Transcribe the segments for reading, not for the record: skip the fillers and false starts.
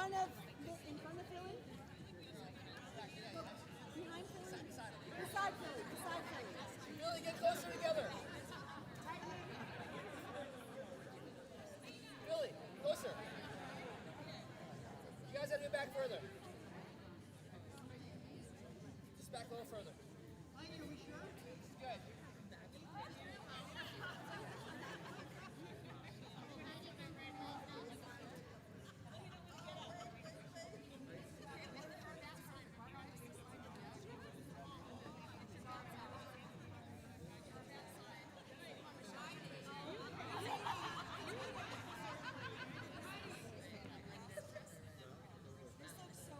front of Philly? Behind Philly? Beside Philly. Philly, get closer together. Philly, closer. You guys have to get back further. Just back a little further. Are we sure? Good. This looks so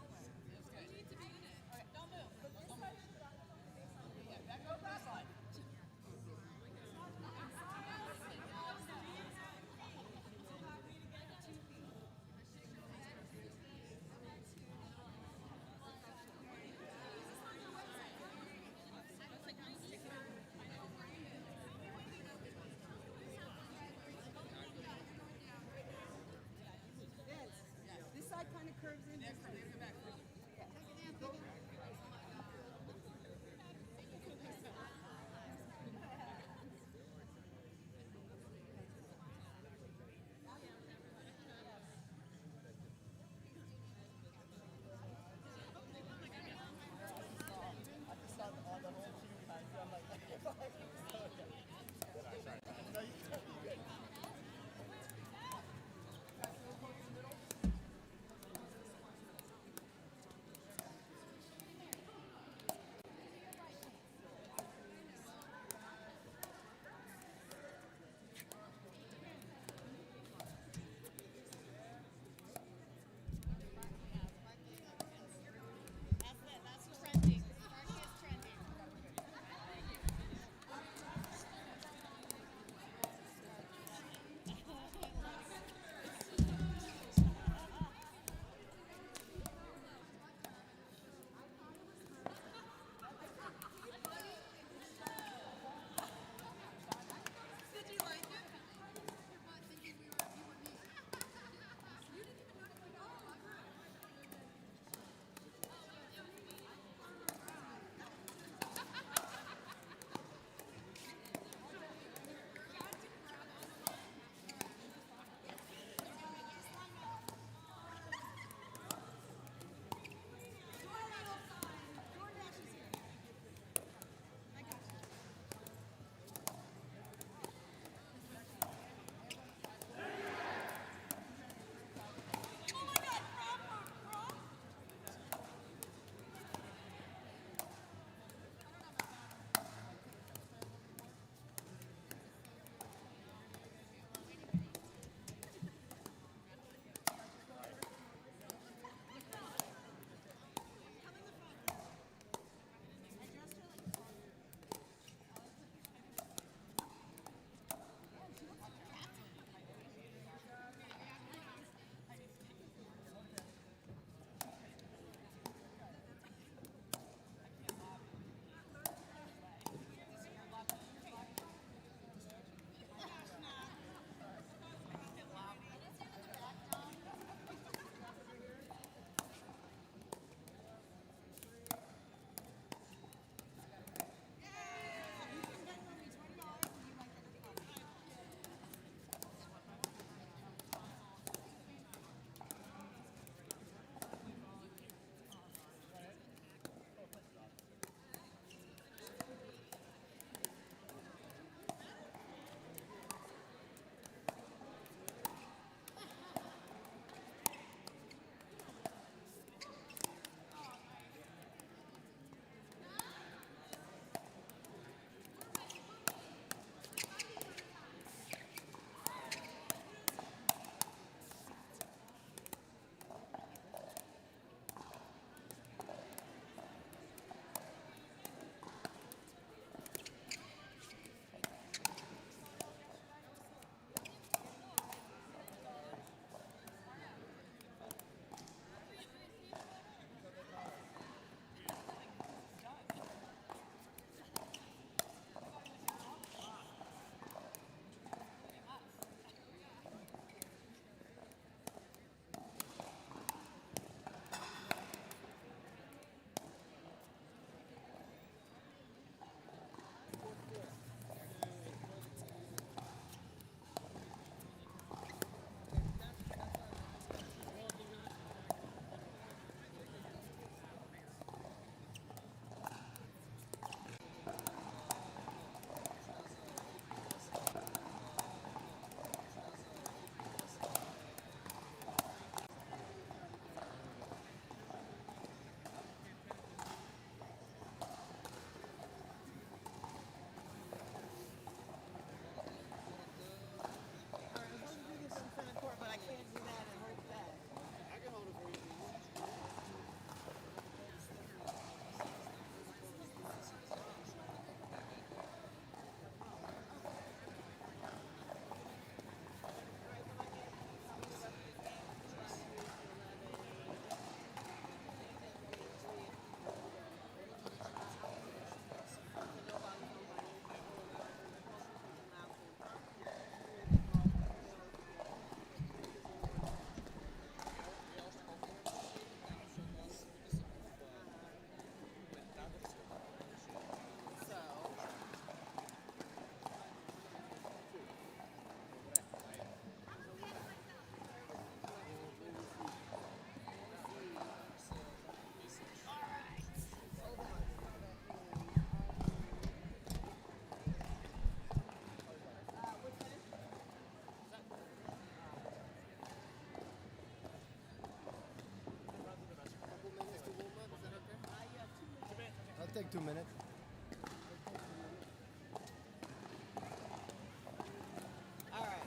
2 minutes. All right.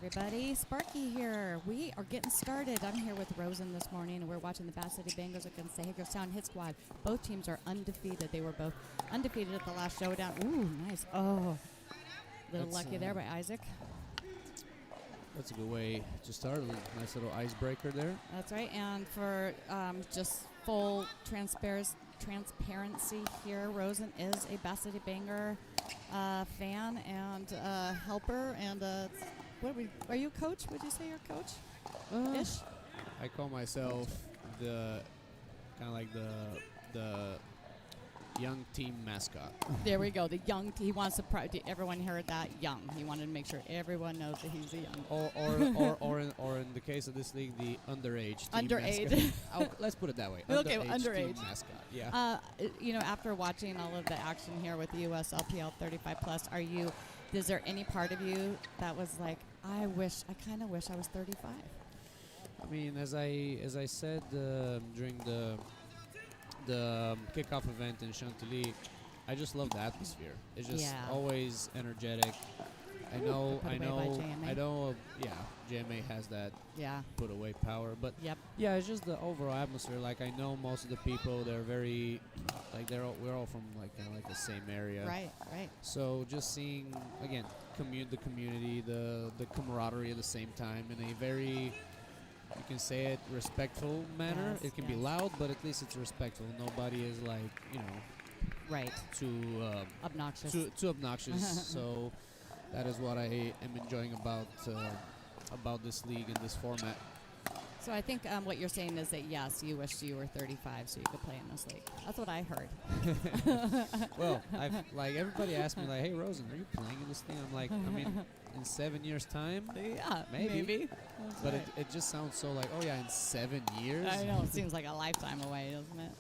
everybody. Sparky here. We are getting started. I'm here with Rosen this morning, and we're watching the Bass City Bengals against the Hagerstown Hit Squad. Both teams are undefeated. They were both undefeated at the last showdown. Ooh, nice. Oh, a little lucky there by Isaac. That's a good way to start. A nice little icebreaker there. That's right. And for just full transparency here, Rosen is a Bass City Banger fan and helper. And are you a coach? Would you say you're a coach? Ish? I call myself the kind of like the young team mascot. There we go. The young. He wants to. Everyone heard that young. He wanted to make sure everyone knows that he's a young. Or in the case of this league, the underage. Underage. Team mascot. Let's put it that way. Okay, underage. Team mascot. Yeah. After watching all of the action here with the USLPL 35 plus, is there any part of you that was like, I kind of wish I was 35? I mean, as I said during the kickoff event in Chantilly, I just love the atmosphere. It's just always energetic. I know. GMA has that put away power, but it's just the overall atmosphere. Like, I know most of the people, they're very, like, we're all from like kind of like the same area. Right. So just seeing again, the community, the camaraderie at the same time in a very, you can say it, respectful manner. It can be loud, but at least it's respectful. Nobody is like, too obnoxious. Too obnoxious. So that is what I am enjoying about this league and this format. So I think what you're saying is that, yes, you wish you were 35 so you could play in this league. That's what I heard. Well, like, everybody asked me, like, hey, Rosen, are you playing in this thing? I'm like, I mean, in 7 years' time? Yeah, maybe. That's but right. it just sounds so like, oh, yeah, in 7 years? I know. It seems like a lifetime away, doesn't it?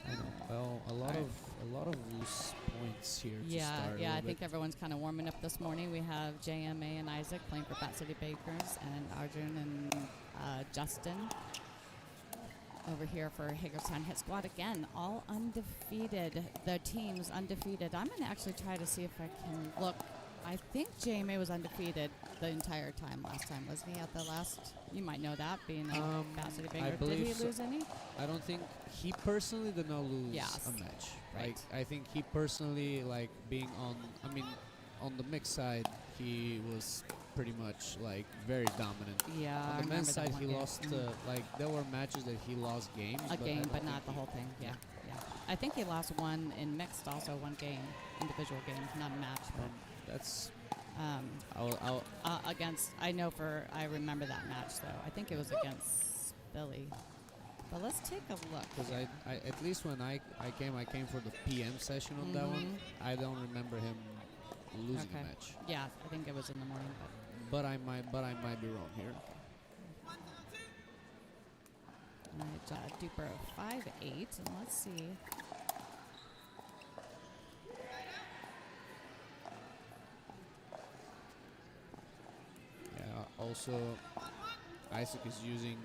I know. Well, a lot of loose points here to start. Yeah, I think everyone's kind of warming up this morning. We have JMA and Isaac playing for Bat City Bakers, and Arjun and Justin over here for Hagerstown Hit Squad. Again, all undefeated. The team's undefeated. I'm going to actually try to see if I can look. I think JMA was undefeated the entire time last time. Wasn't he at the last? You might know that, being a Bat City Baker. Did he lose any? I don't think he personally did not lose a match. Right. Like, I think he personally, like, being on the mixed side, he was pretty much like very dominant. Yeah. On the men's side, he lost. Like, there were matches that he lost games. But not the whole thing. Yeah. I think he lost one in mixed, also one game, individual game, not a match. But that's. I remember that match though. I think it was against Billy. But let's take a look. Because I at least when I came for the PM session on that one. I don't remember him losing a match. Yeah, I think it was in the morning. But I might be wrong here. Alright, Duper 5'8", and let's see. Also, Isaac is using,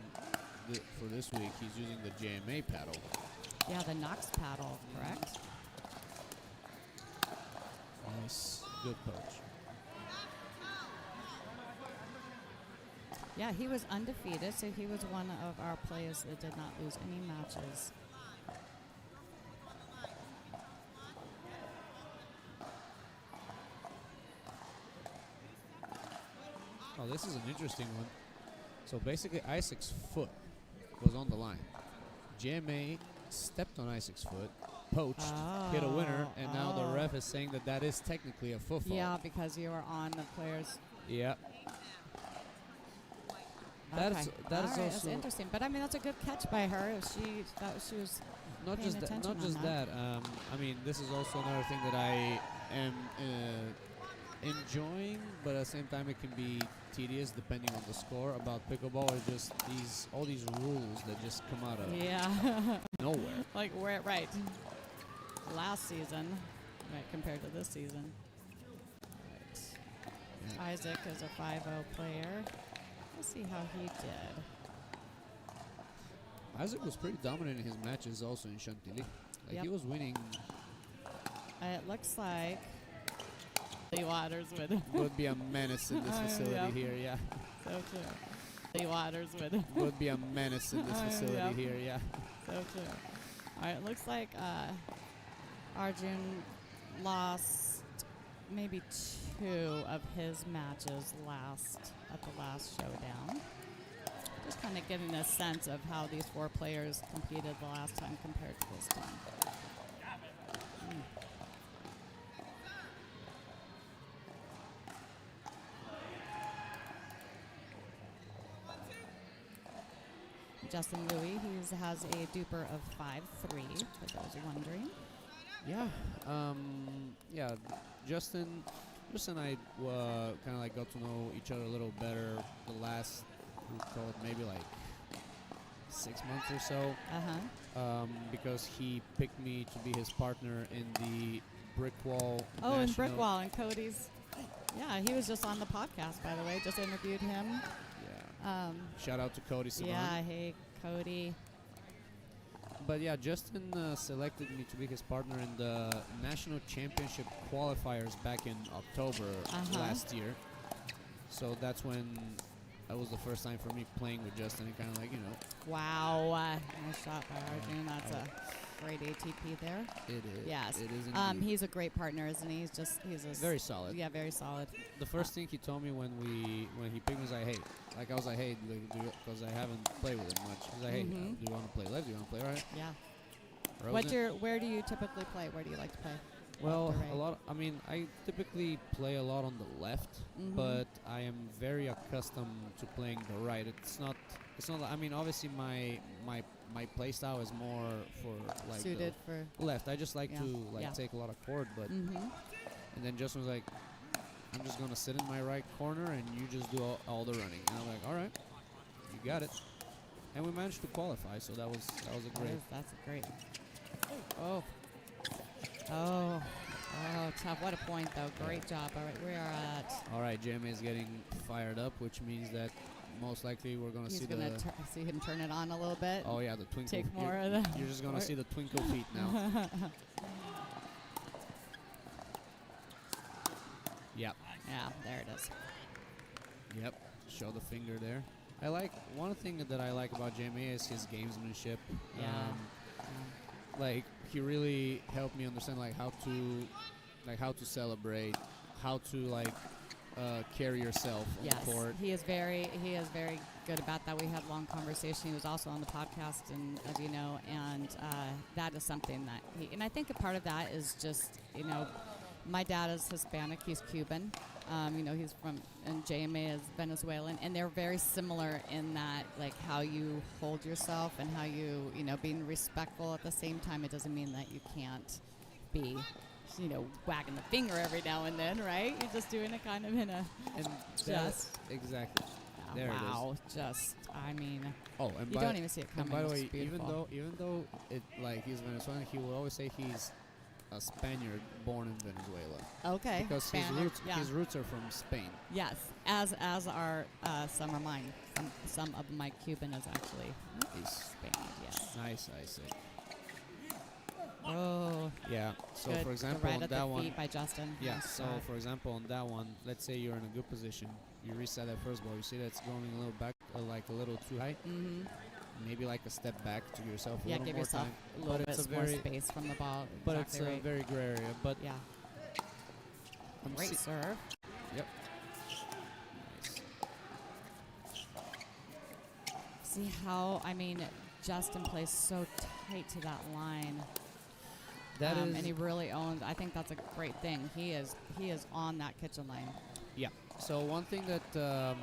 for this week, he's using the JMA paddle. Yeah, the Knox paddle, correct? Nice. Good poach. Yeah, he was undefeated, so he was one of our players that did not lose any matches. Oh, this is an interesting one. So basically, Isaac's foot was on the line. JMA stepped on Isaac's foot, poached, hit a winner, and now the ref is saying that is technically a foot fault. Yeah, because you were on the players. Yeah. That's also that's interesting. But I mean, that's a good catch by her. She was not just that. I mean, this is also another thing that I am enjoying, but at the same time it can be tedious depending on the score about pickleball. Or just all these rules that just come out of nowhere. Like last season, compared to this season. Right. Yeah. Isaac is a 5-0 player. Let's see how he did. Isaac was pretty dominant in his matches also in Chantilly. Like, he was winning. It looks like Waters with would be a menace in this facility Yep. here. Yeah, so true. Waters with would be a menace in this facility Yep. here. Yeah. so true. All right, it looks like Arjun lost maybe 2 of his matches at the last showdown. Just kind of getting a sense of how these 4 players competed the last time compared to this time. Justin Louis, he has a duper of 5-3, for those wondering. Yeah. Yeah. Justin and I kind of like got to know each other a little better the last, we call it maybe like 6 months or so. Because he picked me to be his partner in the Brick Wall. Oh, and National- Brick Wall and Cody's. Yeah, he was just on the podcast, by the way. Just interviewed him. Yeah. Shout out to Cody Simon. Yeah, hey, Cody. But yeah, Justin selected me to be his partner in the national championship qualifiers back in October last year. So that's when that was the first time for me playing with Justin and kind of like, Wow. Nice shot by Arjun. That's a great ATP there. It is. Yes. It is indeed. He's a great partner, isn't he? He's a very solid. Yeah, very solid. The first thing he told me when he picked me was like, hey, because I haven't played with him much. He's like, hey, do you want to play left? Do you want to play right? Yeah. Rosen? Where do you typically play? Where do you like to play? Well, Left or right? I typically play a lot on the left, but I am very accustomed to playing the right. It's not. I mean, obviously my play style is more for like Suited for left. I just like to Yeah. take a lot of court, but and then Justin was like, I'm just gonna sit in my right corner and you just do all the running. And I'm like, all right, you got it. And we managed to qualify, so that was a great. That's a great. Oh, tough. What a point, though. Great job. All right, we are at. All right, JMA is getting fired up, which means that most likely we're going to see He's going to see him turn it on a little bit. Oh, yeah, the twinkle. Take more of the. You're just going to see the twinkle feet now. Yep. Yeah, there it is. Yep. Show the finger there. One thing that I like about JMA is his gamesmanship. Yeah. Like, he really helped me understand how to celebrate, how to carry yourself on the court. He is very good about that. We had a long conversation. He was also on the podcast, and as you know, and that is something that and I think a part of that is just, my dad is Hispanic, he's Cuban. He's and JMA is Venezuelan, and they're very similar in that, how you hold yourself and how you, being respectful at the same time. It doesn't mean that you can't be, wagging the finger every now and then, right? You're just doing it kind of in a exactly. Oh, There wow, it is. just, I mean, Oh, and you don't even see it coming. And by the It's way, beautiful. even though it he's Venezuelan, he will always say he's a Spaniard born in Venezuela. Okay. Because his roots are from Spain. Yes, as are some are mine. Some of my Cuban is actually Spanish. Yes. Nice, I say. Oh. Yeah. So good. for example, right on at that the one. feet by Justin. Yeah. Nice So shot. for example, on that one, let's say you're in a good position. You reset that first ball. You see that it's going a little back, a little too high. Mm-hmm. Maybe a step back to give yourself a Yeah, little give more yourself time. a little But bit it's a more very, space from the ball. but Exactly it's a right. very gray area. But Yeah. I'm Great serve. Yep. See how, Justin plays so tight to that line. That is. And he really owns. I think that's a great thing. He is on that kitchen line. Yeah. So one thing that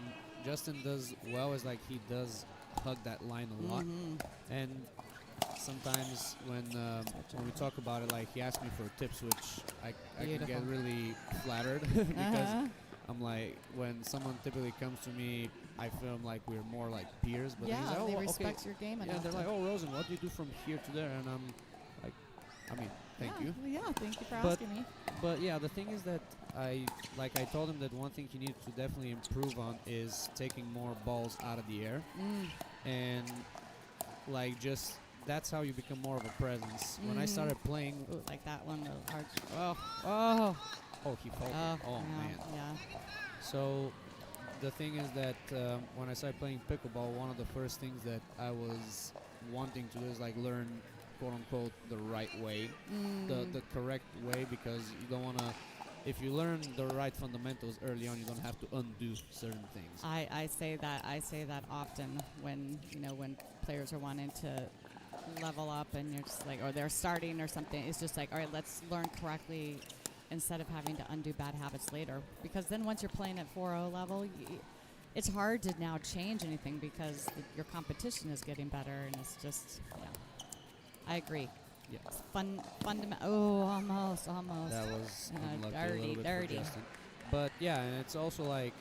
Justin does well is he does hug that line a lot, and sometimes when we talk about it, he asks me for tips, which I can get Beautiful. really flattered because I'm when someone typically comes to me, I feel like we're more like peers. But Yeah, he's like, they oh, respect okay. your game Yeah, enough. they're like, oh, Rosen, what do you do from here to there? And I'm like, thank you. Yeah, thank you for But- asking me. But yeah, the thing is that I told him that one thing he needed to definitely improve on is taking more balls out of the air, and just that's how you become more of a presence. When I started playing, Ooh, like that one, the arch. Oh, Oh, he faulted. Oh, no, man. Yeah. So the thing is that when I started playing pickleball, one of the first things that I was wanting to do is like learn, quote unquote, the right way, the correct way, because you don't want to. If you learn the right fundamentals early on, you don't have to undo certain things. I say that often when when players are wanting to level up and you're just like, or they're starting or something. It's just like, all right, let's learn correctly instead of having to undo bad habits later. Because then once you're playing at 4.0 level, it's hard to now change anything because your competition is getting better, and it's just, I agree. Yeah. It's fundamental. Oh, almost. That was unlucky, a little bit dirty. for Justin. But yeah, and it's also like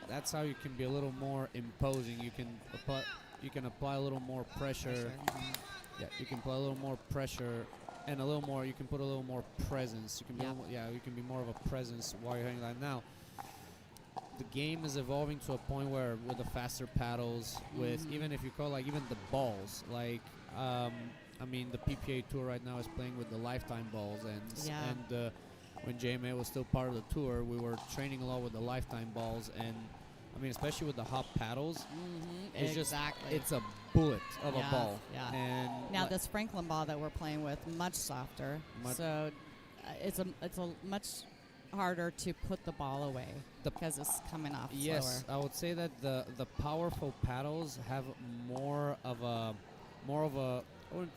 that's how you can be a little more imposing. You can apply a little more pressure. Yeah, you can apply a little more pressure and a little more. You can put a little more presence. You can be you can be more of a presence while you're hitting that. Now, the game is evolving to a point where with the faster paddles, with even if you call like even the balls, like I mean the PPA tour right now is playing with the lifetime balls, and when JMA was still part of the tour, we were training a lot with the lifetime balls, and I mean especially with the hop paddles, it's exactly. just it's a bullet of a ball. Yeah. And Now this Franklin ball that we're playing with, much softer, so it's a much harder to put the ball away because it's coming off yes, slower. I would say that the powerful paddles have more of a or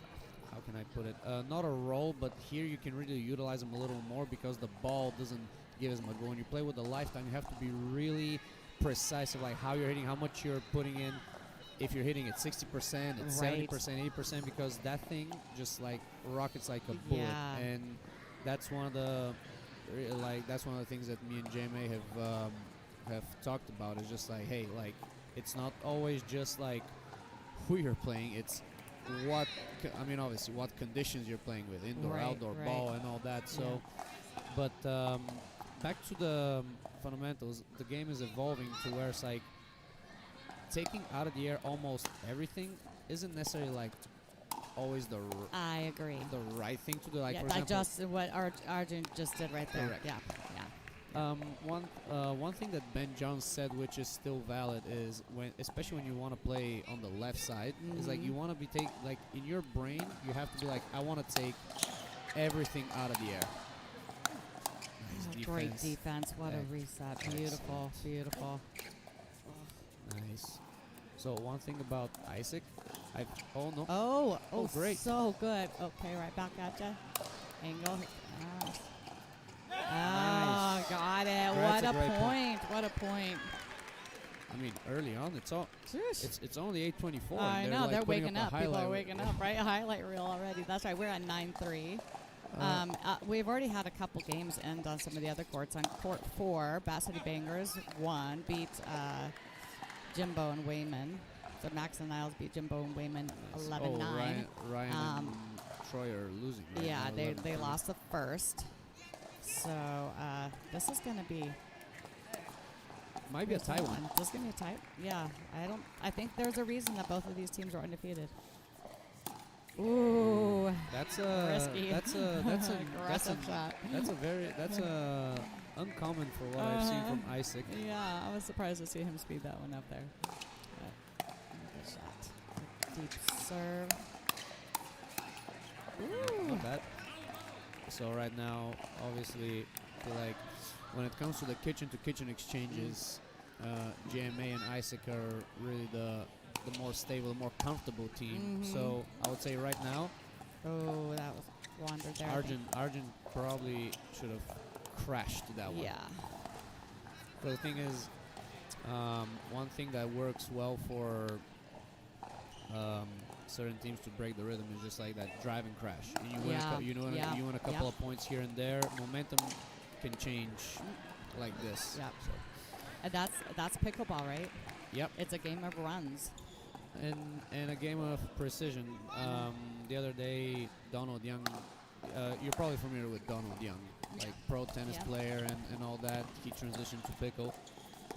how can I put it? Not a role, but here you can really utilize them a little more because the ball doesn't give as much. But when you play with the lifetime, you have to be really precise of like how you're hitting, how much you're putting in. If you're hitting at 60%, at 70%, 80%, because that thing just like rockets like a bullet, and that's one of the things that me and JMA have talked about. Is just like, hey, like it's not always just like who you're playing. It's obviously what conditions you're playing with, indoor, outdoor, ball, and all that. So, but back to the fundamentals, the game is evolving to where it's like taking out of the air almost everything isn't necessarily like always I agree. the right thing to do. Like for I example, just what Arjun just did right there. Correct. Yeah. One thing that Ben Jones said, which is still valid, is especially when you want to play on the left side, is like you want to be like in your brain, you have to be like, I want to take everything out of the air. Nice Great defense. What a reset. Beautiful. Excellent. Beautiful. Nice. So one thing about Isaac, Oh, great. So good. Okay, right back at you. Angle. Nice. Oh, got it. That's a What a great point. What a point. I mean, early on, it's only 8:24. I know, like they're putting waking up. People highlight are waking up, right? A highlight reel already. That's right. We're at 9-3. We've already had a couple games end on some of the other courts. On court 4, Bat City Bangers won, beat Jimbo and Wayman. So Max and Niles beat Jimbo and Wayman 11-9. Ryan and Troy are losing. Right Yeah, now, they lost the first. So this is going to be... Might be a tie one. This is going to be a tie. Yeah, I think there's a reason that both of these teams are undefeated. Ooh, that's risky. That's aggressive shot. That's uncommon for what I've seen from Isaac. Yeah, I was surprised to see him speed that one up there. Good shot. Deep serve. Ooh. Not bad. So right now, obviously, I feel like when it comes to the kitchen-to-kitchen exchanges, JMA and Isaac are really the more stable, the more comfortable team. So I would say right now, oh, that was wandered there. Arjun probably should have crashed that one. Yeah. But the thing is, one thing that works well for certain teams to break the rhythm is just like that drive and crash. And you win a couple of points here and there. Momentum can change like this. Yeah. So. And that's pickleball, right? Yep. It's a game of runs. And a game of precision. The other day, Donald Young, you're probably familiar with Donald Young, like pro tennis player and all that. He transitioned to pickle.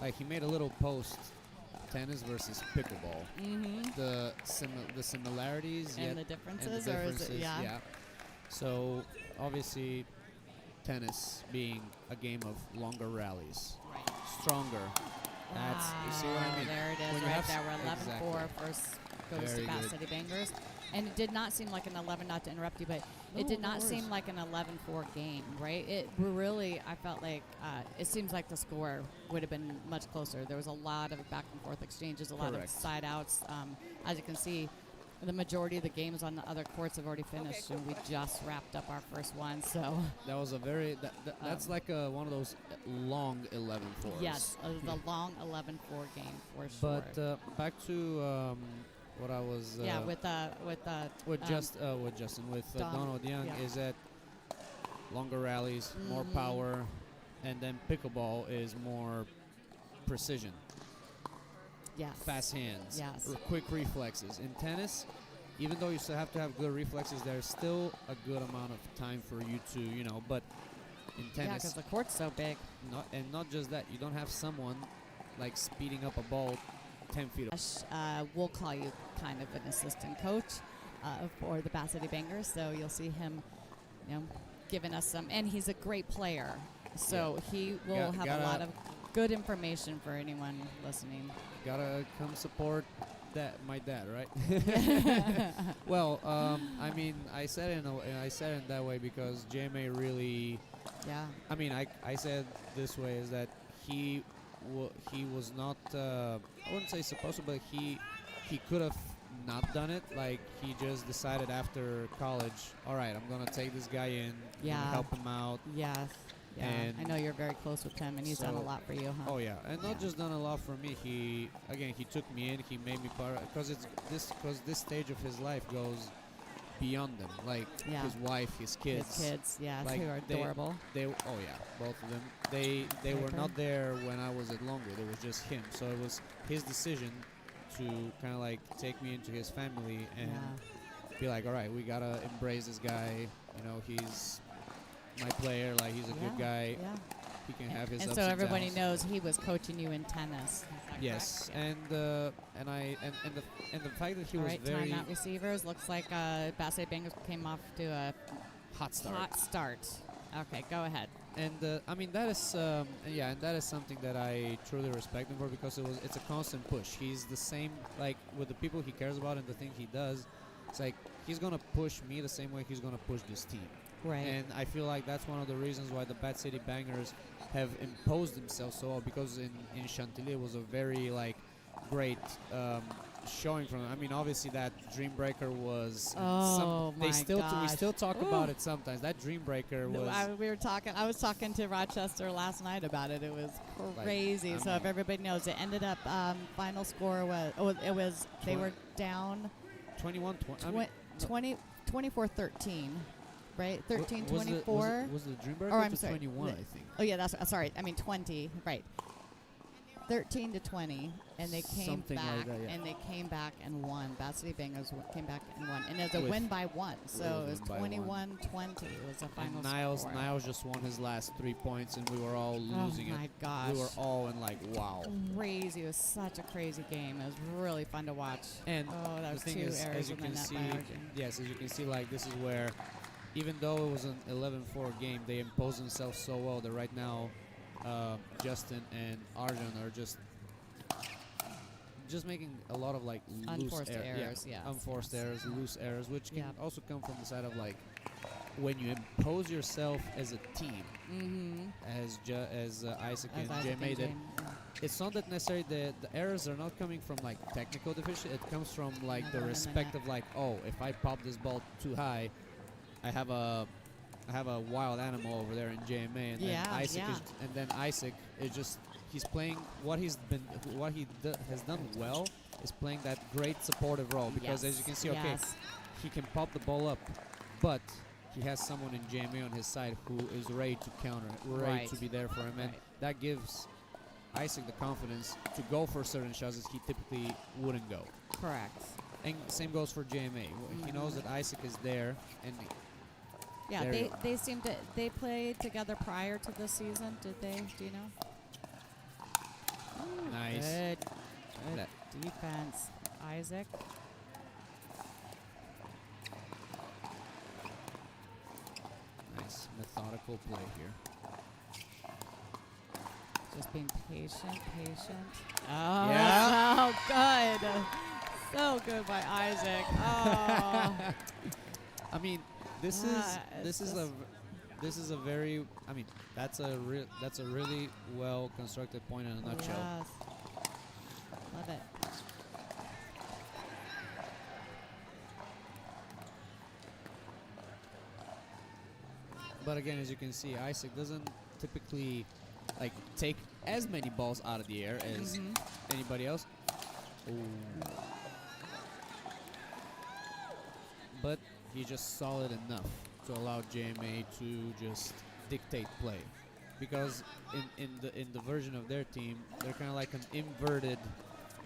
Like he made a little post, tennis versus pickleball. The similarities And the differences, or is it? Yeah. So obviously, tennis being a game of longer rallies, Right. stronger. That's you see what I mean. There it is, When you right have there. We're 11-4. exactly. First goes Very to Bat good. City Bangers. And it did not seem like an 11, not to interrupt you, but it did No not seem worries. like an 11-4 game, right? It really, I felt like it seems like the score would have been much closer. There was a lot of back and forth exchanges, a lot of Correct. side outs. As you can see, the majority of the games on the other courts have already finished, and we just wrapped up our first one. So That was a very that's like one of those long 11-4s. yes, the long 11-4 game for sure. But back to what I was with Justin with Don, Donald Young yeah. is that longer rallies, more Mhm. power, and then pickleball is more precision, yes, fast hands, Yes. quick reflexes. In tennis, even though you still have to have good reflexes, there's still a good amount of time for you to, but in Yeah, tennis, because the court's so big. not just that, you don't have someone like speeding up a ball 10 feet. We'll call you kind of an assistant coach for the Bat City Bangers, so you'll see him, giving us some. And he's a great player, so he will have a lot of good information for anyone listening. Gotta come support my dad, right? Well, I mean, I said it in that way because JMA really. Yeah. I mean, I said this way is that he was not. I wouldn't say supposed to, but he could have not done it. Like he just decided after college. All right, I'm gonna take this guy in. I'm Yeah. gonna help him out. Yes. Yeah. And I know you're very close with him, and he's done a so- lot for you, huh? Oh yeah, and not Yeah. just done a lot for me. He took me in. He made me part because this stage of his life goes beyond them. Like Yeah. his wife, his kids. His kids, yes, like, who are they- adorable. They oh yeah, both of them. They were Piper. not there when I was at Longwood. It was just him. So it was his decision to kind of like take me into his family and be like, all right, we gotta embrace this guy. He's my player. Like he's a good guy. Yeah. He can have his And ups so and everybody downs. knows he was coaching you in tennis. Is that Yes, correct? and the fact that he All was right, very timeout receivers. Looks like Bat City Bengals came off to a hot start. hot start. Okay, go ahead. And I mean that is and that is something that I truly respect him for because it's a constant push. He's the same like with the people he cares about and the things he does. It's like he's gonna push me the same way he's gonna push this team. Right. And I feel like that's one of the reasons why the Bat City Bangers have imposed themselves so well because in Chantilly it was a very like great showing from them. I mean, obviously that Dream Breaker was. Oh, we my gosh. still talk Ooh. about it sometimes. That Dream Breaker was. I was talking to Rochester last night about it. It was crazy. So if everybody knows, it ended up final score was they were down 21 24-13, right? 13-24. Was the Dream Breaker I'm to sorry. 21? I think. Oh yeah, that's sorry. I mean 20, right? 13-20, and they came Something back, like that, yeah. and they came back and won. Bat City Bengals came back and won, and it was a With- win by one. So it was win by 21-20. It was the final And Niles score. just won his last 3 points, and we were all losing Oh my it. gosh! We were all in like, wow. Crazy. It was such a crazy game. It was really fun to watch. And Oh, that the was thing 2 is, errors as you in the can net see, by Arjun. yes, as you can see, like this is where, even though it was an 11-4 game, they imposed themselves so well that right now, Justin and Arjun are just making a lot of like Unforced loose errors, yes, unforced yes. errors, loose errors, which can Yeah. also come from the side of like when you impose yourself as a team, Mm-hmm. as Isaac As and Isaac Jay made it. Jane, yeah. It's not that necessarily the errors are not coming from like technical deficiency. It comes from like Another the one in the respect net. of like, oh, if I pop this ball too high, I have a wild animal over there in JMA, and Yeah, then Isaac yeah. Isaac is just he's playing what he has done well is playing that great supportive role because as you can see, okay, Yes. he can pop the ball up, but he has someone in JMA on his side who is ready to counter, ready Right. to be there for him, and Right. that gives Isaac the confidence to go for certain shots that he typically wouldn't go. Correct. And same goes for JMA. He knows that Isaac is there, and Yeah, There you they seemed to they played together prior to this season. Did they? Do you know? nice. Good That- defense, Isaac. Nice. methodical play here. Just being patient. Oh, Yeah. so good. So good by Isaac. Oh. I mean, this is a very, I mean, that's a really well constructed point in a nutshell. Yes. Love it. But again, as you can see, Isaac doesn't typically like take as many balls out of the air as anybody else. Ooh. But he's just solid enough to allow JMA to just dictate play, because in the version of their team, they're kind of like an inverted,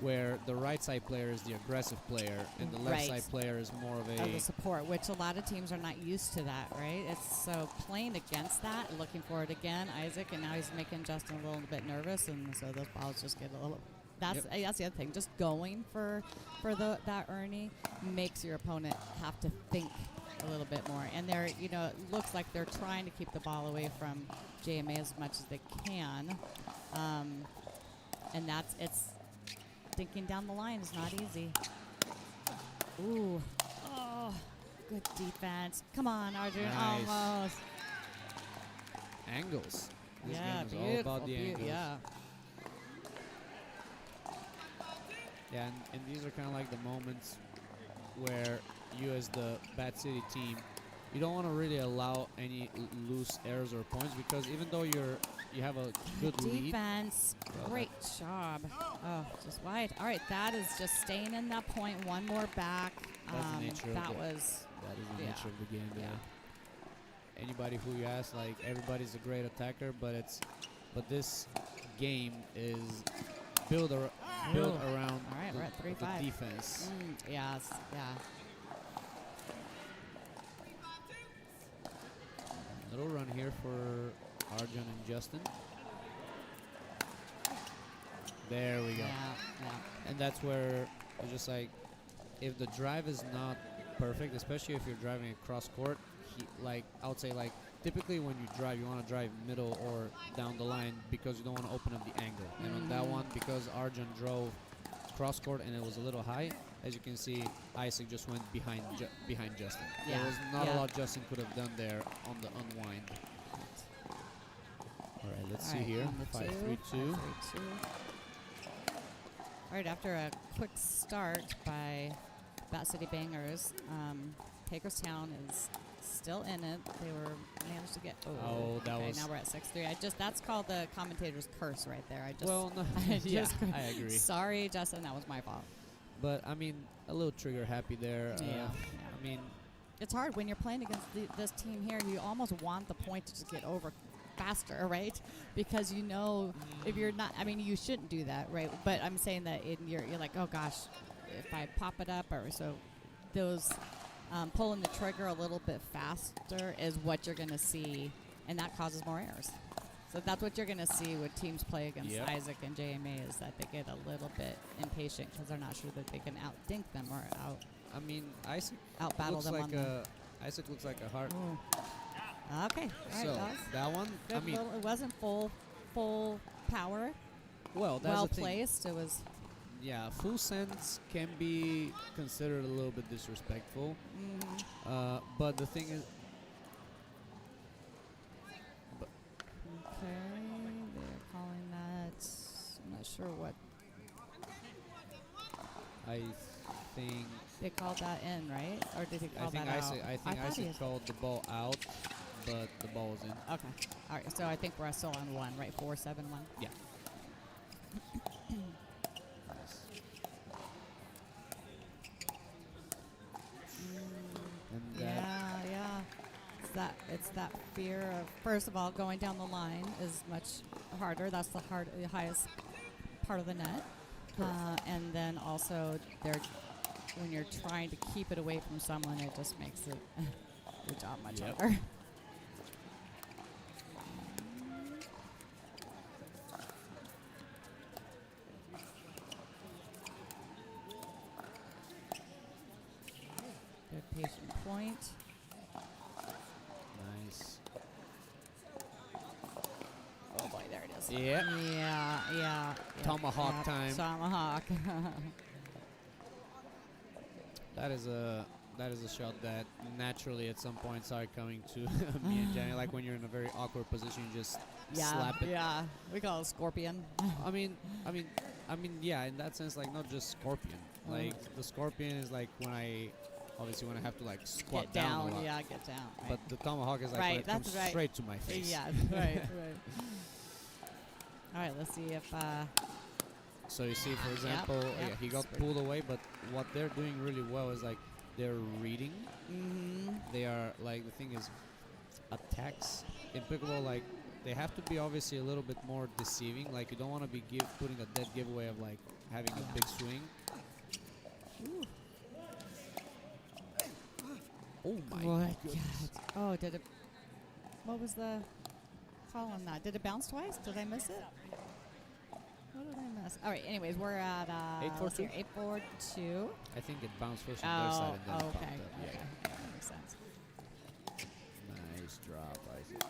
where the right side player is the aggressive player and the left side player is more of the support, which a lot of teams are not used to that, right? It's so playing against that, looking for it again, Isaac, and now he's making Justin a little bit nervous, and so those balls just get a little. That's the other thing. Just going for that Ernie makes your opponent have to think a little bit more, and they're it looks like they're trying to keep the ball away from JMA as much as they can, and it's thinking down the line is not easy. Ooh, oh, good defense. Come on, Arjun, Nice. almost. angles. This Yeah, game is all beautiful, about the angles. yeah. Yeah, and these are kind of like the moments where you, as the Bat City team, you don't want to really allow any loose errors or points, because even though you have a good lead. Defense, great job. Oh, just wide. All right, that is just staying in that point. One more back. That's the nature of that the, was that is the yeah. nature of the game. Yeah. Yeah. Anybody who you ask, like, everybody's a great attacker, but this game is built around All right, we're at the 3-5. defense. Yes, yeah. Little run here for Arjun and Justin. There we go. Yeah. And that's where it's just like, if the drive is not perfect, especially if you're driving across court, like I would say, like typically when you drive, you want to drive middle or down the line, because you don't want to open up the angle. And on that one, because Arjun drove cross court and it was a little high, as you can see, Isaac just went behind Justin. Yeah. There was not Yeah. a lot Justin could have done there on the unwind. All right, let's see here. 5-3-2. All right, after a quick start by Bat City Bangers, Hagerstown is still in it. They were managed to get. Oh, that okay, was. now we're at 6-3. That's called the commentator's curse right there. Well, no, yeah, I agree. Sorry, Justin, that was my fault. But I mean, a little trigger happy there. Yeah. I mean, It's hard when you're playing against this team here. You almost want the point to just get over faster, right? Because if you're not, I mean, you shouldn't do that, right? But I'm saying that you're like, oh gosh, if I pop it up, or so those pulling the trigger a little bit faster is what you're going to see, and that causes more errors. So that's what you're going to see when teams play against Isaac and JMA, is that they get a little bit impatient because they're not sure that they can outthink them or I mean, Isaac out-battle looks them like on them. Isaac looks like a heart. Ooh. Okay. All right, So that one, good. I mean, It wasn't full power. well, that's Well the thing. placed. It was. Yeah, full sends can be considered a little bit disrespectful. But the thing is, Okay, they're calling that. I'm not sure what I think. they called that in, right? Or did he call that out? I think thought he Isaac called the ball out, but the ball was in. Okay. All right. So I think we're still on one, right? 4-7-1. Yeah. And Yeah. It's that fear of, first of all, going down the line is much harder. That's the highest part of the net. And then also, when you're trying to keep it away from someone, it just makes it your job much harder. Good patient point. Nice. Yeah. Yeah. Tomahawk time. Tomahawk. That is a shot that naturally at some point started coming to me and Jenny. Like when you're in a very awkward position, you just slap it. Yeah. We call it scorpion. I mean, yeah. In that sense, like not just scorpion. Like the scorpion is like when I have to like squat Get down. a lot. Yeah, get down. Right. But the tomahawk is like when it comes straight to my face. Yeah, right. All right, let's see if. So you see, for example, yep. he got pulled away, but what they're doing really well is like they're reading. They are like, the thing is, attacks in pickleball, like they have to be obviously a little bit more deceiving. Like you don't want to be putting a dead giveaway of like having a big swing. Ooh. Oh my goodness. God. Oh, did it? What was the call on that? Did it bounce twice? Did I miss it? What did I miss? All right. Anyways, we're at 8-4-2. 8-4-2. I think it bounced first on their side and then okay. popped up. Okay. Yeah. That makes sense. Nice drop, Isaac.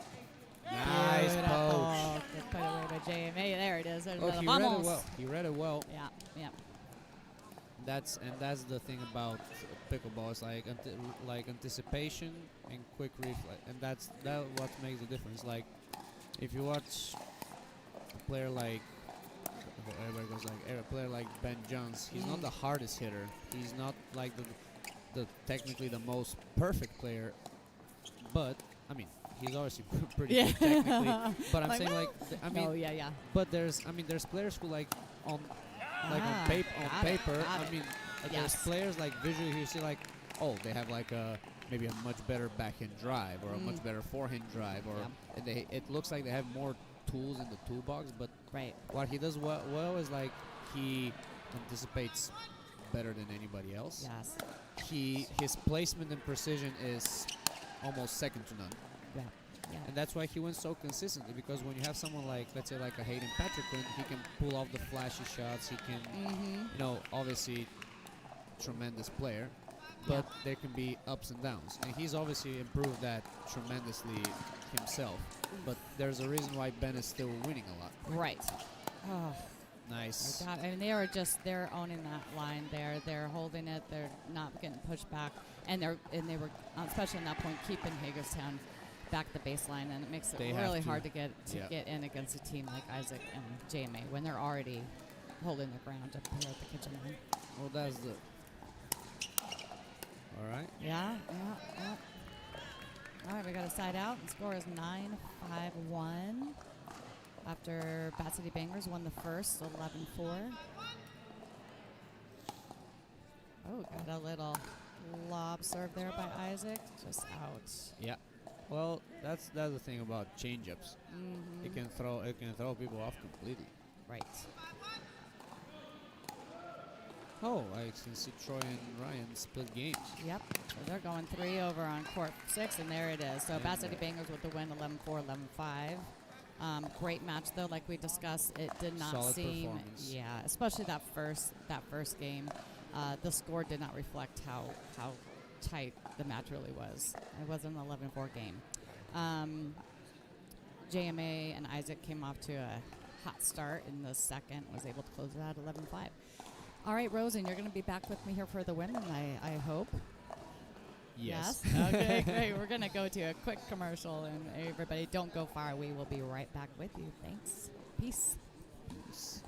Nice poach. Good put away by JMA. There it is. There's Oh, the he vamos. read it well. He read it well. Yeah. That's the thing about pickleball. It's like anticipation and quick reflex, and that's what makes the difference. Like if you watch a player like a player like Ben Jones, he's not the hardest hitter. He's not like the technically the most perfect player, but I mean he's obviously pretty good technically. But I'm Like, saying well, like yeah. But there's players who like on paper. Got I mean, Yes. there's players like visually you see like, oh, they have like maybe a much better backhand drive or a much better forehand drive, or and it looks like they have more tools in the toolbox. But what he does well is like he anticipates better than anybody else. Yes. His placement and precision is almost second to none. Yeah. And that's why he wins so consistently, because when you have someone like, let's say, like a Hayden Patrick, he can pull off the flashy shots. He can, obviously, tremendous player, but there can be ups and downs. And he's obviously improved that tremendously himself. But there's a reason why Ben is still winning a lot. Right. Oh. Nice. I mean, they're owning that line there. They're holding it. They're not getting pushed back, and they were especially at that point keeping Hagerstown back the baseline, and it makes it really hard to get in against a team like Isaac and JMA when they're already holding their ground up here at the kitchen line. Well, that's the. All right. Yeah. All right, we got a side out. The score is 9-5-1 after Bat City Bangers won the first 11-4. Oh, got a little lob serve there by Isaac, just out. Yeah. Well, that's the thing about change-ups. It can throw people off completely. Right. Oh, I can see Troy and Ryan split games. Yep. So they're going 3 over on court 6, and there it is. So Bat City Bangers with the win, 11-4, 11-5. Great match though, like we discussed. It did not Solid seem, performance. especially that first game. The score did not reflect how tight the match really was. It was an 11-4 game. JMA and Isaac came off to a hot start in the second, was able to close it out 11-5. All right, Rosen, you're going to be back with me here for the women, I hope. Yes. Okay, great. We're going to go to a quick commercial, and everybody don't go far. We will be right back with you. Thanks. Peace. Peace.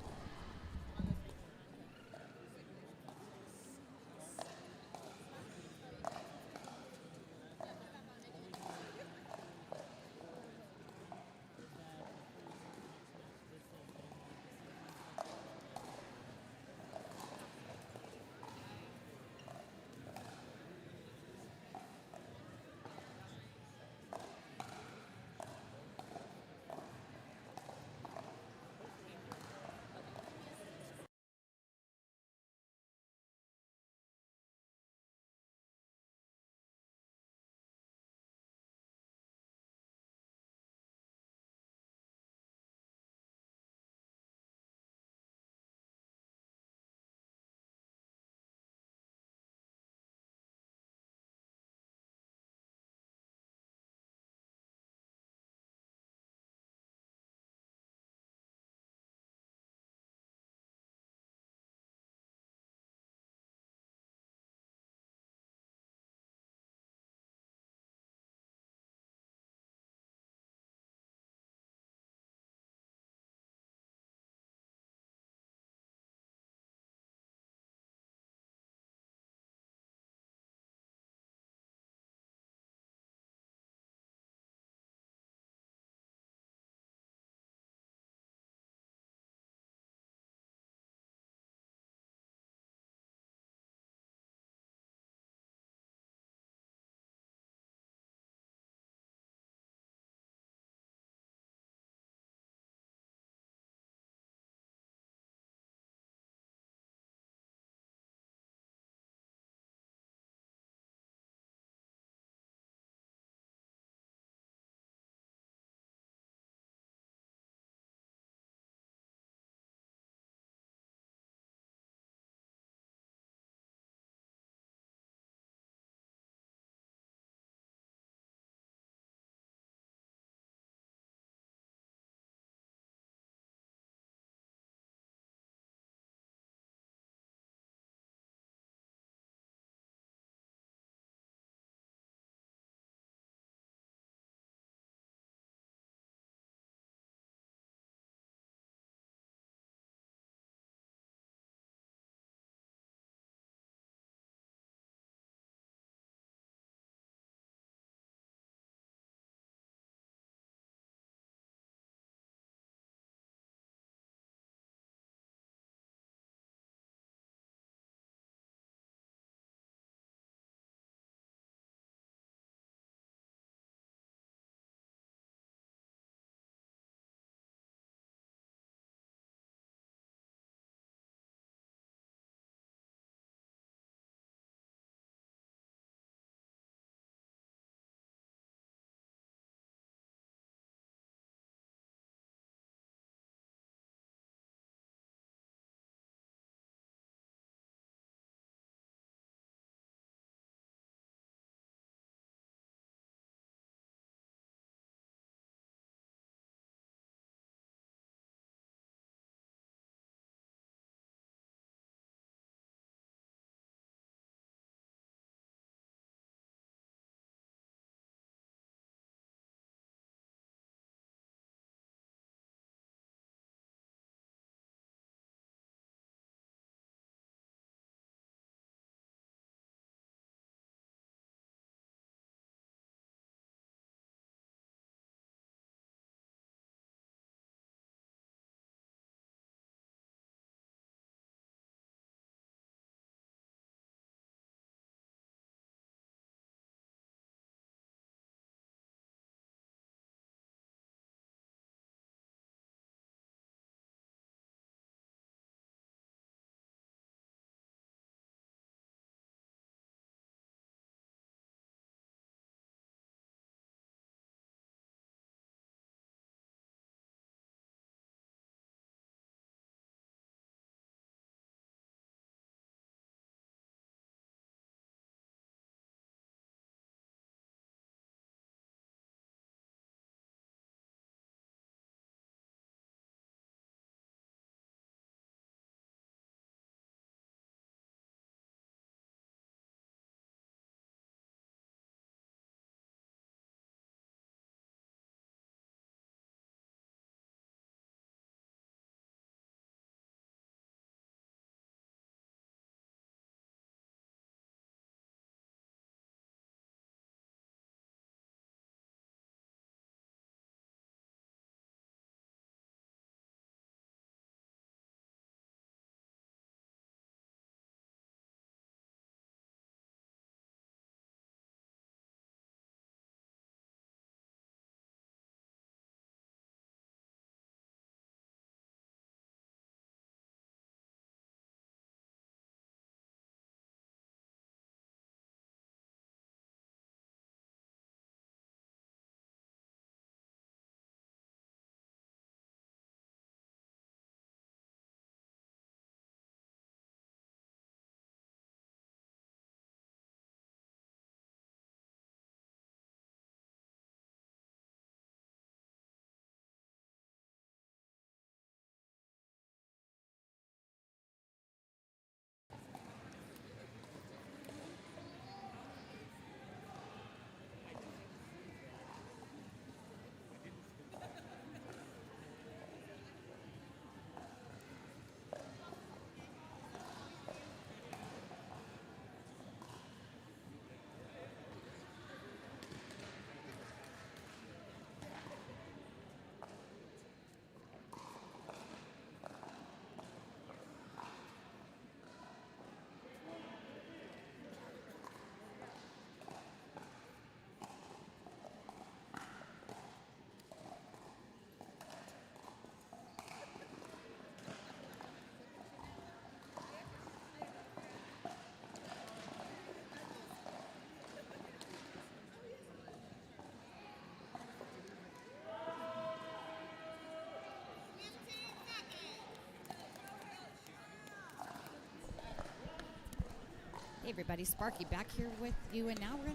Hey everybody, Sparky back here with you, and now we're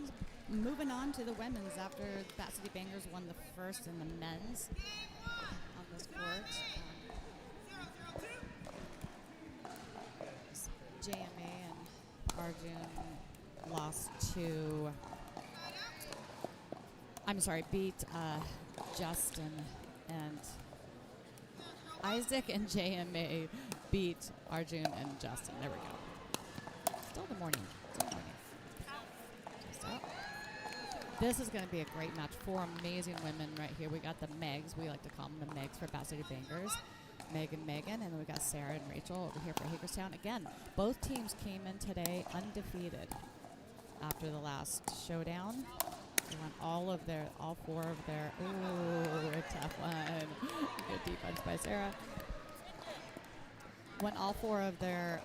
moving on to the women's after Bat City Bangers won the first in the men's on this court. JMA and Arjun lost to, beat Justin, and Isaac and JMA beat Arjun and Justin. There we go. Still the morning. Just out. This is going to be a great match. 4 amazing women right here. We got the Megs. We like to call them the Megs for Bat City Bangers. Megan, and then we got Sarah and Rachel over here for Hagerstown. Again, both teams came in today undefeated after the last showdown. They won all 4 of their, ooh, a tough one. Good defense by Sarah. Won all 4 of their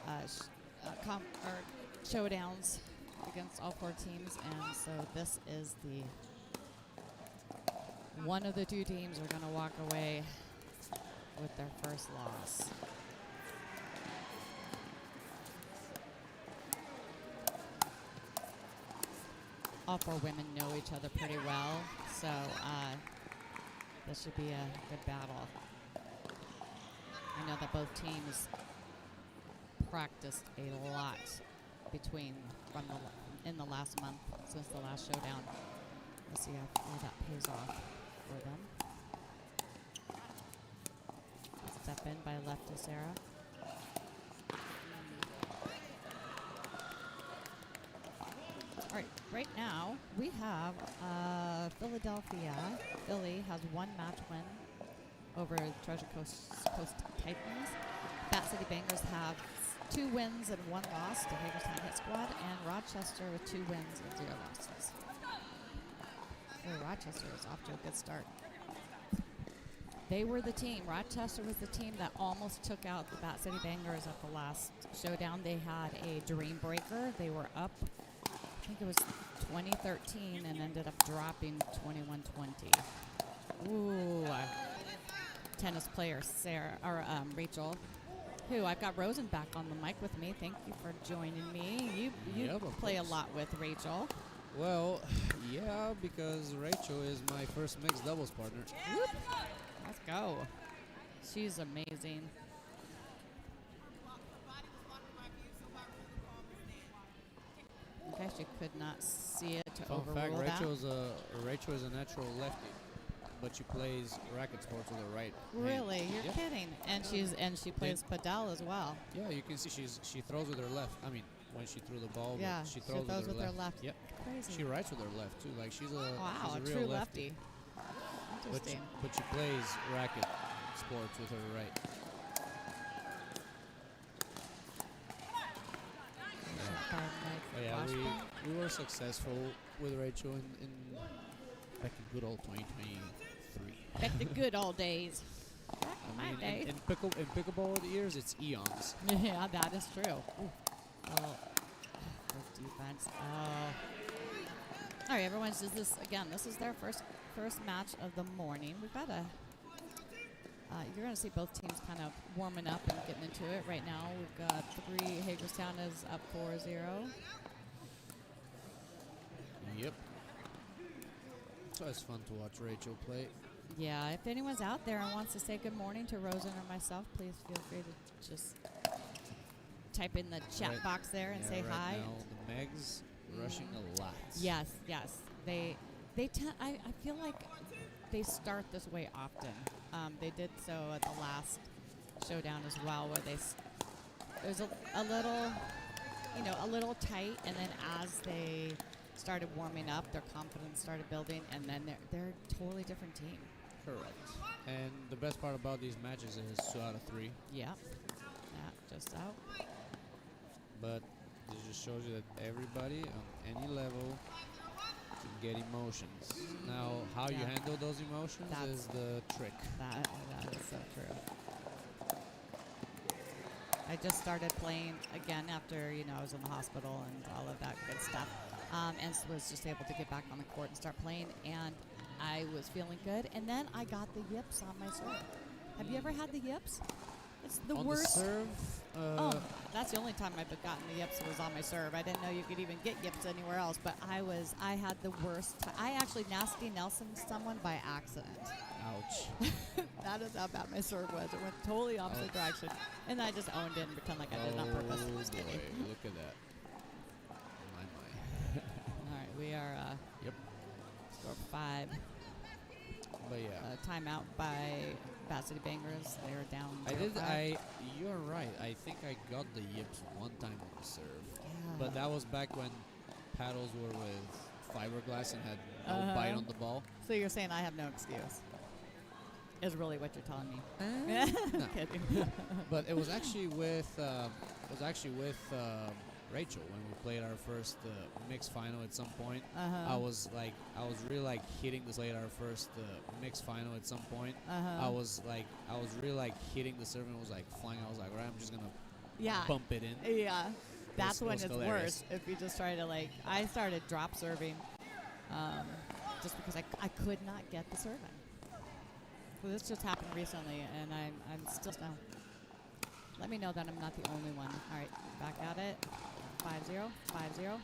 showdowns against all 4 teams, and so this is one of the 2 teams are going to walk away with their first loss. All 4 women know each other pretty well, so this should be a good battle. I know that both teams practiced a lot in the last month since the last showdown. Let's see how that pays off for them. Step in by left to Sarah. All right, right now we have Philadelphia. Philly has 1 match win over Treasure Coast Titans. Bat City Bangers have 2 wins and 1 loss to Hagerstown Hit Squad, and Rochester with 2 wins and 0 losses. So Rochester is off to a good start. They were the team. Rochester was the team that almost took out the Bat City Bangers at the last showdown. They had a dream breaker. They were up, I think it was 2013, and ended up dropping 21-20. Ooh, tennis player Rachel, who I've got Rosen back on the mic with me. Thank you for joining me. You play a lot with Rachel. Well, yeah, because Rachel is my first mixed doubles partner. Whoop. Let's go. She's amazing. Okay, she could not see it to Fun overrule fact, that. Rachel is a natural lefty, but she plays racket sports with her right Really? hand. You're kidding. And she plays padel as well. Yeah, you can see she throws with her left. I mean, when she threw the ball, Yeah, but she throws with her left. Yep. Crazy. She writes with her left too. Like she's a wow, she's a true real lefty. Interesting. But she plays racket sports with her right. Yeah, we were successful with Rachel in back in good old 2023. Back the good old days. I mean, in pickleball years, it's eons. Yeah, that is true. Ooh. Oh, good defense. Oh. All right, everyone. This is their first match of the morning. We've got you're going to see both teams kind of warming up and getting into it. Right now, we've got 3. Hagerstown is up 4-0. Yep. So it's fun to watch Rachel play. Yeah, if anyone's out there and wants to say good morning to Rosen or myself, please feel free to just type in the chat box there and say hi. Now the Megs rushing a lot. Yes. They I feel like they start this way often. They did so at the last showdown as well, where it was a little tight, and then as they started warming up, their confidence started building, and then they're a totally different team. Correct. And the best part about these matches is 2 out of 3. Yeah, just out. But it just shows you that everybody on any level can get emotions. Now, how you handle those emotions is the trick. That is so true. I just started playing again after I was in the hospital and all of that good stuff, and was just able to get back on the court and start playing, and I was feeling good. And then I got the yips on my serve. Have you ever had the yips? It's the on worst. the serve. Oh, that's the only time I've gotten the yips was on my serve. I didn't know you could even get yips anywhere else, but I had the worst. I actually nasty Nelson someone by accident. Ouch. That is how bad my serve was. It went totally opposite direction, and I just owned it and pretend like I did it on purpose. Oh, Just kidding. boy, look at that. My. All right, we are Yep. score 5. But yeah. Timeout by Bat City Bangers. They were down. 0-5. You're right. I think I got the yips one time on the serve. Yeah. But that was back when paddles were with fiberglass and had no bite on the ball. So you're saying I have no excuse? Is really what you're telling me? No. Kidding. But it was actually with Rachel when we played our first mixed final at some point. I was really like hitting this late our first mixed final at some point. I was really like hitting the serve and it was like flying. I was like, right, I'm just gonna bump it in. Yeah. That's when was it's hilarious. worse. If you just try to I started drop serving, just because I could not get the serving. So this just happened recently, and I'm still no. Let me know that I'm not the only one. All right, back at it. 5-0, 5-0.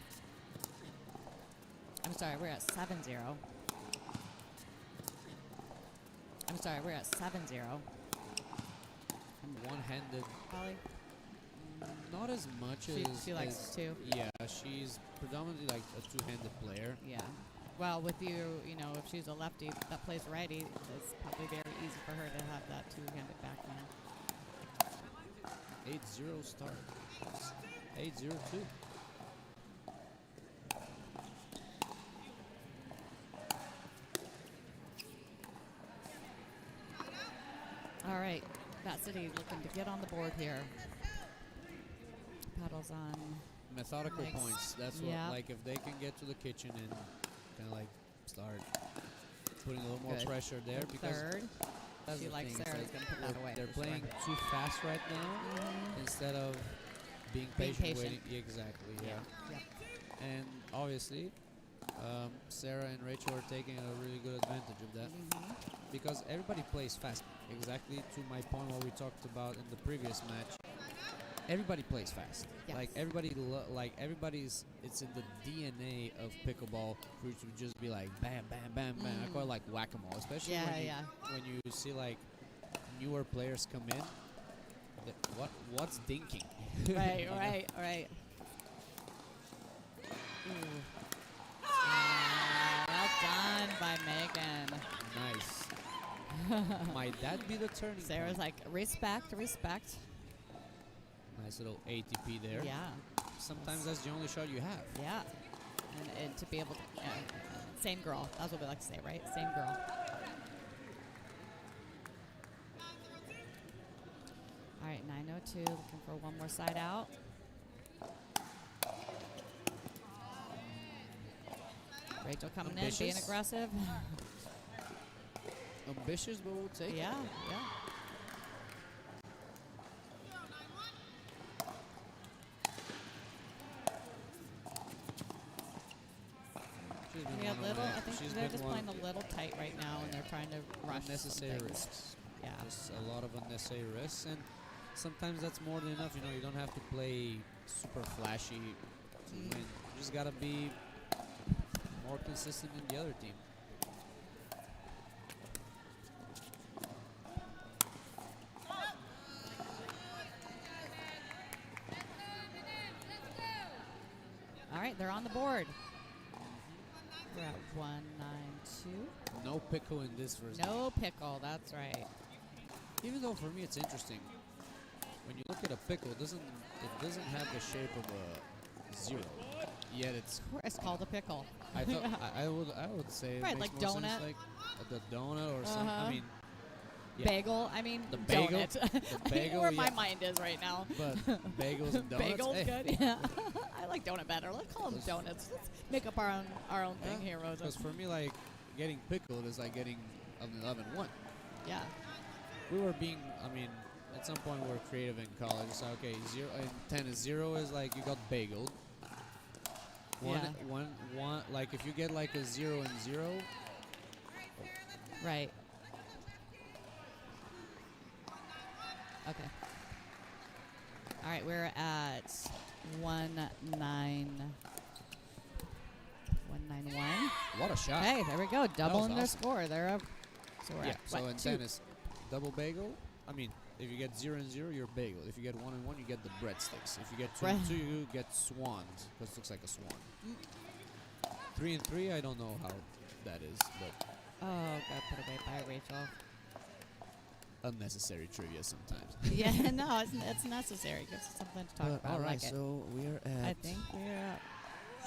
I'm sorry, we're at 7-0. I'm sorry, we're at 7-0. I'm one-handed. Probably. Not as much as She likes as, two. Yeah, she's predominantly like a two-handed player. Yeah. Well, with you, if she's a lefty that plays righty, it's probably very easy for her to have that two-handed backhand. 8-0 start. 8-0-2. All right, Bat City looking to get on the board here. Paddles on. Methodical Next. points. That's Yeah. what, like, if they can get to the kitchen and kind of like start putting a little more Good. pressure there, because Third. that's She the likes thing, it's Sarah's like gonna put that away. they're for sure. playing too fast right now instead of being Being patient, patient. waiting. Exactly, yeah. Yeah. And obviously, Sarah and Rachel are taking a really good advantage of that because everybody plays fast. Exactly to my point what we talked about in the previous match. Everybody plays fast. Yes. Like everybody's. It's in the DNA of pickleball for you to just be like bam, bam, bam, bam. I call it like whack-a-mole, especially when you see like newer players come in. What's dinking? Right, You know? right. Well done by Megan. Nice. Might that be the turning Sarah's point? like, respect. Nice little ATP there. Yeah, Sometimes that's the only shot you have. yeah. And to be able to, same girl. That's what we like to say, right? Same girl. All right, 9:02. Looking for one more side out. Rachel coming in, being Ambitious. aggressive. Ambitious, but we'll take it. Yeah. She's been We have one of little. my- I think she's they're been just one playing a little tight right now, and they're trying to rush unnecessary some things. risks. Yeah. Just a lot of unnecessary risks, and sometimes that's more than enough. You don't have to play super flashy to win. You just gotta be more consistent than the other team. All right, they're on the board. We're at 192. No pickle in this version. No pickle. That's right. Even though for me it's interesting. When you look at a pickle, it doesn't have the shape of a zero. Yet it's. It's called a pickle. I thought I would say it Right, makes like more donut. sense like the donut or something. I mean, yeah. Bagel. I mean, The bagel? donut. The bagel, Where my yeah. mind is right now. But bagels and donuts. Bagel's hey. good. Yeah. I like donut better. Let's call them donuts. Let's make up our own thing here, Rosa. Because for me, like getting pickled is like getting an 11-1. Yeah. We were being. I mean, at some point we were creative in college. So okay, 0 and 10 is 0 is like you got bageled. One, like if you get like a 0 and 0. Right. Okay. All right, we're at 191. What a shot. Hey, there we go. Doubling their awesome. score. They're up. So we're Yeah, at so what, in 2? tennis, double bagel. I mean, if you get 0 and 0, you're bagel. If you get 1 and 1, you get the breadsticks. If you get 2 and 2, you get swans, because it looks like a swan. 3 and 3, I don't know how that is, but Oh, got put away by Rachel. unnecessary trivia sometimes. Yeah, no, it's necessary. Gives us something to talk about. All I right, like it. so we're at. I think we're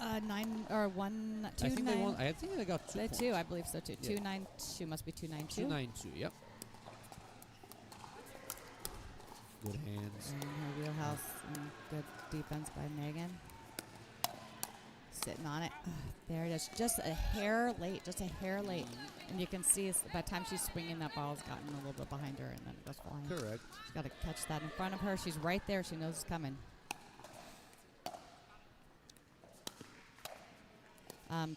at 9 or 1 2 I think 9. they won. I think they got 2 They points. 2, I believe so too. Yeah. 292 must be 292. 292. Yep. Good hands. In her wheelhouse, and good defense by Megan. Sitting on it. There it is. Just a hair late. Just a hair late. And you can see by the time she's swinging, that ball's gotten a little bit behind her, and then it goes flying. Correct. She's got to catch that in front of her. She's right there. She knows it's coming.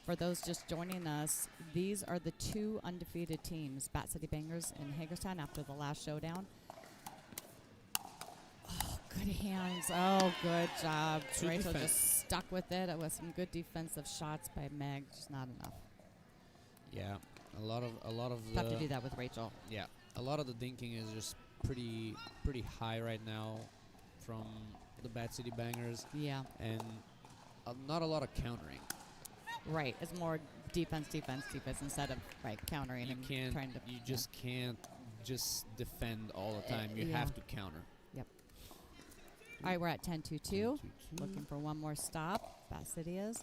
For those just joining us, these are the 2 undefeated teams, Bat City Bangers and Hagerstown, after the last showdown. Oh, good hands. Oh, good job. Two Rachel defense. just stuck with it. It was some good defensive shots by Meg. Just not enough. Yeah. A lot of Tough the. to do that with Rachel. Yeah. A lot of the dinking is just pretty high right now from the Bat City Bangers, Yeah, and not a lot of countering. right. It's more defense instead of countering You and can't. trying to. You just can't just defend all the time. You yeah. have to counter. All right, we're at 10-2-2. 2-2. Looking for one more stop. Bat City is.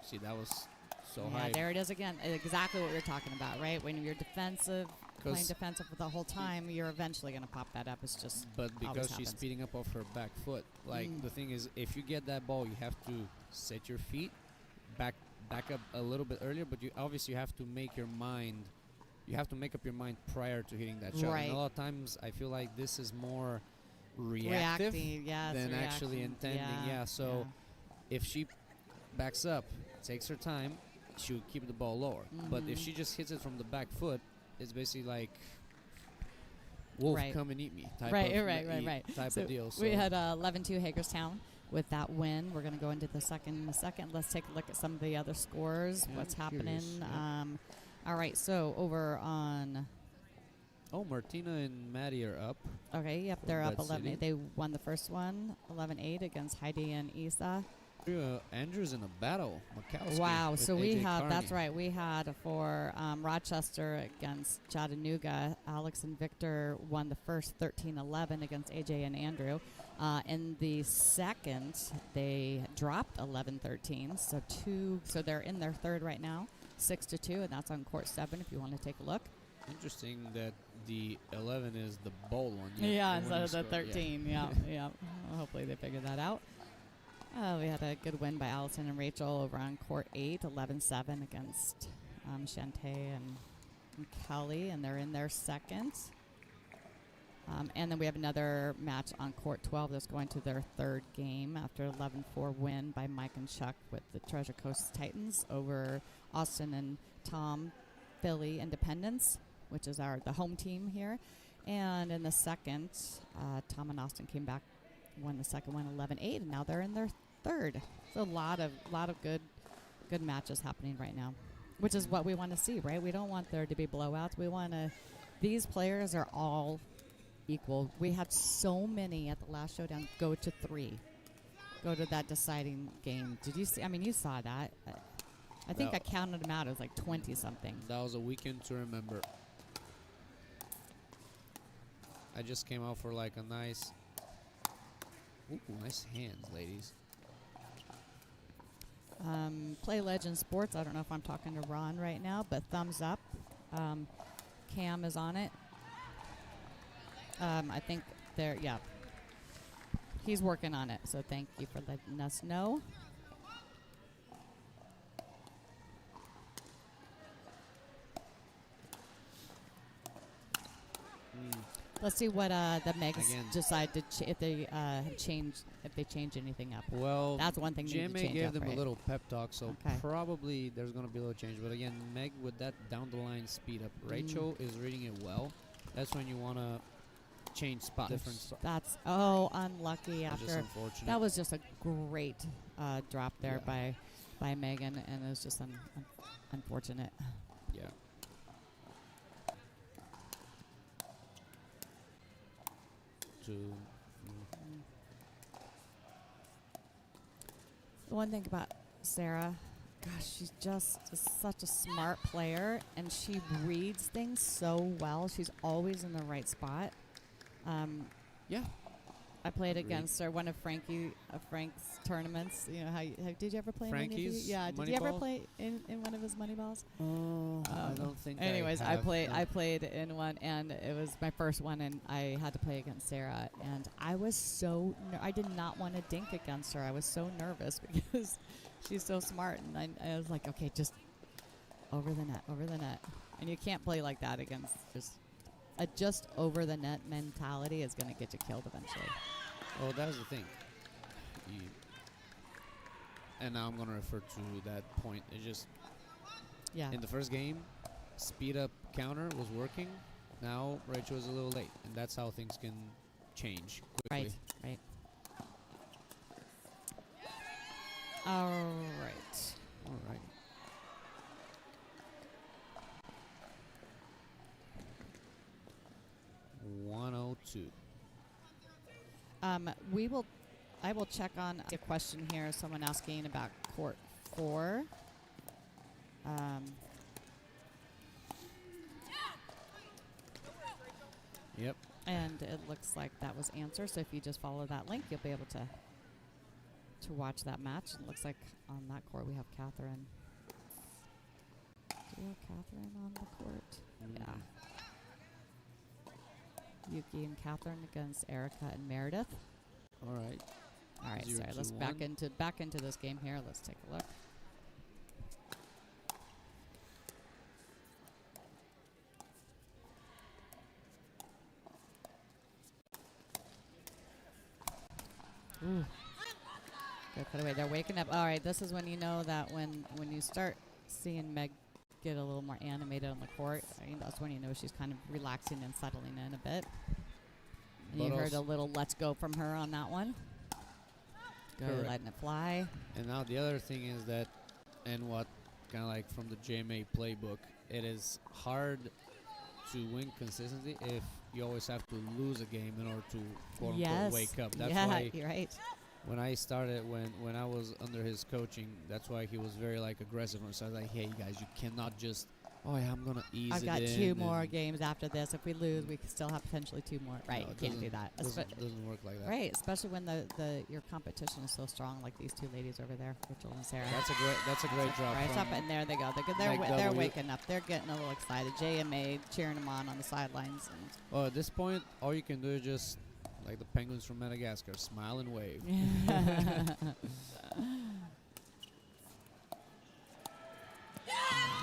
See, that was so Yeah, high. there it is again. Exactly what we were talking about, right? When you're defensive, playing 'Cause defensive for the whole time, you're eventually going to pop that up. It's just But always because she's happens. speeding up off her back foot, like Mm. the thing is, if you get that ball, you have to set your feet back up a little bit earlier. But you obviously have to make your mind. You have to make up your mind prior to hitting that shot. Right. And a lot of times, I feel like this is more reactive reacting, yes, than actually reaction. intending. Yeah. So if she backs up, takes her time, she'll keep the ball lower. But if Mhm. she just hits it from the back foot, it's basically like wolf, Right. come and eat me type Right, of right. type So of deal. So we had 11-2 Hagerstown with that win. We're going to go into the second in a second. Let's take a look at some of the other scores. Yeah, What's I'm happening? curious, yeah. All right, so over on. Oh, Martina and Maddie are up. Okay, yep, For they're up Bat 11. City. They won the first one, 11-8 against Heidi and Isa. Andrew's in a battle. Mikowski Wow, with so we AJ have, Carney. that's right, we had for Rochester against Chattanooga, Alex and Victor won the first 13-11 against AJ and Andrew. In the second, they dropped 11-13, so they're in their third right now, 6-2, and that's on court 7 if you want to take a look. Interesting that the 11 is the bold one. Yeah, the instead of the winning score, 13, yeah, yeah. Well, hopefully they figure that out. We had a good win by Allison and Rachel over on court 8, 11-7 against Shantae and Kelly, and they're in their second. And then we have another match on court 12 that's going to their third game after 11-4 win by Mike and Chuck with the Treasure Coast Titans over Austin and Tom Philly Independence, which is the home team here. And in the second, Tom and Austin came back, won the second one 11-8, and now they're in their third. So a lot of good matches happening right now, which is what we want to see, right? We don't want there to be blowouts. We want to. These players are all equal. We had so many at the last showdown go to 3, go to that deciding game. Did you see? I mean, you saw that. I think I counted them out. It was like 20 something. That was a weekend to remember. I just came out for like a nice. Ooh, nice hands, ladies. Play Legends Sports. I don't know if I'm talking to Ron right now, but thumbs up. Cam is on it. I think he's working on it. So thank you for letting us know. Let's see what the Megs Again. decide to if they change anything up. Well, That's one thing they need to GMA change gave up, them right? a little pep talk, so Okay. probably there's going to be a little change. But again, Meg with that down the line speed up. Rachel is reading it well. That's when you want to changed spots. Different That's unlucky. Just After unfortunate. that was just a great drop there Yeah. by Megan, and it was just unfortunate. Yeah. The one thing about Sarah, gosh, she's just such a smart player, and she reads things so well. She's always in the right spot. Yeah. I played Agreed. against her one of Frank's tournaments. You know did you ever play in any of Frankie's these? Yeah, did money you ever ball? play in one of his money balls? I don't think. Anyways, I played in one, and it was my first one, and I had to play against Sarah, and I was I did not want to dink against her. I was so nervous because she's so smart, and I was like, okay, just over the net, and you can't play like that against just over the net mentality is going to get you killed eventually. Oh, that was the thing. And now I'm going to refer to that point. It just in the first game, speed up counter was working. Now Rachel is a little late, and that's how things can change quickly. Right. All right. 102. I will check on a question here. Someone asking about court 4. Yep. And it looks like that was answered. So if you just follow that link, you'll be able to watch that match. It looks like on that court we have Catherine. Do we have Catherine on the court? Yeah. Yuki and Catherine against Erica and Meredith. All right. Sorry. Let's back into this game here. Let's take a look. Ooh. Good put away. They're waking up. All right. This is when you know that when you start seeing Meg get a little more animated on the court, that's when you know she's kind of relaxing and settling in a bit. And you heard a little let's go from her on that one. Good, letting it fly. And now the other thing is that, and what kind of like from the JMA playbook, it is hard to win consistently if you always have to lose a game in order to quote unquote wake up. That's why you're right. When I started, when I was under his coaching, that's why he was very like aggressive. So I was like, hey you guys, you cannot just, I'm gonna ease I've it got in 2 more games after this. If we lose, we can still have potentially 2 more. Right, No, you can't do that. Doesn't work like that. Right, especially when your competition is so strong, like these 2 ladies over there, Rachel and Sarah. That's a great drop. Right, up, and there they go. They're waking up. They're getting a little excited. JMA cheering them on the sidelines. Well, at this point, all you can do is just, like the penguins from Madagascar, smile and wave.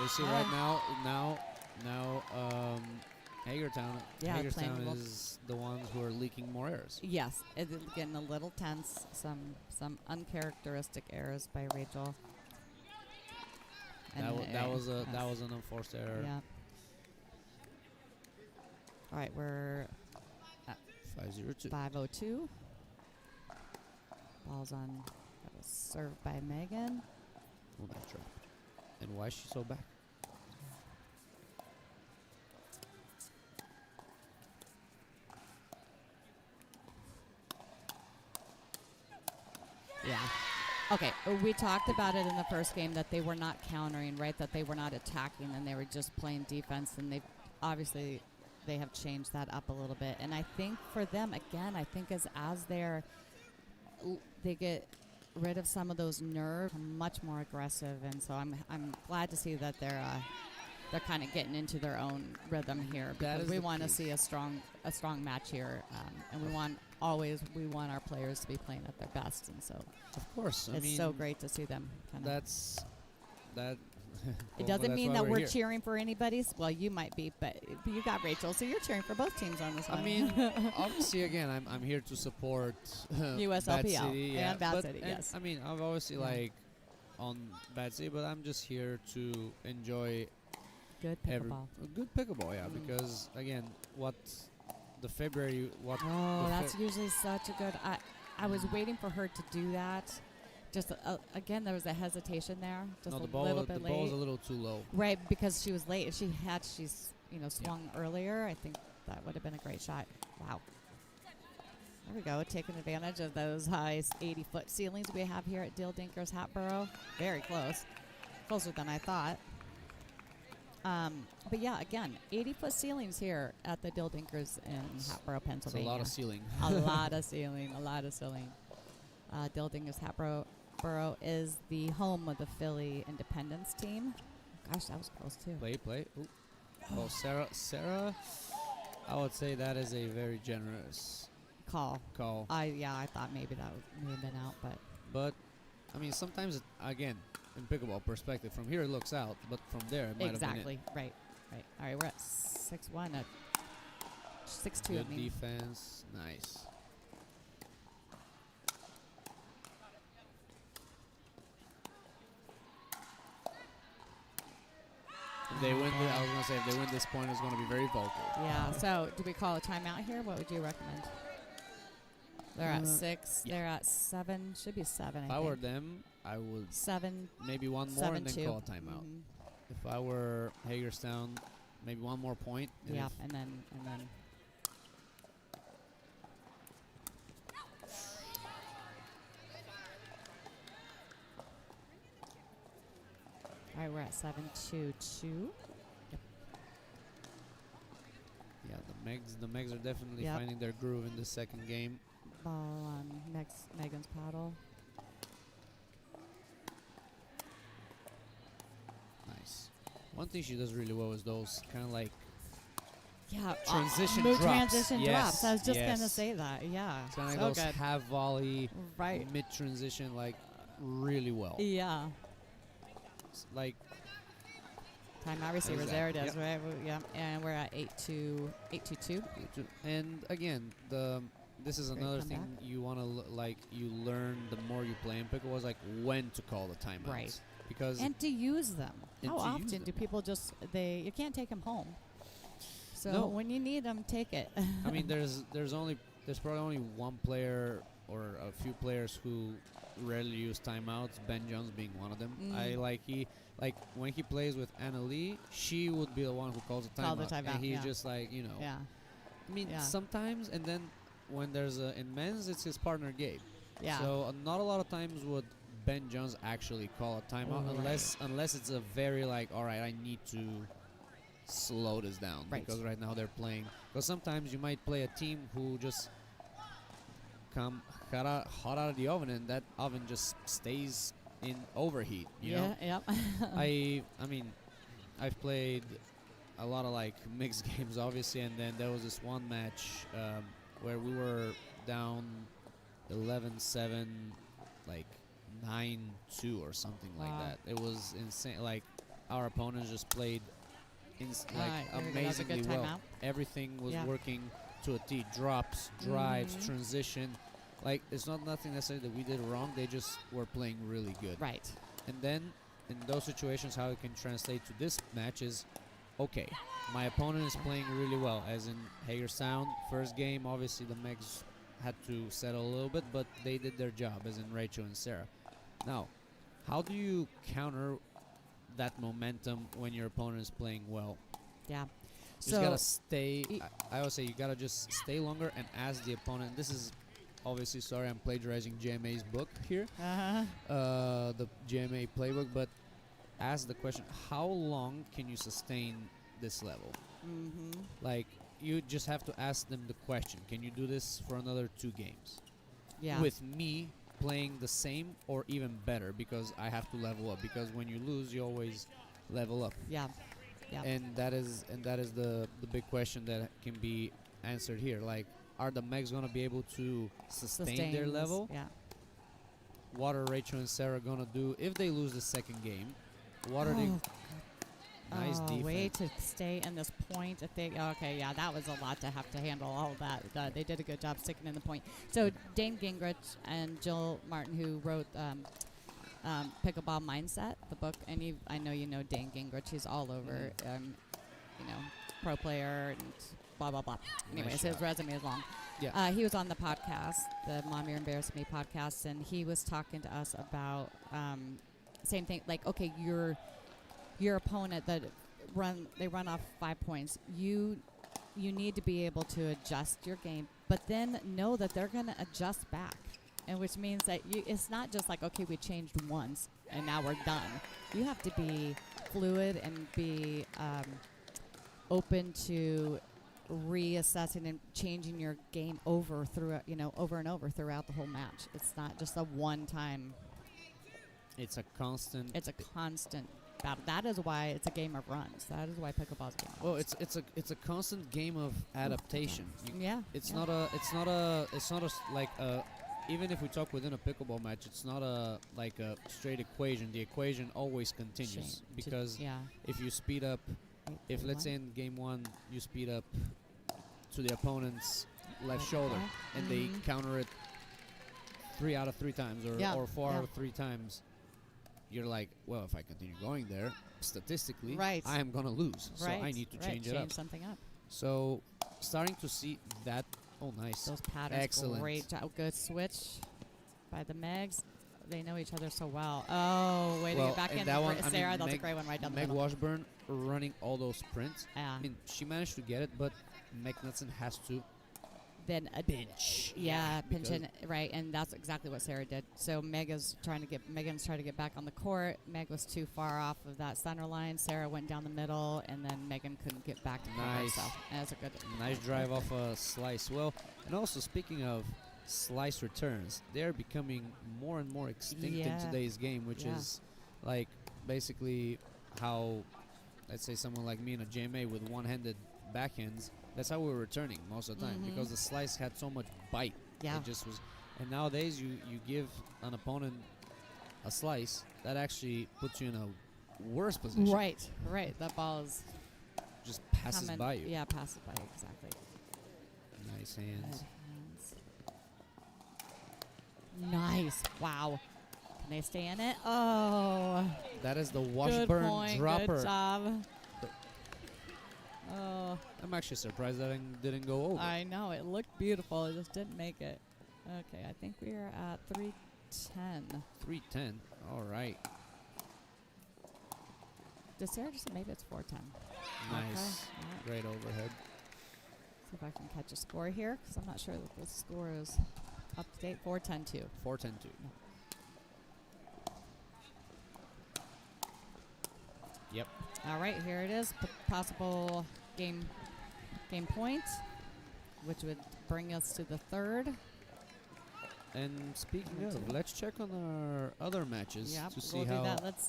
You see right now, Hagerstown is the ones who are leaking more errors. Yes, it's getting a little tense. Some uncharacteristic errors by Rachel. That was an unforced error. Yeah. All right, we're 502. 5:02. Ball's on. That was served by Megan. Oh, that drop. And why is she so back? Yeah. Okay, we talked about it in the first game that they were not countering, right? That they were not attacking and they were just playing defense. And they have changed that up a little bit. And I think for them, again, I think as they get rid of some of those nerves, much more aggressive. And so I'm glad to see that they're kind of getting into their own rhythm here, because we want to see a strong match here, and we want our players to be playing at their best. And so of course, it's so great to see them. That. It doesn't mean that we're cheering for anybody's. Well, you might be, but you got Rachel, so you're cheering for both teams on this one. I mean, obviously, again, I'm here to support USLPL Bad City, and Bad City. Yes. I mean, I'm obviously like on Bad City, but I'm just here to enjoy good pickleball. Good pickleball, yeah. Because again, what the February. What? Oh, the that's usually such a good. I was waiting for her to do that. Just again, there was a hesitation there. Just no, the a ball. little The bit late. ball's a little too low. Right, because she was late. If she's swung earlier, I think that would have been a great shot. Wow. There we go, taking advantage of those high 80-foot ceilings we have here at Dill Dinkers Hatboro. Very close. Closer than I thought. But yeah, again, 80-foot ceilings here at the Dill Dinkers in Hatboro, It's a Pennsylvania. lot of ceiling. A lot of ceiling, a lot of ceiling. Dill Dinkers Hatboro is the home of the Philly Independence team. Gosh, that was close too. Play. Ooh. Oh, Sarah, I would say that is a very generous Call. I thought maybe that may have been out, But, I mean, sometimes, again, in pickleball perspective, from here it looks out, but from there it might have been exactly. Right. All right, we're at 6-1 at 6-2. Good defense. Nice. If they win, I was going to say, if they win this point, it's going to be very vocal. Yeah, so do we call a timeout here? What would you recommend? They're at 6. Yeah. They're at 7. Should be 7, If I I think. were them, I would 7. maybe one more and then 7-2. call a timeout. Mhm. If I were Hagerstown, maybe one more point. And Yeah, if and then. All right, we're at 7-2-2. yeah, the Megs are definitely Yep. finding their groove in the second game. Ball on Megan's paddle. Nice. One thing she does really well is those kind of like Yeah, transition move drops. transition Yes, drops. I was just yes. gonna say that. Yeah, kind of so those good. half volley, Right. mid transition, like really well. Yeah. Like Timeout receivers. that? There it is. Yep. Right. Yeah. And we're at 8-2-2. and again, this is Great another comeback. thing you want to you learn the more you play in pickleball is like when to call the timeouts. Right. Because And to use them. And How to use often them. do people just you can't take them home? So No. when you need them, take it. I mean, there's probably only one player or a few players who rarely use timeouts. Ben Jones being one of them. When he plays with Anna Lee, she would be the one who calls the timeout. Call the timeout, And he's yeah. just like Yeah. I mean, Yeah. sometimes, and then when there's in men's, it's his partner Gabe. Yeah. So not a lot of times would Ben Jones actually call a timeout unless it's a very all right, I need to slow this down because right now they're playing. Because sometimes you might play a team who just come hot out of the oven, and that oven just stays in overheat. You know? Yep. I mean, I've played a lot of mixed games, obviously, and then there was this one match where we were down 11-7, 9-2 or something like Wow. that. It was insane. Our opponents just played Alright, there we go. That's a amazingly good well. timeout. Everything was Yeah. working to a T. Drops, drives, Mhm. transition. It's not nothing necessarily that we did wrong. They just were playing really good. Right. And then in those situations, how it can translate to this match is, okay, my opponent is playing really well. As in Hagerstown, first game, obviously the Megs had to settle a little bit, but they did their job, as in Rachel and Sarah. Now, how do you counter that momentum when your opponent is playing well? Yeah. You So just gotta stay. I always say you gotta just stay longer and ask the opponent. This is obviously, sorry, I'm plagiarizing GMA's book here, the GMA playbook, but ask the question: how long can you sustain this level? You just have to ask them the question: can you do this for another 2 games? Yeah. With me playing the same or even better, because I have to level up. Because when you lose, you always level up. Yeah. Yeah. And that is the big question that can be answered here. Are the Megs gonna be able to sustain their Sustains, level? Yeah. What are Rachel and Sarah gonna do if they lose the second game? What are they? Nice defense. Way to stay in this point. Okay, yeah, that was a lot to have to handle all of that. They did a good job sticking in the point. So Dane Gingrich and Jill Martin, who wrote Pickleball Mindset, the book, and I know you know Dane Gingrich. He's all over, pro player and blah, blah, blah. Anyways, shot. his resume is long. Yeah. He was on the podcast, the Mom, You're Embarrassing Me podcast, and he was talking to us about same thing. Like, okay, your opponent that they run off 5 points. You need to be able to adjust your game, but then know that they're going to adjust back, and which means that it's not just like, okay, we changed once and now we're done. You have to be fluid and be open to reassessing and changing your game over and over throughout the whole match. It's not just a one-time. It's a constant. It's a constant battle. That is why it's a game of runs. That is why pickleball is a game of Well, runs. it's a constant game of adaptation. It's yeah. not like a. Even if we talk within a pickleball match, it's not a straight equation. The equation always continues because if you speed up, if let's say in game 1 you speed up to the opponent's left shoulder and they counter it 3 out of 3 times or 4 out of 3 times, you're like, well, if I continue going there, statistically, I am gonna lose. So I need to change it up. Something up. So starting to see that. Oh, nice. Those patterns. Excellent. Great job. Good switch by the Megs. They know each other so well. Oh, way to get back in. That one, Sarah, that's a great one right down the Meg middle. Washburn running all those sprints. Yeah. I mean, she managed to get it, but Meg Knudsen has to Then a pinch. Yeah, pinch because in, right, and that's exactly what Sarah did. So Megan's trying to get back on the court. Meg was too far off of that center line. Sarah went down the middle, and then Megan couldn't get back to Nice. herself. And that's a good. Nice drive off a slice. Well, and also speaking of slice returns, they're becoming more and more extinct in today's game, which is like basically how, let's say, someone like me in a JMA with one-handed backhands. That's how we were returning most of the time because the slice had so much bite. Yeah. It just was. And nowadays, you give an opponent a slice that actually puts you in a worse position. Right. That ball is Just passes by you. Yeah, passes by you, exactly. Nice hands. Good hands. Nice. Wow. Can they stay in it? Oh. That is the Good Washburn point. dropper. Good job. Oh. I'm actually surprised that it didn't go over. I know. It looked beautiful. It just didn't make it. Okay, I think we are at 310. 310. All right. Did Sarah just say maybe it's 410? Nice. Okay. Great overhead. See if I can catch a score here, because I'm not sure that the score is up to date. 410-2. 410-2. Yep. All right, here it is. Possible game point, which would bring us to the third. And speaking of, let's check on our other matches to see we'll how. do that. Let's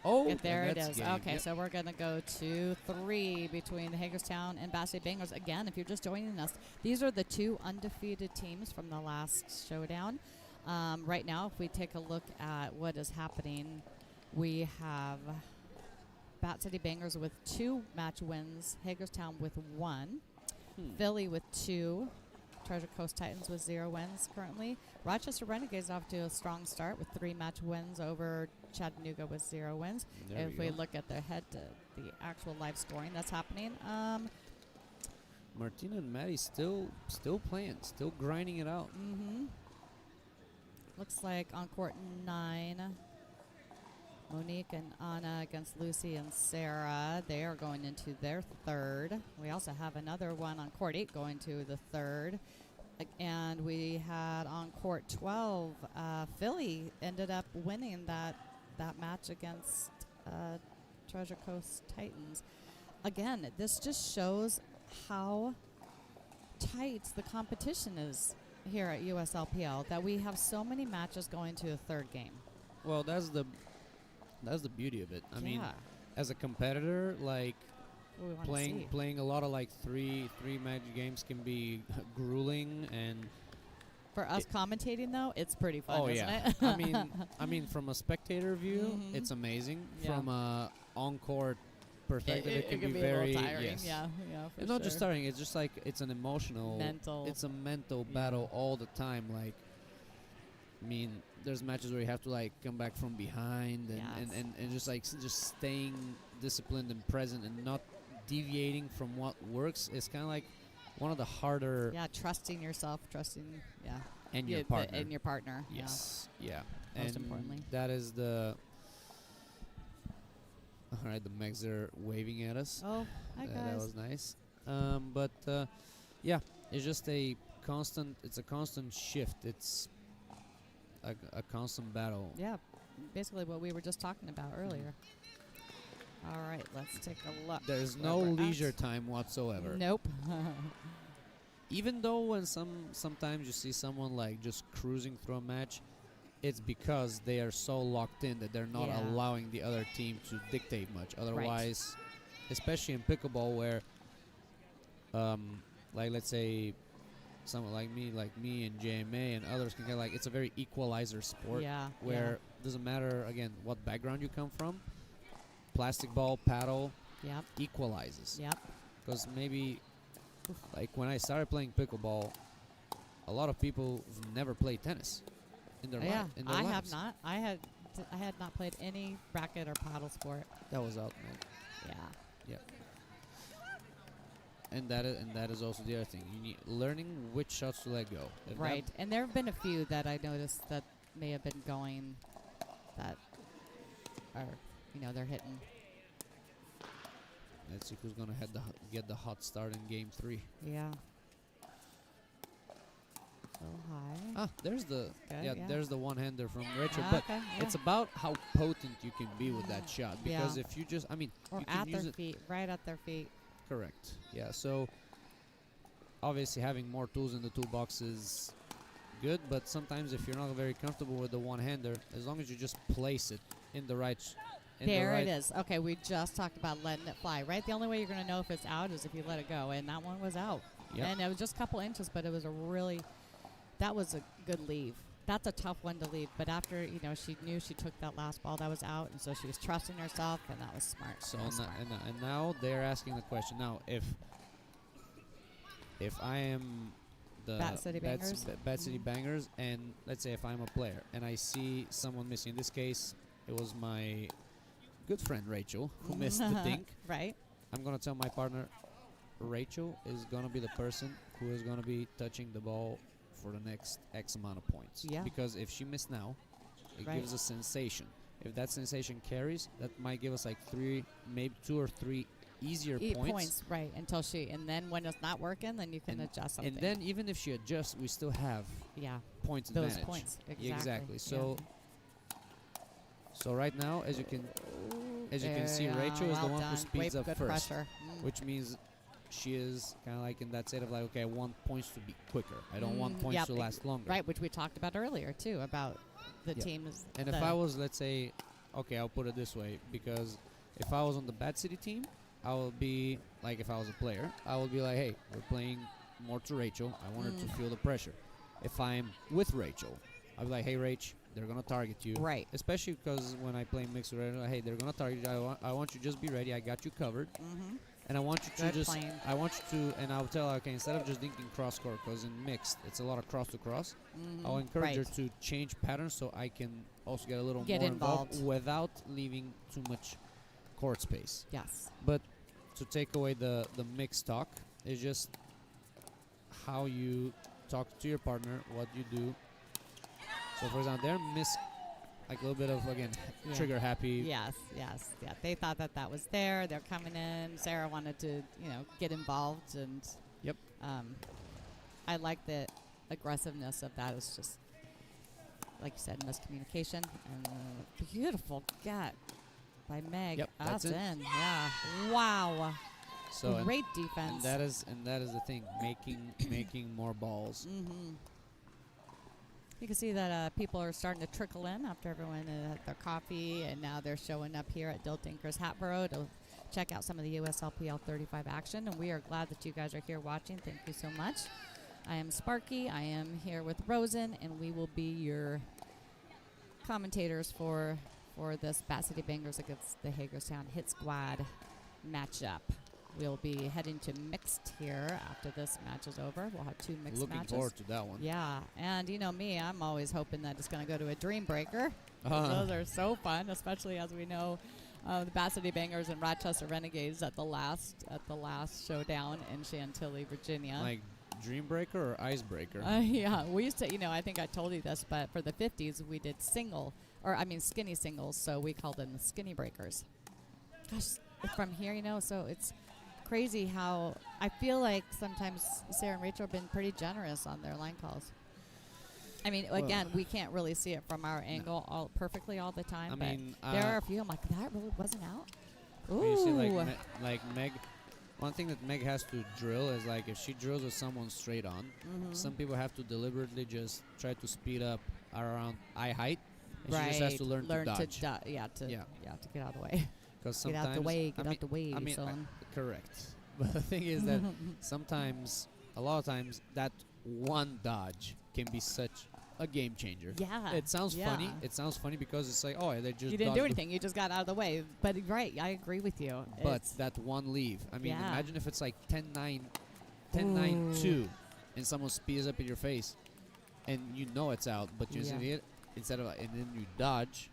Get there it is. Game. Okay, so we're going to go to 3 between the Hagerstown and Bass City Bengals. Again, if you're just joining us, these are the 2 undefeated teams from the last showdown. Right now, if we take a look at what is happening, we have Bat City Bangers with 2 match wins, Hagerstown with 1, Philly with 2, Treasure Coast Titans with 0 wins currently. Rochester Renegades off to a strong start with 3 match wins over Chattanooga with 0 wins. If we look at the actual live scoring that's happening, Martina and Maddie still playing, still grinding it out. Looks like on court 9, Monique and Anna against Lucy and Sarah. They are going into their 3rd. We also have another one on court 8 going to the 3rd. And we had on court 12, Philly ended up winning that match against Treasure Coast Titans. Again, this just shows how tight the competition is here at USLPL, that we have so many matches going to a 3rd game. Well, that's the beauty of it. I mean, as a competitor, like playing a lot of like three match games can be grueling, and for us commentating though, it's pretty fun. Isn't it? I mean, from a spectator view, it's amazing. Yeah. From a on-court perspective, it can be a very little tiring. yes. Yeah, for It's not just tiring. It's just like it's an emotional, It's a mental battle all the time. Like, I mean, there's matches where you have to like come back from behind and just staying disciplined and present and not deviating from what works is kind of like one of the harder. Yeah, trusting yourself, And your partner. and your partner. Yes. Yeah. Most and importantly. that is the. All right, the Megs are waving at us. Oh, hi guys. That was nice. But yeah, it's just a constant. It's a constant shift. It's a constant battle. Yeah, basically what we were just talking about earlier. All right, let's take a look. There's where no we're at. leisure time whatsoever. Nope. Even though when sometimes you see someone like just cruising through a match, it's because they are so locked in that they're not Yeah. allowing the other team to dictate much. Otherwise, especially in pickleball where, like let's say, someone like me and JMA and others can get like, it's a very equalizer sport. Yeah. Where doesn't matter again what background you come from, plastic ball, paddle, Yep. equalizes. Yep. Because maybe, like when I started playing pickleball, a lot of people have never played tennis in their Yeah. in their I have lives. not. I had not played any racket or paddle sport. That was out, man. Yeah. And that is also the other thing. You need learning which shots to let go. If that- Right. And there have been a few that I noticed that may have been going that are, they're hitting. Let's see who's gonna get the hot start in game 3. Yeah. So high. Ah, there's the Good, yeah. there's the one-hander from Rachel. But Okay, it's about how potent you can be with that shot. Because Yeah. if you just, or you can at use their it. feet, right at their feet. Correct. Yeah. So obviously having more tools in the toolbox is good, but sometimes if you're not very comfortable with the one-hander, as long as you just place it in the right. There it is. Okay, we just talked about letting it fly, right? The only way you're going to know if it's out is if you let it go, and that one was out. Yep. And it was just a couple inches, but it was that was a good leave. That's a tough one to leave, but after, she knew she took that last ball that was out, and so she was trusting herself, and that was smart. So That was smart. and now they're asking the question. Now, if I am the Bat City Bangers? Bat City Bangers, and let's say if I'm a player and I see someone missing, in this case, it was my good friend Rachel who missed the dink. Right. I'm gonna tell my partner, Rachel is gonna be the person who is gonna be touching the ball for the next X amount of points. Yeah. Because if she missed now, it Right. gives a sensation. If that sensation carries, that might give us like 3, maybe 2 or 3 easier points. Right, and then when it's not working, then you can adjust something. And then even if she adjusts, we still have points those advantage. points. Yeah, exactly. Yeah. So right now, as you can see, Rachel is the one who speeds up good first, pressure. which means she is kind of like in that state of like, okay, I want points to be quicker. I don't want points yep, to last longer. Right, which we talked about earlier too, about the Yep. teams. And if I was, let's say, okay, I'll put it this way, because if I was on the Bad City team, I would be like, if I was a player, I would be like, hey, we're playing more to Rachel. I want her to feel the pressure. If I'm with Rachel, I'd be like, hey, Rach, they're gonna target you. Right. Especially because when I play mixed with Rachel, hey, they're gonna target you. I want you to just be ready. I got you covered. And I want you to Good plan. I want you to, and I'll tell her, okay, instead of just dinking cross court, because in mixed, it's a lot of cross to cross, I'll encourage her to change patterns so I can also get a little more involved without leaving too much court space. Yes. But to take away the mixed talk, is just how you talk to your partner, what you do. So, for example, they're like a little bit of, again, trigger happy. Yes. Yeah. They thought that was there. They're coming in. Sarah wanted to, get involved, and Yep. I like the aggressiveness of that. It's just, like you said, miscommunication, and beautiful gut by Meg. Yep, that's it. in. Yeah. Wow. So Great defense. and that is the thing, making more balls. You can see that people are starting to trickle in after everyone had their coffee, and now they're showing up here at Diltinkers Hatboro to check out some of the USLPL 35 action, and we are glad that you guys are here watching. Thank you so much. I am Sparky. I am here with Rosen, and we will be your commentators for this Bat City Bangers against the Hagerstown Hit Squad matchup. We'll be heading to mixed here after this match is over. We'll have 2 mixed Looking matches. forward to that one. Yeah, and you know me, I'm always hoping that it's going to go to a dream breaker. Those are so fun, especially as we know the Bat City Bangers and Rochester Renegades at the last showdown in Chantilly, Virginia. Like Dream Breaker or Icebreaker? Yeah, we used to, I think I told you this, but for the 50s, we did skinny singles, so we called them the Skinny Breakers. Gosh, from here, so it's crazy how I feel like sometimes Sarah and Rachel have been pretty generous on their line calls. I mean, again, we can't really see it from our angle perfectly all the time, but there are a few I'm like, that really wasn't out? Ooh. You see, like Meg, one thing that Meg has to drill is, like, if she drills with someone straight on, some people have to deliberately just try to speed up around eye height. And she just has to learn to dodge. To get out of the way. Because sometimes Get out the way, son. Correct. But the thing is that a lot of times, that one dodge can be such a game changer. Yeah. It sounds funny. It sounds funny because it's like, oh, they just you didn't do anything. You just got out of the way. But right, I agree with you. But that one leave. I mean, imagine if it's like 10-9, 10-9-2, and someone speeds up in your face, and you know it's out, but you see it and then you dodge,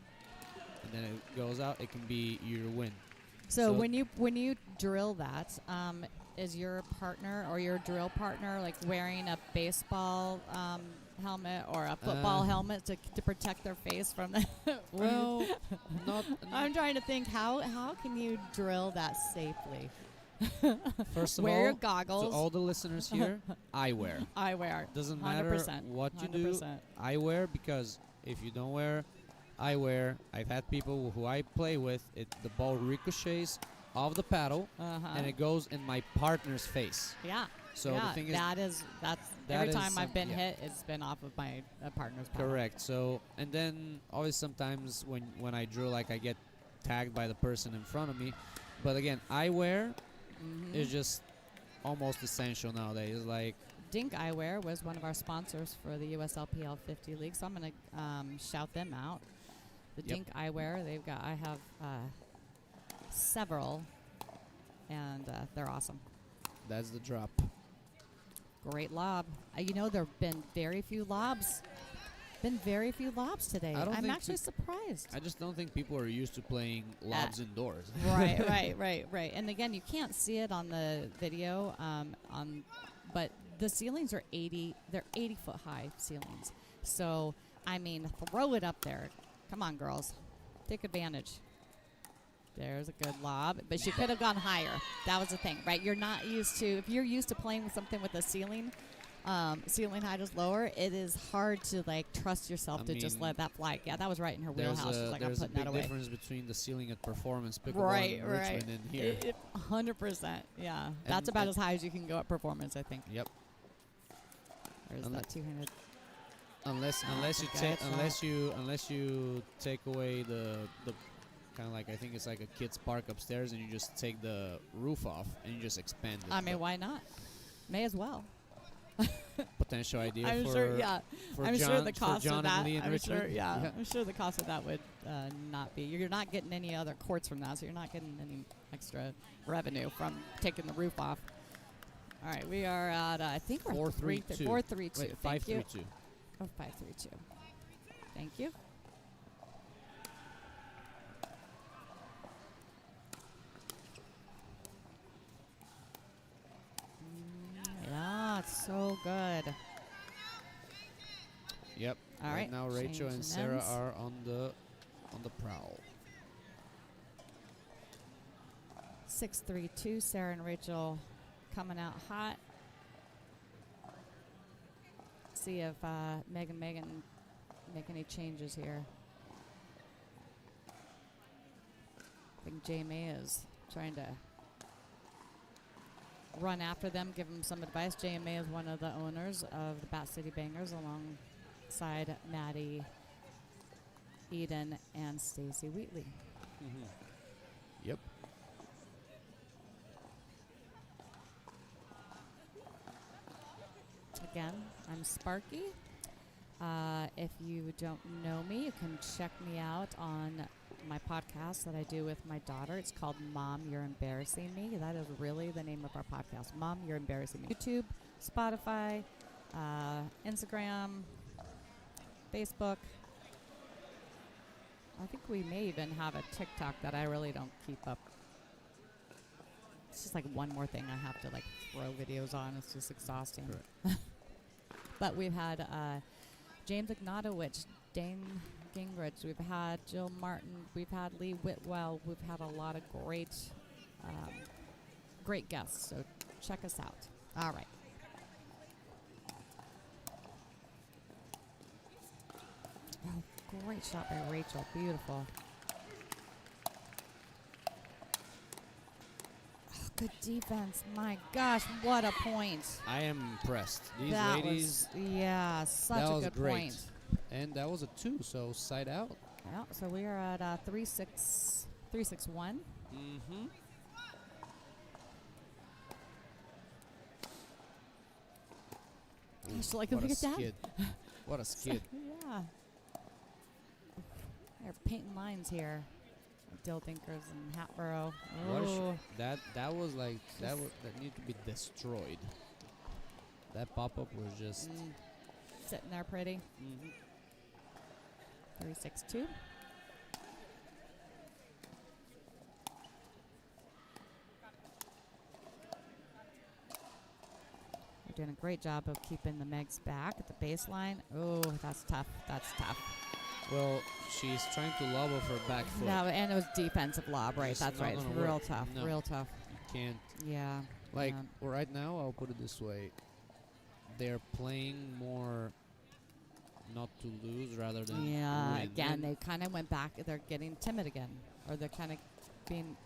and then it goes out. It can be your win. So when you drill that, is your partner or your drill partner like wearing a baseball helmet or a football helmet to protect their face from the? Well, I'm trying to think how can you drill that safely? First of wear all, your goggles. To all the listeners here, eyewear. Eyewear. Doesn't matter 100%, what you 100%. do. Eyewear, because if you don't wear eyewear, I've had people who I play with. The ball ricochets off the paddle, and it goes in my partner's face. Yeah. So the thing is, that's every time I've been hit, it's been off of my partner's paddle. Correct. So, and then always sometimes when I drill, like, I get tagged by the person in front of me. But again, eyewear is just almost essential nowadays. Like, Dink Eyewear was one of our sponsors for the USLPL 50 League, so I'm going to shout them out. The Dink Eyewear, I have several, and they're awesome. That's the drop. Great lob. There have been very few lobs. Today. I'm actually surprised. I just don't think people are used to playing lobs indoors. Right. And again, you can't see it on the video, but the ceilings are 80. They're 80-foot high ceilings. So throw it up there. Come on, girls, take advantage. There's a good lob, but she could have gone higher. That was the thing, right? You're not used to, if you're used to playing with something with a ceiling height is lower, it is hard to trust yourself to just let that fly. Yeah, that was right in her wheelhouse. She's like, I'm putting that away. There's a big difference between the ceiling at Performance Pickleball in Richmond and here. 100%. Yeah, that's about as high as you can go at Performance, I think. Yep. There's that 200. Unless you take away the kind of like, I think it's like a kid's park upstairs, and you just take the roof off and you just expand it. Why not? May as well. Potential idea I'm for sure, yeah. For I'm John, sure the cost for John of that. and Lee in I'm Richmond. sure, I'm sure the cost of that would not be. You're not getting any other courts from that, so you're not getting any extra revenue from taking the roof off. All right, we are at I think we're 4-3-2. 4-3-2. Wait, 5-3-2. Oh, 5-3-2. Thank you. Yeah, it's so good. Yep. All right. Now Rachel and Sarah are on the prowl. 6-3-2. Sarah and Rachel coming out hot. See if Megan make any changes here. I think Jamie is trying to run after them, give them some advice. JMA is one of the owners of the Bat City Bangers, alongside Maddie, Eden, and Stacy Wheatley. Yep. Again, I'm Sparky. If you don't know me, you can check me out on my podcast that I do with my daughter. It's called Mom, You're Embarrassing Me. That is really the name of our podcast, Mom, You're Embarrassing Me. YouTube, Spotify, Instagram, Facebook. I think we may even have a TikTok that I really don't keep up. It's just like one more thing I have to like throw videos on. It's just exhausting. But we've had James Ignatowicz, Dane Gingrich. We've had Jill Martin. We've had Lee Whitwell. We've had a lot of great guests. So check us out. All right. Oh, great shot by Rachel. Beautiful. Oh, good defense. My gosh, what a point. I am impressed. These That ladies. yeah, such that a was good great. point. And that was a 2, so side out. Yeah, so we are at 3-6-1. Mm-hmm. Gosh, like, What look a at that. skid. What a skid. Yeah. They're painting lines here. Dill Dinkers and Hatboro. What a Ooh. that was like that needed to be destroyed. That pop-up was just Sitting there pretty. 3-6-2. We're doing a great job of keeping the Megs back at the baseline. Oh, that's tough. That's tough. well, she's trying to lob off her back foot. No, and it was defensive lob, right? It's That's not right. It's gonna real work. tough. No. Real tough. You can't. Yeah. Like yeah. right now, I'll put it this way: they're playing more not to lose rather than Yeah, win. again, And they kind of went back. They're getting timid again, or they're kind of being,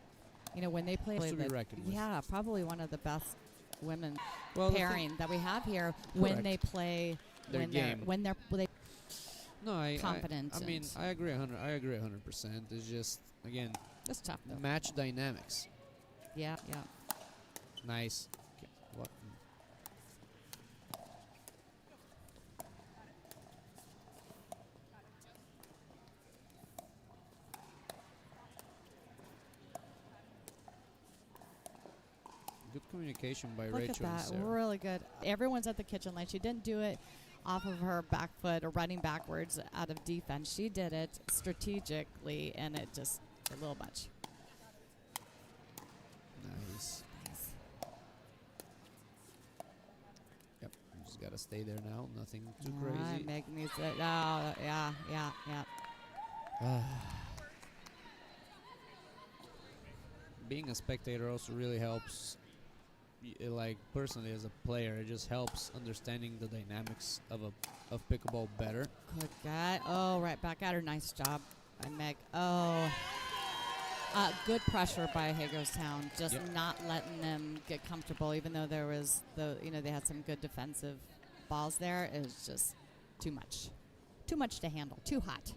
when they play. to be reckoned with. Yeah, probably one of the best women well, the thing- pairing that we have here when Correct. they play Their game. when they're No, confident. I mean, and I agree 100%. It's just again it's tough though. match dynamics. Yeah, yeah. Nice. Okay, what? Good communication by Look Rachel at and that, Sarah. really good. Everyone's at the kitchen line. She didn't do it off of her back foot or running backwards out of defense. She did it strategically, and it just a little much. Nice. Yep. You just gotta stay there now. Nothing too crazy. Meg needs it. Oh, yeah, yeah, yeah. Being a spectator also really helps. Like personally, as a player, it just helps understanding the dynamics of pickleball better. Good guy. Oh, right back at her. Nice job by Meg. Oh. Good pressure by Hagerstown. Just not letting them get comfortable, even though there was they had some good defensive balls there. It was just too much. Too much to handle. Too hot.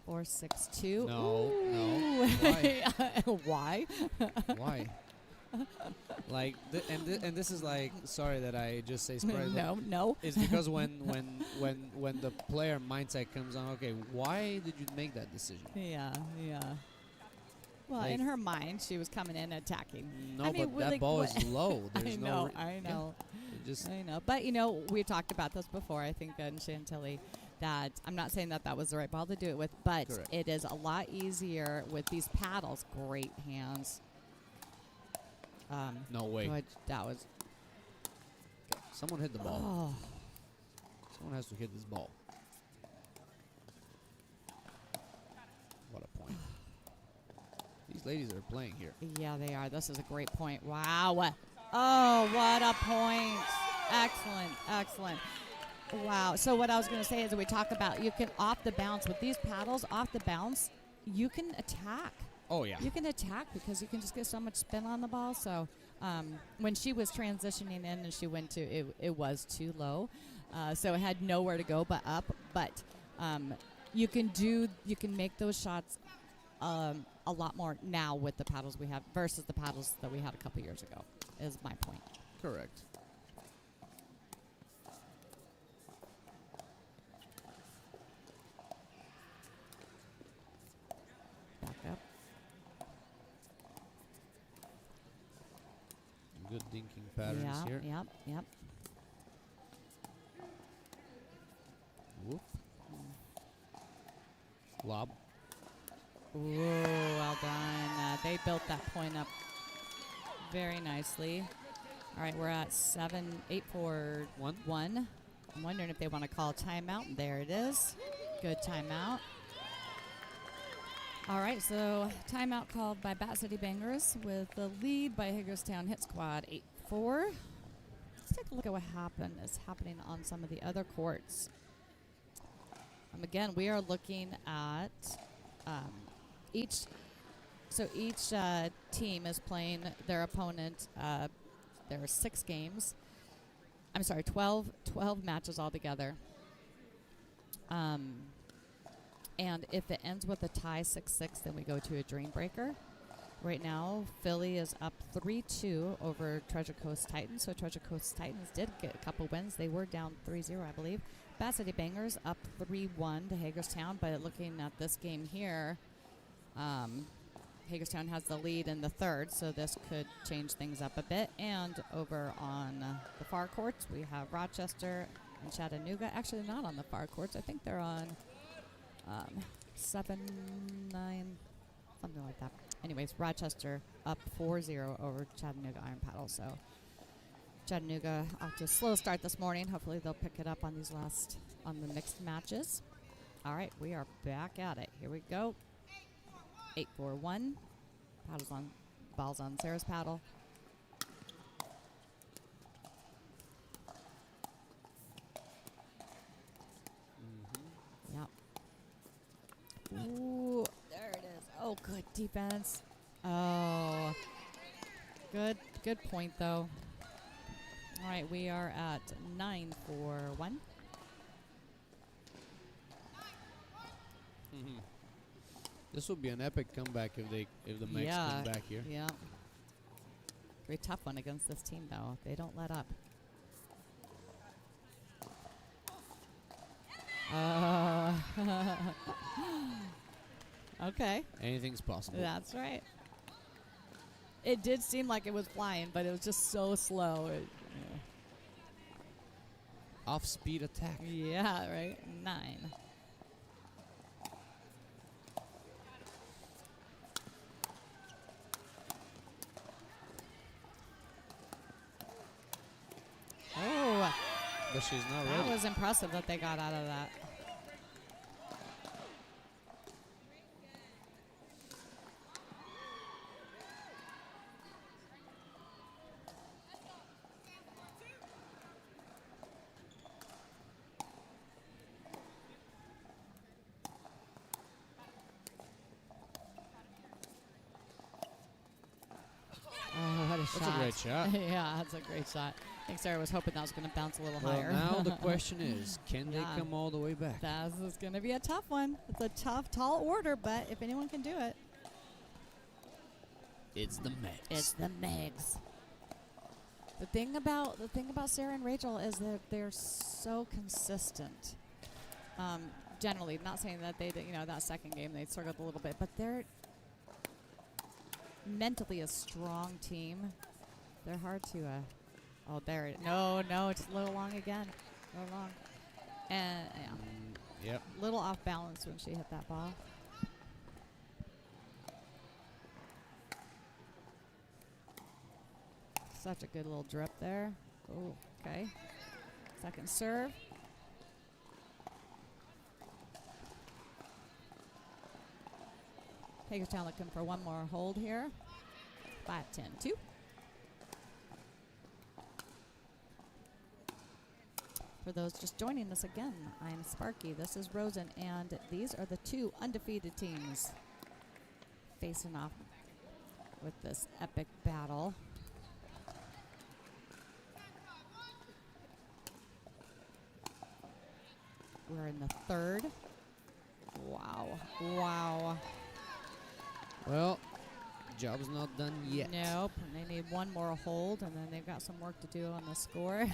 4-6-2. No. Why? Why? Like, and this is like, sorry that I just say surprise. No. It's because when the player mindset comes on, okay, why did you make that decision? Yeah. Well, Like, in her mind, she was coming in attacking. No, I mean, but that like, ball is low. There's I know. It just I know. But, we talked about this before, I think, in Chantilly, that I'm not saying that was the right ball to do it with, but Correct. it is a lot easier with these paddles. Great hands. no way. Good. That was. Someone hit the ball. Oh. Someone has to hit this ball. What a point. These ladies are playing here. Yeah, they are. This is a great point. Wow. Oh, what a point. Excellent. Wow. So what I was going to say is that we talk about you can off the bounce with these paddles, off the bounce, you can attack. Oh, yeah. You can attack because you can just get so much spin on the ball. So when she was transitioning in and she went to, it was too low. So it had nowhere to go but up. But you can make those shots a lot more now with the paddles we have versus the paddles that we had a couple years ago, is my point. Correct. Back up. Good dinking patterns here. Yep. Ooh, well done. They built that point up very nicely. All right, we're at 8 for 1. I'm wondering if they want to call timeout. There it is. Good timeout. All right, so timeout called by Bat City Bangers with the lead by Hagerstown Hit Squad 8-4. Let's take a look at what is happening on some of the other courts. Again, we are looking at each team is playing their opponent. There are 6 games. I'm sorry, 12 matches altogether. And if it ends with a tie 6-6, then we go to a dream breaker. Right now, Philly is up 3-2 over Treasure Coast Titans. So Treasure Coast Titans did get a couple wins. They were down 3-0, I believe. Bat City Bangers up 3-1 to Hagerstown. But looking at this game here, Hagerstown has the lead in the third, so this could change things up a bit. And over on the far courts, we have Rochester and Chattanooga. Actually, not on the far courts. I think they're on 7-9, something like that. Anyways, Rochester up 4-0 over Chattanooga Iron Paddle. So Chattanooga off to a slow start this morning. Hopefully they'll pick it up on the mixed matches. All right, we are back at it. Here we go. 8-4-1. Balls on Sarah's paddle. Yep. Ooh, there it is. Oh, good defense. Oh, good point though. All right, we are at 9-4-1. This will be an epic comeback if the Mex come back here. Yeah. Very tough one against this team though. They don't let up. Okay. Anything's possible. That's right. It did seem like it was flying, but it was just so slow. Off-speed attack. Yeah, right. 9. Oh, But she's not that ready. was impressive that they got out of that. Oh, what a shot. That's a great shot. Yeah, that's a great shot. I think Sarah was hoping that was going to bounce a little Well, higher. now the question is, can Yeah. they come all the way back? This is going to be a tough one. It's a tough, tall order, but if anyone can do it, It's the Mex. it's the Megs. The thing about Sarah and Rachel is that they're so consistent. Generally, not saying that they did, that second game they struggled a little bit, but they're mentally a strong team. They're hard to. Oh, there it. No, it's a little long again. A little long, and yeah, Yep. little off balance when she hit that ball. Such a good little drip there. Oh, okay. Second serve. Hagerstown looking for one more hold here. 5-10-2. For those just joining us again, I'm Sparky. This is Rosen, and these are the 2 undefeated teams facing off with this epic battle. We're in the third. Wow. Well, job's not done yet. Nope. And they need one more hold, and then they've got some work to do on the score.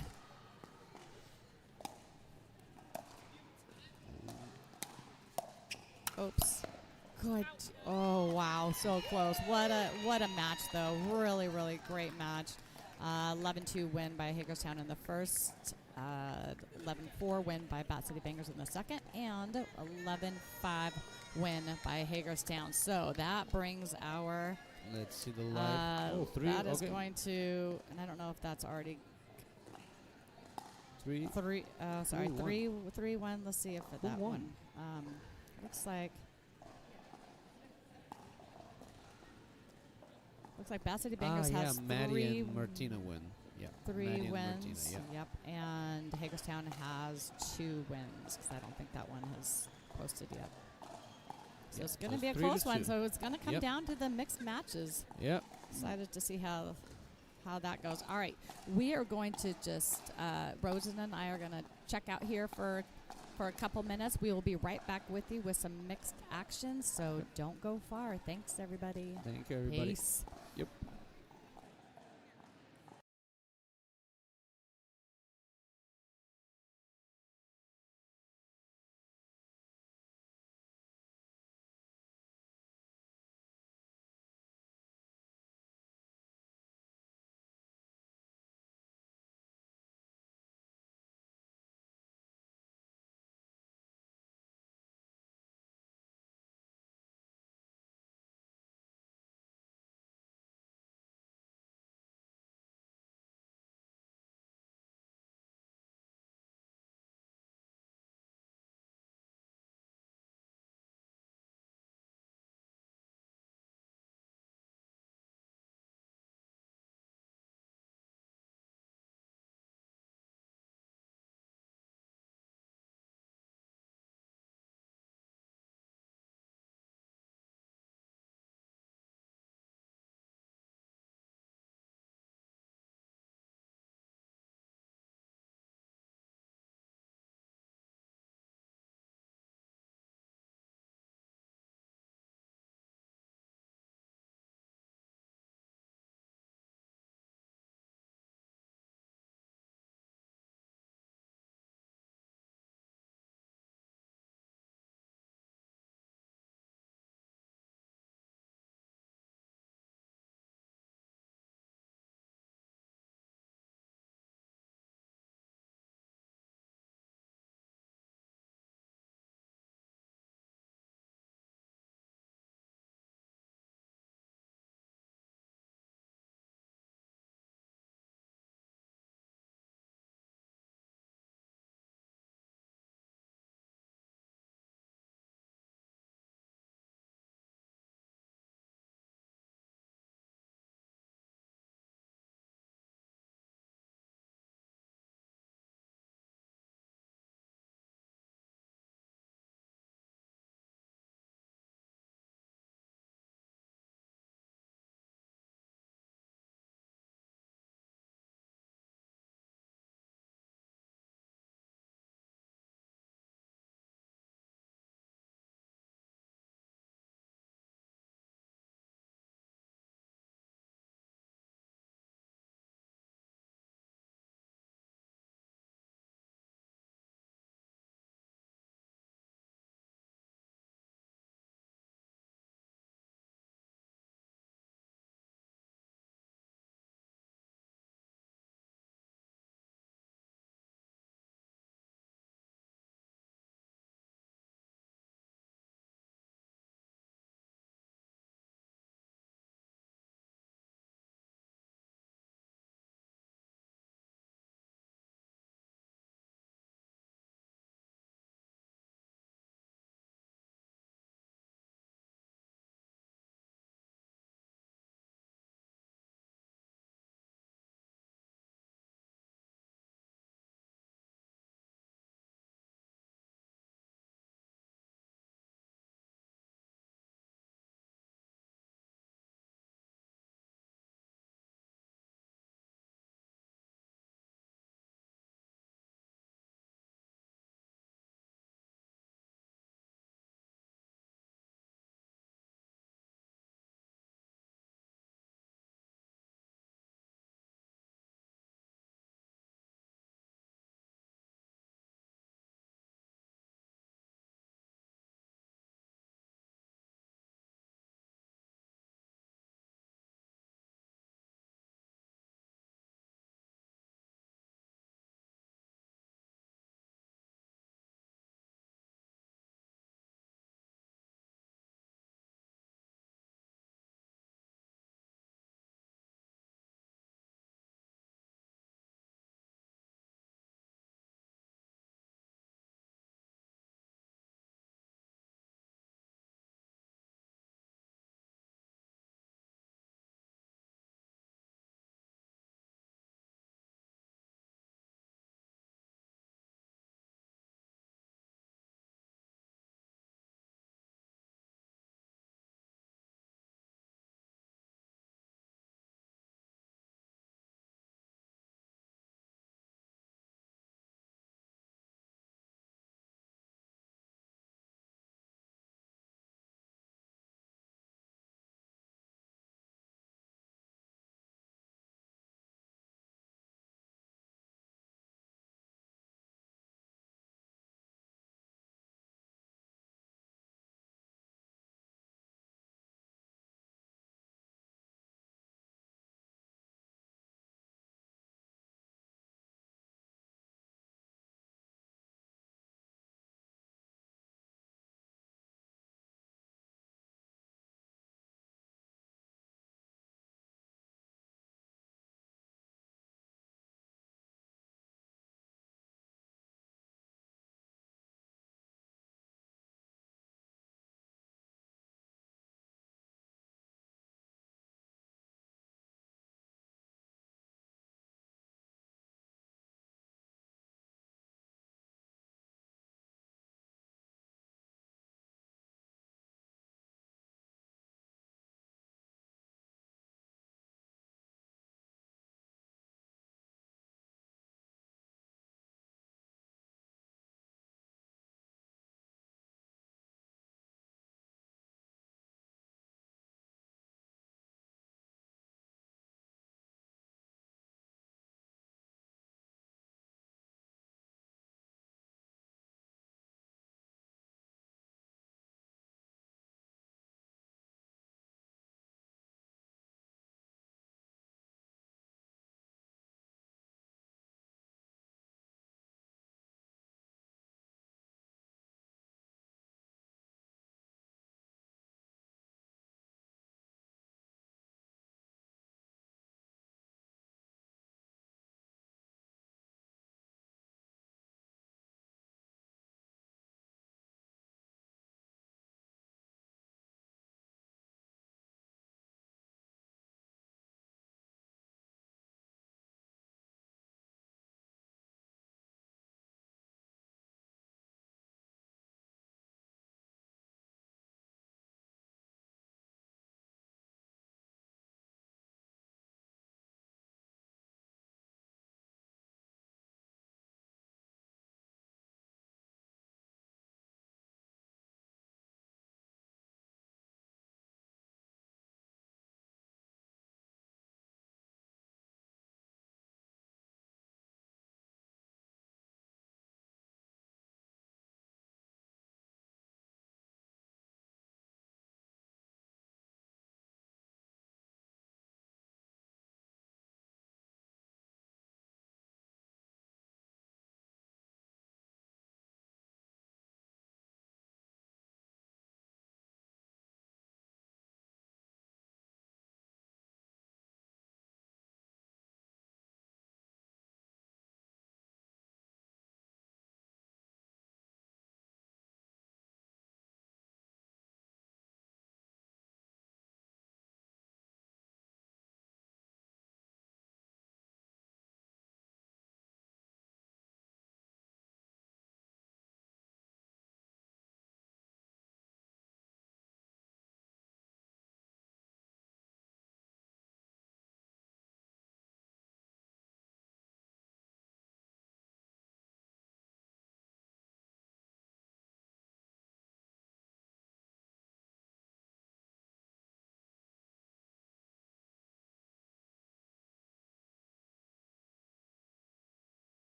Oops. Good. Oh, wow. So close. What a match, though. Really, really great match. 11-2 win by Hagerstown in the first. 11-4 win by Bat City Bangers in the second. And 11-5 win by Hagerstown. So that brings our Let's see the live. Three. that is Okay. going to, and I don't know if that's already Three. three. Sorry, Ooh, 3-1. Let's see if that won? one. Looks like Bath City Bengals yeah, has Maddie and Martina win. Yeah. three Maddie and wins. Martina, Yep, and Hagerstown has 2 wins because I don't think that one has posted yet. So it's going to be a 3-2. close one. So it's going to come Yep. down to the mixed matches. Yep. Excited to see how that goes. All right, we are going to just Rosen and I are going to check out here for a couple minutes. We will be right back with you with some mixed action. So don't go far. Thanks, everybody. Thank you, everybody. Peace. Yep.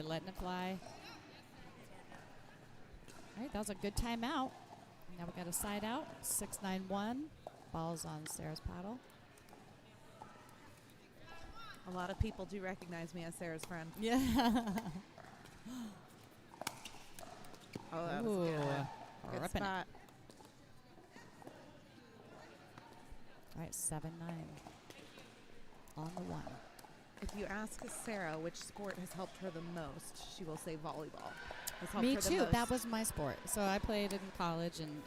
letting it fly. All right, that was a good timeout. Now we got a side out. 6-9-1. Ball's on Sarah's paddle. A lot of people do recognize me as Sarah's friend. Yeah. Oh, that was Ooh, good. Good ripping it. spot. All right, 7-9. On the one. If you ask Sarah which sport has helped her the most, she will say volleyball. Has helped Me her the too. most. That was my sport. So I played it in college, and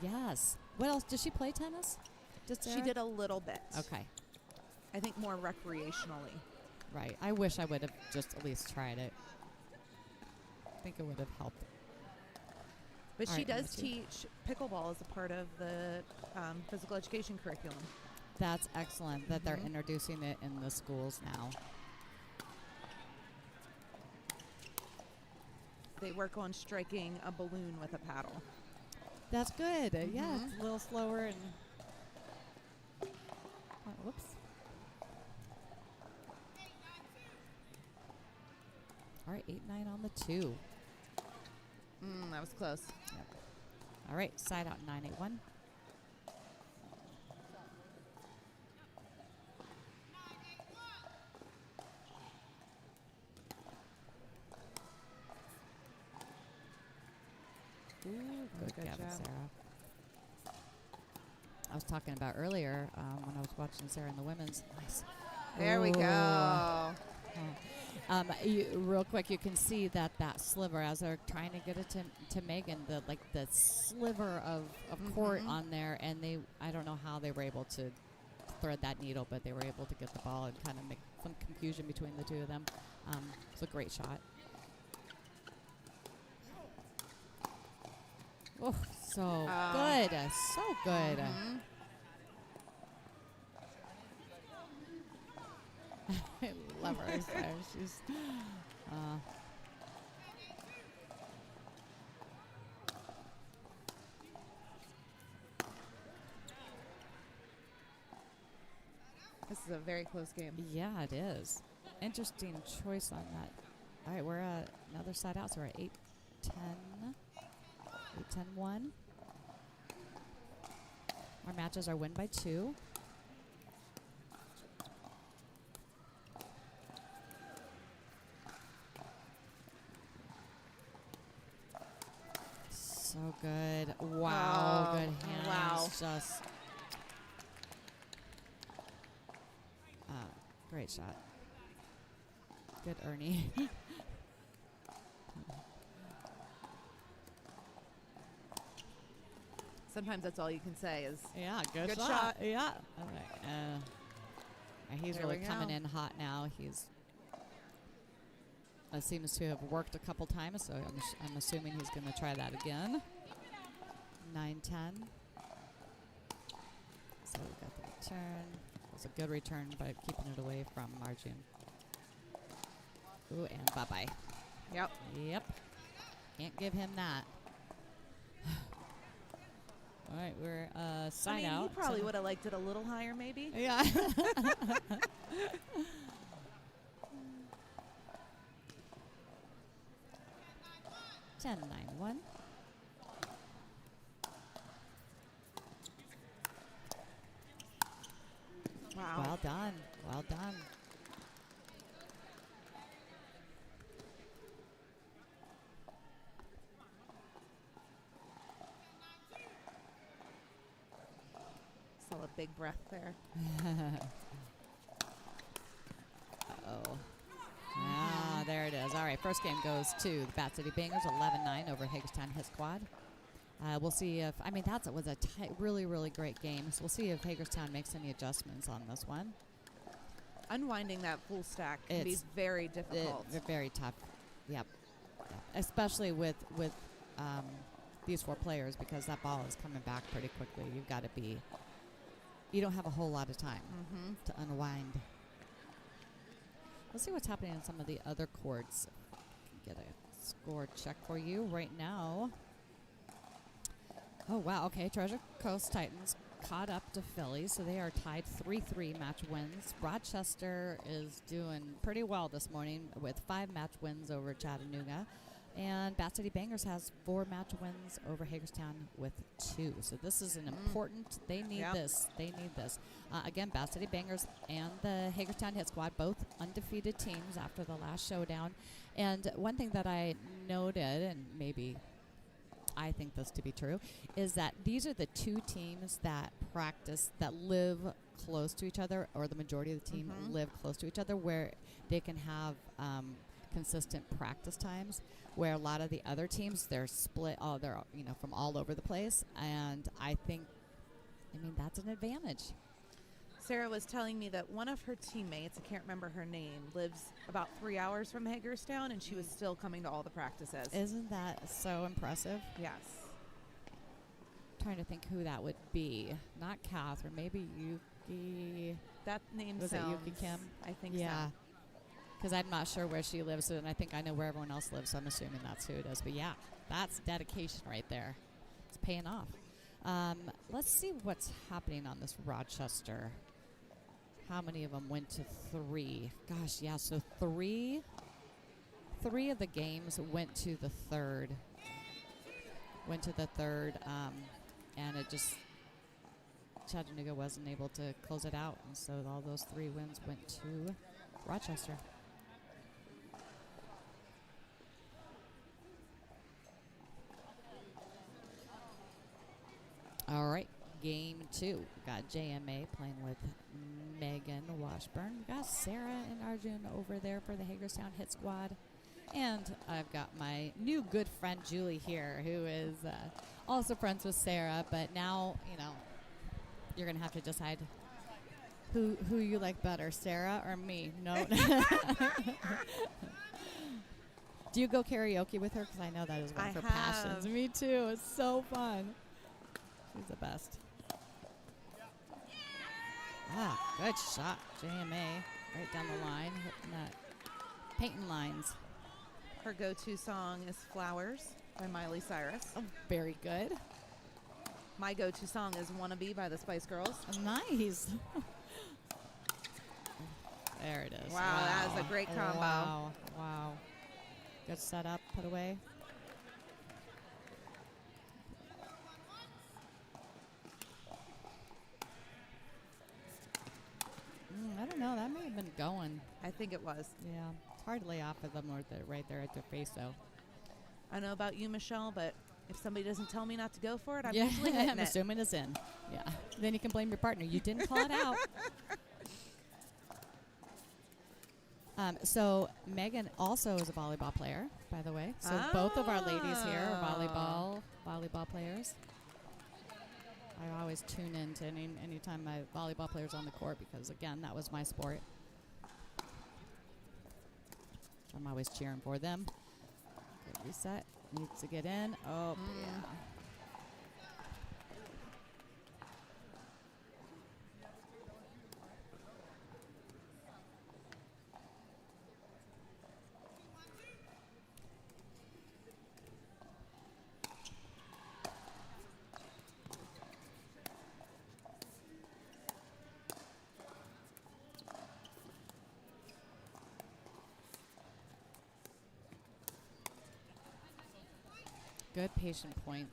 yes. What else? Did she play tennis? She did a little bit. Okay. I think more recreationally. Right. I wish I would have just at least tried it. I think it would have helped. But All she right, does number two. teach pickleball as a part of the physical education curriculum. That's excellent that they're Mhm. introducing it in the schools now. They work on striking a balloon with a paddle. That's good. Yeah, Mhm. it's a little slower and. Oh, whoops. All right, 8-9 on the two. That was close. All right, side out 9-8-1. Ooh, good Good job, job. Sarah. I was talking about earlier when I was watching Sarah in the women's. Nice. There we Ooh. go. Real quick, you can see that sliver as they're trying to get it to Megan, the sliver of court on there, and I don't know how they were able to thread that needle, but they were able to get the ball and kind of make some confusion between the two of them. It's a great shot. Oh, so good, so good. I love her. She's. This is a very close game. Yeah, it is. Interesting choice on that. All right, we're at another side out, so we're at 8-10. 8-10-1. Our matches are win by 2. So good. Wow, Oh, good hands. wow. Just great shot. Good Ernie. Sometimes that's all you can say is Yeah, good, Good shot. shot. Yeah. All right. He's There really we coming go. in hot now. He's seems to have worked a couple times, so I'm assuming he's going to try that again. 9-10. So we got the return. It was a good return, but keeping it away from Margin. Ooh, and bye-bye. Yep. Yep. Can't give him that. All right, we're sign out. He probably would have liked it a little higher, maybe. Yeah. 10-9-1. Wow. Well done. Well done. Saw a big breath there. Uh-oh. Ah, there it is. All right, first game goes to the Bat City Bengals, 11-9 over Hagerstown Hit Squad. We'll see if, that was a really, really great game. So we'll see if Hagerstown makes any adjustments on this one. Unwinding that full stack can be It's- very difficult. Very tough. Yep. Especially with these 4 players, because that ball is coming back pretty quickly. You've got to be, you don't have a whole lot of time to unwind. Let's see what's happening in some of the other courts. Get a score check for you right now. Oh, wow. Okay, Treasure Coast Titans caught up to Philly, so they are tied 3-3 match wins. Rochester is doing pretty well this morning with 5 match wins over Chattanooga. And Bat City Bangers has 4 match wins over Hagerstown with 2. So this is an important, they need this. They need this. Again, Bat City Bangers and the Hagerstown Hit Squad, both undefeated teams after the last showdown. And one thing that I noted, and maybe I think this to be true, is that these are the 2 teams that practice, that live close to each other, or the majority of the team live close to each other, where they can have consistent practice times, where a lot of the other teams, they're split, they're from all over the place, and I mean that's an advantage. Sarah was telling me that one of her teammates, I can't remember her name, lives about 3 hours from Hagerstown, and she was still coming to all the practices. Isn't that so impressive? Yes. Trying to think who that would be. Not Catherine, maybe Yuki. That name Was sounds. it Yuki Kim? I think Yeah. so. Because I'm not sure where she lives, and I think I know where everyone else lives, so I'm assuming that's who it is. But yeah, that's dedication right there. It's paying off. Let's see what's happening on this Rochester. How many of them went to 3? Gosh, yeah, so 3 of the games went to the third. And it just, Chattanooga wasn't able to close it out, and so all those 3 wins went to Rochester. All right, game 2. We got JMA playing with Megan Washburn. We got Sarah and Arjun over there for the Hagerstown Hit Squad. And I've got my new good friend Julie here, who is also friends with Sarah. But now, you're going to have to decide who you like better, Sarah or me. No. Do you go karaoke with her? Because I know that is one of her passions. Me too. It's so fun. She's the best. Good shot. JMA right down the line, hitting that painting lines. Her go-to song is Flowers by Miley Cyrus. Oh, very good. My go-to song is Wannabe by the Spice Girls. Nice. There it is. Wow, that is a great combo. Wow. Good setup, put away. I don't know. That may have been going. I think it was. Yeah. It's hard to lay off of them right there at their face, though. I don't know about you, Michelle, but if somebody doesn't tell me not to go for it, I'm usually hitting I'm it. assuming it's in. Yeah. Then you can blame your partner. You didn't call it out. So Megan also is a volleyball player, by the way. So both of our ladies here are volleyball players. I always tune in to anytime my volleyball player's on the court because, again, that was my sport. I'm always cheering for them. Good reset. Needs to get in. Oh, yeah. Good patient point.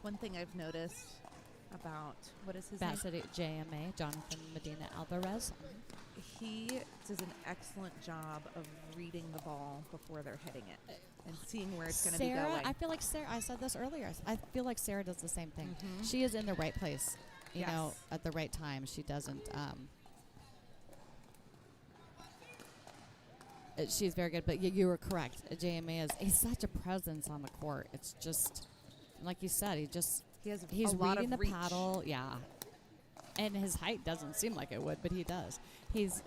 One thing I've noticed about, what is his Bat name? City JMA, Jonathan Medina Alvarez. He does an excellent job of reading the ball before they're hitting it and seeing where it's going to be going. I feel like Sarah, I said this earlier, I feel like Sarah does the same thing. She is in the right place, you know, at the right time. She doesn't, she's very good, but you were correct. JMA he's such a presence on the court. It's just, like you said, he's a lot reading of the reach. paddle, and his height doesn't seem like it would, but he does. He's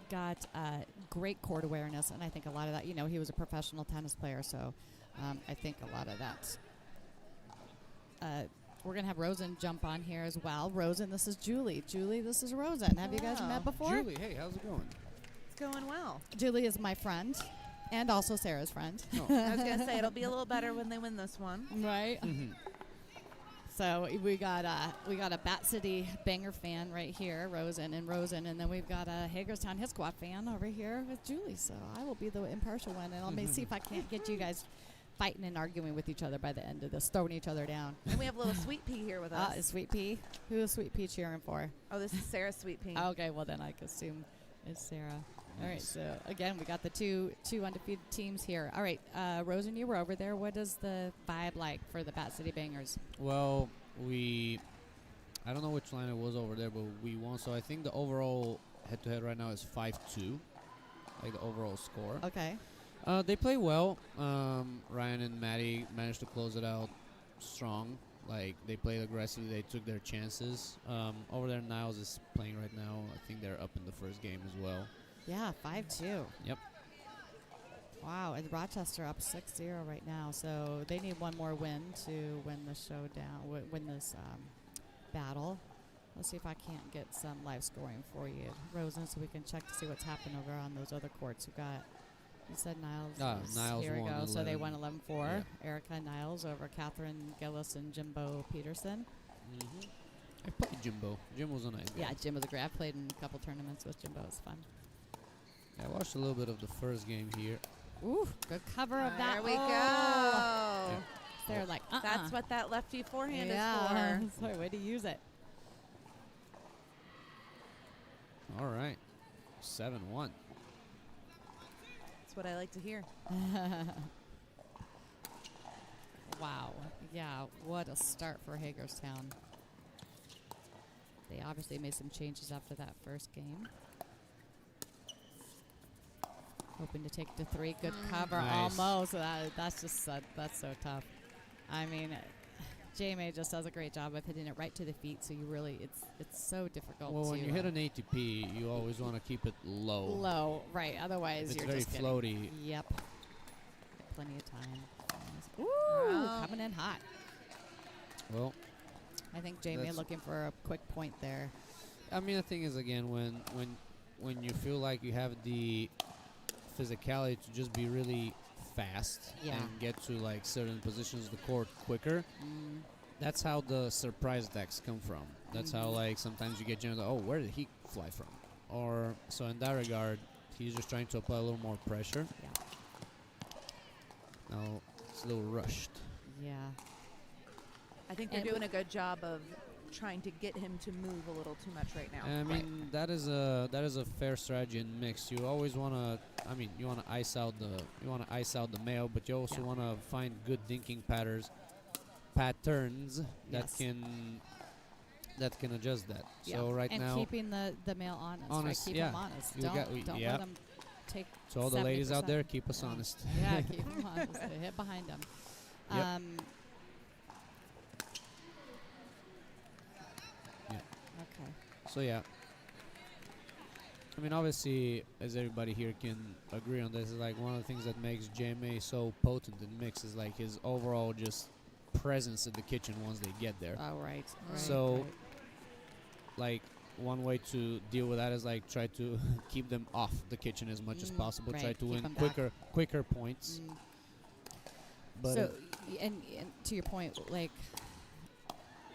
got great court awareness, and I think a lot of that, he was a professional tennis player, so I think a lot of that. We're going to have Rosen jump on here as well. Rosen, this is Julie. Julie, this is Rosen. Have you guys met before? Julie, hey, how's it going? It's going well. Julie is my friend And also Sarah's friend. Oh. I was gonna say it'll be a little better when they win this one. Right. So we got a Bat City Banger fan right here, Rosen, and then we've got a Hagerstown Hit Squad fan over here with Julie. So I will be the impartial one, and I'll maybe see if I can't get you guys fighting and arguing with each other by the end of this, throwing each other down. And we have a little Sweet Pea here with us. Is Sweet Pea? Who is Sweet Pea cheering for? Oh, this is Sarah's Sweet Pea. Okay, well then I can assume it's Sarah. All right, so again, we got the two undefeated teams here. All right, Rosen, you were over there. What is the vibe like for the Bat City Bangers? Well, I don't know which line it was over there, but we won. So I think the overall head-to-head right now is 5-2, like the overall score. Okay. They play well. Ryan and Maddie managed to close it out strong. Like, they played aggressively. They took their chances. Over there, Niles is playing right now. I think they're up in the first game as well. Yeah, 5-2. Yep. Wow, and Rochester up 6-0 right now. So they need one more win to win the showdown, win this battle. Let's see if I can't get some live scoring for you, Rosen, so we can check to see what's happened over on those other courts. We've got, you said Niles. Niles here we won go. So they 11. won 11-4. Yeah. Erica Niles over Catherine Gillis and Jimbo Peterson. I played Jimbo. Jim was a nice guy. Yeah, Jim was a great. I've played in a couple tournaments with Jimbo. It's fun. I watched a little bit of the first game here. Ooh, good cover of that. There we go. Yeah. They're like, That's what that lefty forehand yeah. is for. Sorry, way to use it. All right. 7-1. That's what I like to hear. Wow. Yeah, what a start for Hagerstown. They obviously made some changes after that first game. Hoping to take it to 3. Good cover, Nice. almost. That's just that's so tough. I mean, JMA just does a great job of hitting it right to the feet. So you really, it's so difficult. Well, to when you hit an ATP, you always want to keep it low. low, right? Otherwise, It's you're very just floaty. Yep. Plenty of time. Ooh, Wow. coming in hot. Well, I think JMA That's- looking for a quick point there. I mean, the thing is, again, when you feel like you have the physicality to just be really fast Yeah. and get to like certain positions of the court quicker, that's how the surprise attacks come from. That's how like sometimes you get generally, oh, where did he fly from? Or so in that regard, he's just trying to apply a little more pressure. Yeah. Now it's a little rushed. Yeah. I think they're And doing a good job of trying to get him to move a little too much right now. I mean, that is a fair strategy in mix. You always want to, you want to ice out the male, but you also Yeah. want to find good dinking patterns Yes. that can adjust that. Yeah. So right and now, keeping the male honest, Honest, right? Keep yeah. him honest. You Don't got- let yeah. him take. to all the ladies out 70%. there, keep us Yeah. honest. Yeah, keep him honest. Hit behind him. Yep. Yeah. Okay. So yeah. I mean, obviously, as everybody here can agree on this, is like one of the things that makes JMA so potent in mix is like his overall just presence in the kitchen once they get there. All right. So- right. Like one way to deal with that is like try to keep them off the kitchen as much as possible. Try right, to keep win 'em back. quicker points. But So, and to your point, like,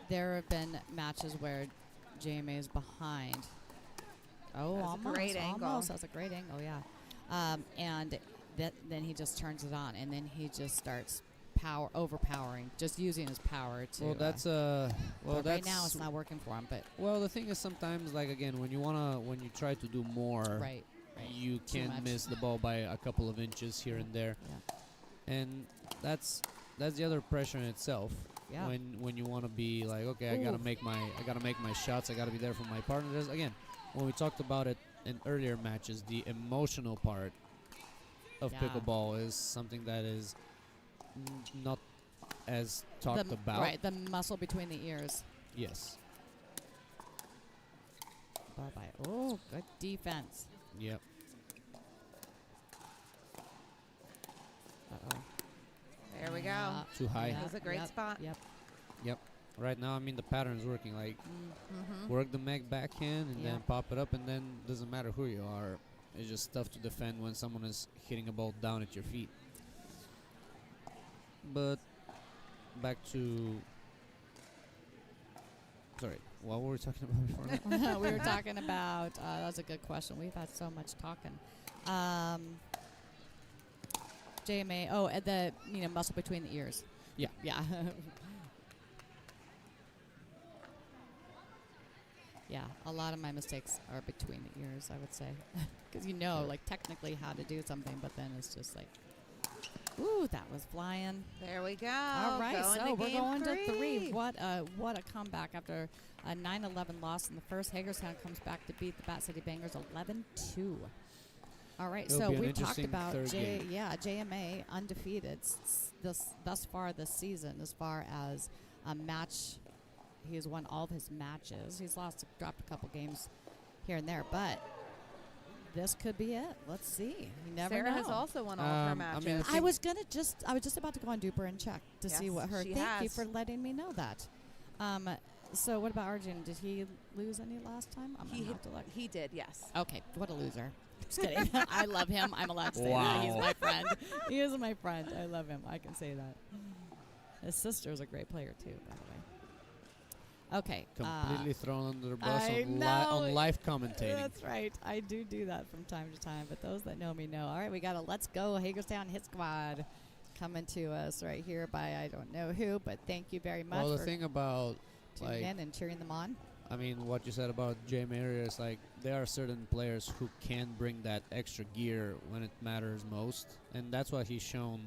there have been matches where JMA is behind. Oh, That's a almost, great angle. almost. That's a great angle, yeah. And then he just turns it on, and then he just starts overpowering, just using his power to. well, that's but right now it's not working for him. But well, the thing is sometimes like again when you try to do more, right. you Too can much. miss the ball by a couple of inches here and there, Yeah. and that's the other pressure in itself. Yeah. When you want to be like, okay, I gotta make my shots. I gotta be there for my partner. There's, again, when we talked about it in earlier matches, the emotional part of Yeah. pickleball is something that is not as talked about. Right, the muscle between the ears. Yes. Bye-bye. Oh, good defense. Yep. Uh-oh. There we go. Yeah. Too high. That was a great Yep, spot. Yep. Right now, I mean, the pattern's working. Like, Mm-hmm. work the meg backhand and Yeah. then pop it up, and then doesn't matter who you are. it's just tough to defend when someone is hitting a ball down at your feet. But back to... Sorry, what were we talking about before that? We were talking about, that's a good question. We've had so much talking. JMA, the muscle between the ears. Yeah. Yeah. Yeah, a lot of my mistakes are between the ears, I would say. Because like, technically how to do something, but then it's just like, ooh, that was flying. There we go. All right, Going so to we're game going to 3. 3. What a comeback after a 9-11 loss in the first. Hagerstown comes back to beat the Bat City Bangers 11-2. All right, It'll so be an we've talked interesting about third game. JMA undefeated thus far this season as far as a match. He's won all of his matches. He's dropped a couple games here and there, but this could be it. Let's see. You never Sarah know. has also won all of her I matches. mean, I was just about to go on Duper and check to see Yes, what her. she Thank you has. for letting me know that. So what about Arjun? Did he lose any last time? I'm gonna have to look. He did, yes. Okay, what a loser. Just kidding. I love him. I'm allowed to say that. He's Wow. my friend. He is my friend. I love him. I can say that. His sister's a great player too, by the way. Okay. Completely thrown under the bus I on, know. on live commentating. That's right. I do that from time to time, but those that know me know. All right, we got a Let's Go Hagerstown Hit Squad coming to us right here by I don't know who, but thank you very much Well, the for thing about, tuning in and cheering them on. I mean, what you said about Jay Mayer is like there are certain players who can bring that extra gear when it matters most, and that's what he's shown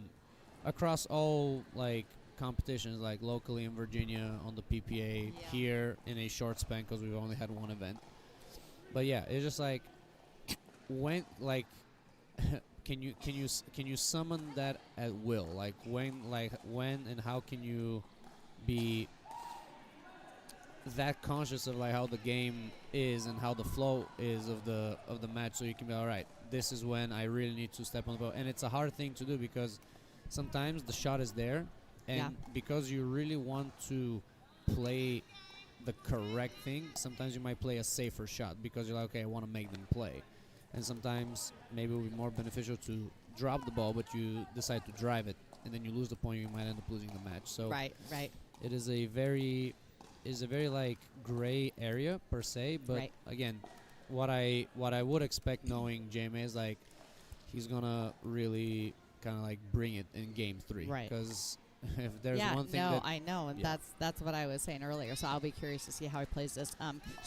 across all like competitions, like locally in Virginia on the PPA, here in a short span because we've only had one event. But yeah, it's just like when like can you summon that at will? Like when and how can you be that conscious of like how the game is and how the flow is of the match, so you can be all right, this is when I really need to step on the ball. And it's a hard thing to do because sometimes the shot is there, and because you really want to play the correct thing, sometimes you might play a safer shot because you're like, okay, I want to make them play. And sometimes maybe it would be more beneficial to drop the ball, but you decide to drive it, and then you lose the point, you might end up losing the match. So Right. it is a very like gray area per se, but again, what I would expect knowing JMA is like he's gonna really kind of like bring it in game 3, because if there's one thing I know, and that's what I was saying earlier. So I'll be curious to see how he plays this.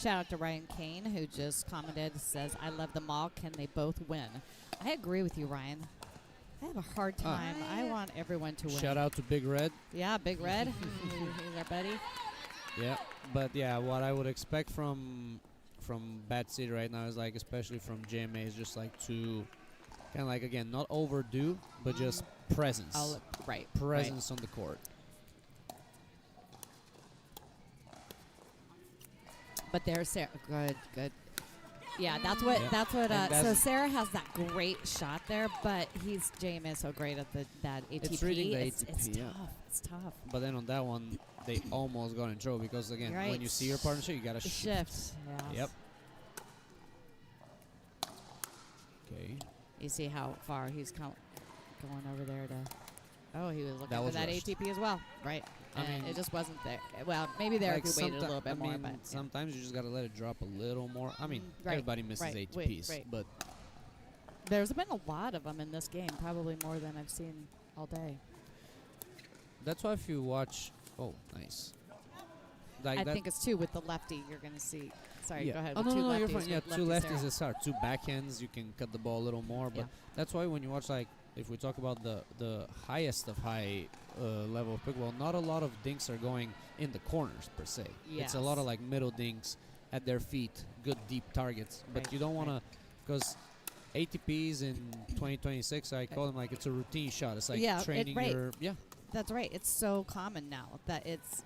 Shout out to Ryan Kane, who just commented, says, "I love them all. Can they both win?" I agree with you, Ryan. I have a hard time. I want everyone to win. Shout out to Big Red. Yeah, Big Red. He's our buddy. Yeah, but yeah, what I would expect from Bat City right now is like, especially from JMA, is just like to kind of like, again, not overdo, but just presence. Presence on the court. But there's Sarah. Good. Yeah, that's what. So Sarah has that great shot there, but JMA is so great at that ATP. It's reading the It's ATP, tough. It's tough. But then on that one, they almost got in trouble because, again, when you see your partnership, you gotta shift. Yeah. Yep. Okay. You see how far he's going over there to. Oh, he was looking for that rushed. ATP as well, right? I mean, it just wasn't there. Well, maybe there like if we waited a little bit more, but sometimes you just gotta let it drop a little more. I mean, Right, everybody misses right, ATPs, but there's been a lot of them in this game, probably more than I've seen all day. that's why if you watch, nice. Like I think it's 2 with the lefty. You're gonna see. Sorry, go ahead. Oh, with two no, lefties, you're fine. Yeah, with 2 lefty lefties Sarah. is hard. 2 backhands, you can cut the ball a little more. But that's why when you watch, like, if we talk about the highest of high level of pickleball, not a lot of dinks are going in the corners per se. It's a lot of like middle dinks at their feet, good deep targets. But you don't want to, because ATPs in 2026, I call them like it's a routine shot. It's like training your That's right. It's so common now that it's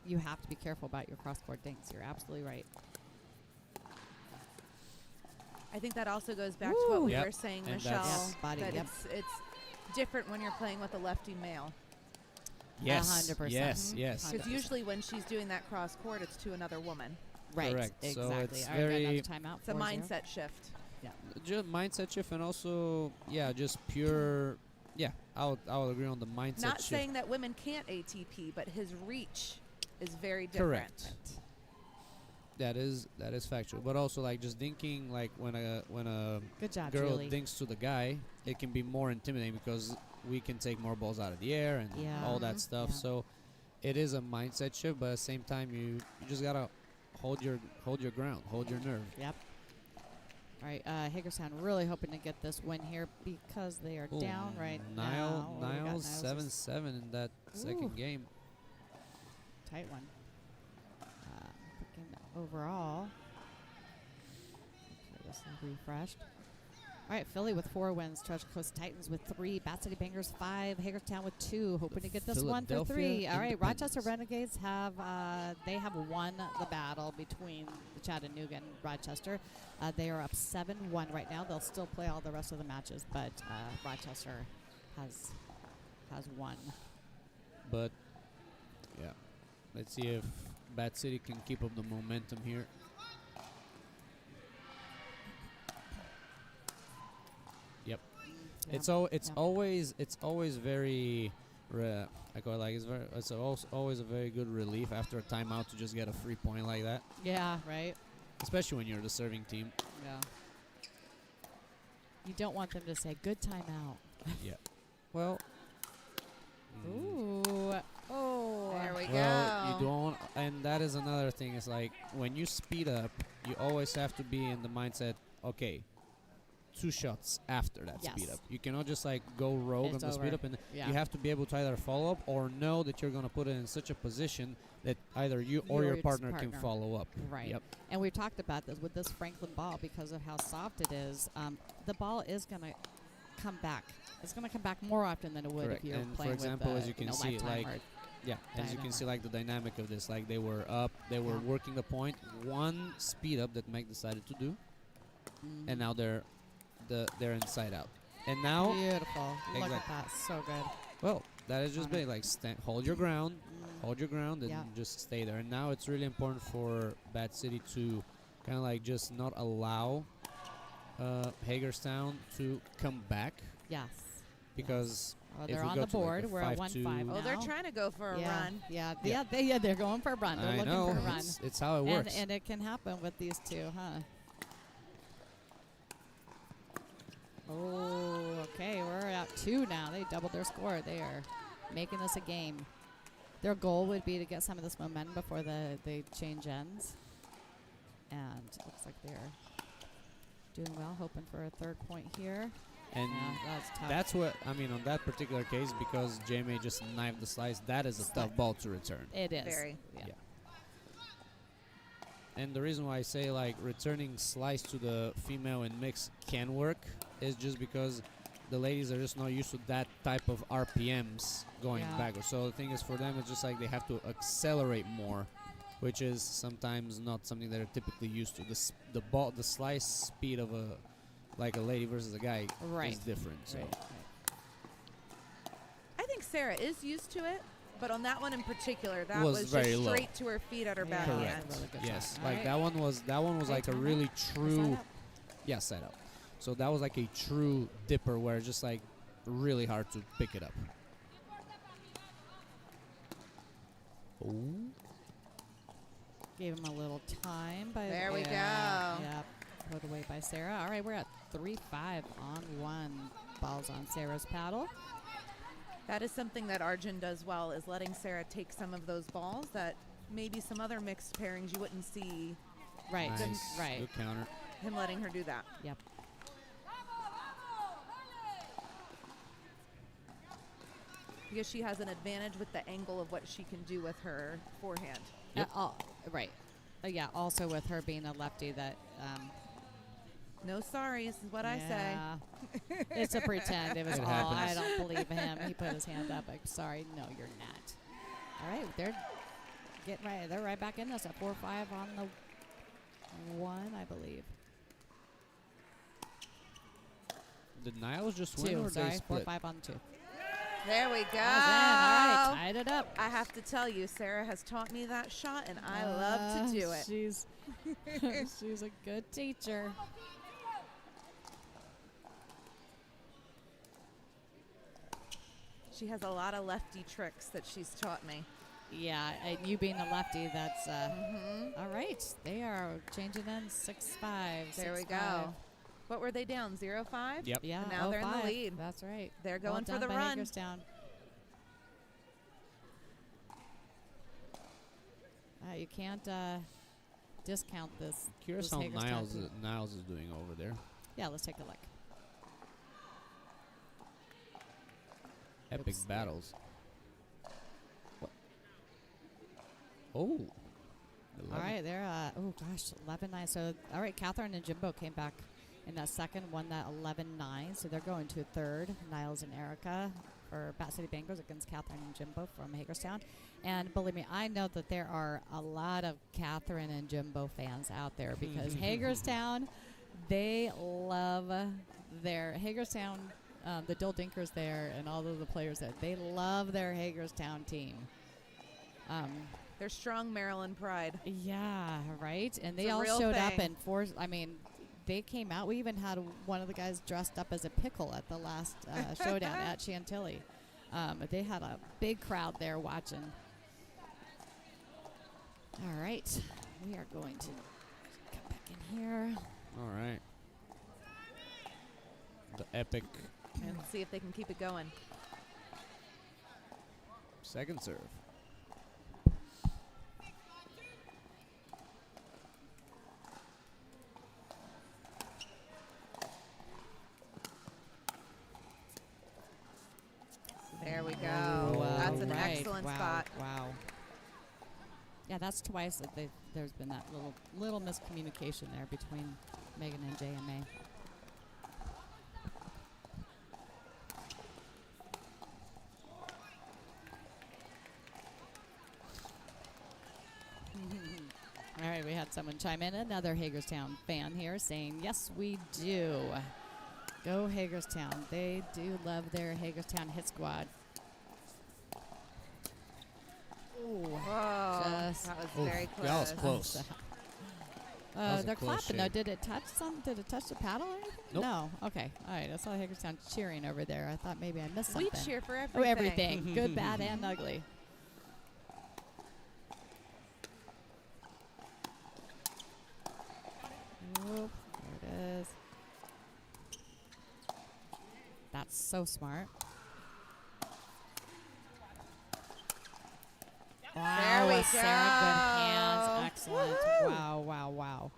you have to be careful about your cross-court dinks. You're absolutely right. I think that also goes back to what we were saying, and Michelle, body, that it's different when you're playing with a lefty male. Yes. 100%. Yes. Because usually when she's doing that cross court, it's to another woman. Right. Correct. Exactly. So it's All right, got very another timeout. It's a 4-0. mindset shift. Just mindset shift, and also, just pure. Yeah, I would agree on the mindset Not shift. saying that women can't ATP, but his reach is very different. Correct. That is factual, but also like just thinking like when a Good job, girl Julie. dinks to the guy, it can be more intimidating because we can take more balls out of the air and all that stuff. Yeah. So it is a mindset shift, but at the same time you just gotta hold your ground, hold your nerve. Yep. All right, Hagerstown really hoping to get this win here because they are down right now. Oh, we got Niles 7-7 in that second game. Tight one. Looking overall. Okay, this is refreshed. All right, Philly with 4 wins, Treasure Coast Titans with 3, Bat City Bangers 5, Hagerstown with 2, hoping to get this one for 3. All right, Rochester Renegades have won the battle between Chattanooga and Rochester. They are up 7-1 right now. They'll still play all the rest of the matches, but Rochester has won. But yeah, let's see if Bat City can keep up the momentum here. Yep. It's always very it's always a very good relief after a timeout to just get a free point like that. Yeah, right. Especially when you're the serving team. Yeah. You don't want them to say good timeout. Yeah. Well. Ooh. Oh. There we Well, go. you don't, and that is another thing. It's like when you speed up, you always have to be in the mindset. Okay, 2 shots after that speed up. You cannot just like go rogue on the speed up, and you have to be able to either follow up or know that you're gonna put it in such a position that either you or your partner can follow up. Right. Yep. And we've talked about this with this Franklin ball because of how soft it is. The ball is gonna come back. It's gonna come back more often than it would Correct. if you're And playing for example, with as you can see, lifetime like as you can see, like the dynamic of this, like they were up, they were working the point. One speed up that Meg decided to do, and now they're inside out. And now beautiful. Look Exactly. at that, so good. Well, that is just big. Like hold your ground, and Yeah. just stay there. And now it's really important for Bat City to kind of like just not allow Hagerstown to come back, Yes. because Oh, if they're we on go the to, like, board. a We're at 5-2 1-5 Oh, they're now. trying to go for a run. They're going for a run. They're I looking know for a run. it's how it works. And it can happen with these two, huh? Oh, okay. We're at 2 now. They doubled their score. They are making this a game. Their goal would be to get some of this momentum before the change ends. And it looks like they're doing well, hoping for a 3rd point here. And that's tough. that's what I mean on that particular case, because JMA just knifed the slice. That is a tough ball to return. It is. Very. Yeah. And the reason why I say like returning slice to the female in mix can work is just because the ladies are just not used to that type of RPMs going backwards. So the thing is, for them, it's just like they have to accelerate more, which is sometimes not something that they're typically used to. The slice speed of a lady versus a guy is different. So. Right. I think Sarah is used to it, but on that one in particular, that Was was very just low. straight to her feet at her Yeah. backhand. Correct. Really good Yes, shot. like All that one was like a timeout. really true. Side up. Yeah, side up. So that was like a true dipper where it's just like really hard to pick it up. Oh. Gave him a little time. There we go. Yeah, put away by Sarah. All right, we're at 3-5 on 1. Balls on Sarah's paddle. That is something that Arjun does well, is letting Sarah take some of those balls that maybe some other mixed pairings you wouldn't see Right, Nice. right. Good counter. him letting her do that. Yep. Because she has an advantage with the angle of what she can do with her forehand. Yep. Right. Yeah, also with her being a lefty that... No sorries is what I say. It's a pretend. It was It all. I happens. don't believe him. He put his hand up. Like, sorry, no, you're not. All right, they're getting right. They're right back in this at 4-5 on the 1, I believe. Did Niles just win 2. or Sorry, they split? 4-5 on 2. There we go. All right, tied it up. I have to tell you, Sarah has taught me that shot, and I love to do it. She's she's a good teacher. She has a lot of lefty tricks that she's taught me. Yeah, and you being a lefty, that's all right. They are changing in 6-5. There we 6-5. go. What were they down? 0-5? Yep. Yeah, And now they're in the 0-5. lead. That's right. They're Well going for done the by run. Hagerstown. You can't discount this. Curious this how Hagerstown team. Niles is doing over there. Yeah, let's take a look. Epic Oops. battles. What? Oh. All right, they're, oh gosh, 11-9. So, all right, Catherine and Jimbo came back in that second, won that 11-9. So they're going to a third. Niles and Erica for Bat City Bengals against Catherine and Jimbo from Hagerstown. And believe me, I know that there are a lot of Catherine and Jimbo fans out there because Hagerstown, they love their Hagerstown, the Dill Dinkers there and all of the players there. They love their Hagerstown team. They're strong Maryland pride. Yeah, right. And they It's a all real showed up thing. and they came out. We even had one of the guys dressed up as a pickle at the last showdown at Chantilly. They had a big crowd there watching. All right, we are going to come back in here. All right. The epic And see if they can keep it going. second serve. There we go. Wow. That's an Right. excellent Wow. spot. Wow. Yeah, that's twice that there's been that little miscommunication there between Megan and JMA. All right, we had someone chime in, another Hagerstown fan here saying, yes, we do. Go Hagerstown. They do love their Hagerstown hit squad. Ooh. Whoa. Just- That was Oof, very close. that was close. was a They're close clapping though. shave. Did it touch some? Did it touch the paddle or anything? Nope. No. Okay. All right. I saw Hagerstown cheering over there. I thought maybe I missed We something. cheer for Oh, everything. everything. Good, bad, and ugly. Oop, there it is. That's so smart. Wow, There we Sarah, good hands. go. Excellent. Woohoo. Wow, wow, wow.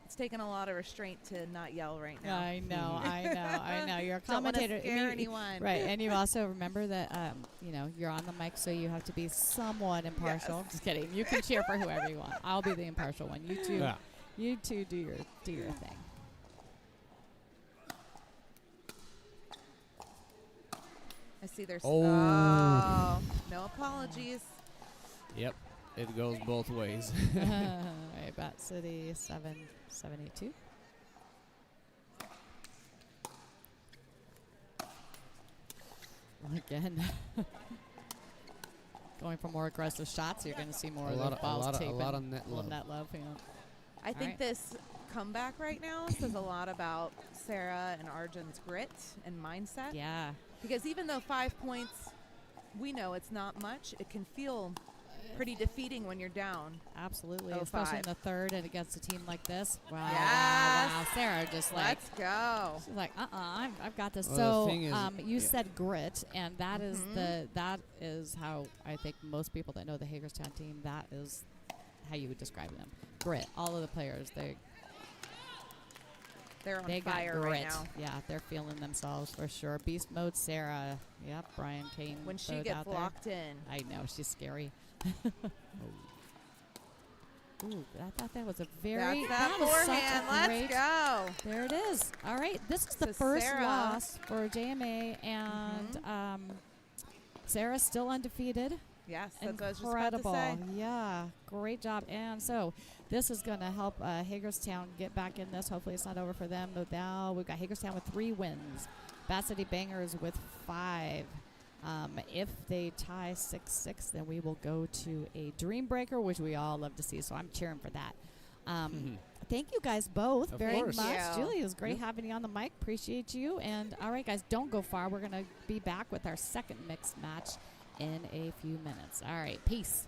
It's taking a lot of restraint to not yell right now. I know, I know. You're a Don't wanna commentator. scare anyone. Right, and you also remember that, you're on the mic, so you have to be somewhat impartial. Yes. Just kidding. You can cheer for whoever you want. I'll be the impartial one. You two, Yeah. you two do your thing. I see there's. Oh. Oh, no apologies. Yep. It goes both ways. All right, Bat City 782. Again, going for more aggressive shots. You're going to see more of those balls taping. a lot of net Little love. net love. Yeah. I think right. this comeback right now says a lot about Sarah and Arjun's grit and mindset. Yeah. Because even though 5 points, we know it's not much, it can feel pretty defeating when you're down. Absolutely, 0-5. especially in the third and against a team like this. Wow, wow, Yes. wow. Sarah just like, Let's go. she's like, I've got this. Well, So the thing is, you yeah. said grit, and that is that is how I think most people that know the Hagerstown team, that is how you would describe them. Grit. All of the players, They're on they got fire grit. right now. Yeah, they're feeling themselves for sure. Beast mode, Sarah. Yep, Brian Kane. When she throws gets out there. locked in. I know, she's scary. Ooh, I thought that was a very That's that was such forehand. a Let's great, go. There it is. All right, this is the So first Sarah- loss for JMA, and Sarah's still undefeated. Yes, that's what I was just Incredible. about to say. Yeah, great job. And so this is going to help Hagerstown get back in this. Hopefully it's not over for them. But now we've got Hagerstown with 3 wins. Bat City Bangers with 5. If they tie 6-6, then we will go to a dream breaker, which we all love to see. So I'm cheering for that. Thank you guys both Of very course. much. Thank you. Julie, it was great Yep. having you on the mic. Appreciate you. And all right, guys, don't go far. We're going to be back with our second mixed match in a few minutes. All right, peace.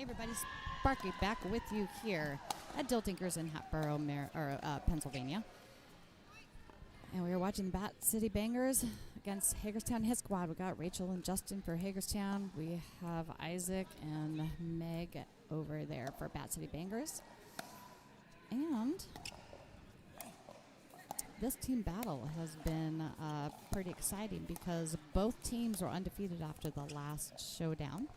Hey everybody, Sparky back with you here at Diltinkers in Hatboro, Pennsylvania. And we are watching the Bat City Bangers against Hagerstown Hit Squad. We got Rachel and Justin for Hagerstown. We have Isaac and Meg over there for Bat City Bangers. And this team battle has been pretty exciting because both teams were undefeated after the last showdown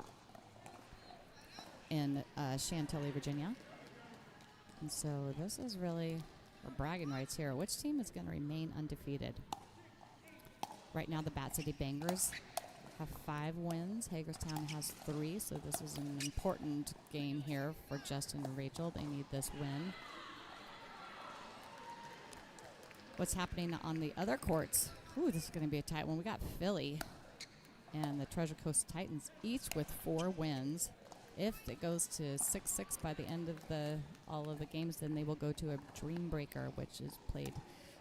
in Chantilly, Virginia. And so this is really for bragging rights here. Which team is going to remain undefeated? Right now the Bat City Bangers have 5 wins. Hagerstown has 3, so this is an important game here for Justin and Rachel. They need this win. What's happening on the other courts? Ooh, this is going to be a tight one. We got Philly and the Treasure Coast Titans, each with 4 wins. If it goes to 6-6 by the end of all of the games, then they will go to a dream breaker, which is played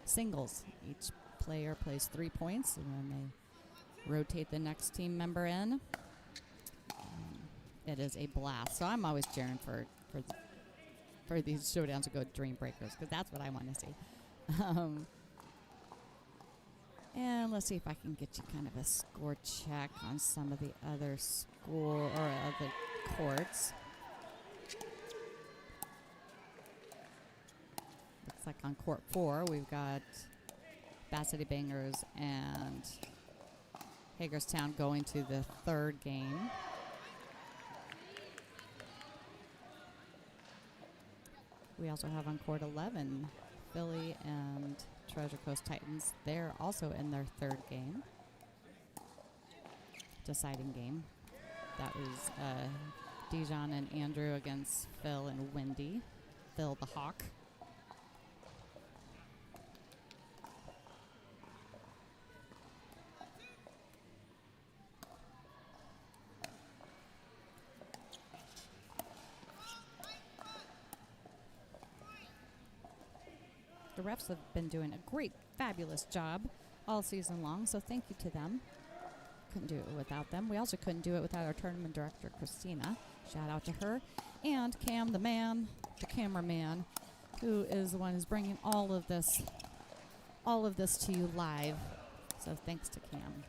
singles. Each player plays 3 points, and then they rotate the next team member in. It is a blast. So I'm always cheering for these showdowns to go dream breakers, because that's what I want to see. And let's see if I can get you kind of a score check on some of the other other courts. Looks like on court 4 we've got Bat City Bangers and Hagerstown going to the 3rd game. We also have on court 11 Philly and Treasure Coast Titans. They're also in their 3rd game. Deciding game. That was Dijon and Andrew against Phil and Wendy. Phil the Hawk. The refs have been doing a great, fabulous job all season long, so thank you to them. Couldn't do it without them. We also couldn't do it without our tournament director, Christina. Shout out to her. And Cam, the man, the cameraman, who is the one who's bringing all of this to you live. So thanks to Cam.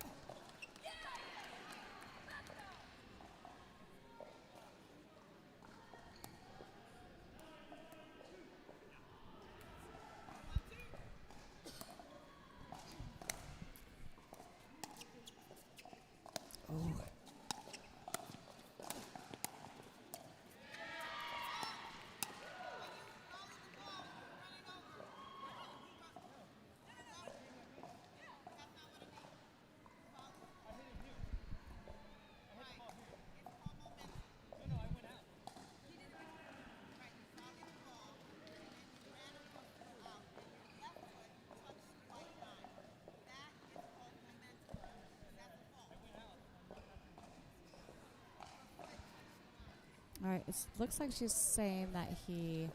All right, it looks like she's saying that he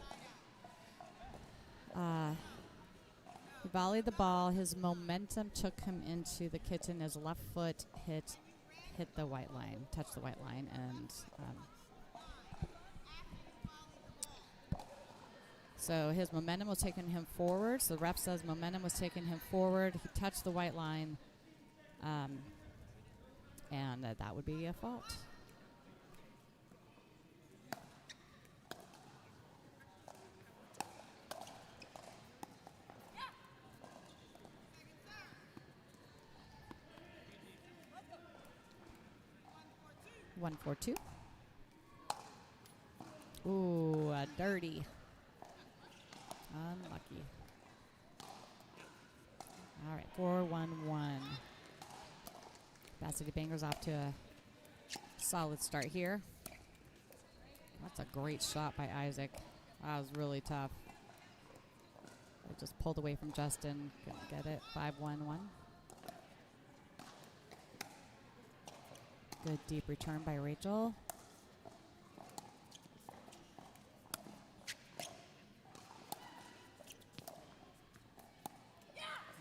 volleyed the ball. His momentum took him into the kitchen. His left foot hit the white line, touched the white line, and so his momentum was taking him forward. So the ref says momentum was taking him forward. He touched the white line, and that would be a fault. One, 4-2. Ooh, dirty. Unlucky. All right, 4-1-1. Bat City Bangers off to a solid start here. That's a great shot by Isaac. That was really tough. It just pulled away from Justin. Couldn't get it. 5-1-1. Good deep return by Rachel.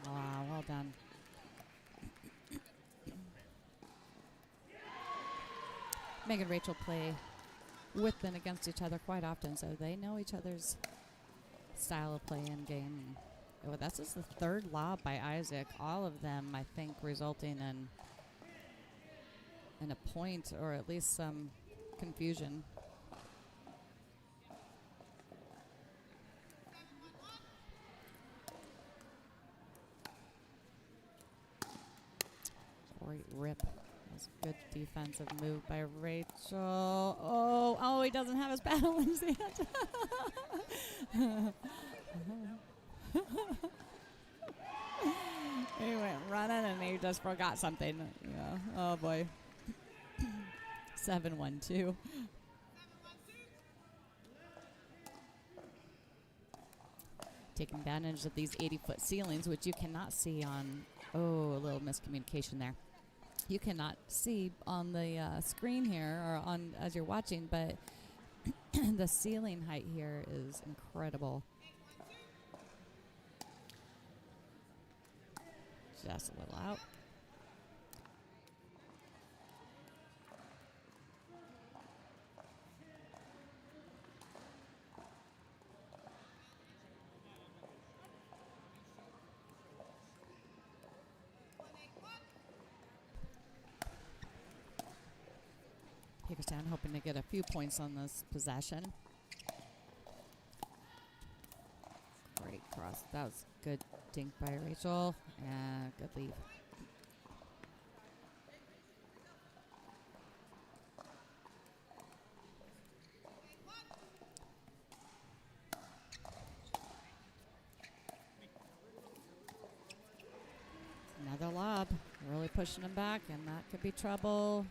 Wow, well done. Meg and Rachel play with and against each other quite often, so they know each other's style of play and game. Oh, this is the third lob by Isaac. All of them, I think, resulting in a point or at least some confusion. Great rip. That's a good defensive move by Rachel. Oh, he doesn't have his paddle in his hand. He went running and he just forgot something. Yeah. Oh boy. 7-1-2. Taking advantage of these 80-foot ceilings, which you cannot see on. Oh, a little miscommunication there. You cannot see on the screen here or on as you're watching, but the ceiling height here is incredible. Just a little out. Hagerstown hoping to get a few points on this possession. Great cross. That was good dink by Rachel. And good leave. Another lob. Really pushing him back, and that could be trouble.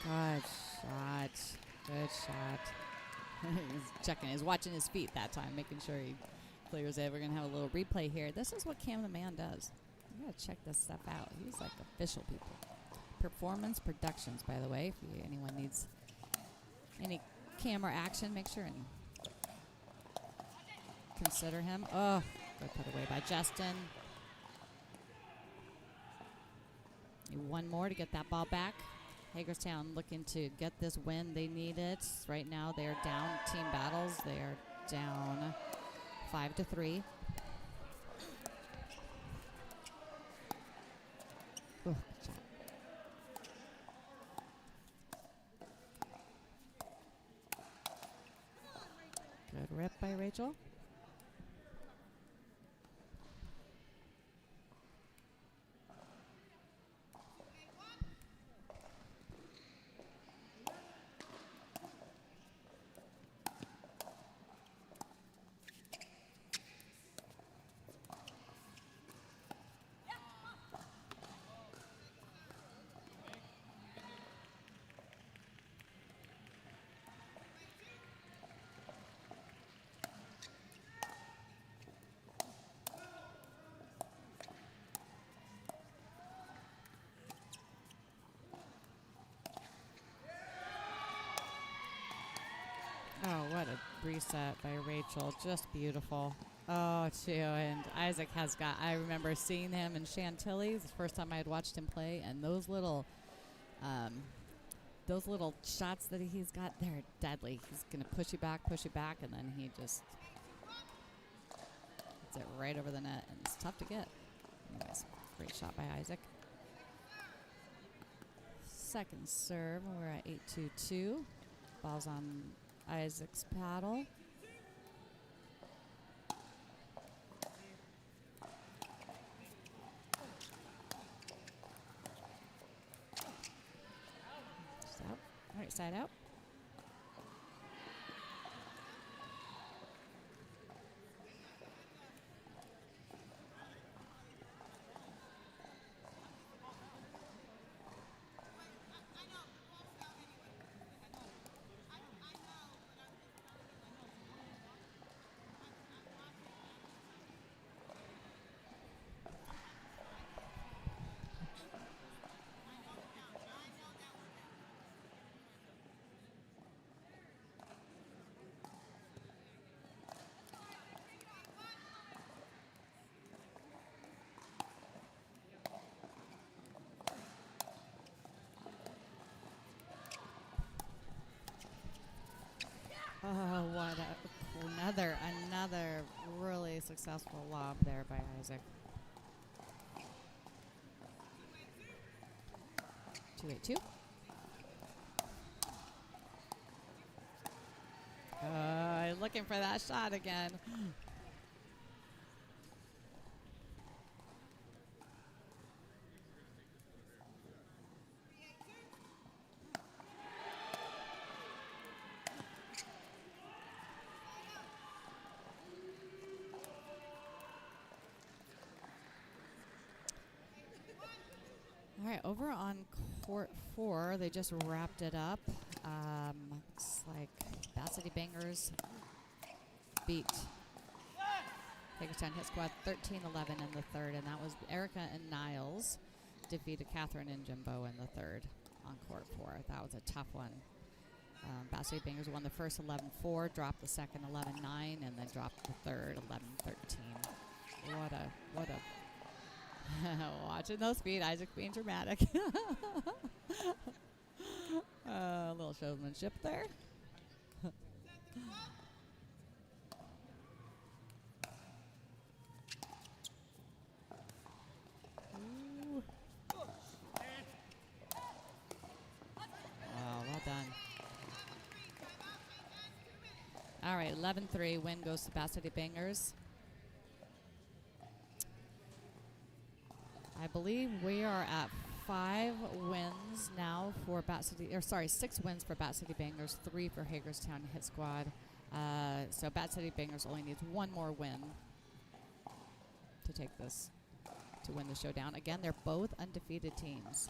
Good shot. Good shot. He's checking. He's watching his feet that time, making sure he clears it. We're going to have a little replay here. This is what Cam the Man does. You got to check this stuff out. He's like official people. Performance Productions, by the way. If anyone needs any camera action, make sure and consider him. Oh, good put away by Justin. Need one more to get that ball back. Hagerstown looking to get this win. They need it. Right now they are down team battles. They are down 5-3. Oh, good shot. Good rip by Rachel. Oh, what a reset by Rachel. Just beautiful. Oh, too. And Isaac has got, I remember seeing him in Chantilly. It's the first time I had watched him play. And those little shots that he's got, they're deadly. He's going to push you back, and then he just gets it right over the net. And it's tough to get. Anyways, great shot by Isaac. Second serve, and we're at 8-2-2. Ball's on Isaac's paddle. Just out. Right side out. another really successful lob there by Isaac. 2-8-2. Looking for that shot again. All right, over on court 4, they just wrapped it up. Looks like Bat City Bangers beat Hagerstown Hit Squad 13-11 in the third, and that was Erica and Niles defeated Catherine and Jimbo in the third on court 4. That was a tough one. Bat City Bangers won the first 11-4, dropped the second 11-9, and then dropped the third 11-13. What a watching those feet, Isaac being dramatic. A little showmanship there. Wow, well done. All right, 11-3 win goes to Bat City Bangers. I believe we are at 5 wins now for Bat City, 6 wins for Bat City Bangers, 3 for Hagerstown Hit Squad. So Bat City Bangers only needs one more win to take this, to win the showdown. Again, they're both undefeated teams.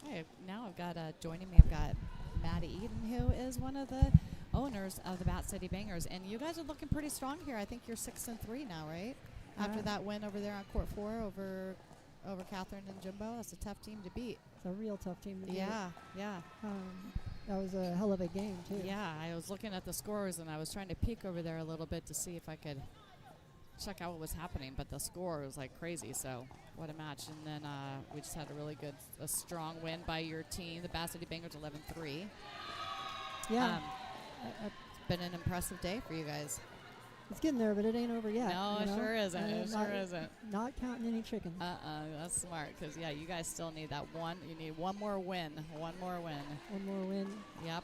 Okay, now I've got, joining me, I've got Maddie Eden, who is one of the owners of the Bat City Bangers, and you guys are looking pretty strong here. I think you're 6-3 now, right? After that win over there on court 4 over Catherine and Jimbo. That's a tough team to beat. It's a real tough team to beat. Yeah. That was a hell of a game too. Yeah, I was looking at the scores and I was trying to peek over there a little bit to see if I could check out what was happening, but the score was like crazy. So what a match! And then we just had a strong win by your team, the Bat City Bangers, 11-3. Yeah. It's been an impressive day for you guys. It's getting there, but it ain't over yet. No, it sure isn't. It sure isn't. Not counting any chickens. That's smart, because, yeah, you guys still need that one. You need one more win. One more win. One more win. Yep.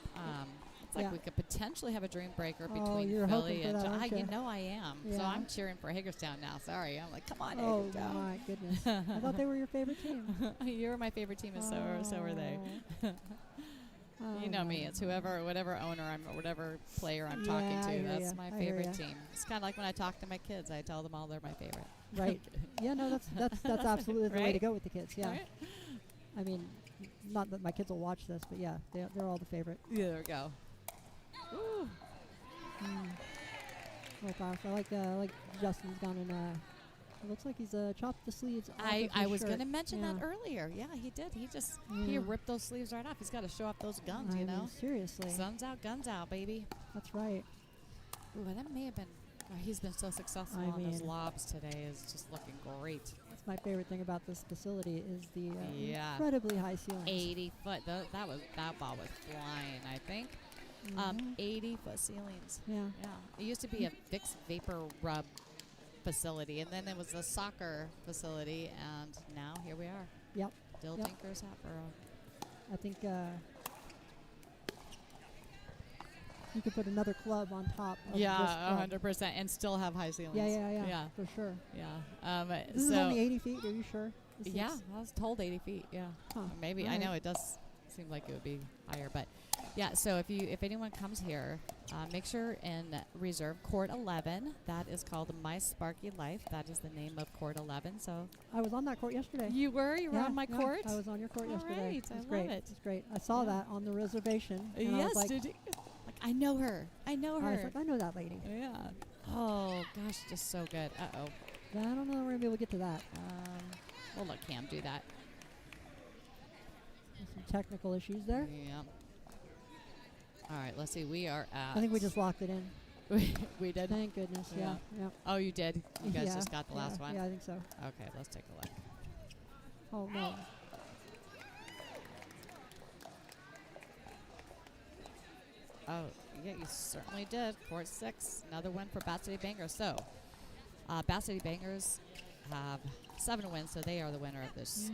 It's like we could potentially have a dream breaker between you're Philly hoping for and that, you know I am. Yeah. So I'm cheering for Hagerstown now. Sorry. I'm like, come on, Oh, Hagerstown. my goodness. I thought they were your favorite team. You're my favorite team, and so are they. You know me. It's whatever owner or whatever player I'm talking to. That's my favorite team. It's kind of like when I talk to my kids. I tell them all they're my favorite. Right. Yeah, no, that's absolutely the way to go with the kids. Yeah. Right? I mean, not that my kids will watch this, but yeah, they're all the favorite. Yeah, there we go. Ooh. Oh gosh, I like Justin's gone and it looks like he's chopped the sleeves off I of his was shirt. going to mention that earlier. Yeah, he did. He ripped those sleeves right off. He's got to show off those guns, I you mean, know. seriously. Sun's out, guns out, baby. That's right. Ooh, that may have been. He's been so successful on those lobs today. Is just looking great. That's my favorite thing about this facility is the Yeah. incredibly high ceilings. 80 foot. That ball was flying. I think. 80 foot ceilings. Yeah. Yeah. It used to be a Vicks Vapor Rub facility, and then it was a soccer facility, and now here we are. Yep. Dill Tinkers Hatboro. I think you could put another club on top of this club. 100%, and still have high ceilings. Yeah, for sure. Yeah. This is only 80 feet, are you sure? Yeah, I was told 80 feet, yeah. Huh. Maybe, I know it does seem like it would be higher, but yeah, so if anyone comes here, make sure and reserve Court 11. That is called My Sparky Life. That is the name of Court 11. So I was on that court yesterday. You were on my court? I was on your court All yesterday. right, It was I great. love it. It was great. I saw that on the reservation. And I Yes, was like, did you? Like, I know her. I know her. I was like, I know that lady. Yeah. Oh, gosh, just so good. Uh-oh. I don't know if we're going to be able to get to that. We'll let Cam do that. There's some technical issues there. Yeah. All right, let's see. We are at... I think we just locked it in. We did? Thank goodness, yeah. Oh, you did? You guys just got the last one? Yeah, I think so. Okay, let's take a look. Oh, no. Oh, yeah, you certainly did. Court 6, another win for Bat City Bangers. So, Bat City Bangers have 7 wins, so they are the winner of this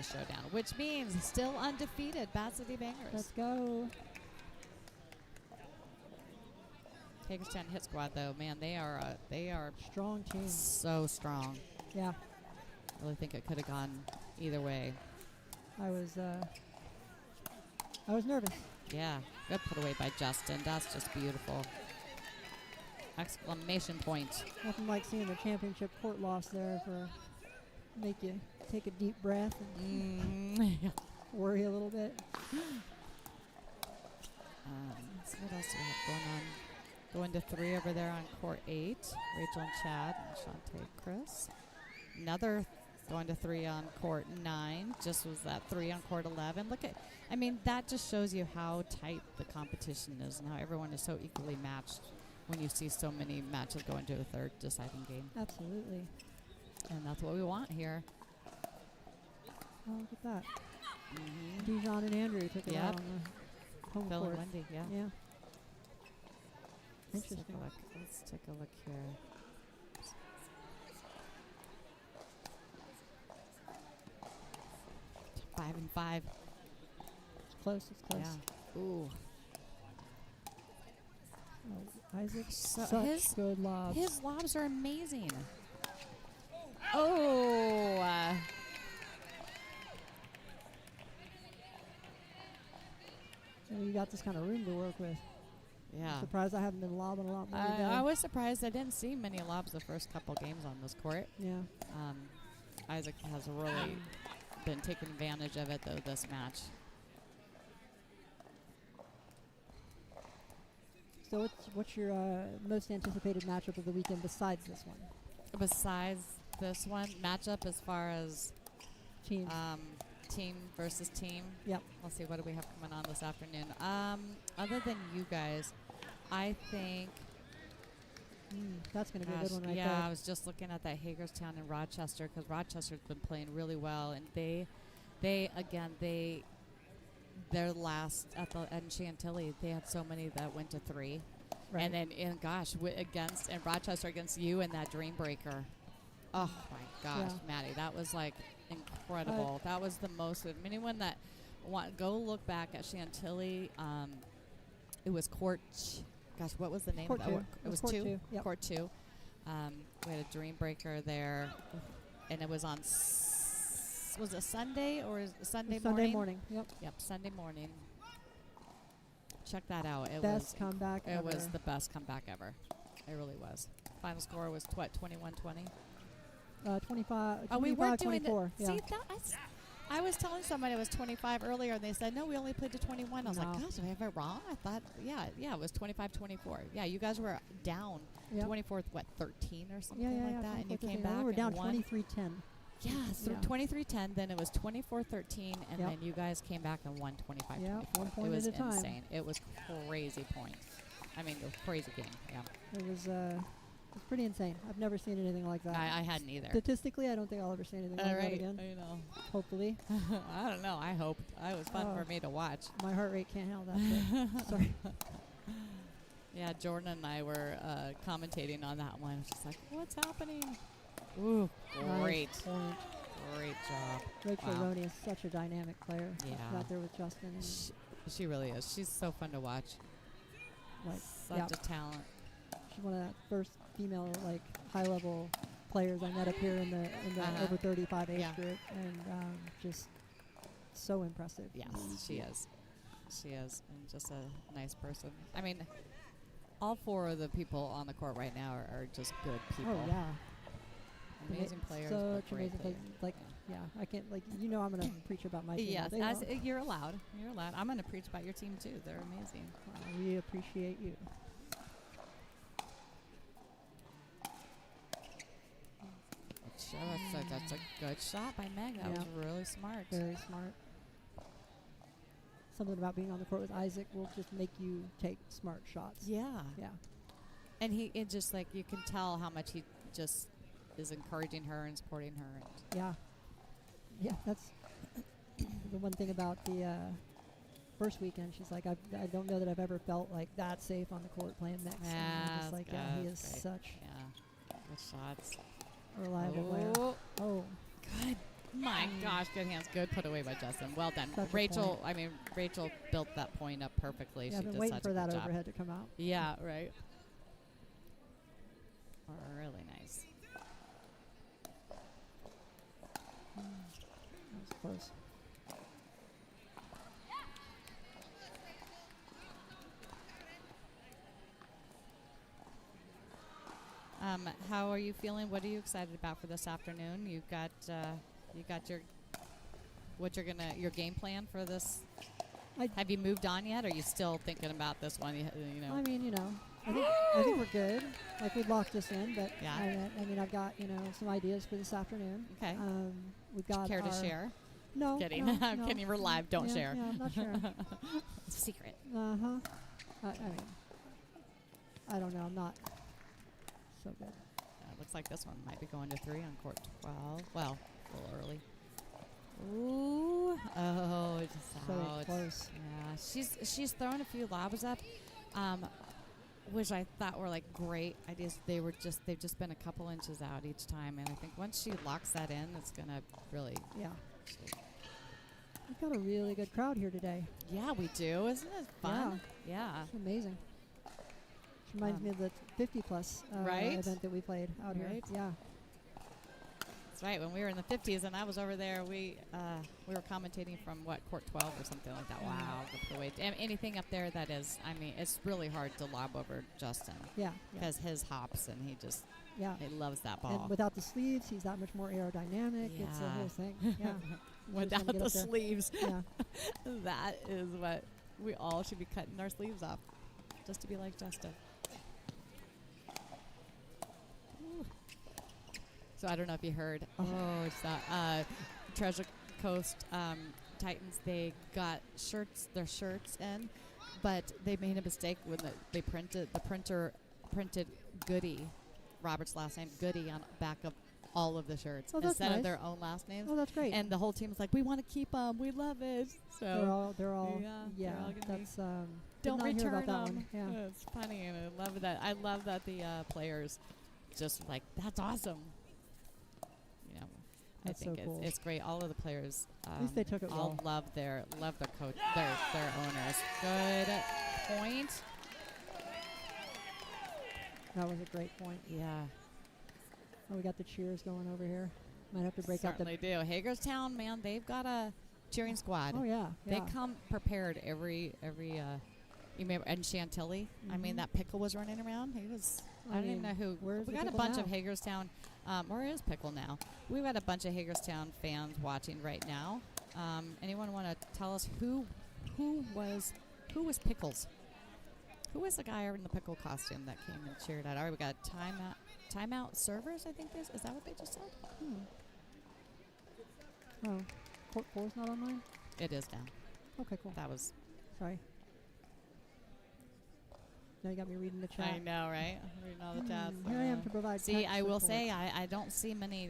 showdown, which means still undefeated Bat City Bangers. Let's go. Hagerstown Hit Squad, though, man, they are Strong team. so strong. Yeah. I really think it could have gone either way. I was nervous. Yeah, good put away by Justin. That's just beautiful. Exclamation point. Nothing like seeing the championship court loss there for make you take a deep breath and worry a little bit. So what else do we have going on? Going to 3 over there on court 8. Rachel and Chad and Shantae Chris. Another going to 3 on court 9. Just was that 3 on court 11. Look at, I mean, that just shows you how tight the competition is and how everyone is so equally matched when you see so many matches go into a third deciding game. Absolutely. And that's what we want here. Oh, look at that. Dijon and Andrew took it out on the home Phil court. and Wendy, yeah. Yeah. Let's take Interesting. a look. Let's take a look here. Five and 5. It's close. It's close. Yeah. Ooh. Oh, Isaac, So such good lobs. His lobs are amazing. Oh. So you got this kind of room to work with. Yeah. Surprised I haven't been lobbing a lot more today. I was surprised I didn't see many lobs the first couple games on this court. Yeah. Isaac has really been taking advantage of it, though, this match. So what's your most anticipated matchup of the weekend besides this one? Besides this one, matchup as far as Team. team versus team. Yep. Let's see, what do we have coming on this afternoon? Other than you guys, I think... That's going to be a good one right yeah, there. I was just looking at that Hagerstown and Rochester because Rochester's been playing really well, and their last at Chantilly, they had so many that went to 3, Right. and then against Rochester against you and that Dream Breaker. Oh my gosh, Yeah. Maddie, that was like incredible. That was the most. Anyone that go look back at Chantilly, it was court. Gosh, what was the name Court of that? two. It was Court 2. two, yep. Court 2. We had a Dream Breaker there, and it was on. Was it Sunday or Sunday morning? Sunday morning. Yep. Yep, Sunday morning. Check that out. It Best was comeback It ever. was the best comeback ever. It really was. Final score was what? 21-20. 25. Oh, we weren't doing 24. it. Yeah. See, I was telling somebody it was 25 earlier, and they said, no, we only played to 21. I was like, No. gosh, did I have it wrong? I thought, yeah, it was 25-24. Yeah, you guys were down Yep. 24th, 13 or something Yeah, like that, and you 24, came 13. back We were down and won. 23-10. Yeah, so Yeah. 23-10, then it was 24-13, and Yep. then you guys came back and won 25-24. Yeah, 1 point it was at a time. insane. It was crazy points. I mean, it was crazy game, yeah. It was pretty insane. I've never seen anything like that. I hadn't either. Statistically, I don't think I'll ever see anything like that again. I know. Hopefully. I don't know. I hope. It was fun Oh. for me to watch. My heart rate can't handle that. But sorry. Yeah, Jordan and I were commentating on that one. It's just like, what's happening? Ooh, great. Nice point. Great job. Rachel Wow. Roney is such a dynamic player. Yeah. She's out there with Justin. And She really is. She's so fun to watch. like, Such yeah, a talent. she's one of the first female high level players I met up here in the over 35 age Yeah. group, and just so impressive. Yes, she is. She is. And just a nice person. I mean, all 4 of the people on the court right now are just good people. Oh yeah. Amazing players. Such but great amazing players. players. Like, yeah, I can't, I'm going to preach about my team. all Yes, day long. you're allowed. You're allowed. I'm going to preach about your team too. They're amazing. We appreciate you. That's a good shot by Meg. That Yeah. was really smart. Very smart. Something about being on the court with Isaac will just make you take smart shots. Yeah. Yeah. And it just like you can tell how much he just is encouraging her and supporting her. And Yeah. Yeah, that's the one thing about the first weekend, she's like, I don't know that I've ever felt like that safe on the court playing mixed. And I'm Yeah, just like, that's he is great. such Yeah. Good shots. a reliable player. Oh, Good. My gosh, good hands. Good put away by Justin. Well done. Such a Rachel, I mean, Rachel built that point up perfectly. yeah, She I've been did waiting such for a that good job. overhead to come out. Yeah, right. Really nice. That was close. How are you feeling? What are you excited about for this afternoon? You got your game plan for this. Have you moved on yet? Or are you still thinking about this one? You know. I mean, I think we're good. Like we locked this in, but Yeah. I mean, I've got some ideas for this afternoon. Okay. We've got Care to our- share? No, Kidding. no, I'm no. kidding. We're live. Don't Yeah, share. Yeah, I'm not sharing. It's a secret. I mean, I don't know. I'm not so good. Looks like this one might be going to 3 on court 12. Well, a little early. Ooh. Oh, it's just So out. close. Yeah. She's thrown a few lobs up, which I thought were like great ideas. They've just been a couple inches out each time, and I think once she locks that in, it's gonna really. Yeah. We've got a really good crowd here today. Yeah, we do. Isn't it fun? Yeah. It's amazing. Reminds me of the 50-plus Right? event that we played out here. Right. Yeah. That's right. When we were in the 50s and I was over there, we were commentating from court 12 or something like that. Wow, the way anything up there that is. I mean, it's really hard to lob over Justin. Yeah. Because his hops and he loves that ball. And without the sleeves, he's that much more aerodynamic. It's a Yeah. whole thing. Yeah. Without gonna get the up there. sleeves, Yeah. that is what we all should be cutting our sleeves off, just to be like Justin. So I don't know if you heard. Oh, it's that Treasure Coast Titans. They got their shirts in, but they made a mistake when the printer printed Goody, Robert's last name Goody, on back of all of the shirts instead of their own last names. Oh, that's great. And the whole team was like, "We want to keep them. We love it." So they're all yeah, yeah. they're all gonna That's don't did not hear return about that them. one. Yeah. It's funny, and I love that. I love that the players just like, that's awesome. You know, That's I think so cool. it's great. All of the players, At least they took it all well. love their coach, their owners. Good point. That was a great point. Yeah, Oh, we got the cheers going over here. Might have to break out the. certainly do. Hagerstown, man, they've got a cheering squad. Oh yeah. They Yeah. come prepared every. You remember, and Chantilly. I mean, Mhm. that Pickle was running around. He was. I don't even know who. Where's We the got a Pickle bunch now? of Hagerstown. Where is Pickle now? We've got a bunch of Hagerstown fans watching right now. Anyone want to tell us who was Pickles? Who was the guy in the pickle costume that came and cheered out? All right, we got timeout servers. I think is that what they just said? Oh, court 4's not online. It is now. Okay, cool. That was. Sorry. Now you got me reading the chat. I know, right? Reading all the chats. Here I am to provide. See, tech I will support. say I don't see many.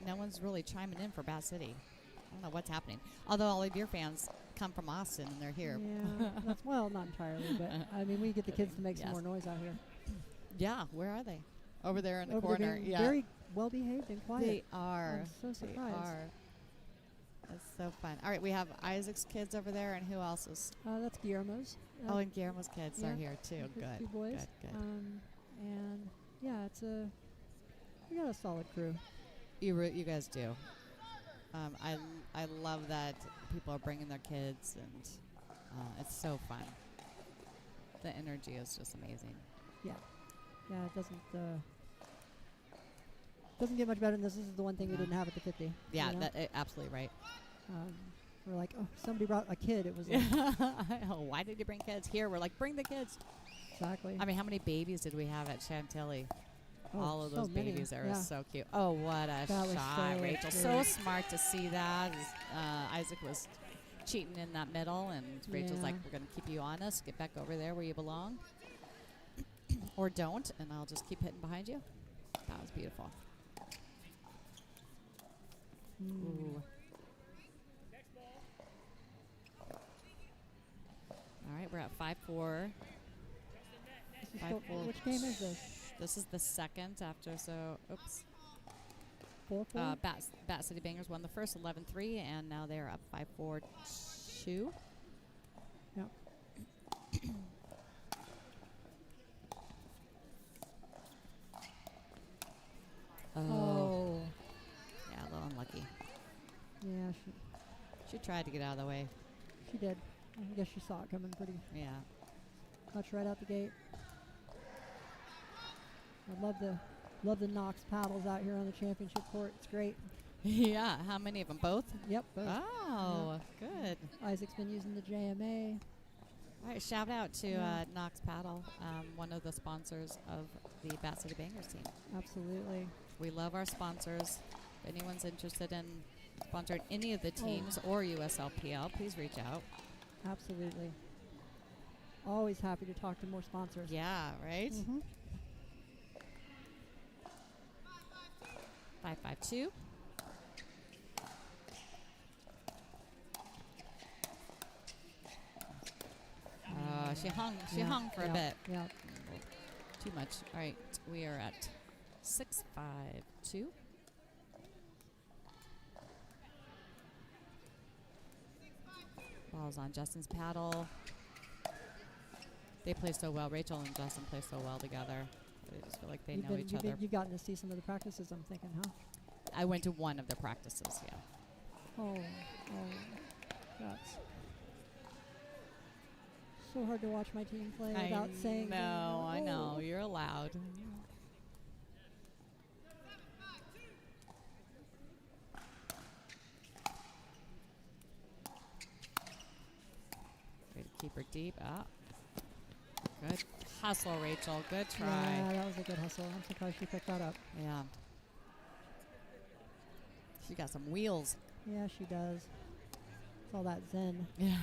No one's really chiming in for Bass City. I don't know what's happening. Although all of your fans come from Austin and they're here. Yeah, that's, well, not entirely, but I mean, we get the kids to make some Yes. more noise out here. Yeah, where are they? Over there in the Over corner. there being Yeah, very well behaved and quiet. they are. I'm so They surprised. are. That's so fun. All right, we have Isaac's kids over there, and who else is? That's Guillermo's. Oh, and Guillermo's kids are yeah, here too. his Good. two boys. Good. And yeah, we got a solid crew. You guys do. I love that people are bringing their kids, and it's so fun. The energy is just amazing. Yeah, it doesn't get much better than this. This is the one thing we didn't have at the 50. Yeah, you know? absolutely right. We're like, oh, somebody brought a kid. It was like, Why did you bring kids here? We're like, bring the kids. exactly. I mean, how many babies did we have at Chantilly? Oh, All of so those many. babies are Yeah. so cute. Oh, what a That was shot, so Rachel. cute. So smart to see that. Isaac was cheating in that middle, and Rachel's like, Yeah. we're going to keep you honest. Get back over there where you belong. Or don't, and I'll just keep hitting behind you. That was beautiful. Ooh. right, we're at 5-4. This is 5-4. which game is this? This is the second after, so, oops. 4-4? Bat City Bangers won the first 11-3, and now they're up 5-4-2. Yep. Oh. Yeah, a little unlucky. Yeah, She tried to get out of the way. she did. I guess she saw it coming pretty Yeah. much right out the gate. I love the Knox paddles out here on the championship court. It's great. Yeah, how many of them? Both? Yep. Both. Oh, good. Isaac's been using the JMA. All right, shout out to Yeah. Knox Paddle, one of the sponsors of the Bat City Bangers team. Absolutely. We love our sponsors. If anyone's interested in sponsoring any of the teams or USLPL, please reach out. Absolutely. Always happy to talk to more sponsors. Yeah, right? Mhm. 5-5-2. She hung for a bit. Yeah. Too much. All right, we are at 6-5-2. Ball's on Justin's paddle. They play so well. Rachel and Justin play so well together. They just feel like they know each other. You've gotten to see some of the practices, I'm thinking, huh? I went to one of their practices, yeah. Oh, that's so hard to watch my team play without saying. No, I know. Oh. You're allowed. Way to keep her deep. Ah. Good hustle, Rachel. Good try. Yeah, that was a good hustle. I'm surprised she picked that up. Yeah. She got some wheels. Yeah, she does. It's all that zen. Yeah.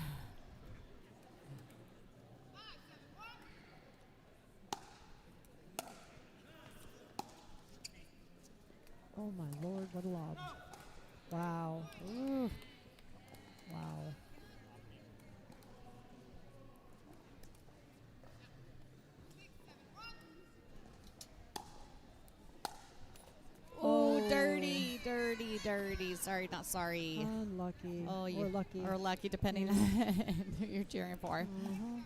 Oh my lord, what a lob. Wow. Ooh. Wow. Oh, dirty, dirty, dirty. Sorry, not sorry. Unlucky. Oh, or you lucky. Or lucky, depending Yeah. on who you're cheering for. Mhm.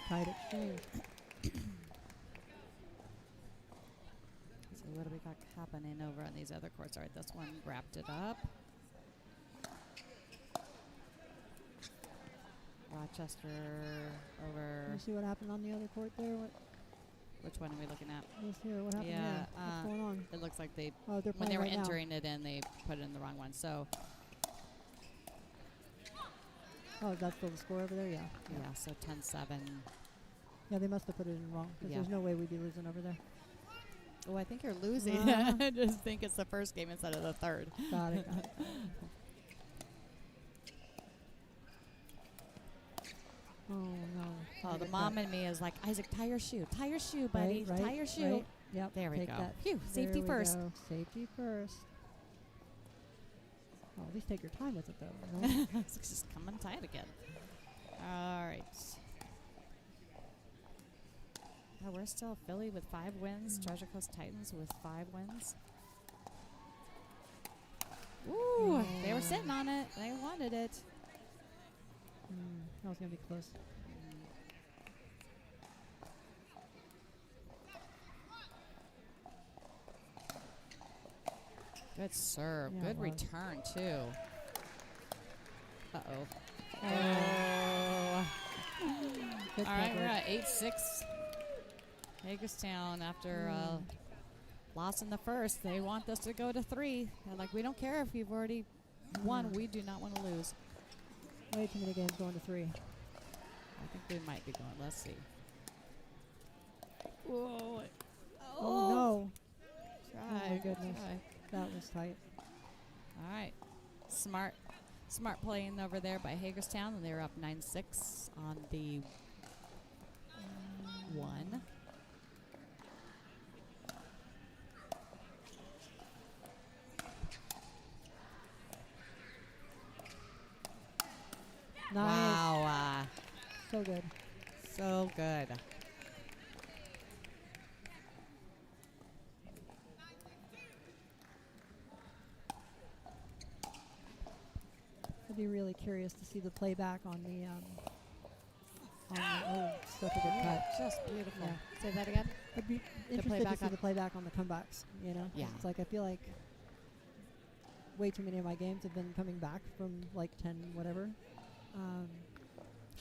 Tight exchange. So what do we got happening over on these other courts? All right, this one wrapped it up. Rochester over. You see what happened on the other court there? Which one are we looking at? This here, what happened Yeah, there? What's going on? It looks like they, Oh, they're when playing they were right now. entering it in, they put it in the wrong one. So, Oh, that's still the score over there? Yeah. yeah, so 10-7. Yeah, they must have put it in wrong because Yeah. there's no way we'd be losing over there. Oh, I think you're losing. I just think it's the first game instead of the third. Got it, got it. Oh, no. Oh, Look the at mom that. in me is like, Isaac, tie your shoe, buddy, Right, tie your shoe. right. Yep. There we take go. that. Phew, safety There we first. go. Safety first. Oh, at least take your time with it, though. You know? It's just come and tie it again. All right. Oh, we're still Philly with 5 wins. Treasure Coast Titans with 5 wins. Ooh, they were sitting on it. They wanted it. That was going to be close. Good serve. Yeah, Good it was. return, too. Uh-oh. Good All right, we're coverage. at 8-6. Hagerstown, after loss in the first, they want this to go to 3. They're like, we don't care if you've already won. We do not want to lose. Way too many games going to 3. I think we might be going. Let's see. Whoa. Oh, no. Try. my goodness. Try. That was tight. All right. Smart playing over there by Hagerstown, and they're up 9-6 on the 1. Wow. So good. So good. I'd be really curious to see the playback on the oh, such a good cut. Just beautiful. Yeah. Say that again. I'd be interested to playback see on- the playback on the comebacks, you know? Yeah. It's like I feel like way too many of my games have been coming back from like 10 whatever.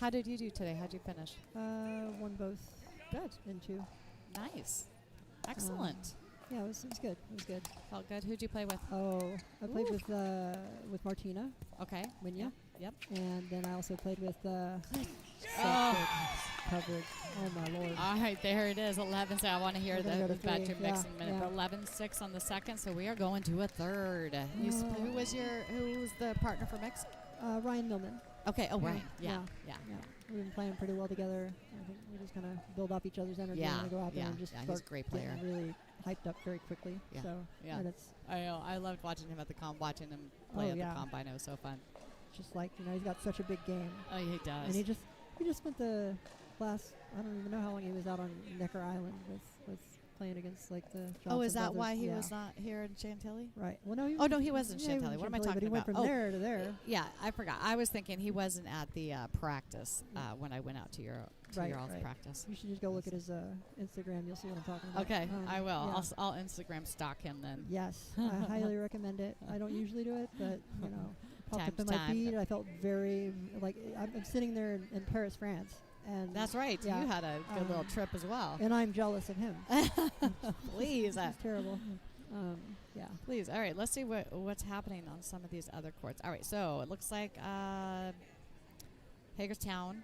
How did you do today? How'd you finish? Won both Good. in 2. Nice. Excellent. Yeah, it was good. It was good. Felt good. Who'd you play with? Oh, I played Ooh. with Martina Okay. Winya, Yep. and then I also played with such Oh. good coverage. Oh my lord! All right, there it is. 11. So I want to hear We're gonna go the to batch 3. of mix in a Yeah, minute. yeah. But 11-6 on the second. So we are going to a third. Who was the partner for mix? Ryan Millman. Okay. Oh, Yeah, right. Yeah. yeah. We've been playing pretty well together. I think we're just gonna build up each other's energy Yeah, and go out there yeah, and just yeah, he's start a great getting player. really hyped up very quickly. Yeah, So yeah. and it's I know. I loved watching him at the watching him play Oh, at yeah. the combine. It was so fun. just like he's got such a big game, Oh, he does. and he just spent the last I don't even know how long he was out on Necker Island with playing against like the Johnson Oh, is that brothers. why he Yeah. was not here in Chantilly? Right. Well, no. He Oh, no, he was in yeah, he Chantilly. What am I Chantilly, talking but he went about? from Oh. there to there. Yeah, I forgot. I was thinking he wasn't at the practice when I went out to your Right, all's right. practice. You should just go look at his Instagram. You'll see what I'm talking about. Okay, I will. Yeah. I'll Instagram stalk him then. Yes, I highly recommend it. I don't usually do it, but popped Time up in to my time. feed. I felt very like I'm sitting there in Paris, France, and That's right. Yeah. You had a good little trip as well. and I'm jealous of him. Please, It's terrible. Yeah. please. All right, let's see what's happening on some of these other courts. All right, so it looks like Hagerstown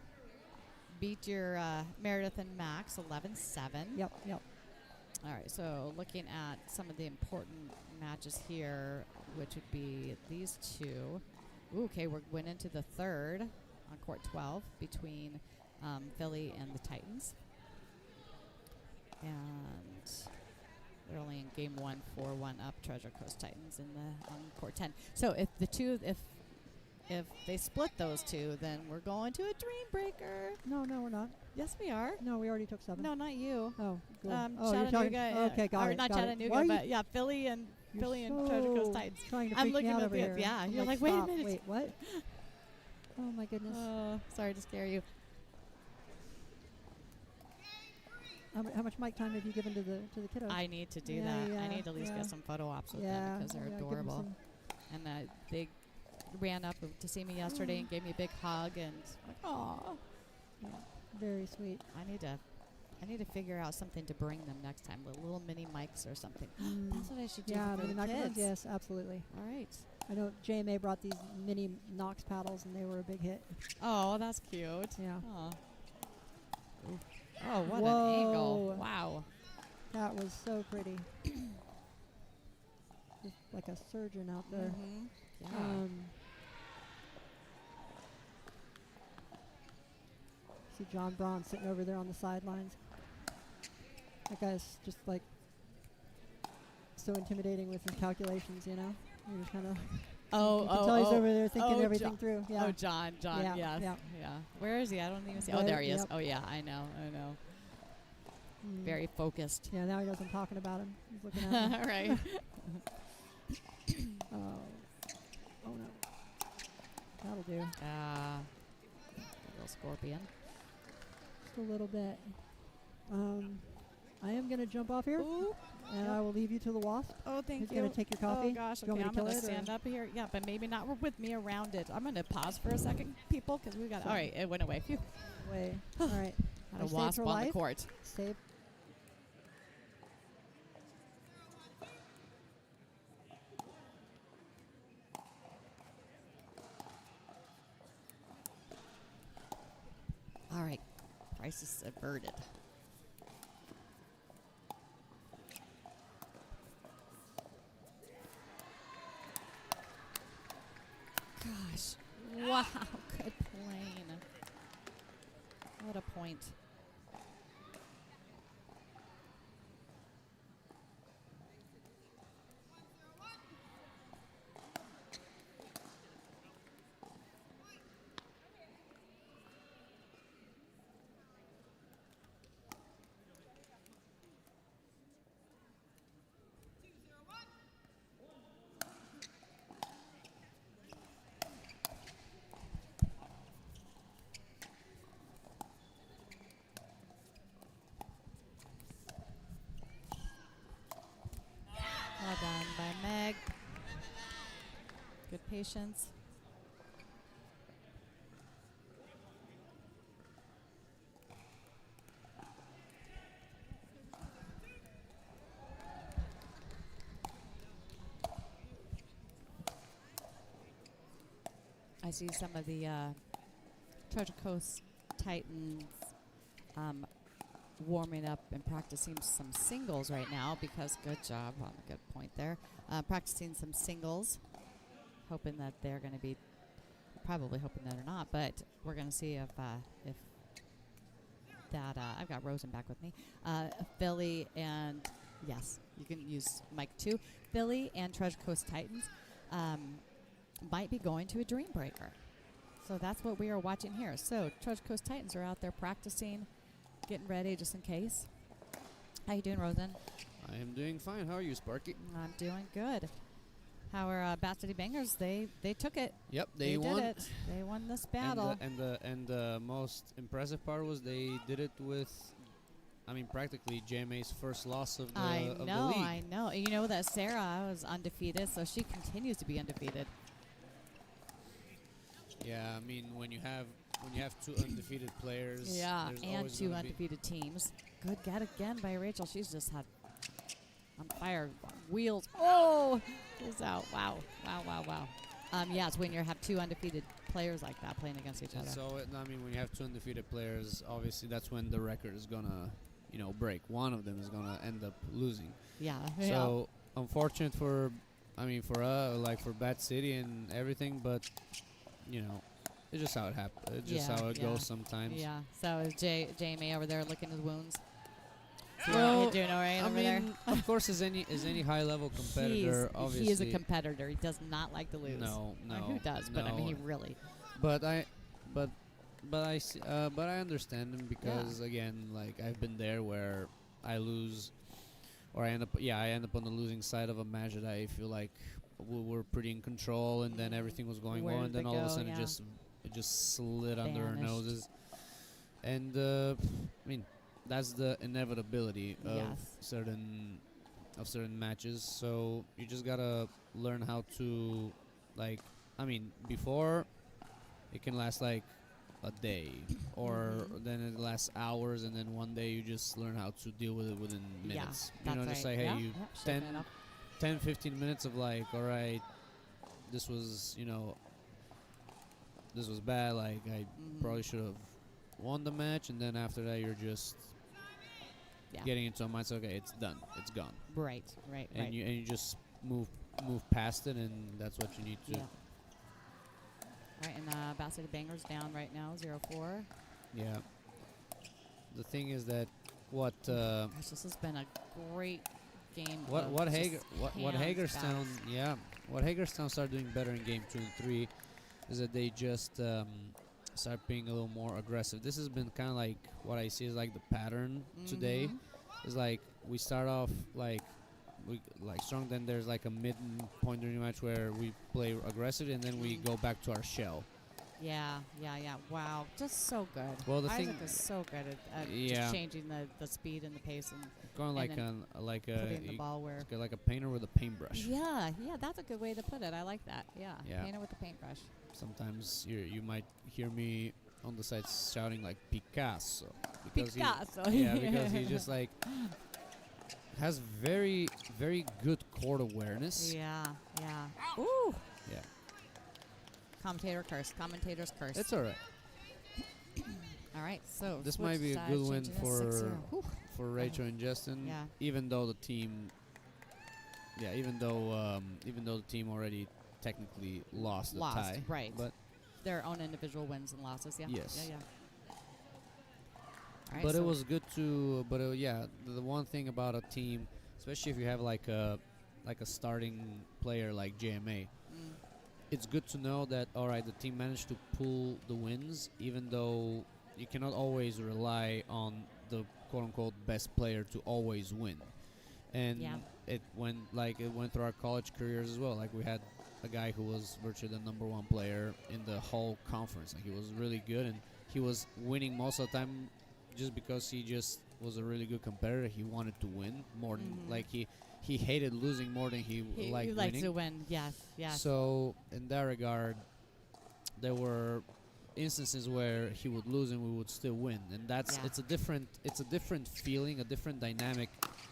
beat your Meredith and Max 11-7. Yep. All right, so looking at some of the important matches here, which would be these two. Ooh, okay, we went into the third on court 12 between Philly and the Titans. And they're only in game 1, 4-1 up, Treasure Coast Titans on court 10. So if if they split those two, then we're going to a dream breaker. No, we're not. Yes, we are. No, we already took 7. No, not you. Oh, cool. You're Chattanooga. talking, Okay, got or it. not got it. Chattanooga, Why are you- but yeah, Philly and you're Treasure Coast so Titans. Trying to I'm freak me looking out at over the- here. yeah, I'm you're like, wait a stop. minute. Wait, what? Oh my goodness. Sorry to scare you. How much mic time have you given to the kiddo? I need to do Yeah, that. I yeah, need to at least yeah. get some photo ops with yeah, them because they're yeah, give 'em adorable. some- And they ran up to see me yesterday and gave me a big hug and like, oh, yeah, very sweet. I need to figure out something to bring them next time, little mini mics or something. That's what I should do Yeah, for the microphones, kids. yes, absolutely. All right. I know JMA brought these mini Knox paddles, and they were a big hit. Oh, that's cute. Yeah. Oh, oh what Whoa. an angle. Wow. That was so pretty. Just like a surgeon out there. Mhm. Yeah. See John Braun sitting over there on the sidelines. That guy's just like so intimidating with his calculations, you know? You're just kind of oh, you can tell he's over there thinking oh, everything John. through. Yeah. Oh, John, Yeah, yes. yeah. Where is he? I don't even see. Oh, Right, there he is. yep. Oh, yeah, I know. Mm. Very focused. Yeah, now he knows I'm talking about him. He's looking at me. All right. Oh no. That'll do. Little scorpion. Just a little bit. I am going to jump off here, Ooh. and I will leave you to the wasp. Oh, thank Who's you. going to take your coffee? Oh, gosh. Do you Okay, I'm want me to going kill to it, or- stand up here. Yeah, but maybe not with me around it. I'm going to pause for a second, people, because we got. All right, it went away. Phew. Way. All right. Had I a saved wasp her on the life. court. Save. All right. Crisis averted. Gosh. Wow. Good plane. What a point. patience. I see some of the Treasure Coast Titans warming up and practicing some singles right now because good job on a good point there. Practicing some singles, hoping that they're going to be, probably hoping that or not, but we're going to see if that, I've got Rosen back with me, Philly and, yes, you can use Mike too, Philly and Treasure Coast Titans might be going to a dream breaker. So that's what we are watching here. So Treasure Coast Titans are out there practicing, getting ready just in case. How you doing, Rosen? I am doing fine. How are you, Sparky? I'm doing good. How are Bat City Bengals? They took it. Yep, they won. Did it. They won this battle. And the most impressive part was they did it with, I mean, practically JMA's first loss of the league. I know. You know that Sarah was undefeated, so she continues to be undefeated. Yeah, I mean, when you have two undefeated players, Yeah, there's and always two gonna be undefeated teams. Good get again by Rachel. She's just had on fire wheels. Oh, is out. Wow. Yeah, it's when you have two undefeated players like that playing against each And other. so, I mean, when you have two undefeated players, obviously that's when the record is gonna, break. One of them is gonna end up losing. Yeah. So unfortunate for Bat City and everything, but it's just how it happens. It's just how it goes sometimes. Yeah. So is JMA over there licking his wounds? Well, doing all right I over mean, there? of course, as any high level competitor, obviously he is a competitor. He does not like to lose. No. Who does? But I mean, he really. But I understand him because again, like I've been there where I lose, or I end up on the losing side of a match that I feel like we were pretty in control, and then everything was going well, and then all of a sudden it just slid under our noses, and I mean that's the inevitability of certain matches. So you just gotta learn how to, like, I mean, before it can last like a day, or then it lasts hours, and then one day you just learn how to deal with it within minutes. Just like, hey, 10, 15 minutes of like, all right, this was bad. Like, I probably should have won the match, and then after that, you're just getting into a mindset. Okay, it's done. It's gone. Right. And you just move past it, and that's what you need to. Yeah. All right, and Bat City Bangers down right now, 0-4. Yeah. The thing is that what Gosh, this has been a great game. what Hagerstown started doing better in game 2 and 3 is that they just start being a little more aggressive. This has been kind of like what I see is like the pattern today. Is like we start off like strong, then there's like a mid-point during the match where we play aggressive, and then we go back to our shell. Yeah. Wow, just so good. Well, the Isaac thing is so good at just changing the speed and the pace and going like putting the ball where. It's like a painter with a paintbrush. Yeah, that's a good way to put it. I like that. Yeah. Painter with a paintbrush. Sometimes you might hear me on the side shouting like Picasso. Because Picasso. because he just like has very, very good court awareness. Yeah. Ooh. Yeah. Commentator's curse. It's all right. All right, so This might be a good win for Rachel and Justin. Yeah. Even though the team, even though the team already technically lost the tie, right? But their own individual wins and losses. Yeah. Yes. Yeah. All right, but it was good to. But the one thing about a team, especially if you have like a starting player like JMA. It's good to know that, all right, the team managed to pull the wins, even though you cannot always rely on the quote-unquote best player to always win. And it went through our college careers as well. Like, we had a guy who was virtually the number one player in the whole conference. Like, he was really good, and he was winning most of the time just because he just was a really good competitor. He wanted to win more than like he hated losing more than he liked He likes winning. to win. Yes, yes. So in that regard, there were instances where he would lose and we would still win, and that's Yeah. it's a different feeling, a different dynamic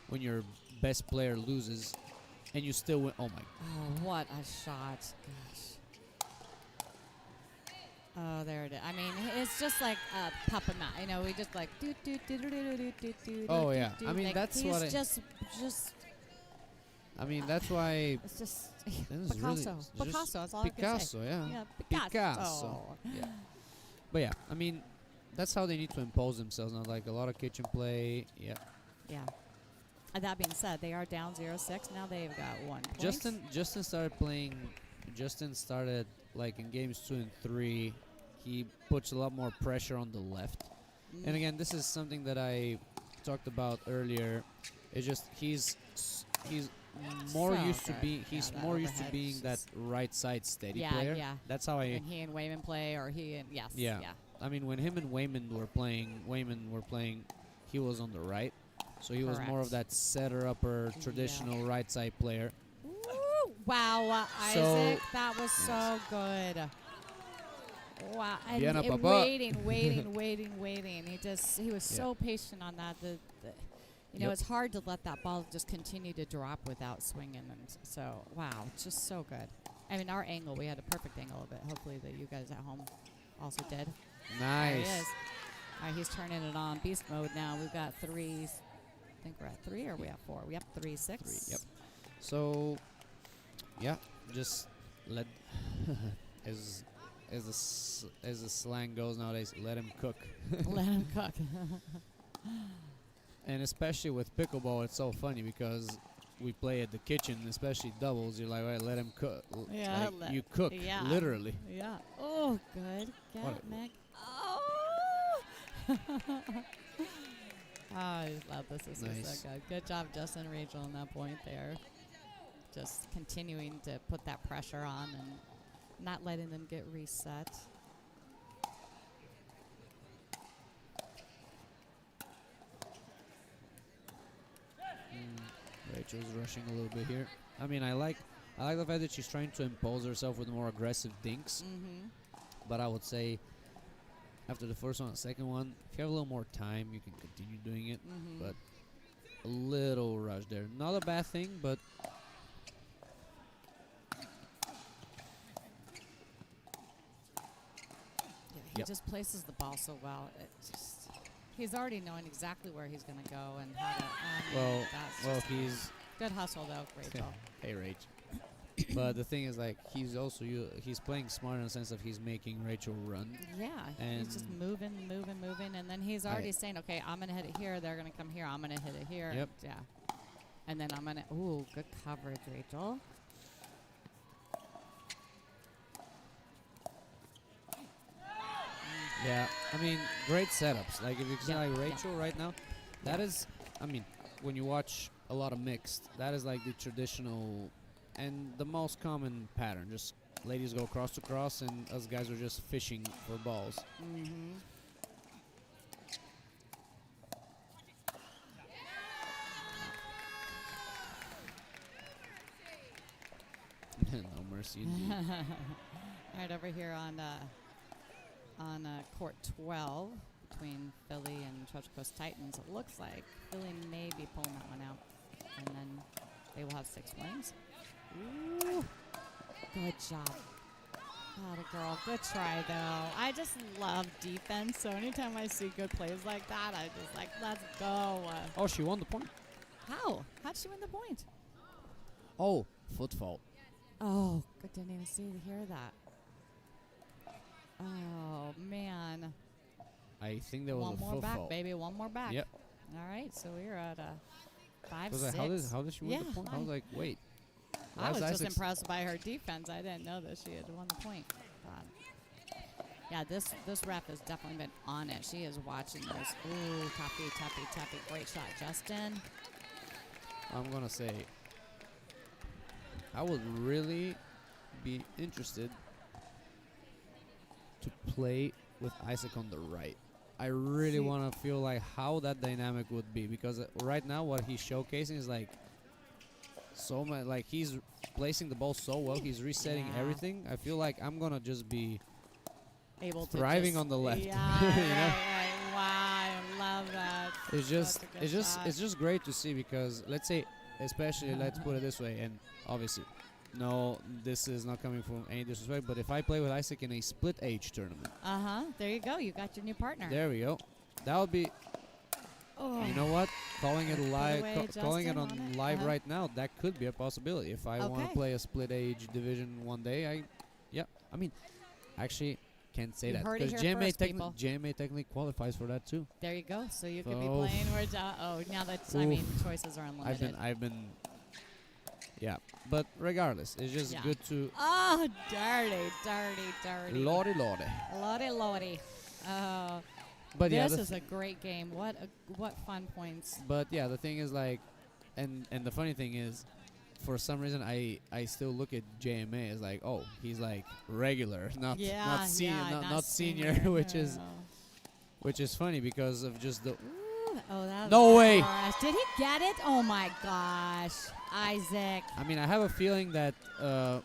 when your best player loses and you still win. Oh my! Oh, what a shot! Gosh. Oh, there it is. I mean, it's just like a puppet mouth. You know, we just like do do do do do do do do. Oh, yeah. I mean, like, that's he's what I- just. I mean, that's why It's just this is really Picasso. just Picasso. That's all I can say. Picasso, yeah. Yeah, Picasso. Yeah. But yeah, I mean, that's how they need to impose themselves. Not like a lot of kitchen play. Yeah. Yeah. That being said, they are down 0-6. Now they've got 1 point. Justin started playing. Justin started like in games 2 and 3. He puts a lot more pressure on the left. And again, this is something that I talked about earlier. It's just he's more So used to good. being Yeah, more that used to overhead being is that just- right side steady Yeah, player. yeah. That's how I. When he and Wayman play, or he and yes. Yeah. Yeah. I mean, when him and Wayman were playing, he was on the right, so he was more of Correct. that setter upper traditional right side player. Ooh, wow, So- Isaac, that was so good. Wow, and Bien, it papa. waiting. He was so patient on that. You know, Yep. it's hard to let that ball just continue to drop without swinging, and so wow, it's just so good. I mean, our angle, we had a perfect angle of it. Hopefully, that you guys at home also did. There he Nice. is. All right, he's turning it on. Beast mode now. We've got 3. I think we're at 3, or we have 4. We have 3-6. 3, yep. So, yeah, just let as the slang goes nowadays, let him cook. Let him cook. And especially with pickleball, it's so funny because we play at the kitchen, especially doubles. You're like, right, let him cook. Yeah, Like, you cook, yeah. literally. Yeah. Oh, good. Get What it, a- Meg. Oh! I just love this. This is Nice. so good. Good job, Justin and Rachel, on that point there. Just continuing to put that pressure on and not letting them get reset. Rachel's rushing a little bit here. I mean, I like the fact that she's trying to impose herself with more aggressive dinks. Mm-hmm. But I would say after the first one, the second one, if you have a little more time, you can continue doing it. Mm-hmm. But a little rush there. Not a bad thing, but Yeah, he Yep. just places the ball so well. He's already knowing exactly where he's going to go and how to. That's well, just he's good hustle though, Rachel. hey Rach. But the thing is, like, he's also he's playing smart in the sense of he's making Rachel run. Yeah, he's just And- moving, and then he's already saying, "Okay, I'm gonna hit it here. They're gonna come here. I'm gonna hit it here." Yep. Yeah, and then I'm gonna. Ooh, good coverage, Rachel. Yeah, I mean, great setups. Like, if you see Yeah, like yeah. Rachel right now, that Yeah. is, I mean, when you watch a lot of mixed, that is like the traditional and the most common pattern. Just ladies go cross to cross, and us guys are just fishing for balls. Mm-hmm. No mercy indeed. Right over here on court 12 between Philly and Treasure Coast Titans. It looks like Philly may be pulling that one out, and then they will have 6 wins. Ooh, good job. Atta girl, good try though. I just love defense, so anytime I see good plays like that, I just like, let's go. Oh, she won the point. How? How'd she win the point? Oh, foot fault. Oh, I didn't even hear that. Oh man. I think there was One a more foot back, fault. baby. One more back. Yep. All right, so we're at 5-6. I was like, how did she win the point? I was like, wait. I was That's just Isaac's- impressed by her defense. I didn't know that she had won the point. Yeah, this ref has definitely been on it. She is watching this. Ooh, tappy. Great shot, Justin. I'm gonna say, I would really be interested to play with Isaac on the right. I really want to feel like how that dynamic would be, because right now what he's showcasing is like so much. Like he's placing the ball so well, he's resetting everything. I feel like I'm gonna just be able to thriving on the left. Yeah, you know? right. Wow, I love that. It's just That's a good shot. it's just great to see, because let's say, especially let's put it this way, and obviously, no, this is not coming from any disrespect, but if I play with Isaac in a split age tournament, There you go. You got your new partner. there we go. That would be. Oh. You know what? Calling it live, away, calling it Justin, on on it. live right now. That could be a possibility. If I want to Okay. play a split age division one day, I mean, actually, can't say You that, heard it because here first, people. GMA technically qualifies for that too. There you go. So you could be So- playing where now that's I mean choices are unlimited. I've been. Yeah, but regardless, it's just Yeah. good to. Oh, dirty. Lordy. Lordy. Oh, But yeah, this is a great game. What fun points. but yeah, the thing is like, and the funny thing is, for some reason I still look at JMA as like, oh, he's like regular, not senior, which is funny because of just the. Oh, that was No way. gosh. Did he get it? Oh my gosh, Isaac. I mean, I have a feeling that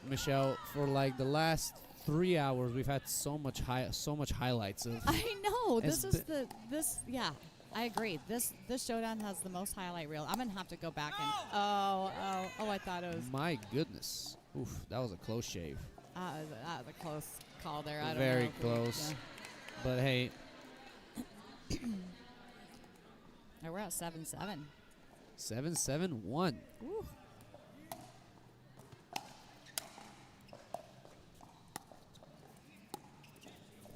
Michelle, for like the last 3 hours, we've had so much highlights of. I know. It's Yeah, I agree. This showdown has the most highlight reel. I'm gonna have to go back and. Oh, I thought it was. My goodness, oof, that was a close shave. That was a close call there. I don't know. Very if we- close. yeah. But hey, Oh, we're at 7-7. 7-7-1. Ooh.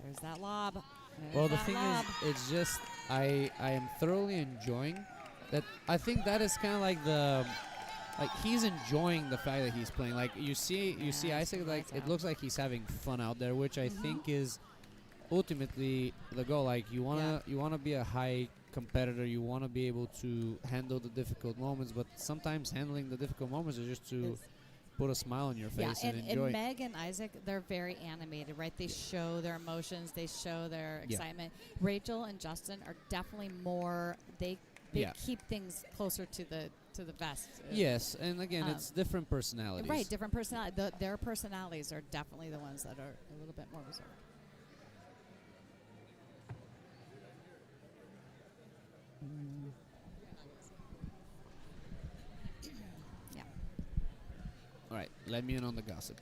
There's that lob. There's Well, the that thing lob. is, it's just I am thoroughly enjoying that. I think that is kind of like the, like he's enjoying the fact that he's playing. Like you see Isaac, like lights it out. looks like he's having fun out there, which I think is ultimately the goal. Like you wanna be a high competitor. You wanna be able to handle the difficult moments, but sometimes handling the difficult moments is just to put a smile on your face and enjoy. And Meg and Isaac, they're very animated, right? They show their emotions, they show their excitement. Rachel and Justin are definitely more. They keep things closer to the vest. Yes, and again, it's different personalities. Right, different personality. Their personalities are definitely the ones that are a little bit more reserved. Yeah. All right, let me in on the gossip.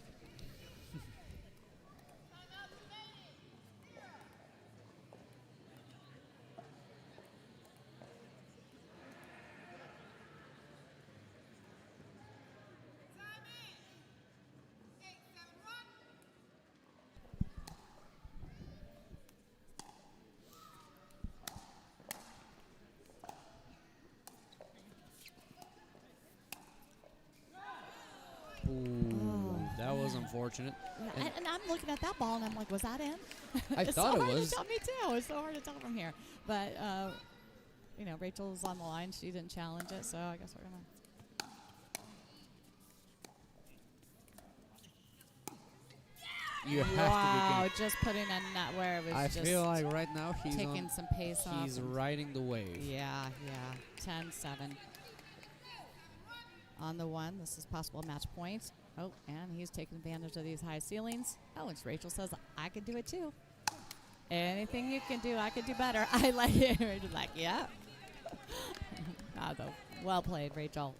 Ooh, that was unfortunate. Yeah, and I'm looking at that ball and I'm like, was that in? I It's thought so it hard was. to tell. Me too. It's so hard to tell from here. But Rachel's on the line. She didn't challenge it, so I guess we're gonna. You have Wow, to be. just putting a net where it was I just feel like right now taking some pace off. he's and- riding the wave. Yeah. 10-7. On the one, this is possible match point. Oh, and he's taking advantage of these high ceilings. Oh, and Rachel says, I can do it too. Anything you can do, I can do better. I like it. Rachel's like, yeah. Well played, Rachel.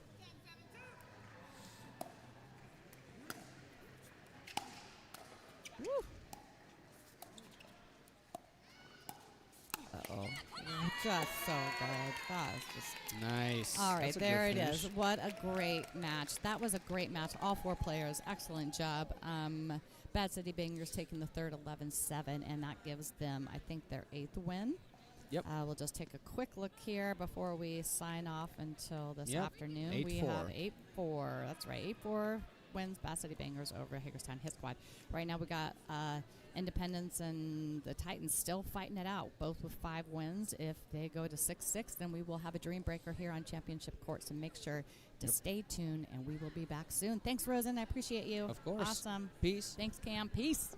Woo. Uh-oh. Just so good. That was just Nice. all right, That's a there good it finish. is. What a great match. That was a great match. All four players, excellent job. Bad City Bangers taking the third 11-7, and that gives them, I think, their 8th win. Yep. We'll just take a quick look here before we sign off until this Yep. afternoon. 8-4. We have 8-4. That's right, 8-4 wins Bad City Bangers over Hagerstown Hit Squad. Right now we got Independence and the Titans still fighting it out, both with 5 wins. If they go to 6-6, then we will have a dream breaker here on Championship Court. So make sure to stay tuned, and we will be back soon. Thanks, Rosen. I appreciate you. Of course. Awesome. Peace. Thanks, Cam. Peace.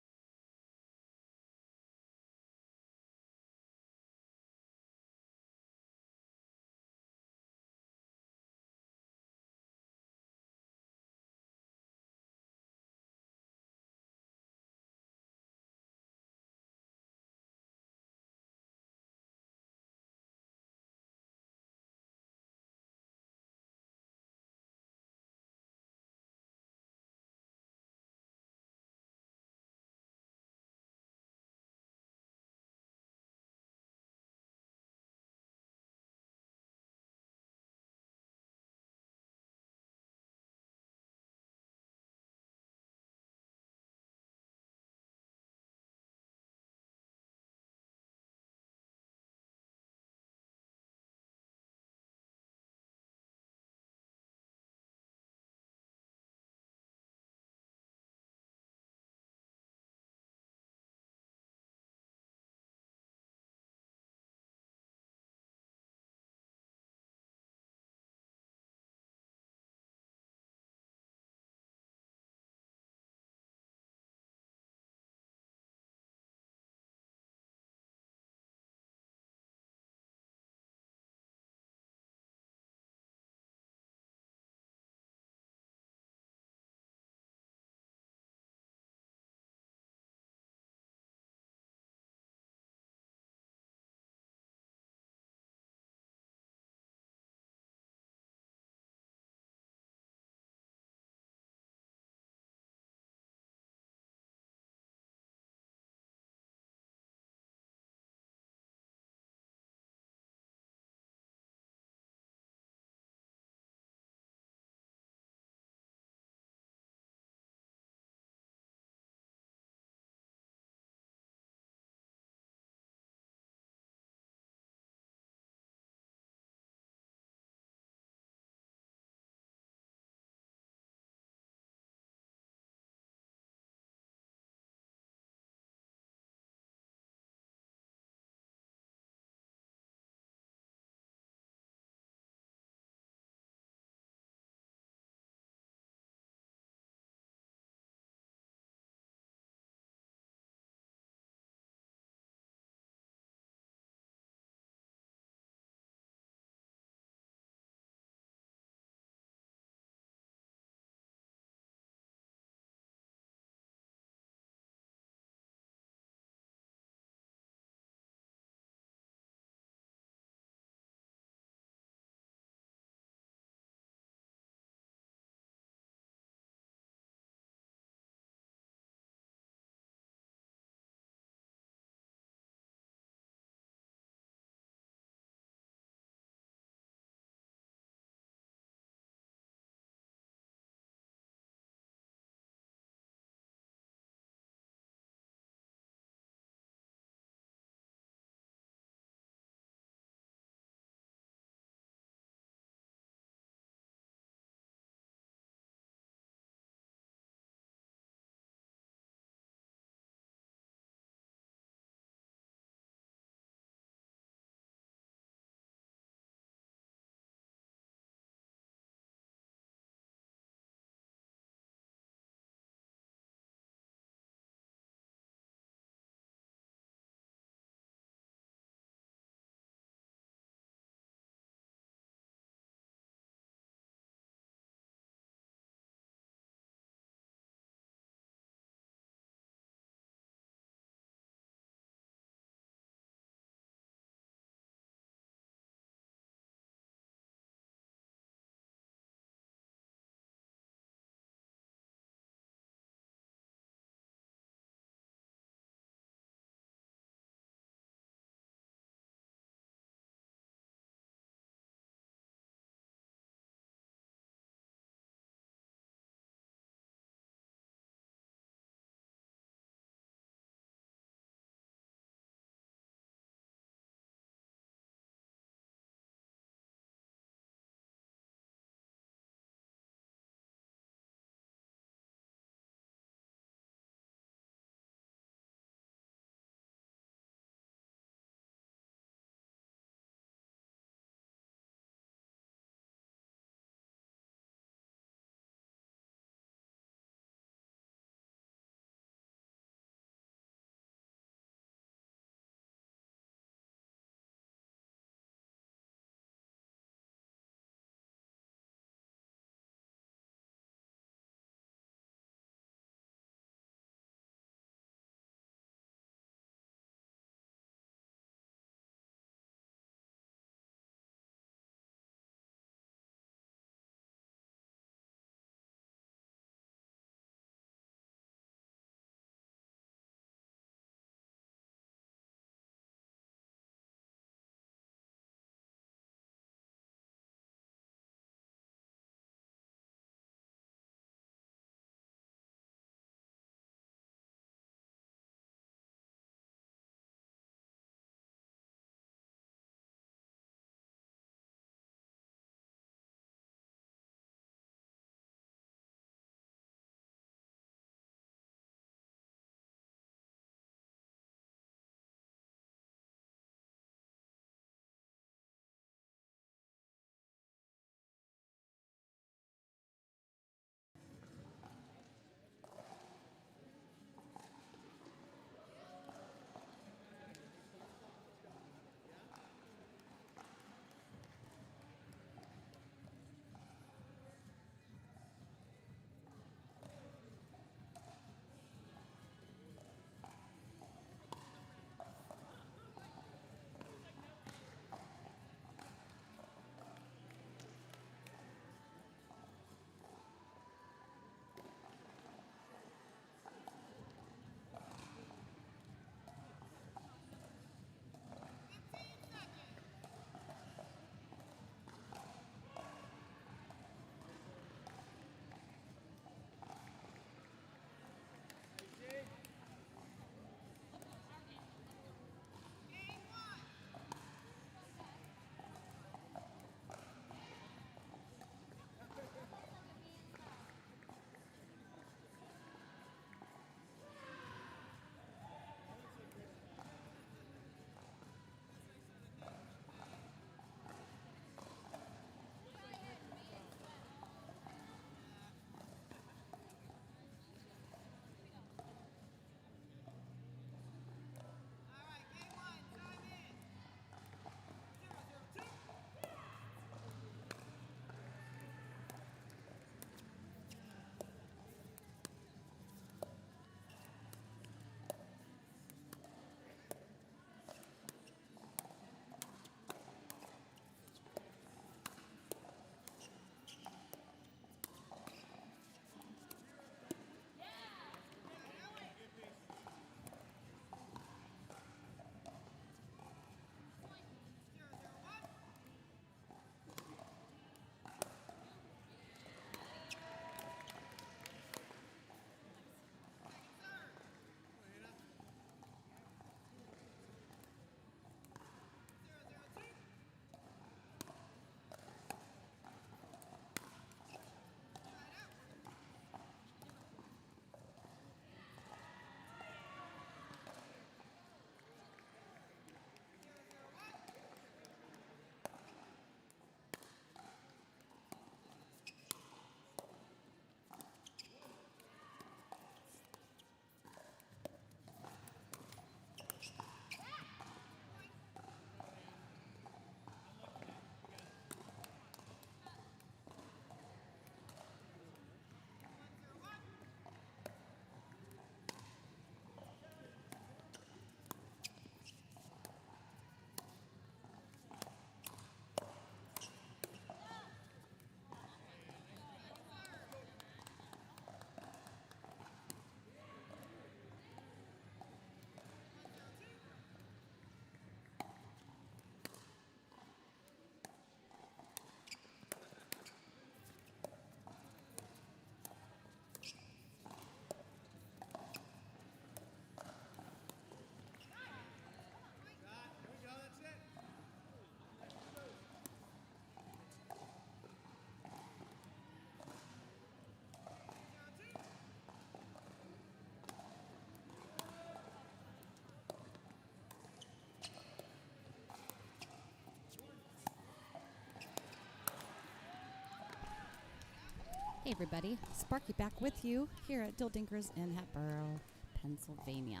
everybody, Sparky back with you here at Dildinkers in Hatboro, Pennsylvania.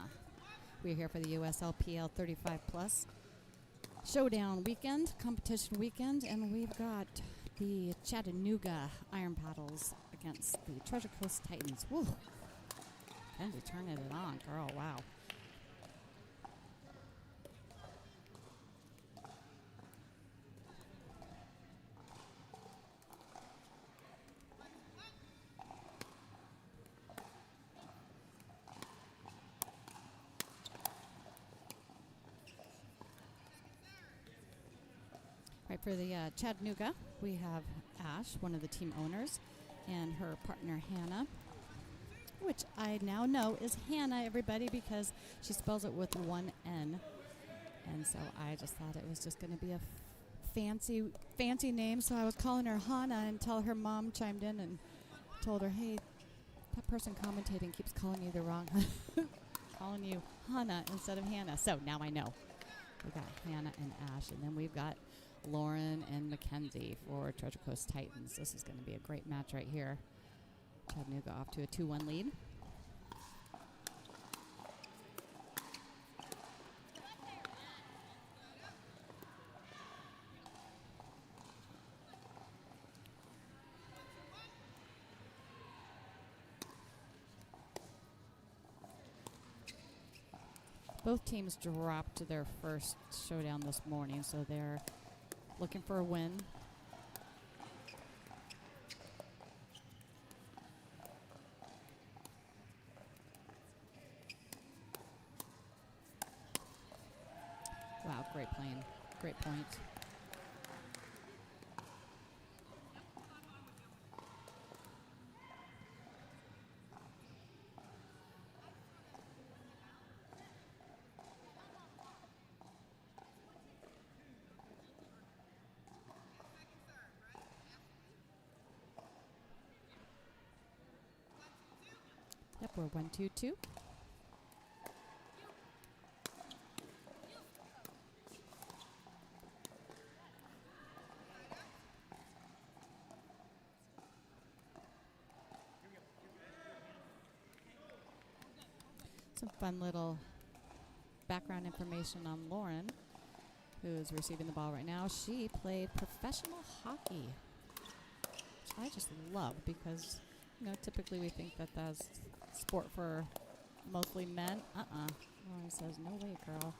We're here for the USLPL 35 Plus Showdown weekend, competition weekend, and we've got the Chattanooga Iron Paddles against the Treasure Coast Titans. Woo! Kenzie turning it on, girl, wow. Right, for the Chattanooga, we have Ash, one of the team owners, and her partner Hannah, which I now know is Hannah, everybody, because she spells it with one N. And so I just thought it was just going to be a fancy name, so I was calling her Hannah until her mom chimed in and told her, hey, that person commentating keeps calling you the wrong, calling you Hannah instead of Hannah. So now I know. We've got Hannah and Ash, and then we've got Lauren and Mackenzie for Treasure Coast Titans. This is going to be a great match right here. Chattanooga off to a 2-1 lead. Both teams dropped their first showdown this morning, so they're looking for a win. Wow, great playing. Great point. Yep, we're 1-2-2. Some fun little background information on Lauren, who is receiving the ball right now. She played professional hockey, which I just love because, you know, typically we think that that's sport for mostly men. Lauren says, no way, girl.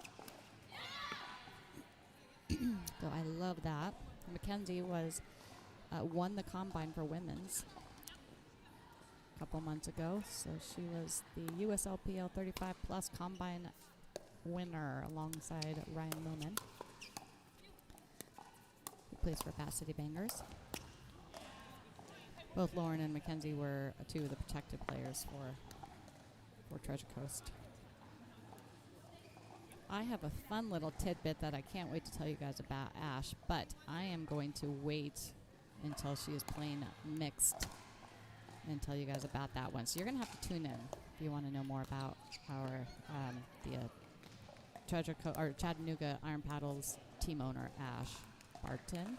So I love that. Mackenzie won the combine for women's a couple months ago. So she was the USLPL 35 Plus combine winner alongside Ryan Millman, who plays for Bat City Bengals. Both Lauren and Mackenzie were two of the protected players for Treasure Coast. I have a fun little tidbit that I can't wait to tell you guys about Ash, but I am going to wait until she is playing mixed and tell you guys about that one. So you're going to have to tune in if you want to know more about our the Chattanooga Iron Paddles team owner, Ash Barton.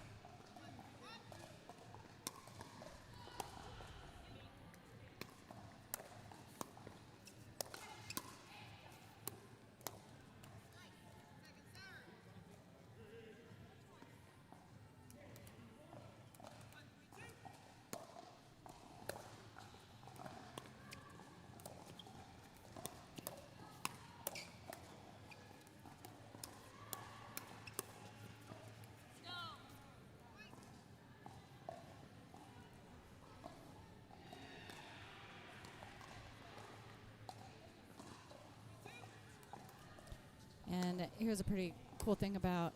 And here's a pretty cool thing about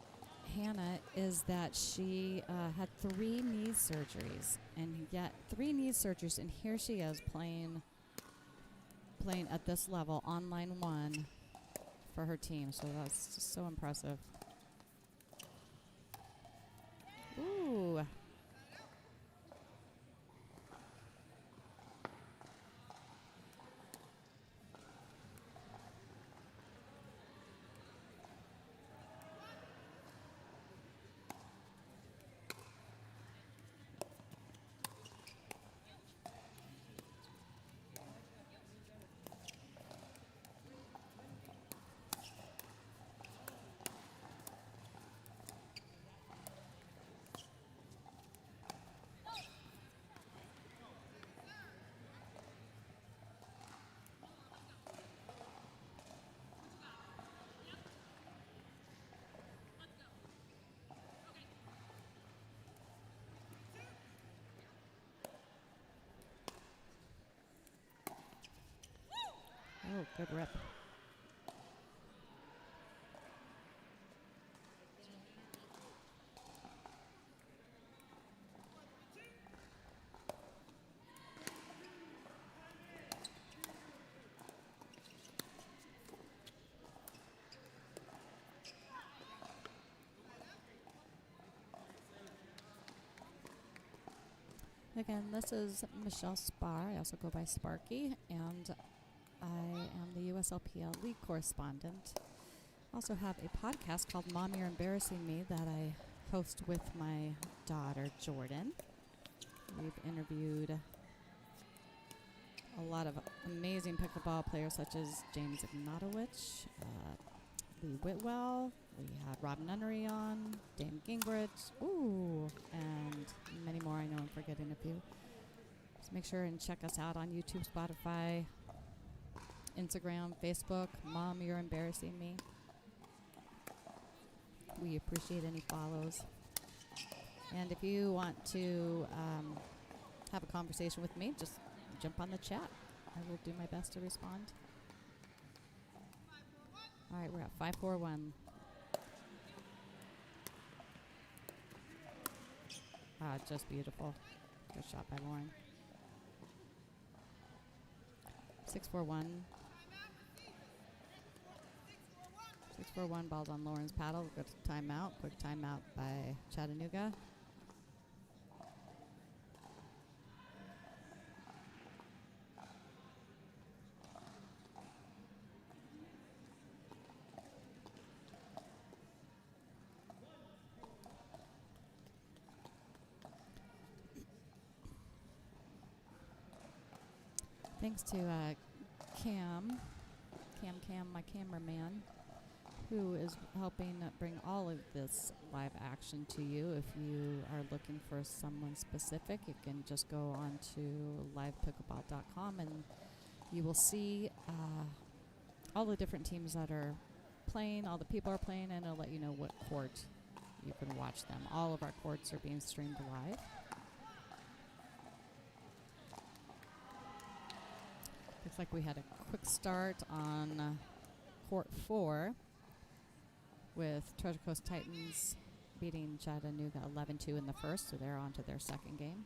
Hannah is that she had 3 knee surgeries, and yet 3 knee surgeries, and here she is playing at this level on line 1 for her team. So that's just so impressive. Ooh. Good rip. Again, this is Michelle Spar. I also go by Sparky, and I am the USLPL League correspondent. Also have a podcast called Mom, You're Embarrassing Me that I host with my daughter, Jordan. We've interviewed a lot of amazing pickleball players such as James Ignatowicz, Lee Whitwell. We had Rob Nunnery on, Dame Gingrich, and many more. I know I'm forgetting a few. So make sure and check us out on YouTube, Spotify, Instagram, Facebook. Mom, You're Embarrassing Me. We appreciate any follows. And if you want to have a conversation with me, just jump on the chat. I will do my best to respond. All right, we're at 5-4-1. Just beautiful. Good shot by Lauren. 6-4-1. 6-4-1, balls on Lauren's paddle. Good timeout. Quick timeout by Chattanooga. Thanks to Cam, my cameraman, who is helping bring all of this live action to you. If you are looking for someone specific, you can just go on to livepickleball.com and you will see all the different teams that are playing, all the people are playing, and it'll let you know what court you can watch them. All of our courts are being streamed live. Looks like we had a quick start on court 4 with Treasure Coast Titans beating Chattanooga 11-2 in the first, so they're on to their second game.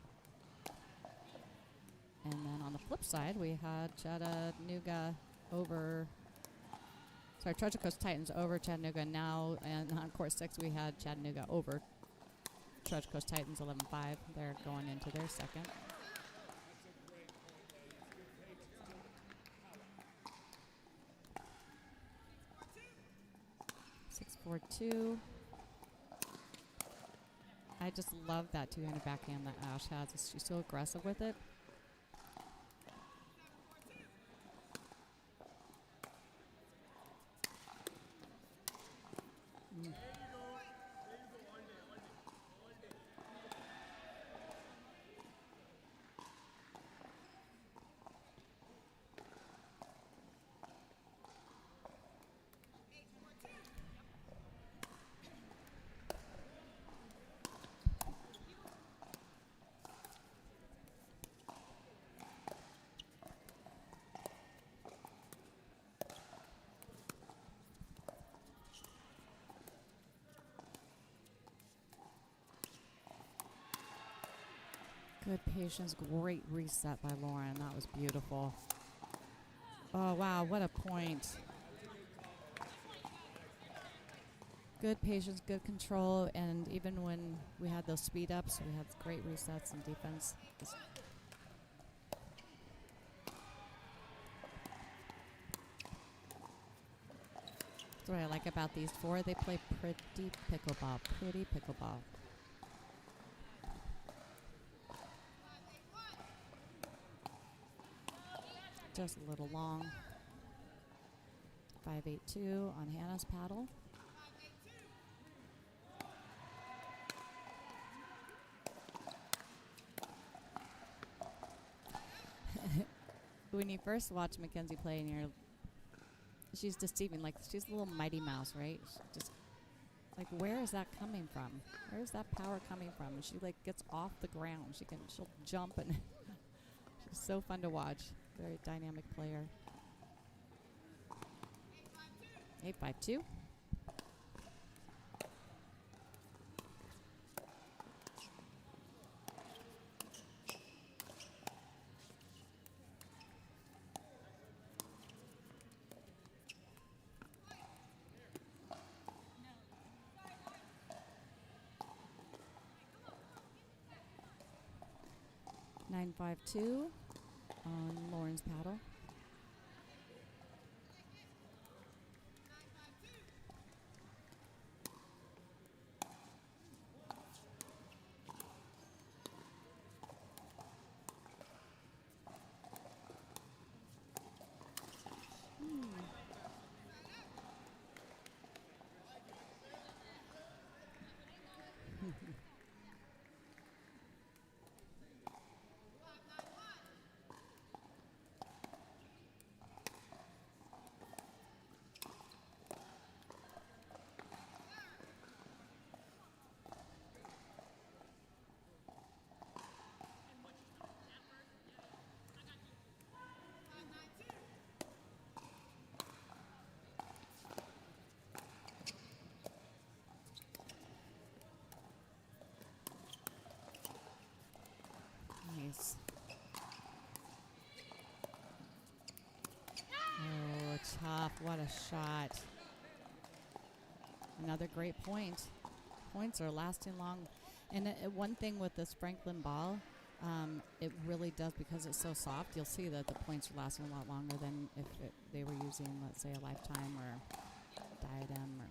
And then on the flip side, we had Treasure Coast Titans over Chattanooga now, and on court 6 we had Chattanooga over Treasure Coast Titans 11-5. They're going into their second. 6-4-2. I just love that two-handed backhand that Ash has. She's so aggressive with it. Good patience, great reset by Lauren. That was beautiful. Oh, wow, what a point. Good patience, good control, and even when we had those speed ups, we had great resets and defense. That's what I like about these four. They play pretty pickleball. Just a little long. 5-8-2 on Hannah's paddle. When you first watch Mackenzie play and she's deceiving, like she's a little Mighty Mouse, right? She just like, where is that coming from? Where is that power coming from? And she like gets off the ground. She'll jump and she's so fun to watch. Very dynamic player. 8-5-2. Nine, 5-2 on Lauren's paddle. Nice. Oh, tough. What a shot. Another great point. Points are lasting long. And one thing with this Franklin ball, it really does, because it's so soft, you'll see that the points are lasting a lot longer than if they were using, let's say, a Lifetime or Diadem or...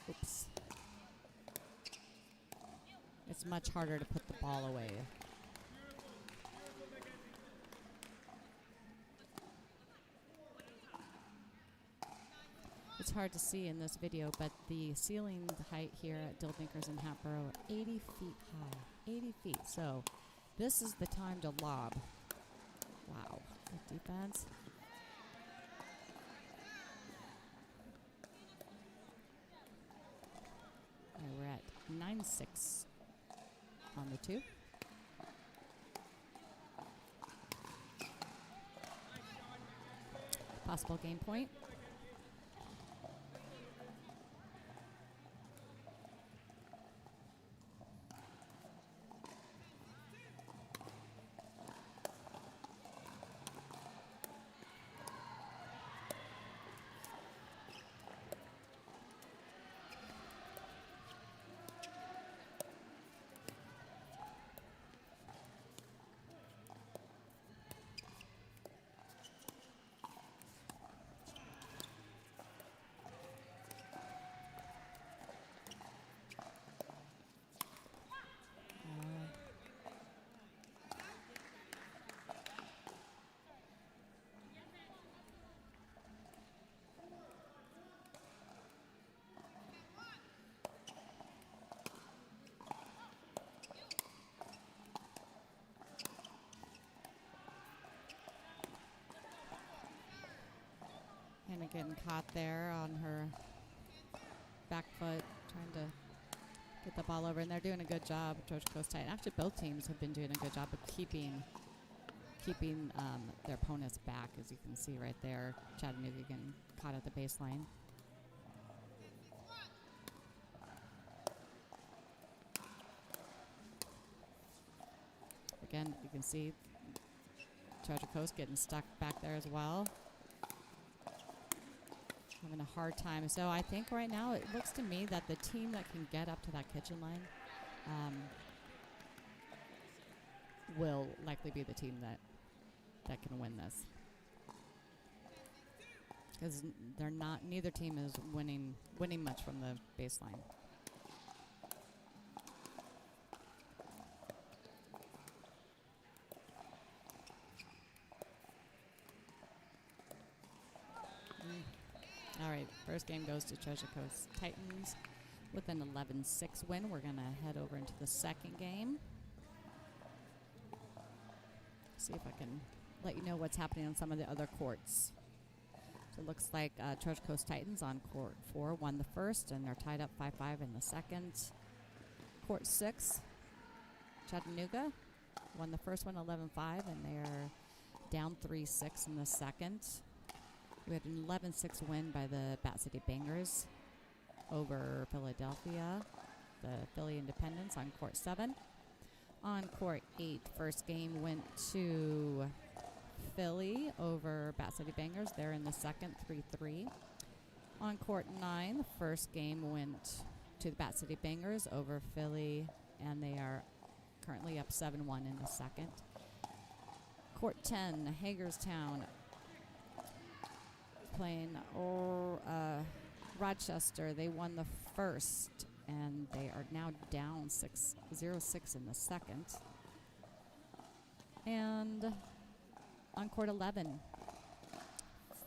Oops. It's much harder to put the ball away. It's hard to see in this video, but the ceiling height here at Dildnickers in Hatboro, 80 feet high. 80 feet. So this is the time to lob. Wow. Good defense. All right, we're at 9-6 on the 2. Possible game point. Hannah getting caught there on her back foot, trying to get the ball over, and they're doing a good job. Georgia Coast Titan. Actually, both teams have been doing a good job of keeping their opponents back, as you can see right there. Chattanooga getting caught at the baseline. Again, you can see Georgia Coast getting stuck back there as well. Having a hard time. So I think right now it looks to me that the team that can get up to that kitchen line will likely be the team that can win this. Because neither team is winning much from the baseline. All right, first game goes to Treasure Coast Titans with an 11-6 win. We're going to head over into the second game. See if I can let you know what's happening on some of the other courts. So it looks like Treasure Coast Titans on court 4 won the first, and they're tied up 5-5 in the second. Court 6, Chattanooga won the first one 11-5, and they're down 3-6 in the second. We had an 11-6 win by the Bat City Bangers over Philadelphia, the Philly Independents on court 7. On court 8, first game went to Philly over Bat City Bangers. They're in the second, 3-3. On court 9, the first game went to the Bat City Bangers over Philly, and they are currently up 7-1 in the second. Court 10, Hagerstown playing Rochester. They won the first, and they are now down 0-6 in the second. And on court 11,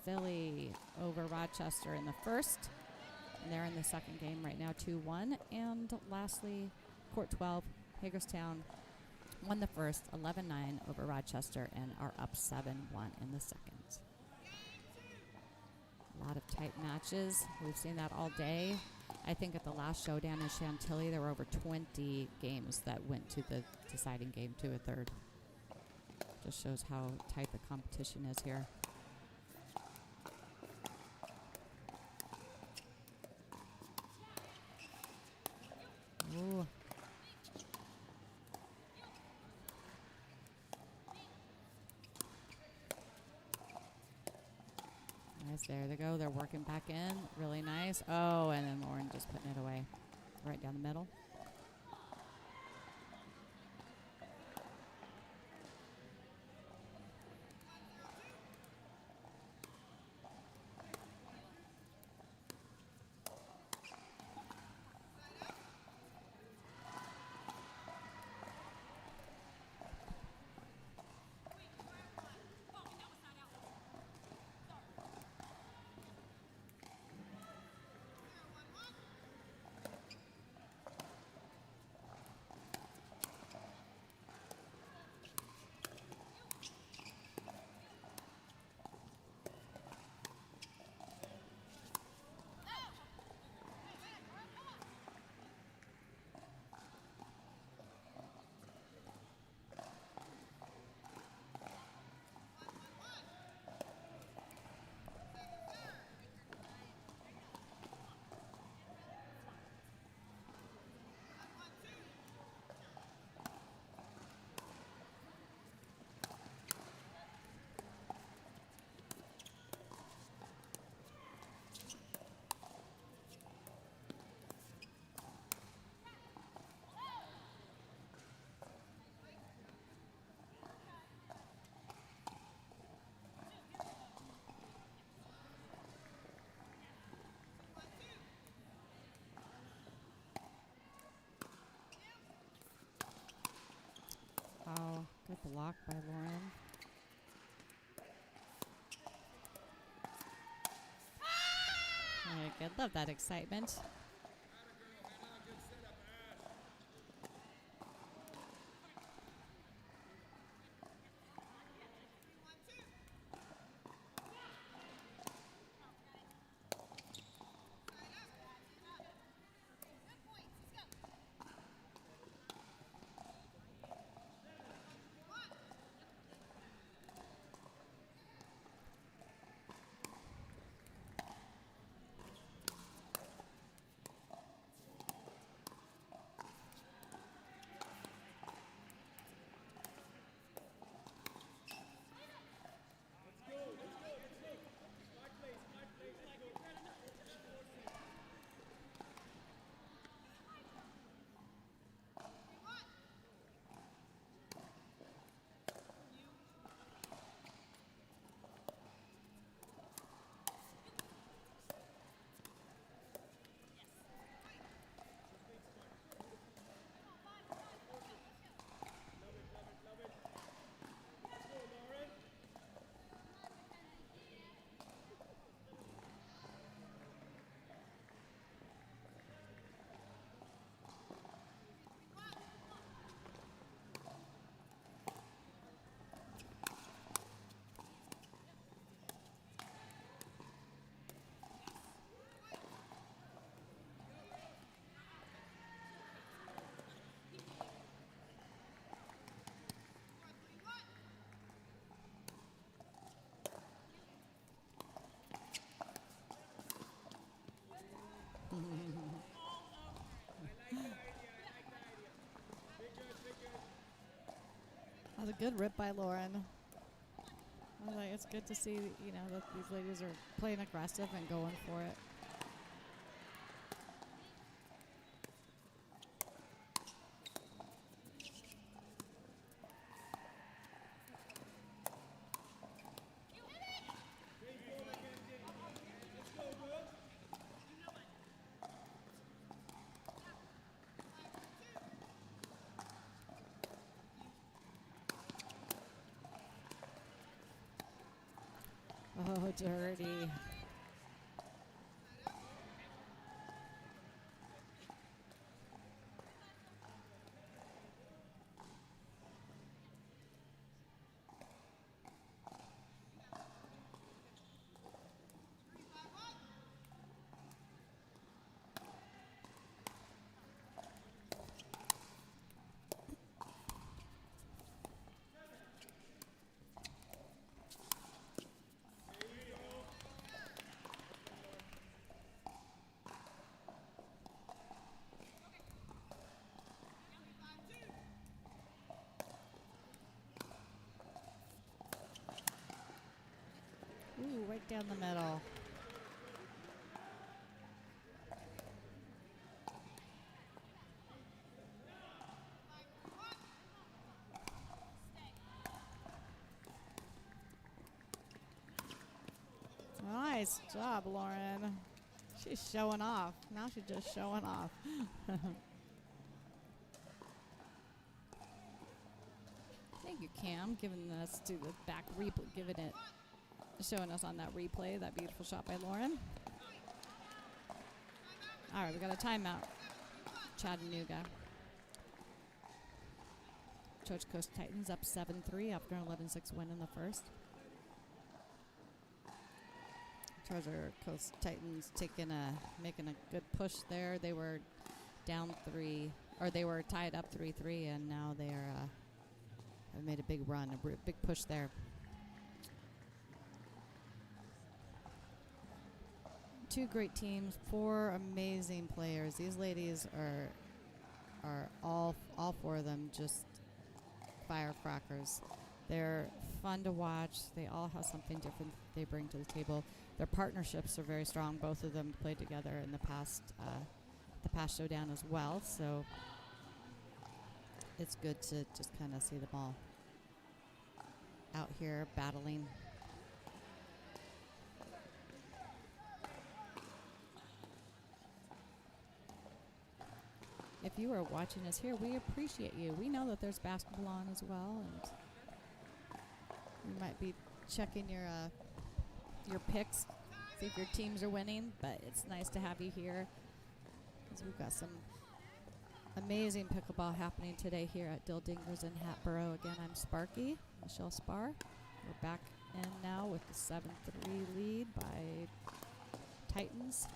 Philly over Rochester in the first. And they're in the second game right now, 2-1. And lastly, court 12, Hagerstown won the first, 11-9 over Rochester, and are up 7-1 in the second. A lot of tight matches. We've seen that all day. I think at the last Showdown in Chantilly, there were over 20 games that went to the deciding game to a third. Just shows how tight the competition is here. Ooh. Nice, there they go. They're working back in. Really nice. Oh, and then Lauren just putting it away. Right down the middle. Oh, good block by Lauren. Very good. Love that excitement. Good rip by Lauren. It's good to see, that these ladies are playing aggressive and going for it. Oh, dirty. Ooh, right down the middle. Nice job, Lauren. She's showing off. Now she's just showing off. Thank you, Cam, giving us to the back replay, showing us on that replay, that beautiful shot by Lauren. All right, we got a timeout. Chattanooga. Trojan Coast Titans up 7-3 after an 11-6 win in the first. Treasure Coast Titans making a good push there. They were down 3, or they were tied up 3-3, and now they are have made a big run, big push there. Two great teams, 4 amazing players. These ladies are all 4 of them just firecrackers. They're fun to watch. They all have something different they bring to the table. Their partnerships are very strong. Both of them played together in the past Showdown as well. So it's good to just kind of see them all out here battling. If you are watching us here, we appreciate you. We know that there's basketball on as well, and you might be checking your picks, see if your teams are winning, but it's nice to have you here because we've got some amazing pickleball happening today here at Dill Dingers in Hatboro. Again, I'm Sparky, Michelle Spar. We're back in now with the 7-3 lead by Titans.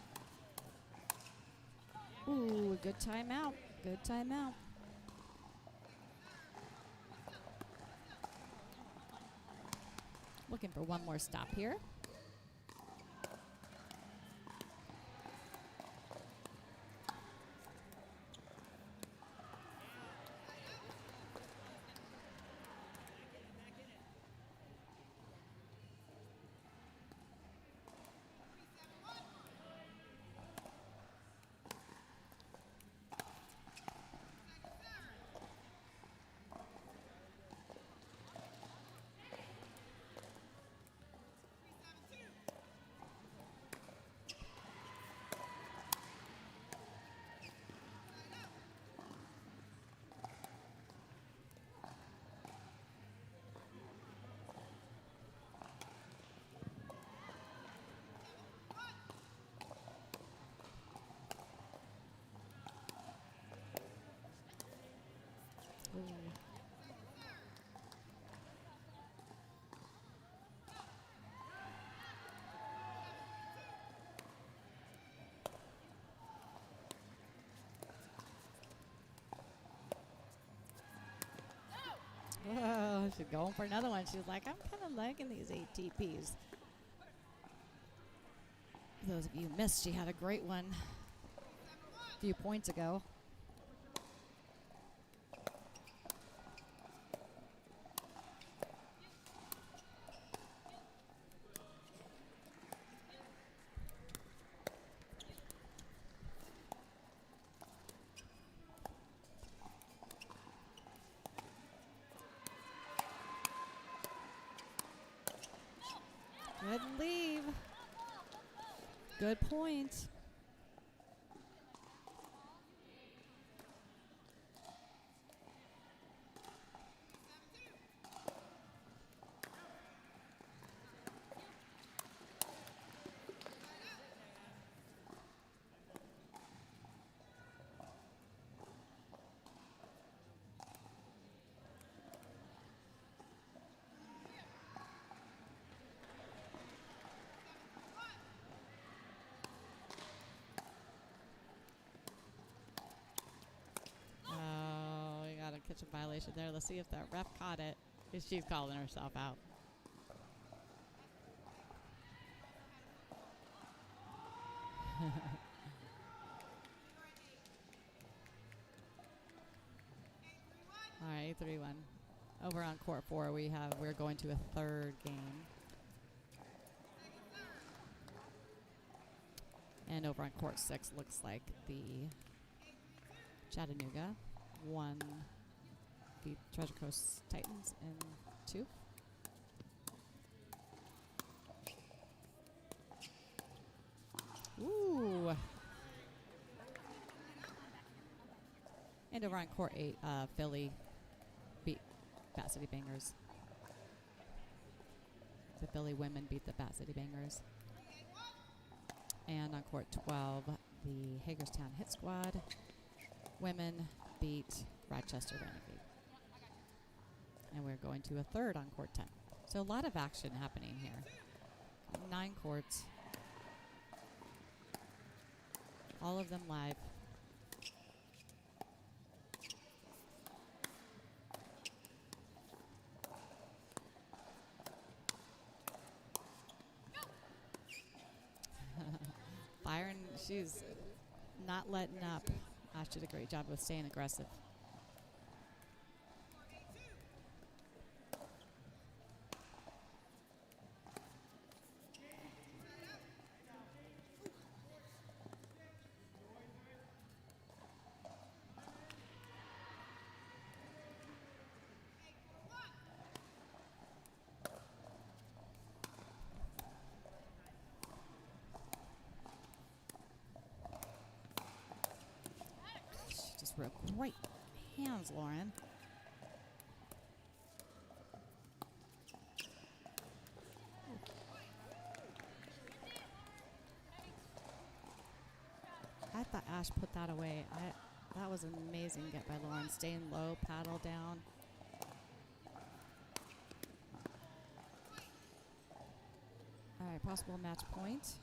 Ooh, good timeout. Good timeout. Looking for one more stop here. Whoa, she's going for another one. She's like, I'm kind of liking these ATPs. For those of you who missed, she had a great one a few points ago. ahead and leave. Good point. Kitchen violation there. Let's see if that ref caught it. She's calling herself out. All right, 3-1. Over on court 4, we're going to a third game. And over on court 6, looks like the Chattanooga won the Treasure Coast Titans in 2. Ooh. And over on court 8, Philly beat Bat City Bangers. The Philly women beat the Bat City Bangers. And on court 12, the Hagerstown Hit Squad women beat Rochester Renegade. And we're going to a third on court 10. So a lot of action happening here. 9 courts. All of them live. Byron, she's not letting up. Ash did a great job of staying aggressive. Real great hands, Lauren. I thought Ash put that away. That was an amazing get by Lauren. Staying low, paddle down. All right, possible match point.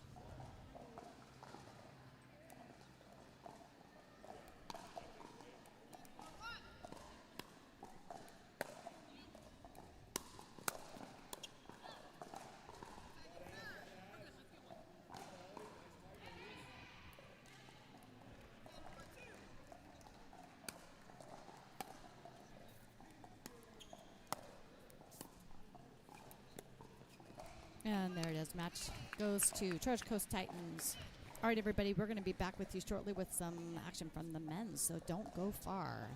And there it is. Match goes to Treasure Coast Titans. All right, everybody, we're going to be back with you shortly with some action from the men's, so don't go far.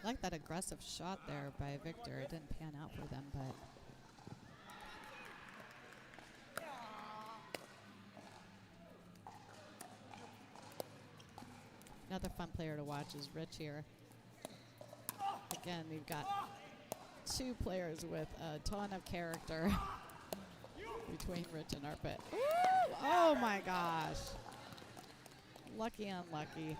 I like that aggressive shot there by Victor. It didn't pan out for them, but another fun player to watch is Rich here. Again, we've got two players with a ton of character between Rich and Arpit. Ooh, oh my gosh. Lucky unlucky.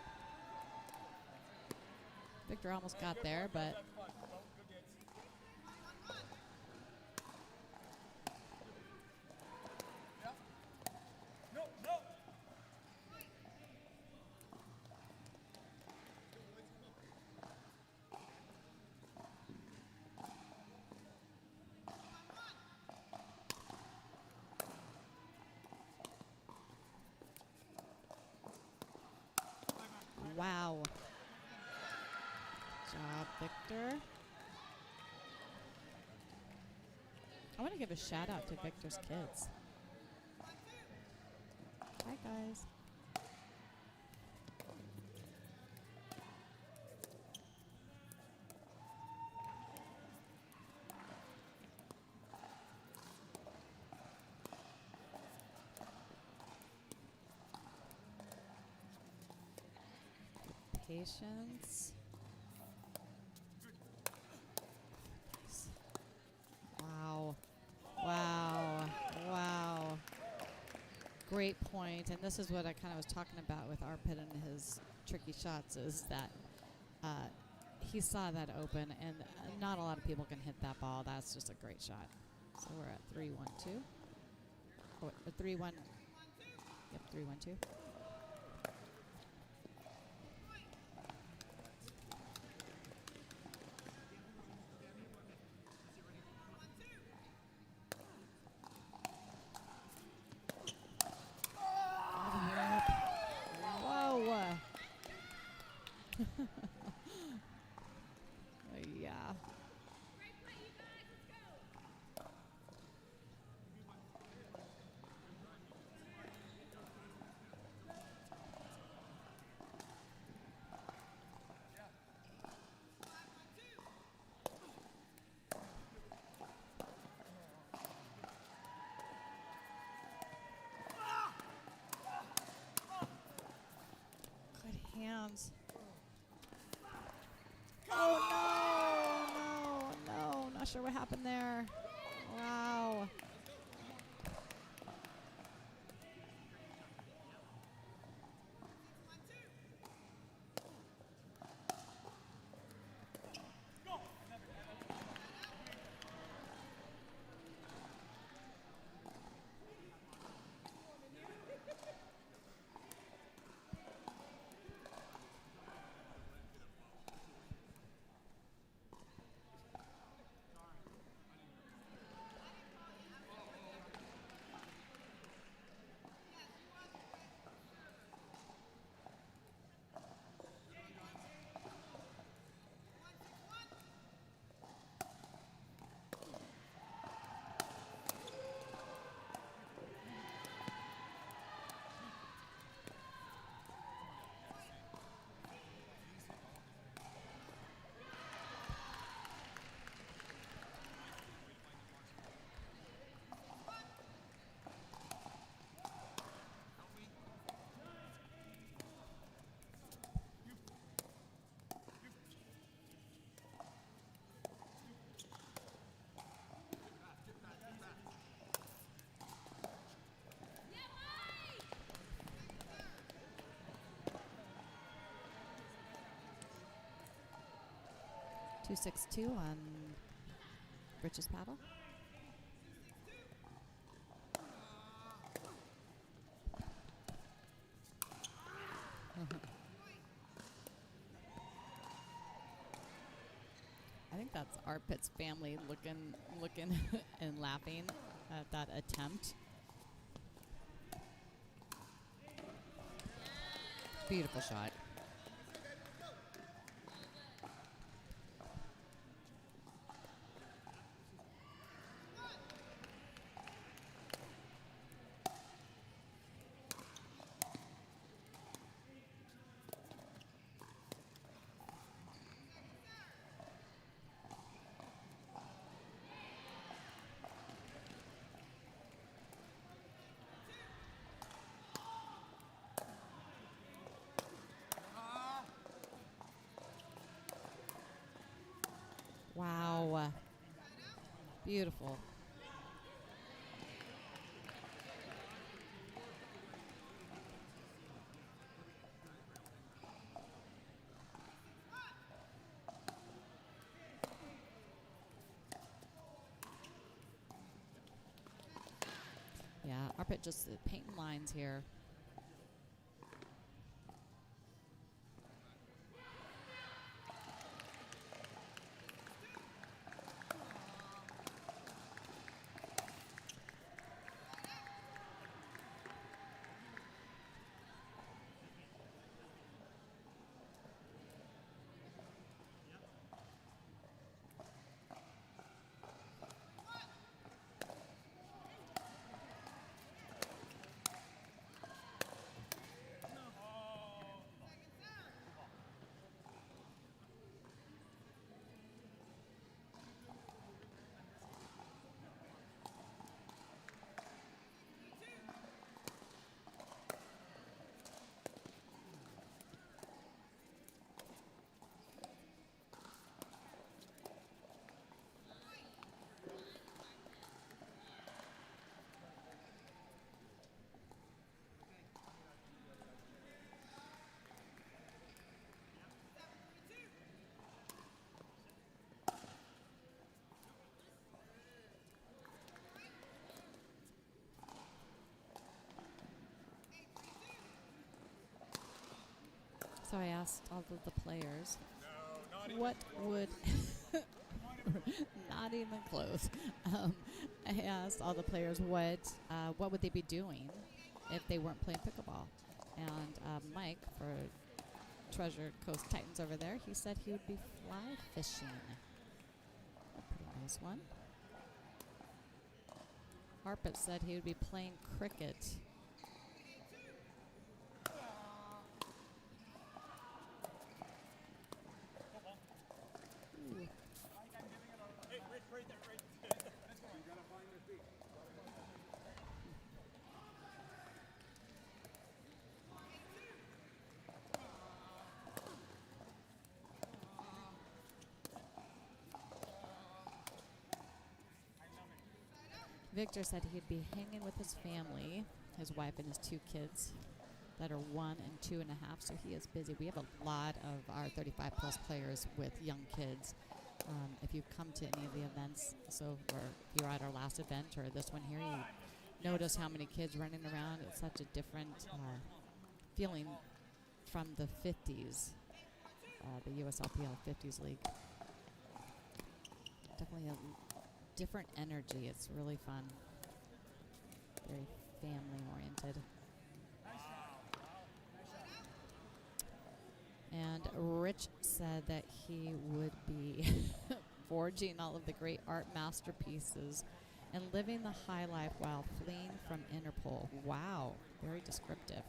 Victor almost got there, but wow. Job, Victor. I want to give a shout out to Victor's kids. Hi, guys. Patience. Wow. Wow. Wow. Great point. And this is what I kind of was talking about with Arpit and his tricky shots is that he saw that open, and not a lot of people can hit that ball. That's just a great shot. So we're at 3-1-2. Oh, 3-1. Yep, 3-1-2. Yeah. Good hands. Oh, no. Not sure what happened there. Wow. Two 6-2 on Rich's paddle. I think that's Arpit's family looking and laughing at that attempt. Beautiful shot. Beautiful. Yeah, Arpit just painting lines here. So I asked all of the players, what would, not even close. I asked all the players what would they be doing if they weren't playing pickleball. And Mike, for Treasure Coast Titans over there, he said he would be fly fishing. A pretty nice one. Arpit said he would be playing cricket. Victor said he'd be hanging with his family, his wife and his 2 kids that are 1 and 2.5, so he is busy. We have a lot of our 35-plus players with young kids. If you come to any of the events, so or if you're at our last event or this one here, you notice how many kids running around. It's such a different feeling from the 50s, the USLPL 50s League. Definitely a different energy. It's really fun. Very family oriented. And Rich said that he would be forging all of the great art masterpieces and living the high life while fleeing from Interpol. Wow, very descriptive.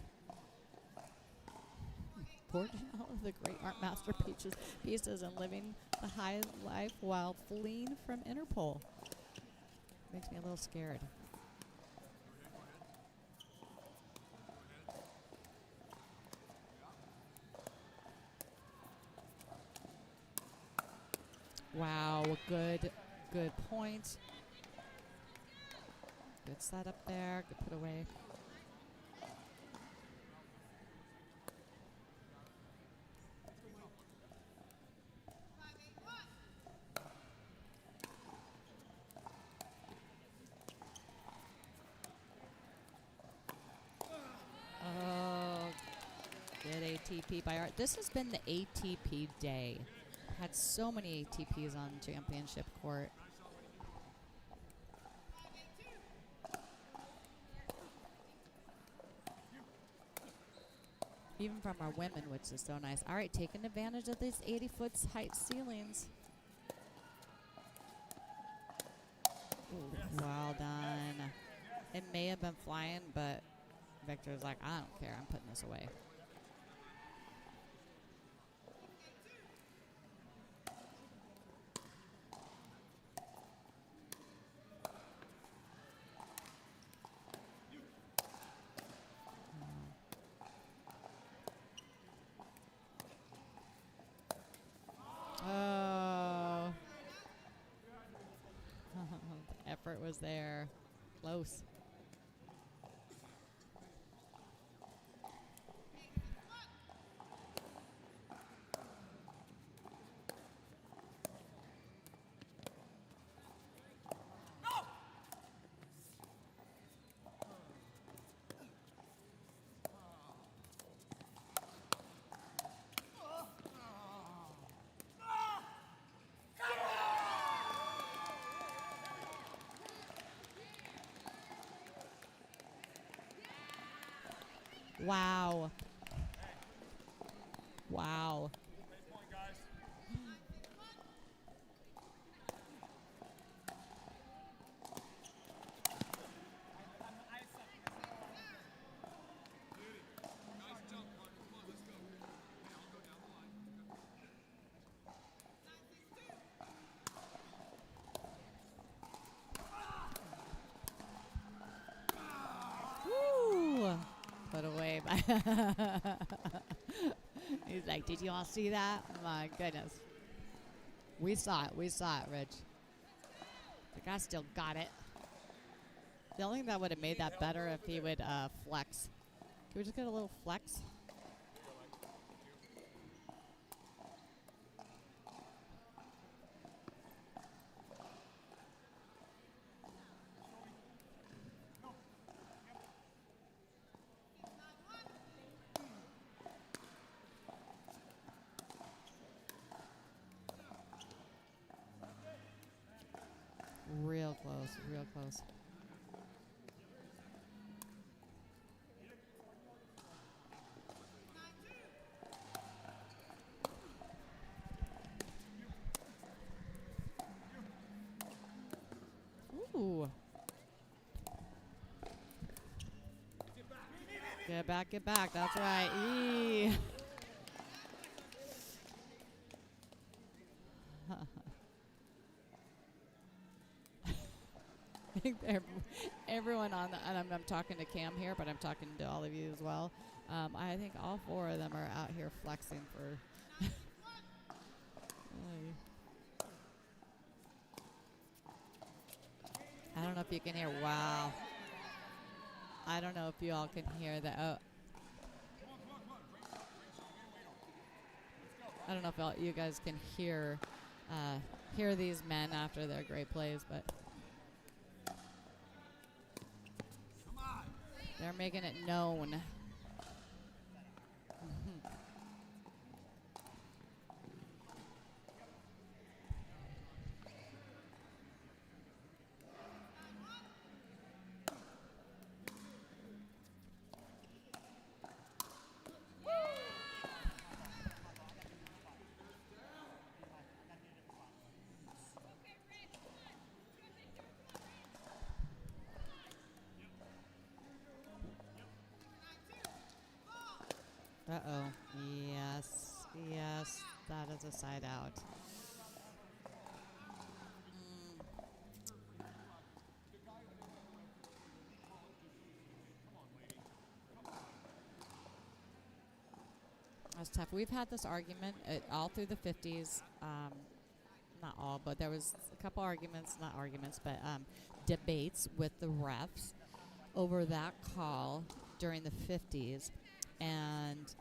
Forging all of the great art masterpieces and living the high life while fleeing from Interpol. Makes me a little scared. Wow, good point. Good setup there, good put away. Oh, good ATP by Art. This has been the ATP day. Had so many ATPs on championship court. Even from our women, which is so nice. All right, taking advantage of these 80-foot height ceilings. Ooh, well done. It may have been flying, but Victor's like, I don't care. I'm putting this away. Oh. almost there. Close. Wow. Wow. Woo! Put away by. He's like, did you all see that? My goodness. We saw it, Rich. The guy still got it. The only thing that would have made that better if he would flex. Can we just get a little flex? Real close, real close. Ooh. Get back. That's right. Eee. I think everyone on the, and I'm talking to Cam here, but I'm talking to all of you as well. I think all four of them are out here flexing for. I don't know if you can hear. Wow. I don't know if you all can hear that. Oh. I don't know if you guys can hear these men after their great plays, but they're making it known. Uh-oh. Yes, that is a side out. That's tough. We've had this argument all through the 50s. Not all, but there was a couple arguments, not arguments, but debates with the refs over that call during the 50s. And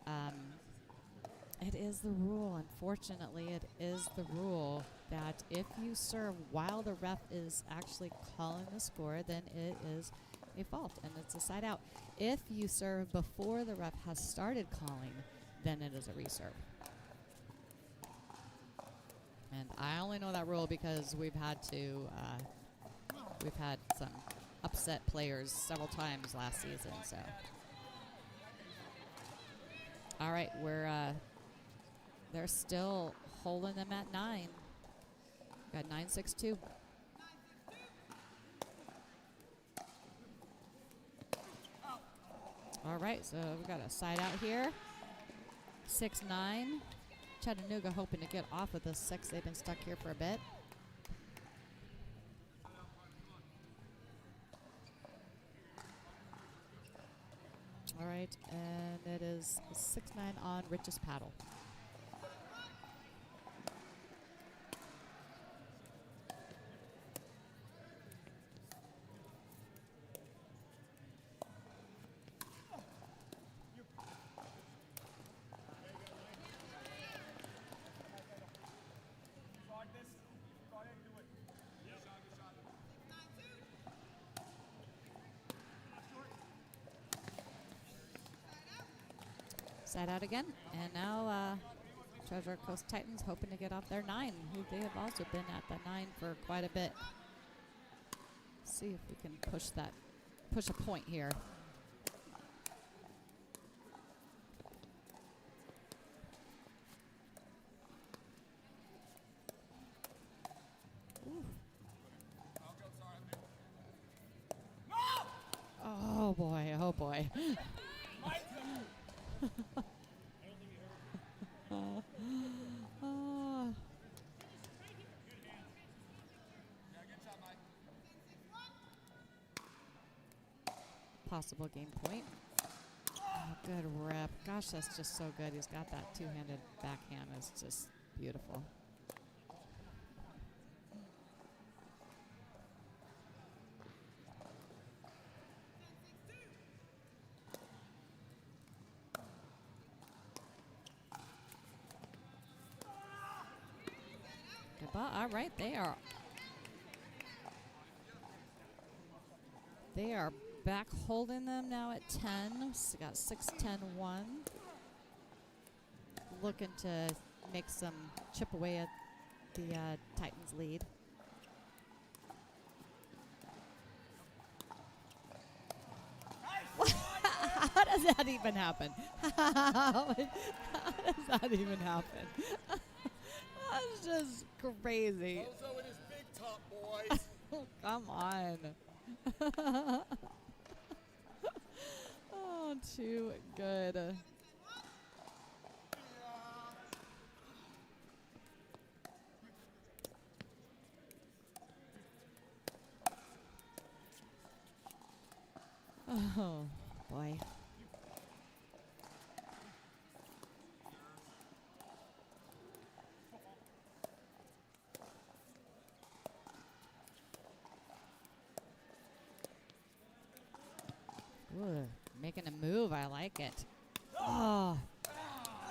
it is the rule, unfortunately, it is the rule that if you serve while the ref is actually calling the score, then it is a fault and it's a side out. If you serve before the ref has started calling, then it is a reserve. And I only know that rule because we've had some upset players several times last season, so. All right, they're still holding them at 9. Got 9-6-2. All right, so we've got a side out here. 6-9. Chattanooga hoping to get off with this 6. They've been stuck here for a bit. All right, and it is 6-9 on Rich's paddle. Side out again. And now Treasure Coast Titans hoping to get off their 9, who they have also been at the 9 for quite a bit. See if we can push a point here. Ooh. Oh boy, oh boy. Possible game point. Oh, good rep. Gosh, that's just so good. He's got that two-handed backhand. It's just beautiful. Good ball. All right, they are back holding them now at 10. So got 6-10-1. Looking to make some chip away at the Titans lead. How does that even happen? How does that even happen? That's just crazy. Bozo and his big top, boys. Come on. Oh, too good. Oh, boy. Ooh, making a move. I like it. Oh.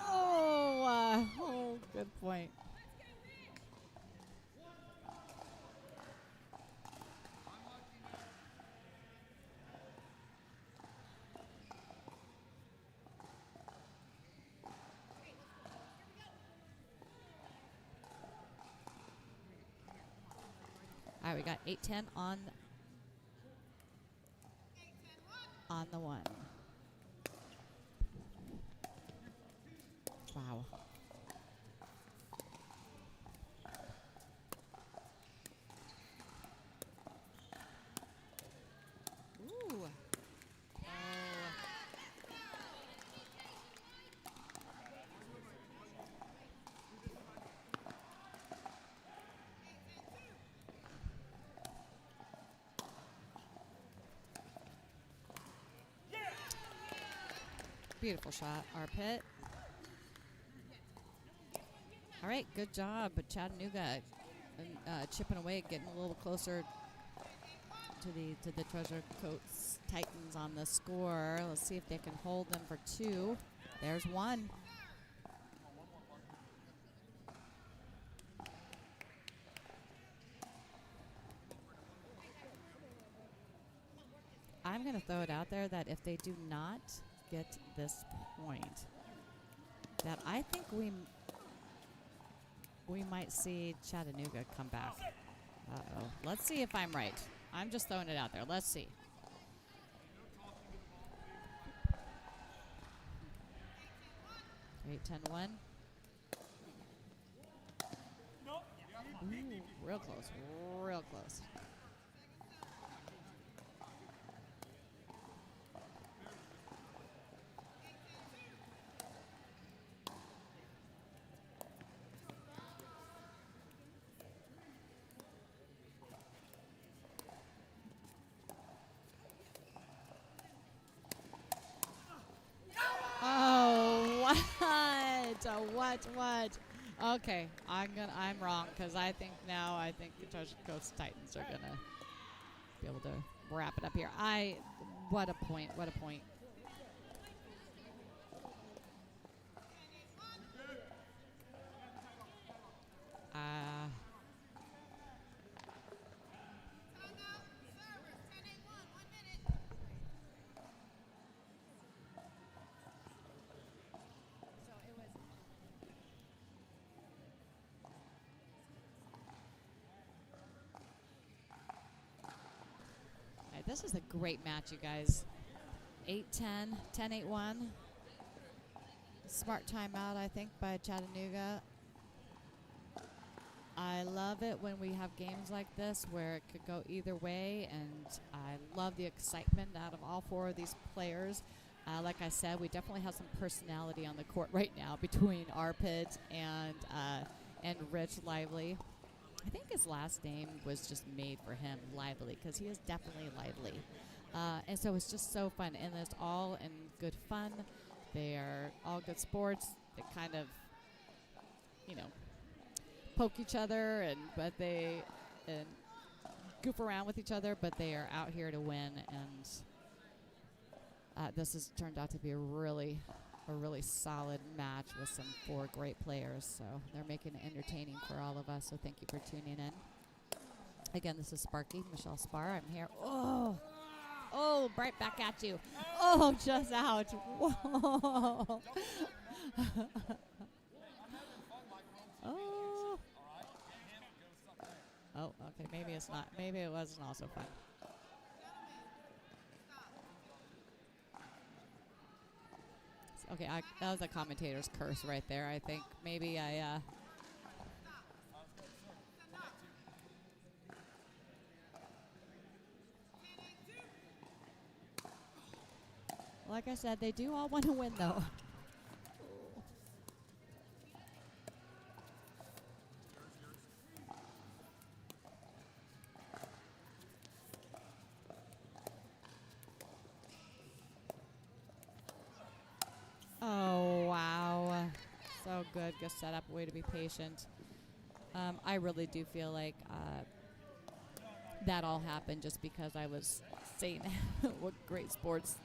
Oh, good point. All right, we got 8-10 on the 1. Wow. Ooh. Beautiful shot, Arpit. All right, good job, but Chattanooga chipping away, getting a little closer to the Treasure Coast Titans on the score. Let's see if they can hold them for 2. There's 1. I'm going to throw it out there that if they do not get this point, that I think we might see Chattanooga come back. Uh-oh. Let's see if I'm right. I'm just throwing it out there. Let's see. Eight, 10-1. Ooh, real close. Real close. What? Okay, I'm wrong because I think the Treasure Coast Titans are gonna be able to wrap it up here. What a point! This is a great match, you guys. 8-10, 10-8-1. Smart timeout, I think, by Chattanooga. I love it when we have games like this where it could go either way, and I love the excitement out of all four of these players. Like I said, we definitely have some personality on the court right now between Arpit and Rich Lively. I think his last name was just made for him, Lively, because he is definitely lively. And so it's just so fun, and it's all in good fun. They are all good sports. They kind of, poke each other and goof around with each other, but they are out here to win, and this has turned out to be a really solid match with some four great players. So they're making it entertaining for all of us. So thank you for tuning in. Again, this is Sparky, Michelle Spar. I'm here. Oh, right back at you. Oh, just out. Whoa. Oh, okay. Maybe it's not. Maybe it wasn't also fun. Okay, that was a commentator's curse right there. I think maybe like I said, they do all want to win, though. Oh, wow. So good. Good setup. Way to be patient. I really do feel like that all happened just because I was saying what great sports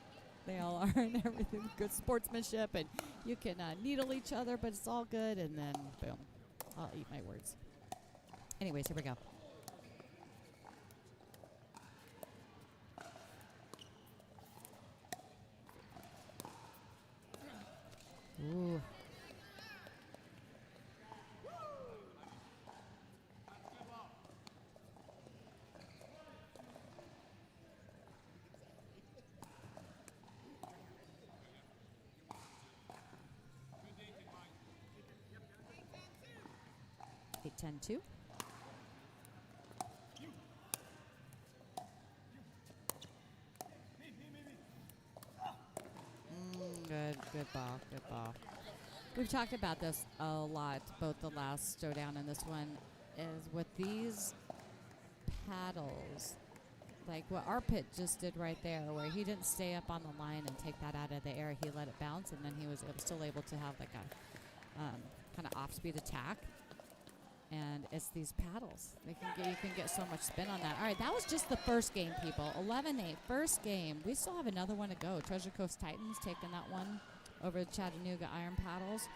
they all are and everything. Good sportsmanship, and you can needle each other, but it's all good. And then, boom. I'll eat my words. Anyways, here we go. Ooh. Eight, 10-2. Good ball, good ball. We've talked about this a lot, both the last Showdown and this one, is with these paddles, like what Arpit just did right there, where he didn't stay up on the line and take that out of the air. He let it bounce, and then he was still able to have like a kind of off-speed attack. And it's these paddles. You can get so much spin on that. All right, that was just the first game, people. 11-8, first game. We still have another one to go. Treasure Coast Titans taking that one over Chattanooga Iron Paddles.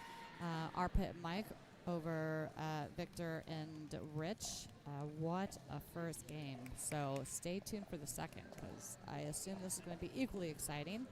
Arpit and Mike over Victor and Rich. What a first game. So stay tuned for the second, because I assume this is going to be equally exciting.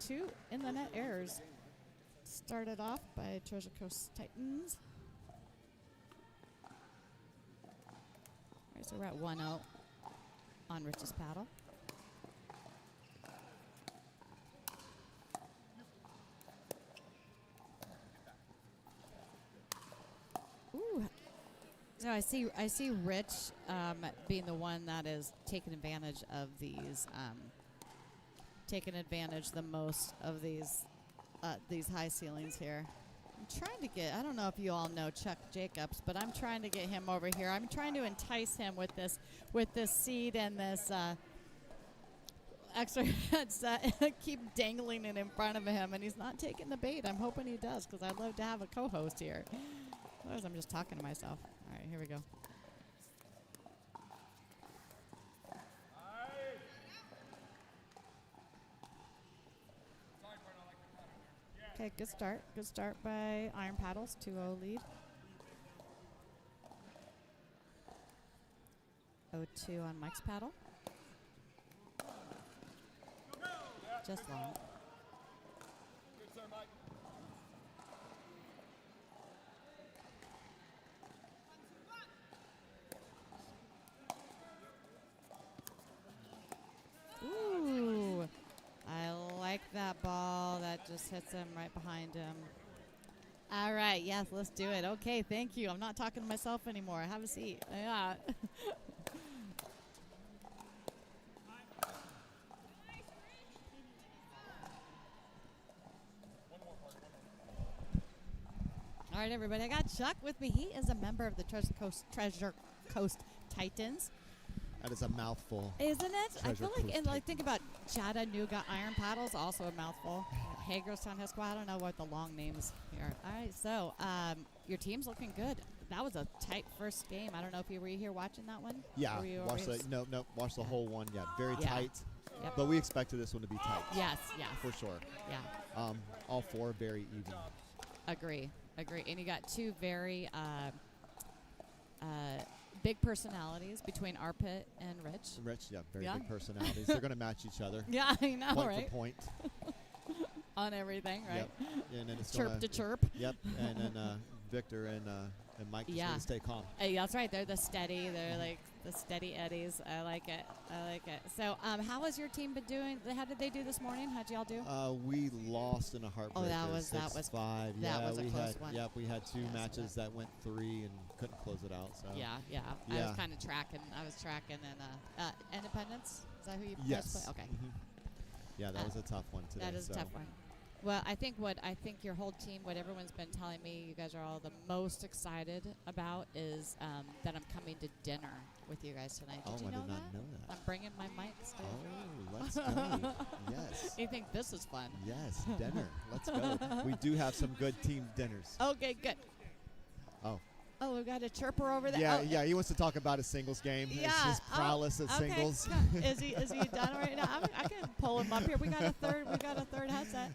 2 in the net errors. Started off by Treasure Coast Titans. All right, so we're at 1-0 on Rich's paddle. Ooh. So I see Rich being the one that is taking advantage of these, taking advantage the most of these high ceilings here. I'm trying to get, I don't know if you all know Chuck Jacobs, but I'm trying to get him over here. I'm trying to entice him with this seed and this extra keep dangling it in front of him, and he's not taking the bait. I'm hoping he does, because I'd love to have a co-host here. Otherwise, I'm just talking to myself. All right, here we go. Okay, good start. Good start by Iron Paddles, 2-0 lead. 0-2 on Mike's paddle. Just long. Good sir, Mike. Ooh, I like that ball. That just hits him right behind him. All right, yes, let's do it. Okay, thank you. I'm not talking to myself anymore. Have a seat. Yeah. All right, everybody. I got Chuck with me. He is a member of the Treasure Coast Titans. That is a mouthful. Isn't it? I Treasure feel like, Coast and like, Titans. think about Chattanooga Iron Paddles, also a mouthful. Hagerstown High School. I don't know what the long names here. All right, so your team's looking good. That was a tight first game. I don't know if you were here watching that one. Yeah, Were you watch over the here? watch the whole one. Yeah, very Yeah. tight. Yep. But we expected this one to be tight. Yes, yes. For sure. Yeah, All four very even. agree. And you got two very big personalities between Arpit and Rich. Rich, yeah, very Yeah. big personalities. They're going to match each other. Yeah, I know, Point right? for point. On everything, right? Yep. And then it's Chirp gonna, to chirp. Yep. And then Victor and Mike just Yeah. going to stay calm. That's right. They're the steady. They're like the steady eddies. I like it. So, how has your team been doing? How did they do this morning? How'd y'all do? We lost in a heartbreaker. that was 6-5. that Yeah, was a we close had, one. Yep, we had two Yeah, I saw matches that went 3 and couldn't close it out. So Yeah. I Yeah. was kind of tracking. And Independence. Is that who you guys Yes. play? Okay. Mhm. Yeah, that was a tough one today. That is a so. tough one. Well, I think your whole team, what everyone's been telling me, you guys are all the most excited about is that I'm coming to dinner with you guys tonight. Did Oh, you I know did not that? know that. I'm bringing my mics. Oh, let's go. Yes. You think this is fun? Yes, dinner. Let's go. We do have some good team dinners. Okay, good. Oh. Oh, we've got a chirper over there. Yeah, Oh, yeah. He wants to talk about his singles game. Yeah. His prowess at okay. singles. Is he done right now? I can pull him up here. We got a third headset.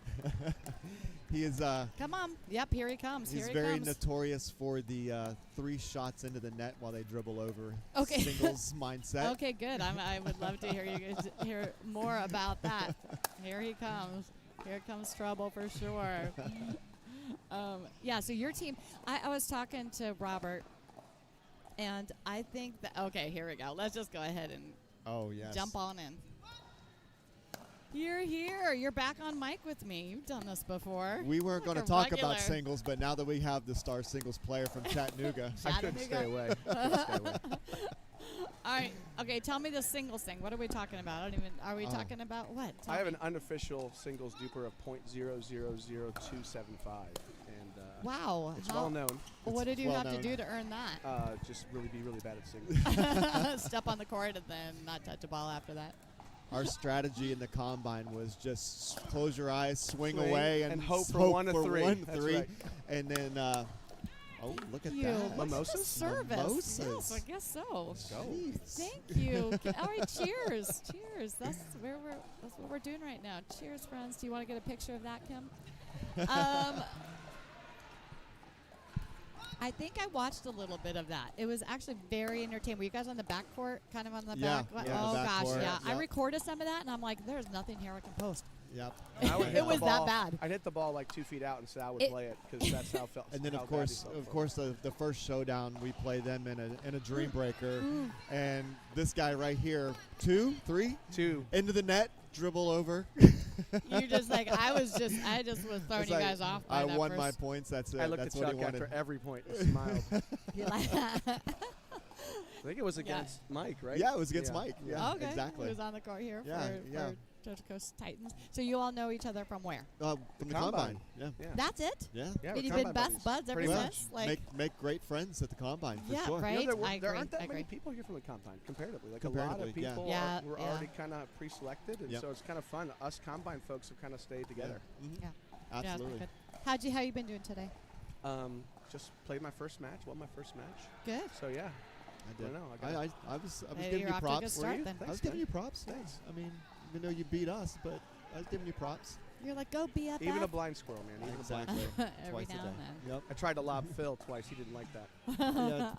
He is. Come on. Yep, here he comes. He's Here he very comes. notorious for the 3 shots into the net while they dribble over. Okay. Singles mindset. Okay, good. I would love to hear you guys hear more about that. Here he comes. Here comes trouble for sure. Yeah, so your team, I was talking to Robert, and I think that, okay, here we go. Let's just go ahead and Oh yes. jump on in. You're here. You're back on mic with me. You've done this before. We weren't Like going a to talk regular. about singles, but now that we have the star singles player from Chattanooga, I couldn't stay Chattanooga. away. Couldn't stay away. All right. Okay, tell me the singles thing. What are we talking about? I don't even, are we Oh. talking about what? Tell I have me. an unofficial singles duper of .000275, and Wow. it's how- well known. What did you well have to known. do to earn that? Just really be really bad at singles. Step on the court and then not touch a ball after that. Our strategy in the combine was just close your eyes, swing Swing, away, and hope for 1 to 3. 1 That's 3, right. and then oh, look at you. that. Look at the Mimosas? service. Mimosas. Yes, I guess so. Jeez. Thank you. All right, cheers. Cheers. That's what we're doing right now. Cheers, friends. Do you want to get a picture of that, Kim? I think I watched a little bit of that. It was actually very entertaining. Were you guys on the back court, kind of on the Yeah, back? yeah, oh the back gosh, court, yeah. I yeah. recorded some of that, and I'm like, there's nothing here I can post. Yep. And I would hit It the was that ball- bad. I'd hit the ball like 2 feet out, and Sal would It- play it because that's how it felt. And then how of bad he course, felt. the first showdown we play them in a dream breaker, and this guy right here, 2, 3, 2. into the net, dribble over. You just like I just was throwing It's you like, guys off. By I that won first. my points. That's it. I looked That's at what Chuck he wanted. after every point and smiled. You like- I think it was against Mike, right? Yeah, it was against Mike. Yeah, okay. exactly. He was on the court here Yeah, for Georgia Coast Titans. So you all know each other from where? From the combine. Yeah. Yeah. That's it. Yeah. Yeah, Did we're you been combine best buddies. buds ever Pretty Well, much. since? Like, make great friends at the combine for yeah, sure. right. You know, I there agree. aren't that I many agree. people here from the combine, comparatively. Like a lot of Comparatively, yeah. people Yeah, were yeah. already kind of pre-selected, and Yep. so it's kind of fun. Us combine folks have kind of stayed together. Mhm. Yeah. Absolutely. Yeah, good. How you been doing today? Just played my first match, won my first match. Good. So yeah, I did. I know, I I was Hey, giving you're you off to a good props. start you? then. I was Thanks, giving man. you props. Thanks. I mean, even though you beat us, but I was giving you props. You're like, go BFF. Even a blind squirrel, man. Even Exactly. a blind squirrel. Every Twice now a day. and then. Yep. I tried to lob Phil twice. He didn't like that.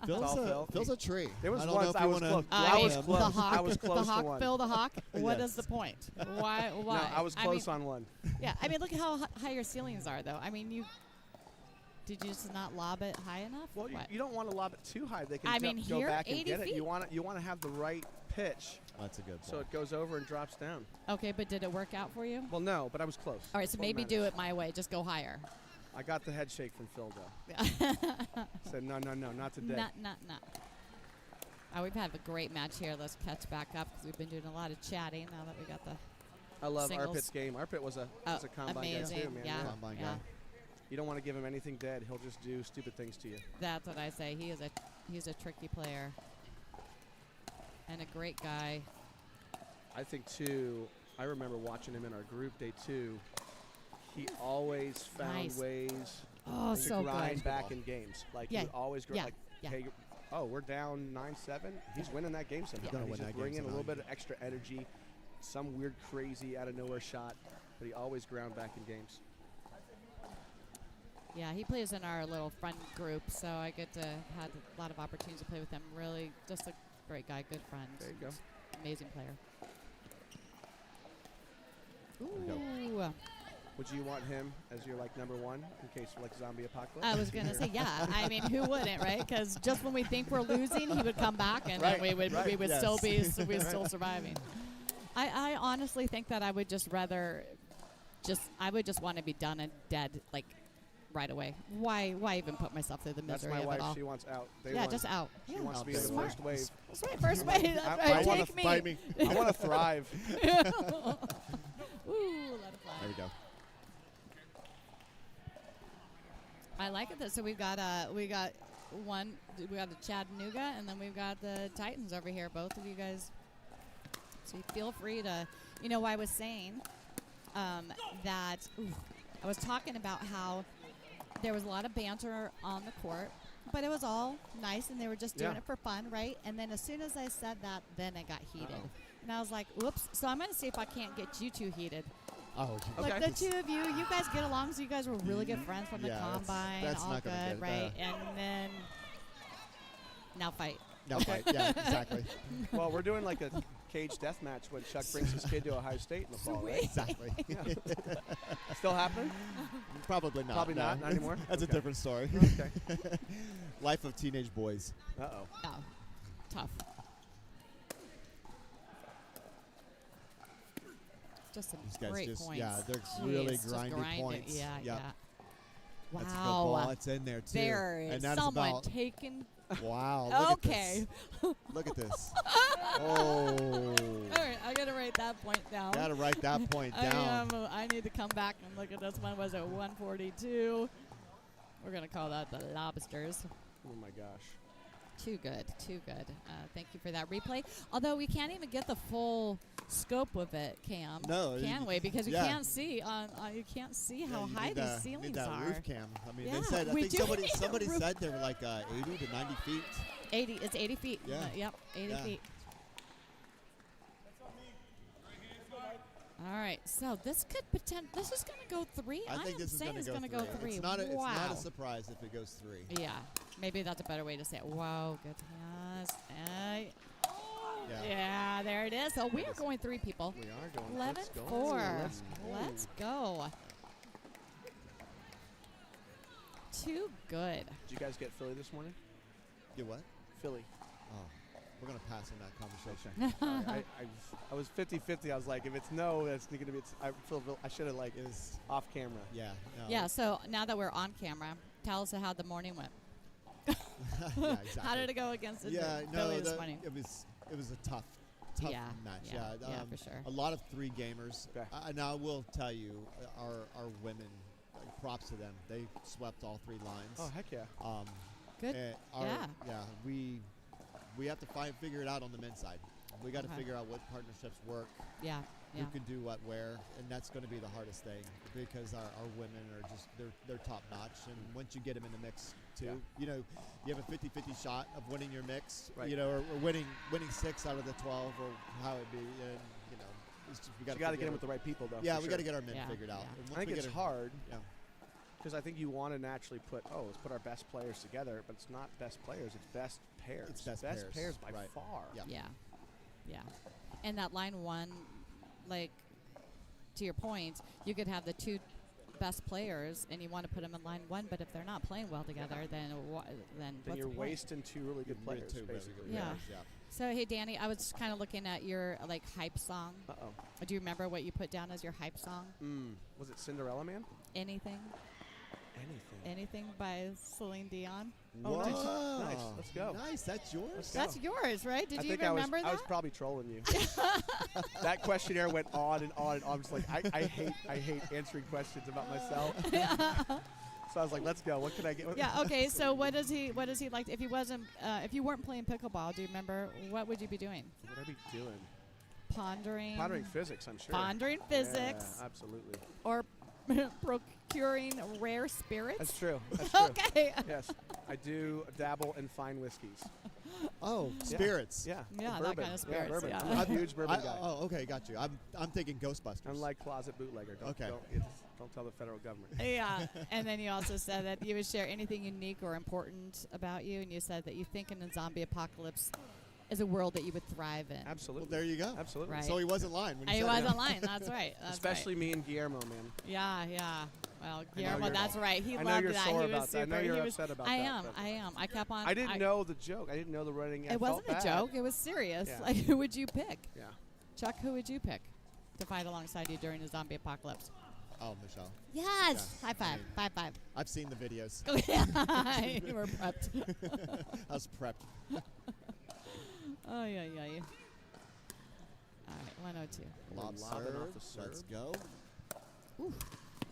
Yeah, all Phil. Phil's a tree. There was I don't once know if I you was wanna close. block I was him. close. The hawk, I was close the hawk, to one. Phil the hawk. What Yes. is the point? Why? No, Why? I was close mean, on one. Yeah, I mean, look at how high your ceilings are, though. I mean, did you just not lob it high enough? Well, What? you don't want to lob it too high. They can I jump, mean, go here, back and 80 get it. feet. You want to have the right pitch That's a good so ball. it goes over and drops down. Okay, but did it work out for you? Well, no, but I was close. All right, so That's what maybe do matters. it my way. Just go higher. I got the head shake from Phil though. Said no, not today. Not. We've had a great match here. Let's catch back up because we've been doing a lot of chatting now that we got the I love singles. Arpit's game. Arpit was a combine amazing. guy too, man. Yeah. Combine yeah. guy. You don't want to give him anything dead. He'll just do stupid things to you. That's what I say. He's a tricky player and a great guy. I think too. I remember watching him in our group day 2. He always found Nice. ways Oh, to so grind good. back in games. Like Yeah, he would always yeah, like, yeah. hey, we're down 9-7. He's winning that game somehow. He's gonna He's win just that game bringing a little somehow. bit of extra energy, some weird, crazy, out of nowhere shot, but he always ground back in games. Yeah, he plays in our little friend group, so I get to had a lot of opportunities to play with him. Really, just a great guy, good friend. There you go. Amazing player. we go. Ooh. Would you want him as your like number 1 in case of like zombie apocalypse? I was gonna say, yeah. I mean, who wouldn't, right? Because just when we think we're losing, he would come back, and Right, then we would right, yes. still be still surviving. I honestly think that I would just rather, I would just want to be done and dead like right away. Why even put myself through the That's misery my of wife. it all? She wants out. Day Yeah, one. just out. She Yeah, wants to be in the smart. first wave. That's right, first wave. That's I right. wanna Take me. Fight me. I want to thrive. Ooh, let it fly. There we go. I like it. So we got the Chattanooga, and then we've got the Titans over here. Both of you guys. So you feel free to, I was saying that I was talking about how there was a lot of banter on the court, but it was all nice, and they were just doing Yeah. it for fun, right? And then as soon as I said that, then it got heated. Uh-oh. And I was like, oops. So I'm going to see if I can't get you two heated. Oh, Like Okay. the two of you guys get along, so you guys were really good friends from the Yeah, that's- combine, that's all not gonna good, get- right? And then now fight. no fight. Yeah, exactly. Well, we're doing like a cage death match when Chuck brings his kid to Ohio State in the fall, right? Exactly. Still happening? Probably not. Probably no. not anymore? That's Okay. a different story. Okay. Life of teenage boys. Uh-oh. Oh, tough. Just some These guys great just, points. yeah, they're Jeez, really just grindy grind it. points. Yeah, Yep. yeah. Wow. That's a good ball. It's in there too. There and is that's someone about, taking. wow. Look Okay. At this. Look at this. Oh. All right, I gotta write that point down. Gotta write that point down. I need to come back and look at this one. Was it 142? We're gonna call that the Lobsters. Oh, my gosh. Too good, too good. Thank you for that replay. Although we can't even get the full scope of it, Cam. No, can we? Because you yeah. can't see you can't see how you high need these that- ceilings need that are. roof cam. I mean, Yeah, they said. I we think do somebody need a somebody roof. said they were like 80 to 90 feet. 80. It's 80 feet. Yeah. Yep. 80 Yeah. feet. All right. So this could This is gonna go 3. I think am this is saying going it's to gonna go 3. It's not a, wow. it's not a surprise if it goes 3. Yeah. Maybe that's a better way to say it. Wow. Good pass. Yeah. Yeah. There it is. Oh, we are going 3 people. We are going. 11-4. Let's go. Let's go. Too good. Did you guys get Philly this morning? Get what? Philly. Oh, we're gonna pass on that conversation. Sorry, I was 50-50. I was like, if it's no, that's going to be. I should have like is off camera. Yeah. No. Yeah, so now that we're on camera, tell us how the morning went. Yeah, exactly. How did it go against the Yeah, Philly no, this morning? it was a tough Yeah, match. yeah, for sure. A lot of 3 gamers. Okay. Now I will tell you, our women, props to them. They swept all 3 lines. Oh heck yeah. Good. And we have to figure it out on the men's side. We got to Okay. figure out what partnerships work, Yeah. who can do what where, and that's going to be the hardest thing because our women are just they're top notch. And once you get them in the mix too, you have a 50-50 shot of winning your mix, Right. or winning 6 out of the 12 or how it be, and it's just, we got You got to get in with the right people though. Yeah, for we sure. got to get our men Yeah, figured out. yeah. And I once think we it's get hard. Yeah. Because I think you want to naturally let's put our best players together, but it's not best players, it's best pairs. It's best pairs by right. far. Yeah. Yeah. Yeah. And that line 1, like, to your point, you could have the 2 best players and you want to put them in line 1, but if they're not playing well together, then Then what's you're the point? wasting 2 really good Really players, 2 really basically. good Yeah. players, yeah. So, hey, Danny, I was kind of looking at your, like, hype song. Uh-oh. Do you remember what you put down as your hype song? Was it Cinderella Man? Anything? Anything. Anything by Celine Dion? Oh, nice. Whoa. Nice. Let's go. Nice. That's yours. Let's go. That's yours, right? Did I you think even remember I that? was probably trolling you. That questionnaire went on and on and on. I'm just like, I hate answering questions about myself. So I was like, let's go. What can I get? Yeah. Okay. So what does he like? If you weren't playing pickleball, do you remember what would you be doing? What would I be doing? Pondering. Pondering physics, I'm sure. Pondering physics, Yeah, absolutely. or procuring rare spirits. That's true. That's true. Okay. Yes, I do dabble in fine whiskeys. Oh, spirits. Yeah. Yeah, bourbon. that kind of spirits, bourbon. yeah. I'm a huge bourbon guy. Oh, okay, got you. I'm thinking Ghostbusters. I'm like closet bootlegger. Don't tell the federal government. Yeah. And then you also said that you would share anything unique or important about you, and you said that you think in a zombie apocalypse is a world that you would thrive in. Absolutely. Well, there you go. Absolutely. Right. So he wasn't lying when he He said wasn't that. lying. That's right. That's Especially right. me and Guillermo, man. Yeah. Well, I know Guillermo, you're- that's right. He I know loved you're that. sore He was about that. I super. know you're he was, upset about I that, am. but- I am. I kept on. I didn't know the joke. I didn't know the running. It wasn't a joke. It was serious. Yeah. Like, who would you pick? Yeah. Chuck, who would you pick to fight alongside you during the zombie apocalypse? Oh, Michelle. Yes. Yeah, High five. I mean- High five. I've seen the videos. You were prepped. I was prepped. Oh, yeah. All right, 102. Lob Lobbing serve. off the serve. Let's go.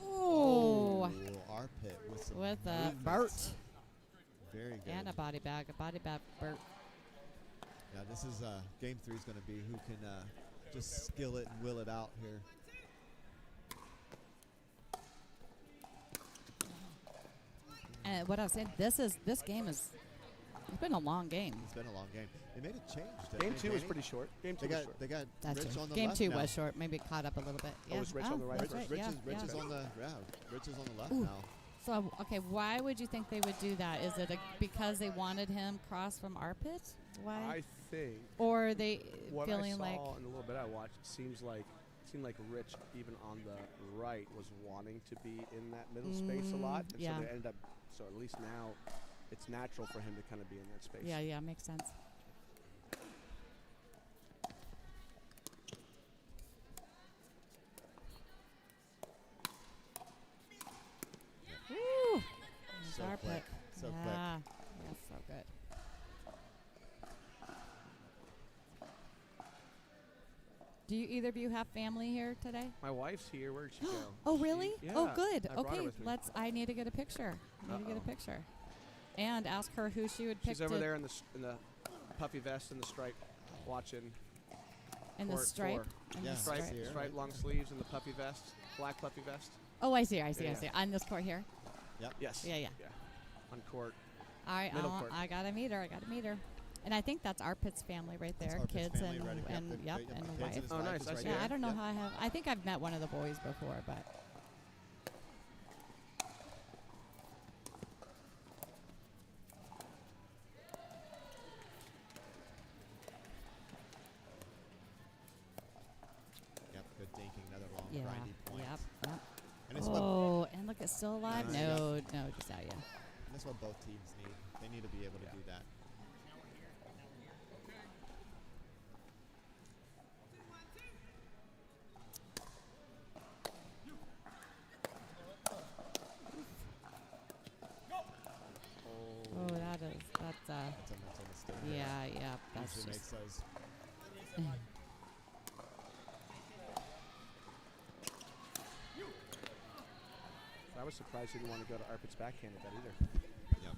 Ooh. Armpit with some With a movement. Bert. Very good. And a body bag. A body bag, Bert. Yeah, this is game 3 is going to be who can just skill it and will it out here. And what I was saying, this game is. It's been a long game. It's been a long game. They made a change. Game 2 was Danny? pretty short. Game 2 They was got short. they got That's Rich true. on the Game left 2 now. was short. Maybe caught up a little bit. Oh, Yeah. is Rich on the right? That's Rich, right. Rich yeah. is on the Rich is on the left Ooh. now. So, okay, why would you think they would do that? Is it because they wanted him cross from our pit? Why? I think Or are they what feeling I saw like. in a little bit I watched, it seemed like Rich, even on the right, was wanting to be in that middle space a lot. And yeah. so they ended up. So at least now, it's natural for him to kind of be in that space. Yeah, makes sense. Woo! So Our quick. pick. So quick. Yeah, so good. Do you either of you have family here today? My wife's here. Where'd she go? Oh, really? Yeah, Oh, good. I brought her Okay, with me. I need to get a picture. I need to get a Uh-oh. picture. And ask her who she would pick She's over to- there in the puffy vest and the stripe, watching. in the court stripe. four. In Yeah, the Stripe, stripe. see her. stripe long sleeves and the puffy vest, black puffy vest. Oh, I see. I Yeah. see. On this court here. Yes. Yeah. On court. All right, Middle court. I gotta meet her. And I think that's Arpit's family right That's there, Arpit's kids family and right here. and The yep, kids and the and wife. his Oh, wife nice, is that's right good. Yeah, here. I don't know Yep. how I have. I think I've met one of the boys before, but it still alive? Nice. No, no, just out, yeah. And that's what both teams need. They need to be able to do that. Oh, that's That's a mental mistake. yeah, that's Usually just. makes those. I was surprised you didn't want to go to Arpit's backhand at that either. Yep.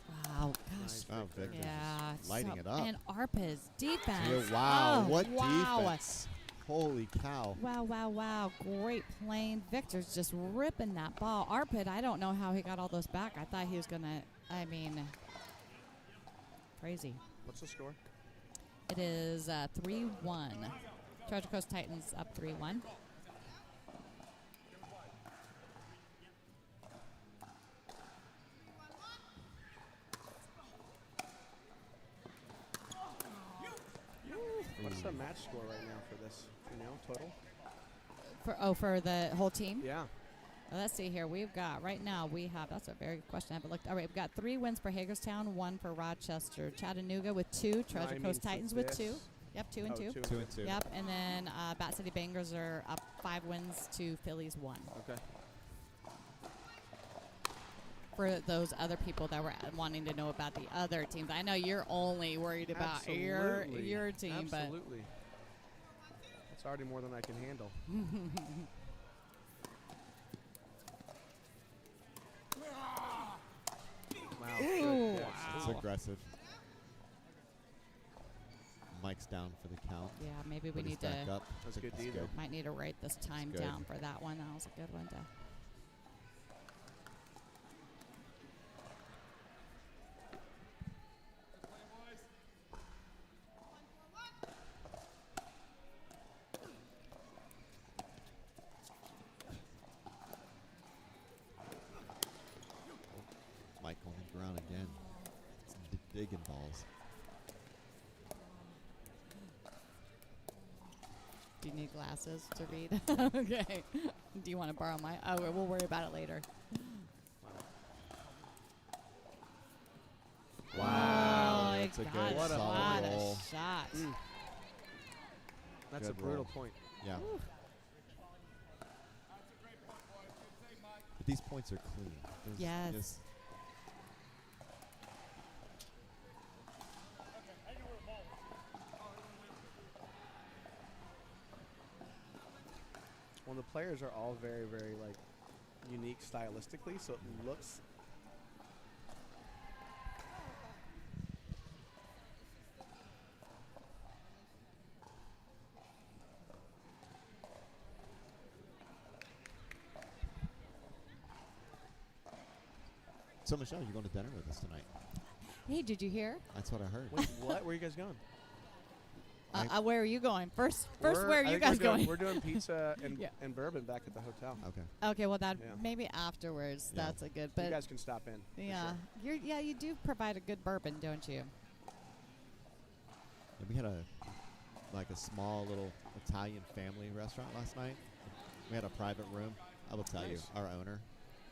Wow, gosh. Nice. Oh, Victor Yeah. just lighting it up. And Arpa's defense. Yeah, wow, Oh, what wow. defense. Holy cow. Wow. Great playing. Victor's just ripping that ball. Arpit, I don't know how he got all those back. I thought he was going to, crazy. What's the score? It is 3-1. Treasure Coast Titans up 3-1. What's the match score right now for this? You know, total? For the whole team? Yeah. Well, let's see here. We've got, right now, that's a very good question. I haven't looked. All right, we've got 3 wins for Hagerstown, 1 for Rochester. Chattanooga with 2. Treasure Coast Titans with 2. Yep, 2 and 2. 2 and 2. Yep, and then Bat City Bengals are up 5 wins to Phillies 1. Okay. For those other people that were wanting to know about the other teams, I know you're only worried about your team, Absolutely. That's already more than I can handle. Wow. Ooh, Good catch. It's wow. aggressive. Mike's down for the count. Yeah, maybe we Put his need to back up. That's good That's D, though. might need to write this time good. down for that one. That was a good one to. Mike on the ground again. Digging balls. Do you need glasses to read? Okay. Do you want to borrow my? Oh, we'll worry about it later. Wow, Oh, that's a God, good What a solid what roll. a shot. That's Good a brutal roll. point. Yeah. But these points are clean. There's Yes. just- Well, the players are all very, very, like, unique stylistically, so it looks... So, Michelle, you're going to dinner with us tonight. Hey, did you hear? That's what I heard. Wait, what? Where are you guys going? Where are you going? First, We're- where are I you think guys we're doing- going? We're doing pizza and, Yeah. and bourbon back at the hotel. Okay. Okay, well, that Yeah. maybe afterwards. Yeah. That's a good. You But guys can stop in. for yeah, sure. you do provide a good bourbon, don't you? And we had a small little Italian family restaurant last night. We had a private room. I will tell you, Nice. our owner,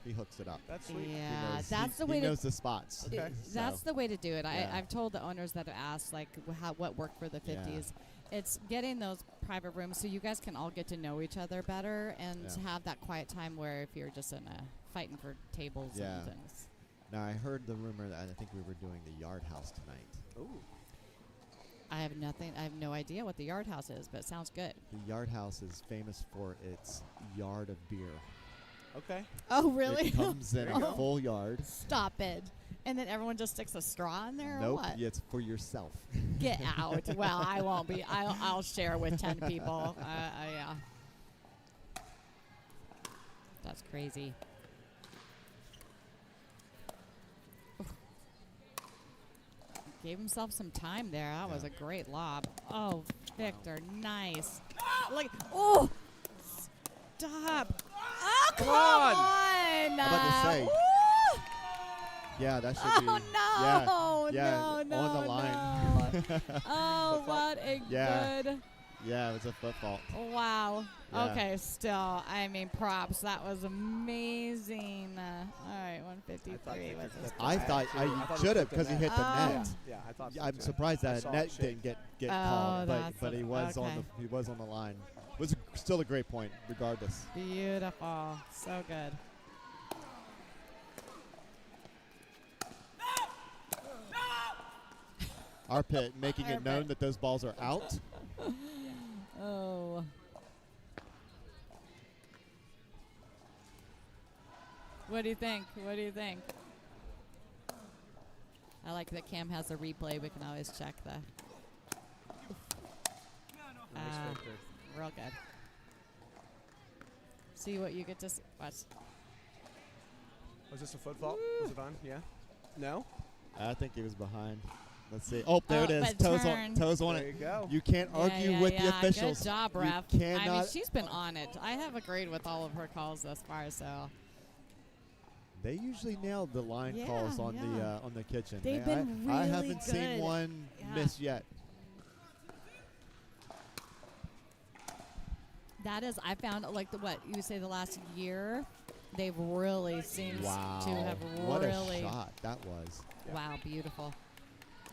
he hooks it up. That's sweet. He Yeah, knows- that's the he way to. knows the spots. Okay. That's So, the way to do it. yeah. I've told the owners that have asked like what worked for the Yeah. 50s. It's getting those private rooms so you guys can all get to know each other better and Yeah. have that quiet time where if you're just in a fighting for tables Yeah. and things. Now, I heard the rumor that I think we were doing the Yard House tonight. Ooh. I have no idea what the Yard House is, but it sounds good. The Yard House is famous for its yard of beer. Okay. Oh, really? It comes in There you a go. full yard. Stop it. And then everyone just sticks a straw in there or Nope, what? it's for yourself. Get out. Well, I won't be. I'll share with 10 people. Yeah. That's crazy. Gave himself some time there. That was Yeah. a great lob. Oh, Victor, nice. Look. Oh, stop. Oh, come on. on. I'm about to say. Woo! Yeah, that should be. Oh, no. Yeah, No, on the no, line. no. Oh, what a Yeah. good. Yeah, it was a foot fault. Wow. Yeah. Okay, still, I mean, props. That was amazing. All right, 153 was his I thought I should have because he hit the Oh. net. Yeah, I thought so I'm too. surprised I that saw net it shake. didn't get Oh, called, that's but he was okay. on the line. It was still a great point, regardless. Beautiful. So good. Our pit making Our it known pit. that those balls are out. Oh. What do you think? What do you think? I like that Cam has a replay. We can always check the. Nice filter. Real good. See what you get to see. Watch. Was this a foot fault? Was it on? Yeah. No. I think he was behind. Let's see. Oh, there it is. but Toes turn. on There you it. go. You can't argue with the officials. Good job, You ref. cannot. I mean, she's been on it. I have agreed with all of her calls thus far, so. They usually nail the line calls Yeah, on the kitchen. They've I been I really haven't seen good. one Yeah. miss yet. That is, I found, like, you say the last year, they've really seemed Wow. to have What really. a shot that was. Wow, beautiful.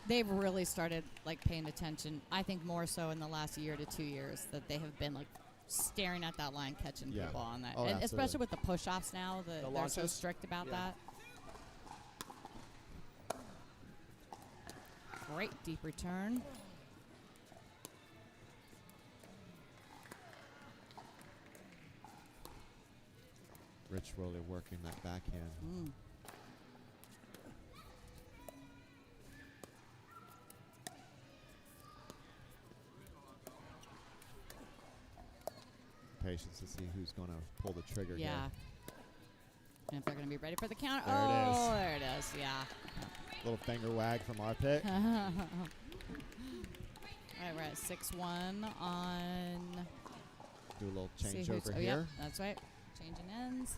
They've really started, like, paying attention, I think more so in the last year to 2 years, that they have been, like, staring at that line, catching Yeah. people on that. Oh, And especially absolutely. with the push-offs now, they're so launches? strict about Yeah. that. Great deep return. Rich really working that backhand. Mm. Patience to see who's going to pull the trigger Yeah. here. And if they're going to be ready for the counter. There it is. Oh, there it is. Yeah. Little finger wag from our pit. All right, we're at 6-1 on. Do a little see change who's- over oh, here. Yep, that's right. Changing ends.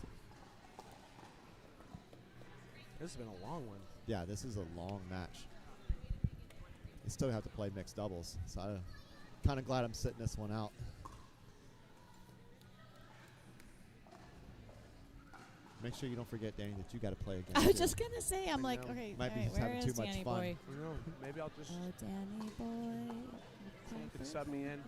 This has been a long one. Yeah, this is a long match. You still have to play mixed doubles, so I'm kind of glad I'm sitting this one out. Make sure you don't forget, Danny, that you got to play again. I was too. just going to say, I'm I like, know. okay, Might be all right, just where having is too much Danny fun. Boy? I know. Maybe I'll just. Oh, Danny Boy. Someone can sub me in.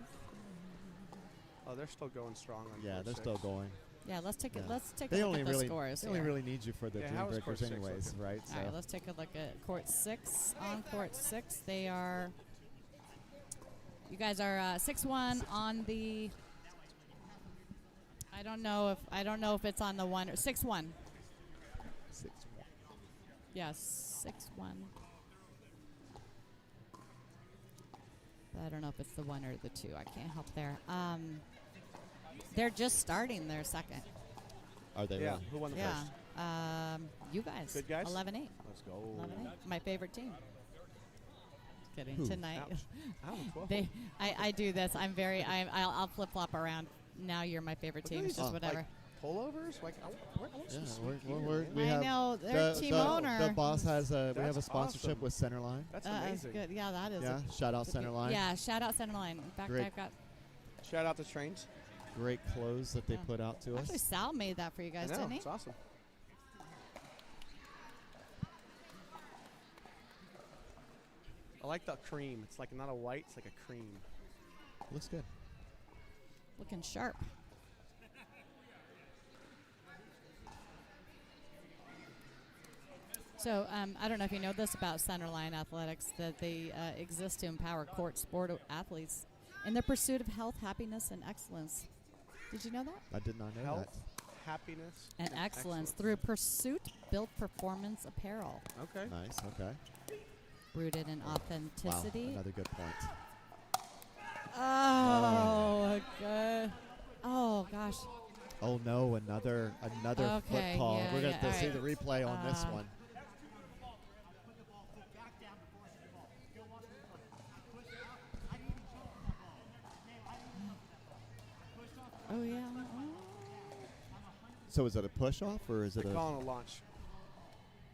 Oh, they're still going strong on Yeah, court they're 6. still going. Yeah, let's take Yeah. a let's take They a look only at the really scores they only here. really need you for the Yeah, dream how is court breakers 6 anyways, looking? right? All right, let's take a look at court 6. On court 6, they are. You guys are 6-1 on the. I don't know if it's on the 1 or 6-1. 6-1. Yes, 6-1. But I don't know if it's the 1 or the 2. I can't help there. They're just starting their second. Are they Yeah. really? Who won the Yeah. first? You guys. Good guys? 11-8. Let's go. 11-8. My favorite team. Kidding. Who? Tonight. Ouch. Ouch. They, I do this. I'll flip flop around. Now you're my favorite team. It's just Oh, whatever. Like pullovers? Like, I want Yeah, some sweet gear, we're- man. we I have know. They're team owner. The boss has we have a That's sponsorship awesome. with Centerline. That's That's amazing. good. Yeah, that is. Yeah, shout out it's a good- Centerline. Yeah, shout out Centerline. In fact, Great. I've got. Shout out to Trains. Great clothes that they Yeah. put out to us. Actually, Sal made that for you guys, I know. didn't he? It's awesome. I like the cream. It's like not a white, it's like a cream. Looks good. Looking sharp. So I don't know if you know this about Centerline Athletics, that they exist to empower court sport athletes in their pursuit of health, happiness, and excellence. Did you know that? I did not know Health, happiness, And excellence through Pursuit-built performance apparel, Okay. that. Nice. Okay. rooted in authenticity. Wow. Another good point. Oh, good. Oh gosh. Oh no! Another Okay, foot call. yeah, We're gonna yeah, have to see all the right. replay on this one. Oh yeah. So is it a push off or is it They're a? calling a launch.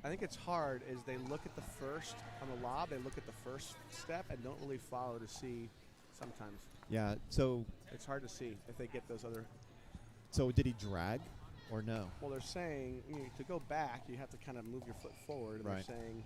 I think it's hard is they look at the first on the lob, they look at the first step and don't really follow to see sometimes. Yeah. So It's hard to see if they get those other. did he drag or no? Well, they're saying to go back, you have to kind of move your foot forward. And Right. They're saying,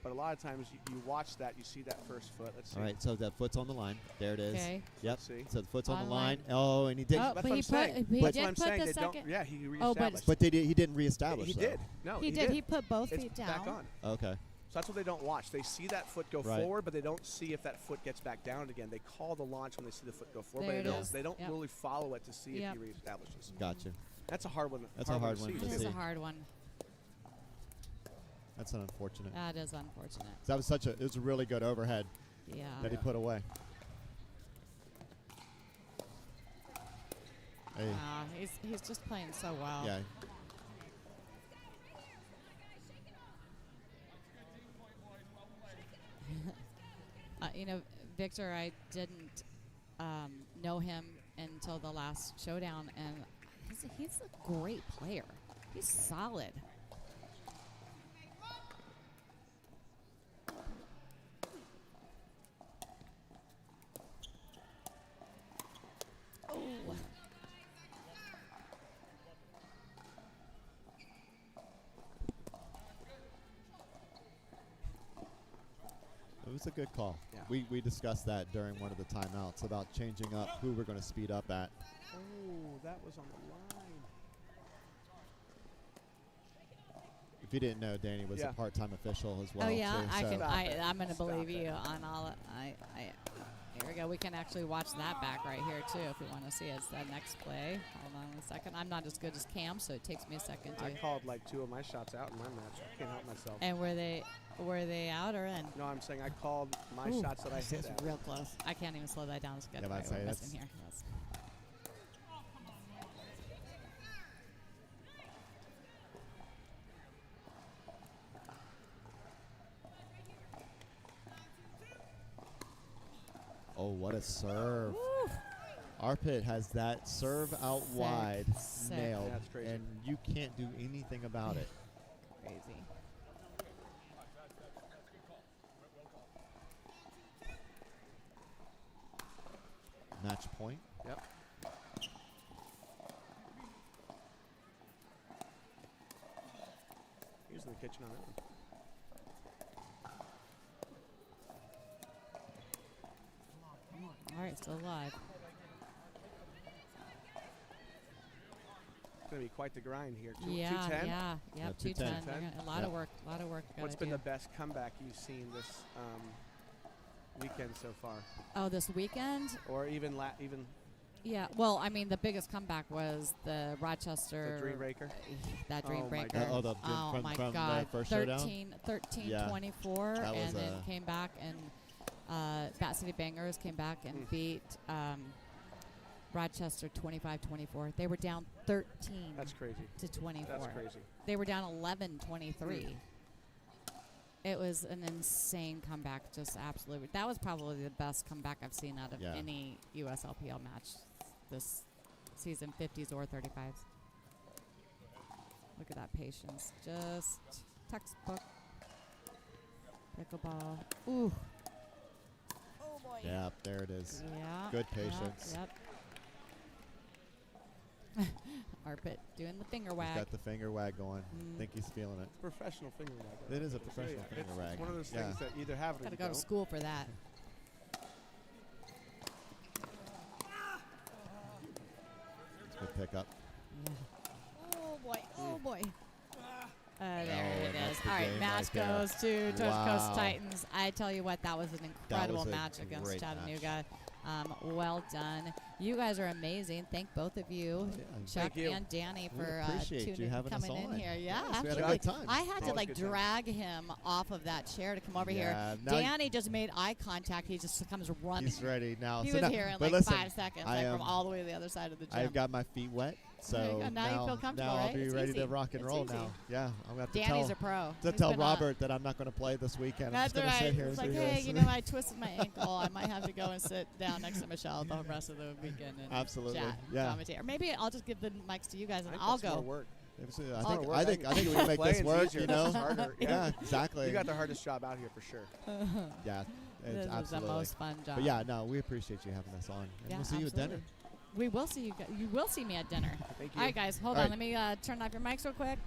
but a lot of times you watch that, you see that first foot. Let's see. All right. So that foot's on the line. There it is. Okay. Yep. Let's see. So the foot's on On the the line. line. Oh, and he did. Oh, That's but what he I'm saying. put, he That's did what I'm put saying. the They second. don't. Yeah, he Oh, reestablished. But he didn't reestablish. he though. did. No, He he did. He put both It's feet back down. on. Okay. So that's what they don't watch. They see that foot go Right. forward, but they don't see if that foot gets back down again. They call the launch when they see the foot go forward, There but it is. they don't Yep. really follow it to see Yep. if he reestablishes. Gotcha. That's a hard one. That's a hard one see. to It is see. a hard one. That's unfortunate. That is unfortunate. That was it was a really good overhead Yeah. that he put away. Hey. He's just playing so well. Yeah. Victor, I didn't know him until the last showdown, and he's a great player. He's solid. Oh. It was a good call. Yeah. We discussed that during one of the timeouts about changing up who we're going to speed up at. Oh, that was on the line. If you didn't know, Danny was Yeah. a part-time official as well. Oh yeah, too, I so can. Stop it. I'm going to Stop believe it. you on all. Here we go. We can actually watch that back right here too, if you want to see it. It's that next play. Hold on a second. I'm not as good as Cam, so it takes me a second to. I called like 2 of my shots out in my match. I can't help myself. And were they out or in? No, I'm saying I called my Ooh, shots that I gosh, hit that's at. real close. I can't even slow that down. It's good. Yeah, but I'd Right, say we're that's- missing here. Yes. Oh, what a serve. Woo. Arpit has that serve out Sick, wide sick. nailed, That's crazy. and you can't do anything about it. Crazy. Match point. Yep. Here's in the kitchen on that one. All right, still alive. It's going to be quite the grind here. Yeah, 210? yeah, Yeah, yep. 210. 210. A lot Yep. of work. A lot of work. What's gotta been do. the best comeback you've seen this weekend so far? Oh, this weekend? Or even even Yeah. Well, I mean, the biggest comeback was the Rochester. the Dream Breaker? That Oh Dream my Breaker. God. Oh from my the God. first showdown? 13, Yeah. 24, That was and then a- came back and Bat City Bangers came back and beat Rochester 25-24. They were down 13 That's crazy. to 24. That's crazy. They were down 11-23. It was an insane comeback, just absolutely. That was probably the best comeback I've seen out of Yeah. any USLPL match this season, 50s or 35s. Look at that patience, just textbook. Pickleball. Ooh. Oh boy. Yeah, there it is. Yeah. Good patience. Yep. Arpit doing the finger He's wag. got the finger wag going. Mm. Think he's feeling it. Professional finger wag. It is a Yeah, professional finger it's wag. one of those Yeah. things that either have it or Gotta you go to don't. school for that. Good pickup. Yeah. Oh boy. Oh boy. There Oh, it that's is. the All right, game match right there. goes to Touch Wow. Coast Titans. I tell you what, that was an incredible was a match against great Chattanooga. Well done. You guys are amazing. Thank both of you, Yeah. Chuck Thank you. and Danny, We for appreciate you tuning, having us coming in on. here. Yeah, Yes, we had a absolutely. good time. I had to Always like good time. drag him off of that chair to come over here. Yeah, now Danny just made eye contact. He just comes running. He's ready now. He So was now- here in but like listen, 5 seconds, I like am- from all the way to the other side of the gym. I've got my feet wet, so There you go. Now you feel comfortable, now I'll right? be It's ready easy. to rock and It's roll easy. now. Yeah, I'm gonna have to Danny's tell a pro. to He's tell been on- Robert that I'm not going to play this weekend. I'm That's just going to right. sit here It's and like, do hey, this. you know, I twisted my ankle. I might have to go and sit down next to Michelle the rest of the weekend and Absolutely. chat, Yeah. commentate. Or maybe I'll just give the mics to you guys I and think I'll that's more go. work. I think we can make this Playing's work. easier, You this know. is harder. Yeah, exactly. You got the hardest job out here for sure. Yeah, This it's is absolutely. the most fun job. But yeah, no, we appreciate you having us on, and Yeah, we'll see you at dinner. absolutely. We will see you. You will see me at dinner. Thank you. All right, guys, hold All on. right. Let me turn off your mics real quick.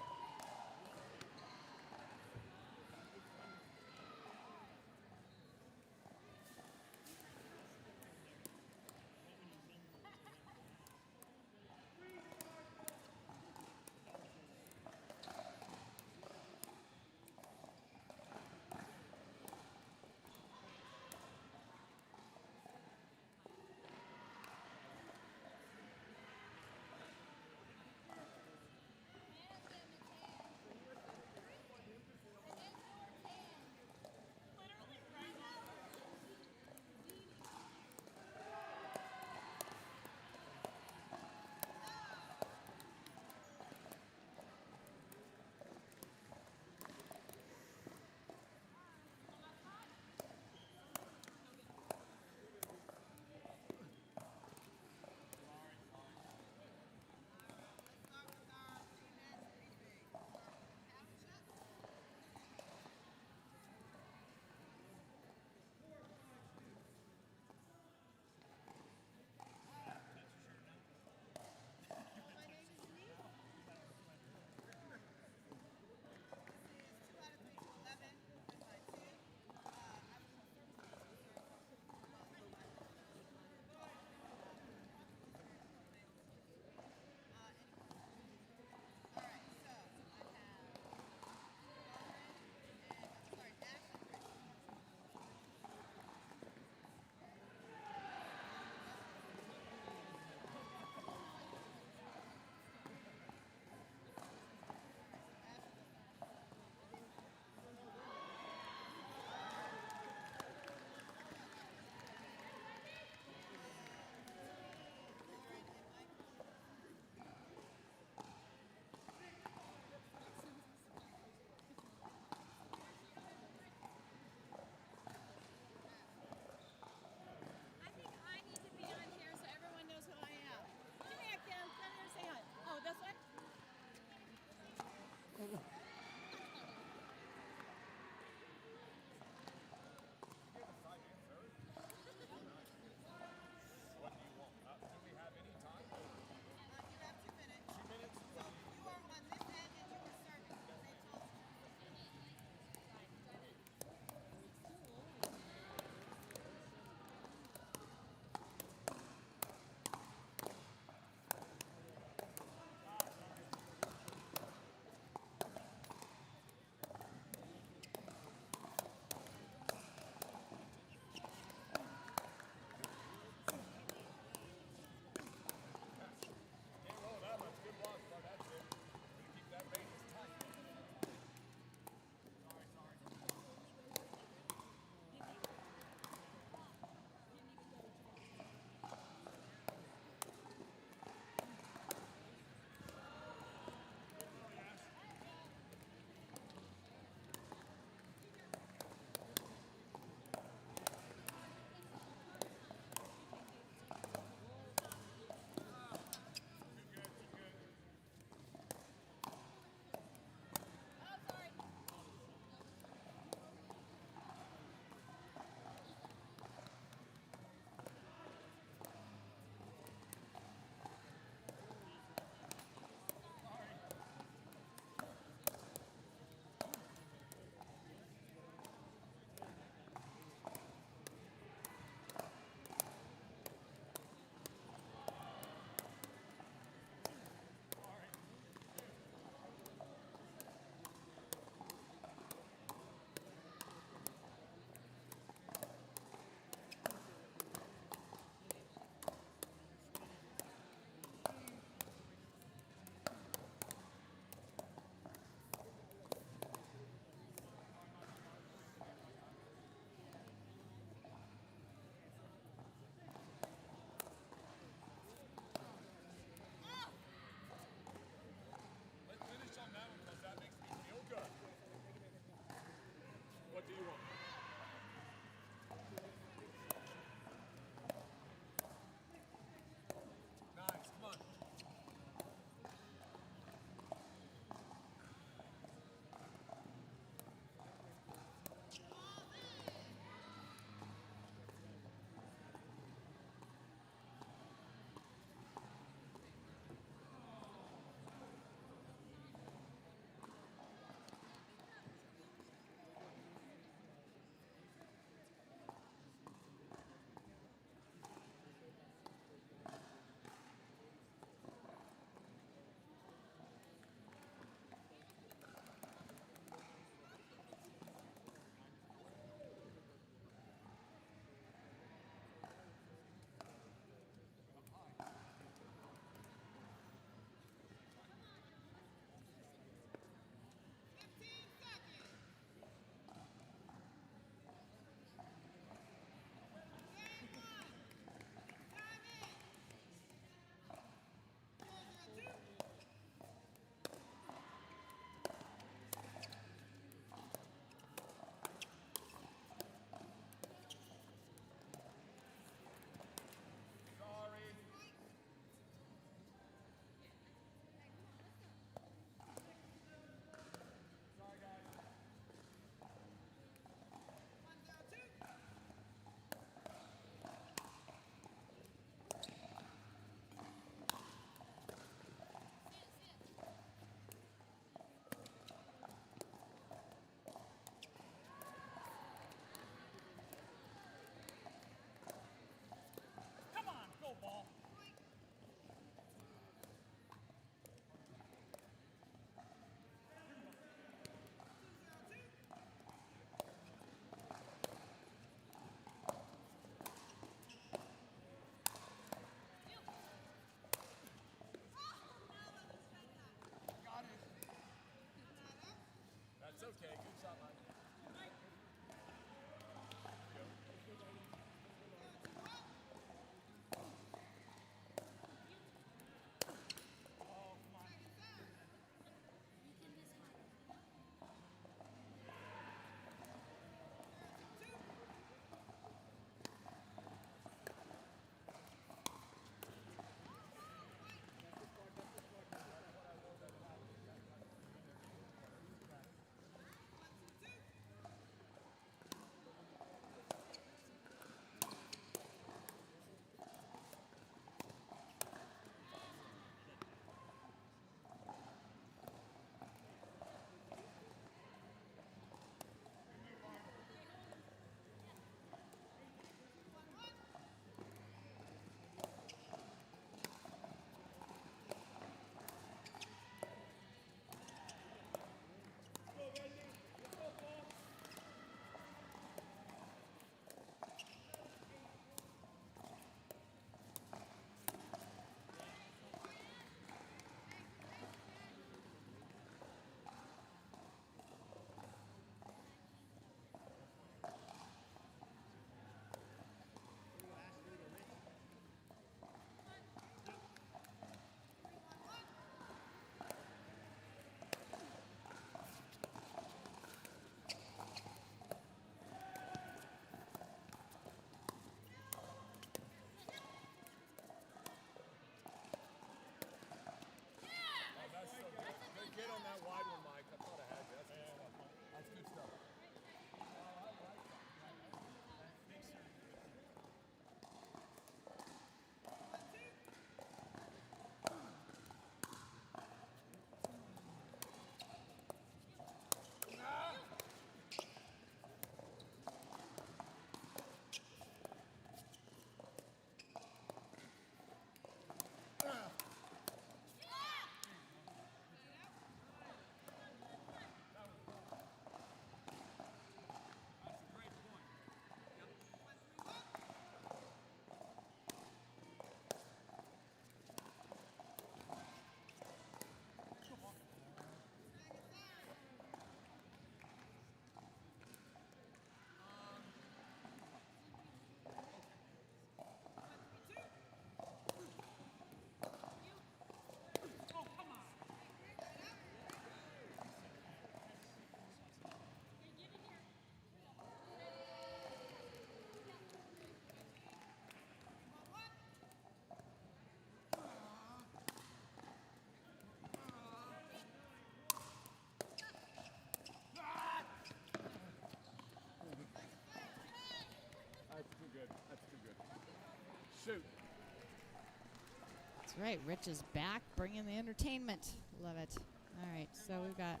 right. Rich is back, bringing the entertainment. Love it. All right, so we've got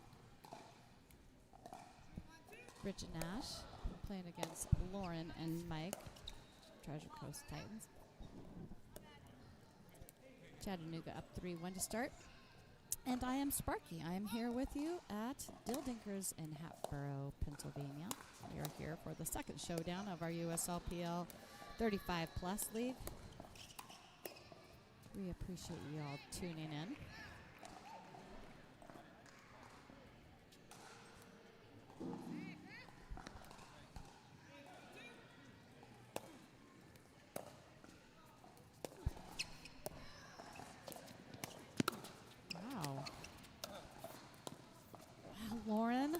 Rich and Nash playing against Lauren and Mike, Treasure Coast Titans. Chattanooga up 3-1 to start. And I am Sparky. I am here with you at Dildinkers in Hatboro, Pennsylvania. We are here for the second showdown of our USLPL 35-plus league. We appreciate you all tuning in. Wow. Lauren.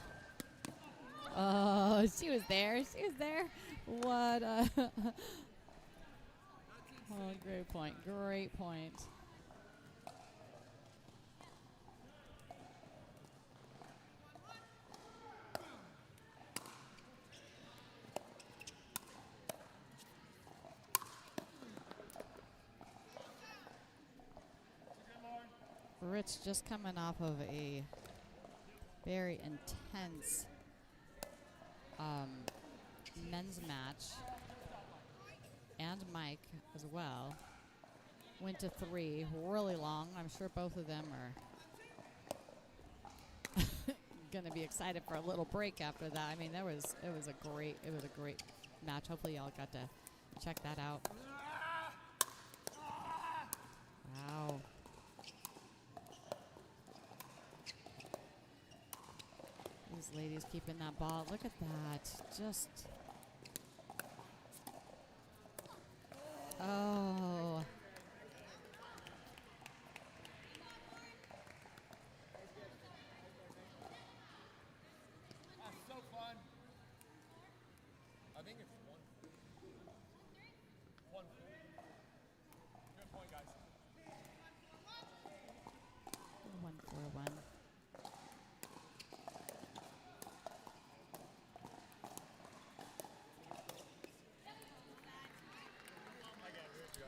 Oh, she was there. She was there. What a... Oh, great point. Great point. Rich just coming off of a very intense men's match, and Mike as well. Went to 3, really long. I'm sure both of them are gonna be excited for a little break after that. I mean, it was a great match. Hopefully y'all got to check that out. Wow. These ladies keeping that ball. Look at that. Just. Oh. That's so fun. I think it's 1. Good point, guys. 1-4-1.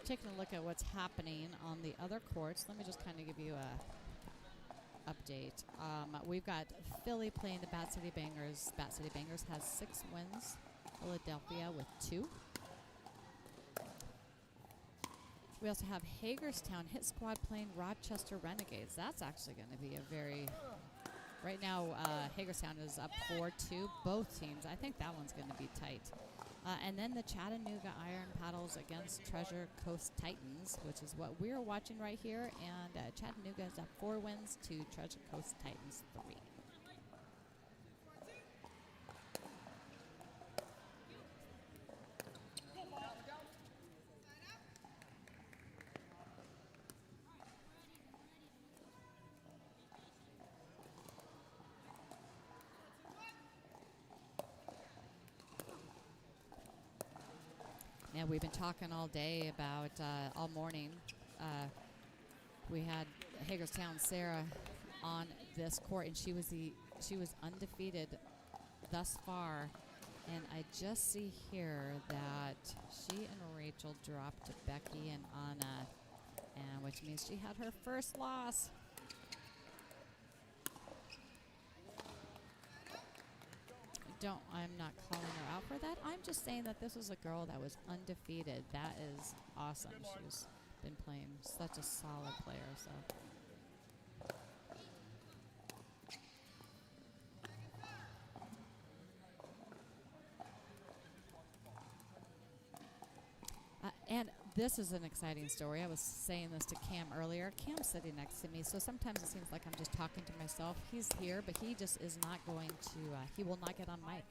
Taking a look at what's happening on the other courts. Let me just kind of give you a update. We've got Philly playing the Bat City Bangers. Bat City Bangers has 6 wins. Philadelphia with 2. We also have Hagerstown Hit Squad playing Rochester Renegades. That's actually going to be a very... Right now, Hagerstown is up 4-2. Both teams. I think that one's going to be tight. And then the Chattanooga Iron Paddles against Treasure Coast Titans, which is what we're watching right here. And Chattanooga is up 4 wins to Treasure Coast Titans 3. Yeah, we've been talking all day about, all morning. We had Hagerstown Sarah on this court, and she was undefeated thus far. And I just see here that she and Rachel dropped to Becky and Anna, and which means she had her first loss. I'm not calling her out for that. I'm just saying that this was a girl that was undefeated. That is awesome. She's been playing such a solid player. So. And this is an exciting story. I was saying this to Cam earlier. Cam's sitting next to me, so sometimes it seems like I'm just talking to myself. He's here, but he just is not going to, he will not get on mic.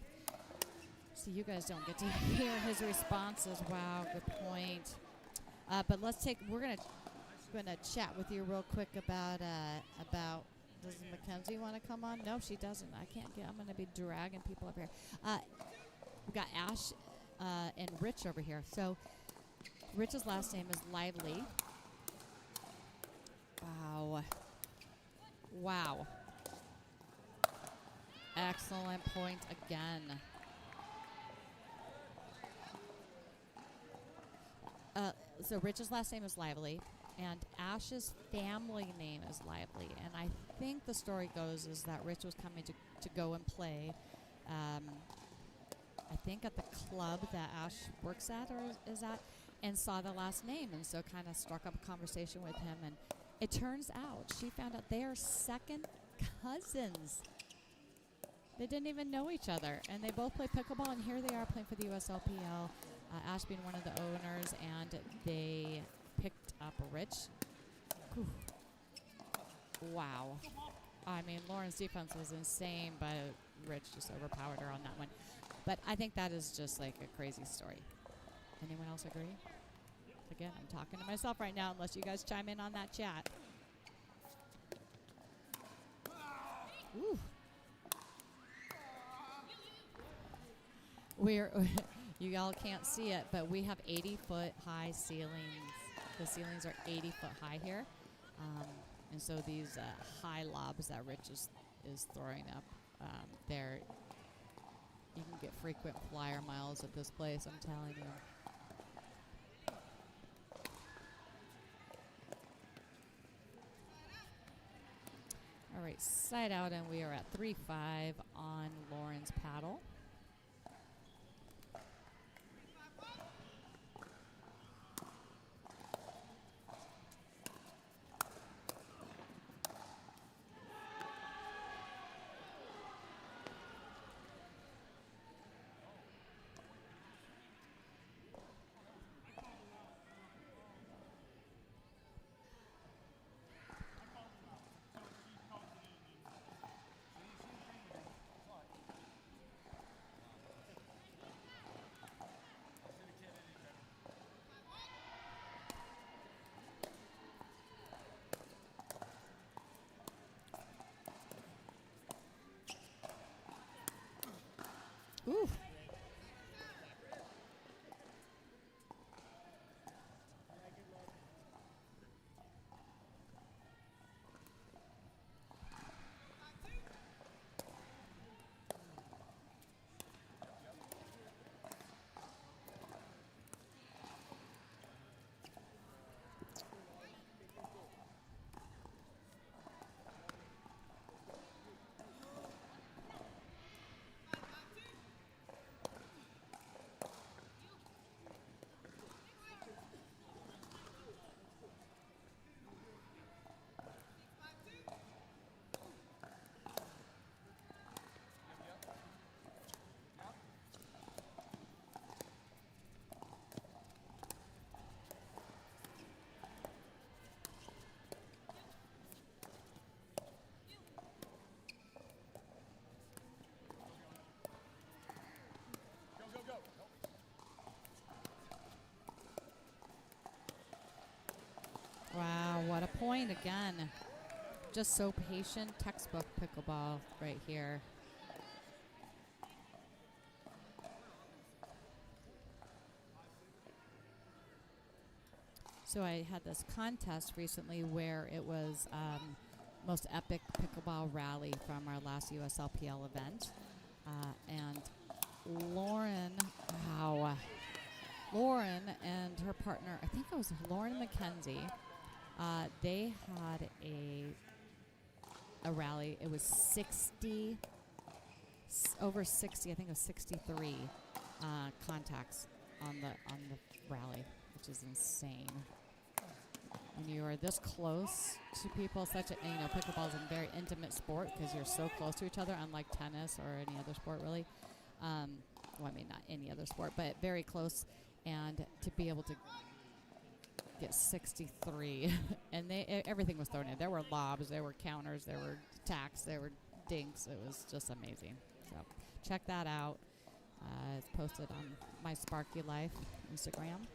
So you guys don't get to hear his responses. Wow, good point. But we're going to chat with you real quick about, does Mackenzie want to come on? No, she doesn't. I'm going to be dragging people up here. We've got Ash and Rich over here. So Rich's last name is Lively. Wow. Wow. Excellent point again. So Rich's last name is Lively. And Ash's family name is Lively. And I think the story goes is that Rich was coming to go and play, I think at the club that Ash works at or is at, and saw the last name, and so kind of struck up a conversation with him. And it turns out she found out they are second cousins. They didn't even know each other, and they both play pickleball, and here they are playing for the USLPL, Ash being one of the owners, and they picked up Rich. Whew. Wow. I mean, Lauren's defense was insane, but Rich just overpowered her on that one. But I think that is just like a crazy story. Anyone else agree? Again, I'm talking to myself right now unless you guys chime in on that chat. Ooh. You all can't see it, but we have 80-foot high ceilings. The ceilings are 80 foot high here. And so these high lobs that Rich is throwing up, there, you can get frequent flyer miles at this place, I'm telling you. All right, side out, and we are at 3-5 on Lauren's paddle. Ooh. Wow, what a point again. Just so patient, textbook pickleball right here. So I had this contest recently where it was most epic pickleball rally from our last USLPL event. And Lauren and her partner, I think it was Lauren McKenzie, they had a rally. It was 60, over 60, I think it was 63 contacts on the rally, which is insane. When you are this close to people, pickleball is a very intimate sport because you're so close to each other, unlike tennis or any other sport, really. Well, I mean, not any other sport, but very close. And to be able to get 63, and everything was thrown in. There were lobs, there were counters, there were tacks, there were dinks. It was just amazing. So check that out. It's posted on my Sparky Life Instagram,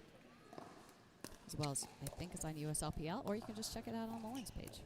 as well as I think it's on USLPL, or you can just check it out on Lauren's page.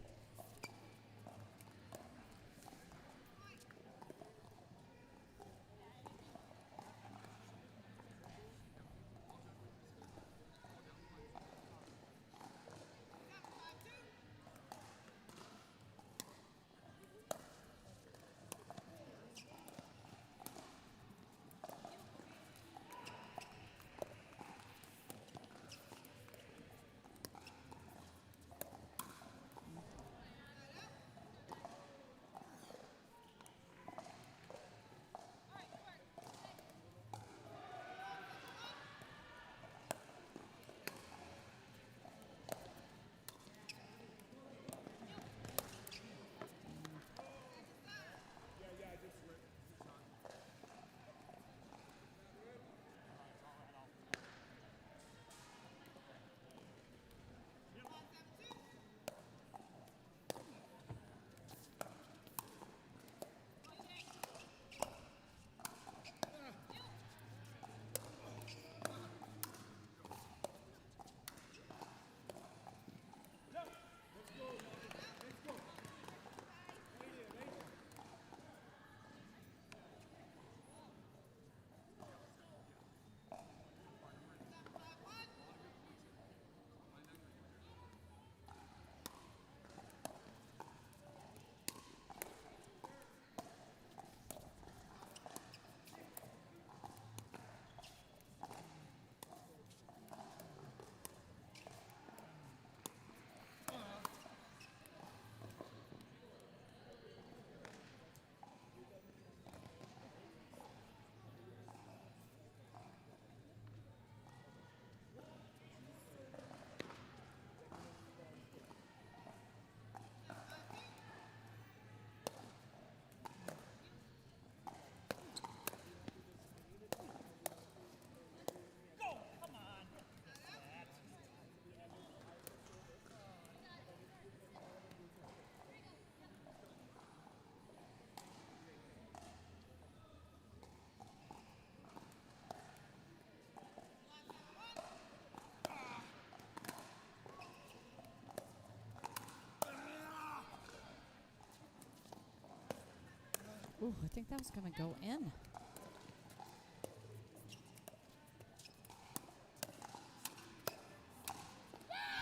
Ooh, I think that was going to go in.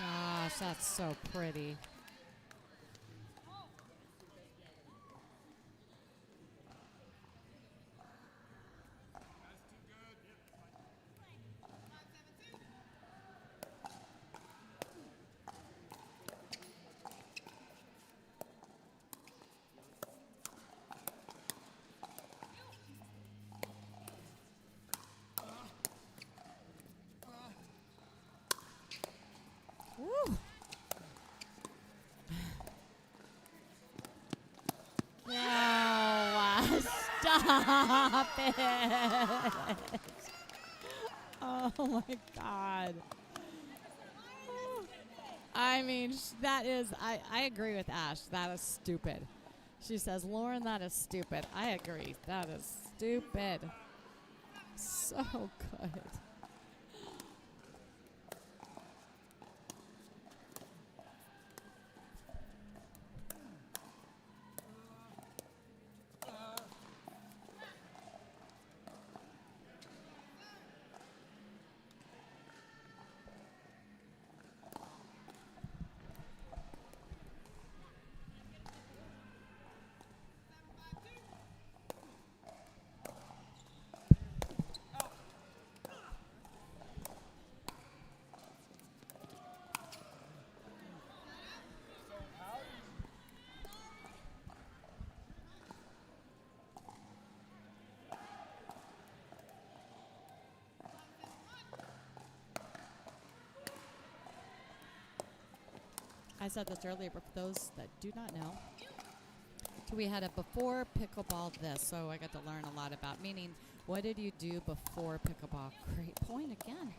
Gosh, that's so pretty. Woo. No, stop it. Oh my God. I mean, that is, I agree with Ash. That is stupid. She says, Lauren, that is stupid. I agree. That is stupid. So good. I said this earlier, but for those that do not know, we had a before pickleball this, so I got to learn a lot about, meaning, what did you do before pickleball? Great point again.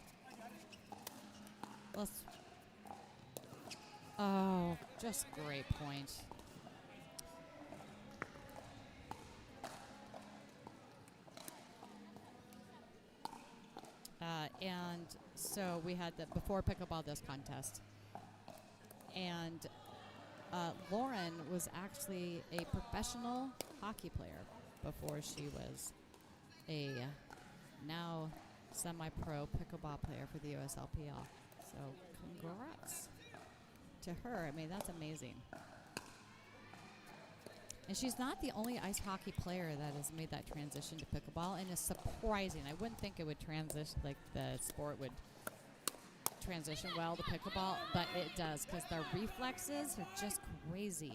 Oh, just great point. And so we had the before pickleball this contest. And Lauren was actually a professional hockey player before she was a now semi-pro pickleball player for the USLPL. So congrats to her. I mean, that's amazing. And she's not the only ice hockey player that has made that transition to pickleball, and it's surprising. I wouldn't think it would transition, like the sport would transition well to pickleball, but it does, because their reflexes are just crazy.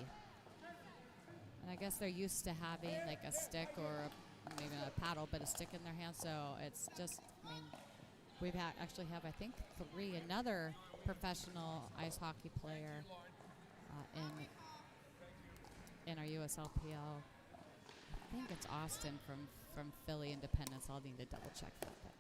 And I guess they're used to having like a stick or maybe not a paddle, but a stick in their hand, so it's just, I mean, we've actually have, I think, another professional ice hockey player in our USLPL. I think it's Austin from Philly Independence. I'll need to double check that. But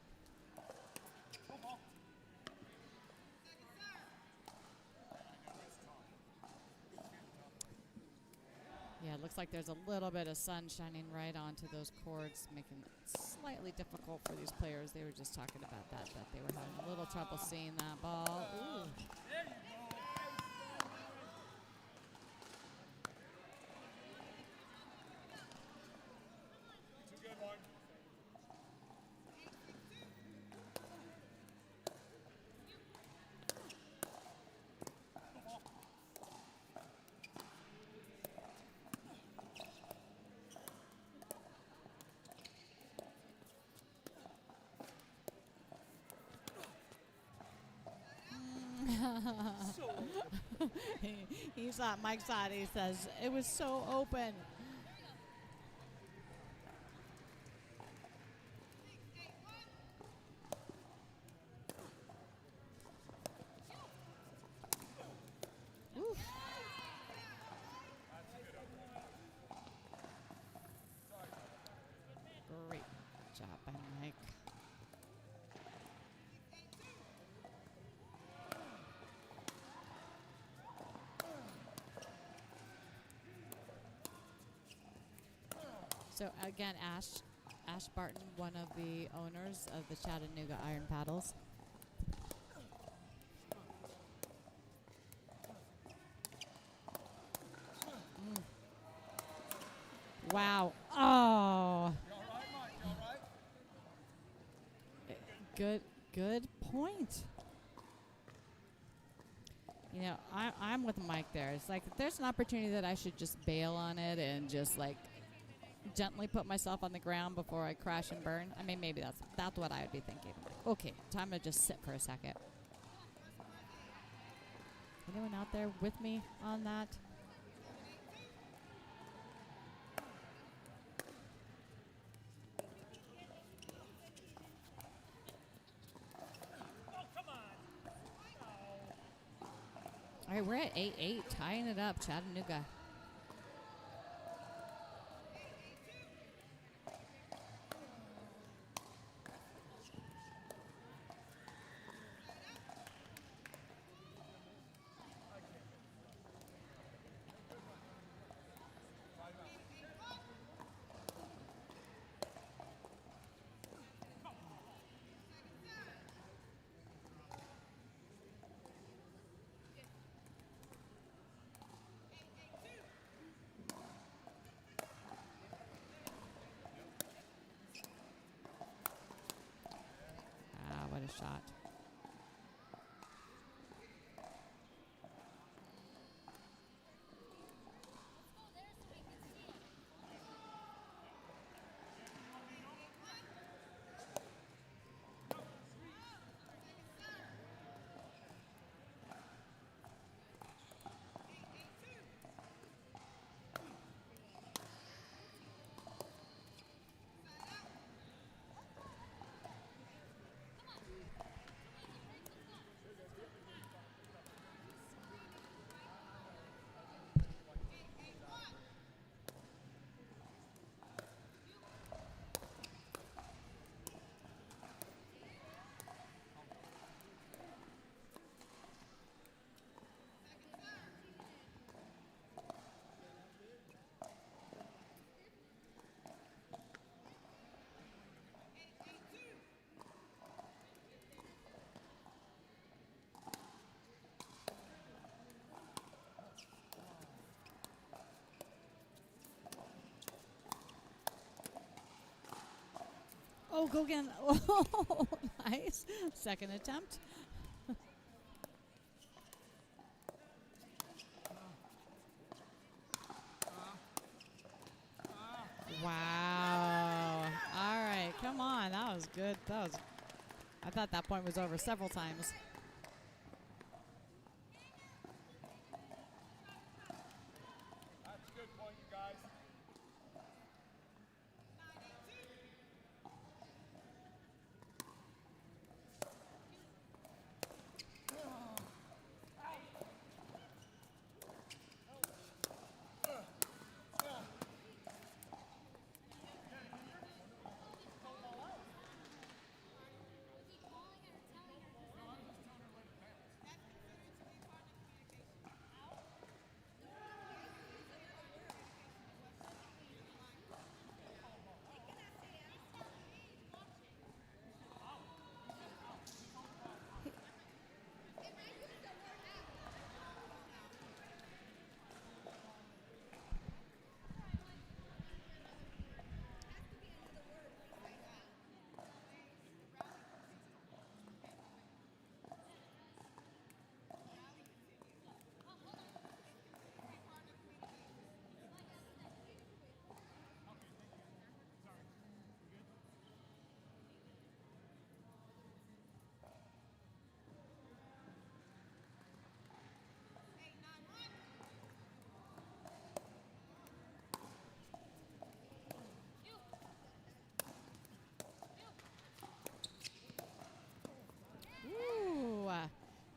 yeah, it looks like there's a little bit of sun shining right onto those cords, making it slightly difficult for these players. They were just talking about that they were having a little trouble seeing that ball. Ooh. He saw Mike saw it. He says it was so open. Oof. Great job by Mike. So again, Ash Barton, one of the owners of the Chattanooga Iron Paddles. Wow. Oh. You all right, Mike? You all right? Good point. You know, I'm with Mike there. It's like if there's an opportunity that I should just bail on it and just like gently put myself on the ground before I crash and burn. I mean, maybe that's what I would be thinking. Okay, time to just sit for a second. Anyone out there with me on that? All right, we're at 8-8, tying it up, Chattanooga. Ah, what a shot. Oh, go again. Oh, nice. Second attempt. Wow. All right, come on. That was good. I thought that point was over several times. That's a good point, you guys.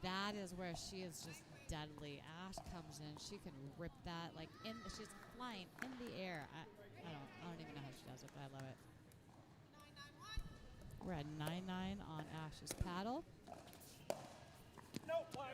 That is where she is just deadly. Ash comes in, she can rip that like she's flying in the air. I don't even know how she does it, but I love it. We're at 9-9 on Ash's paddle. No play.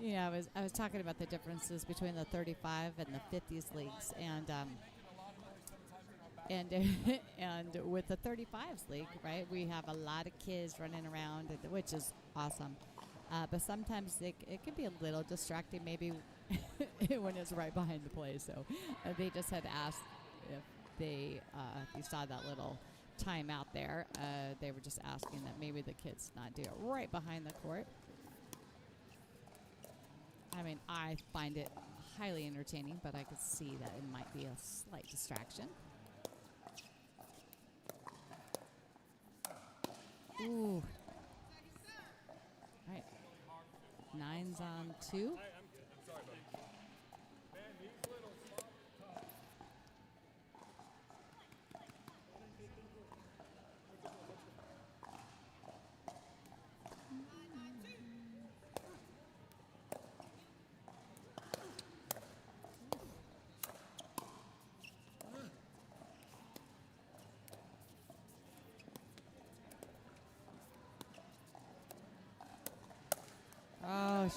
Yeah, I was talking about the differences between the 35 and the 50s leagues, and and with the 35s league, right, we have a lot of kids running around, which is awesome. But sometimes it can be a little distracting, maybe when it's right behind the play. So they just had asked if if you saw that little timeout there, they were just asking that maybe the kids not do it right behind the court. I mean, I find it highly entertaining, but I could see that it might be a slight distraction. Ooh. All right. 9's on 2. Oh,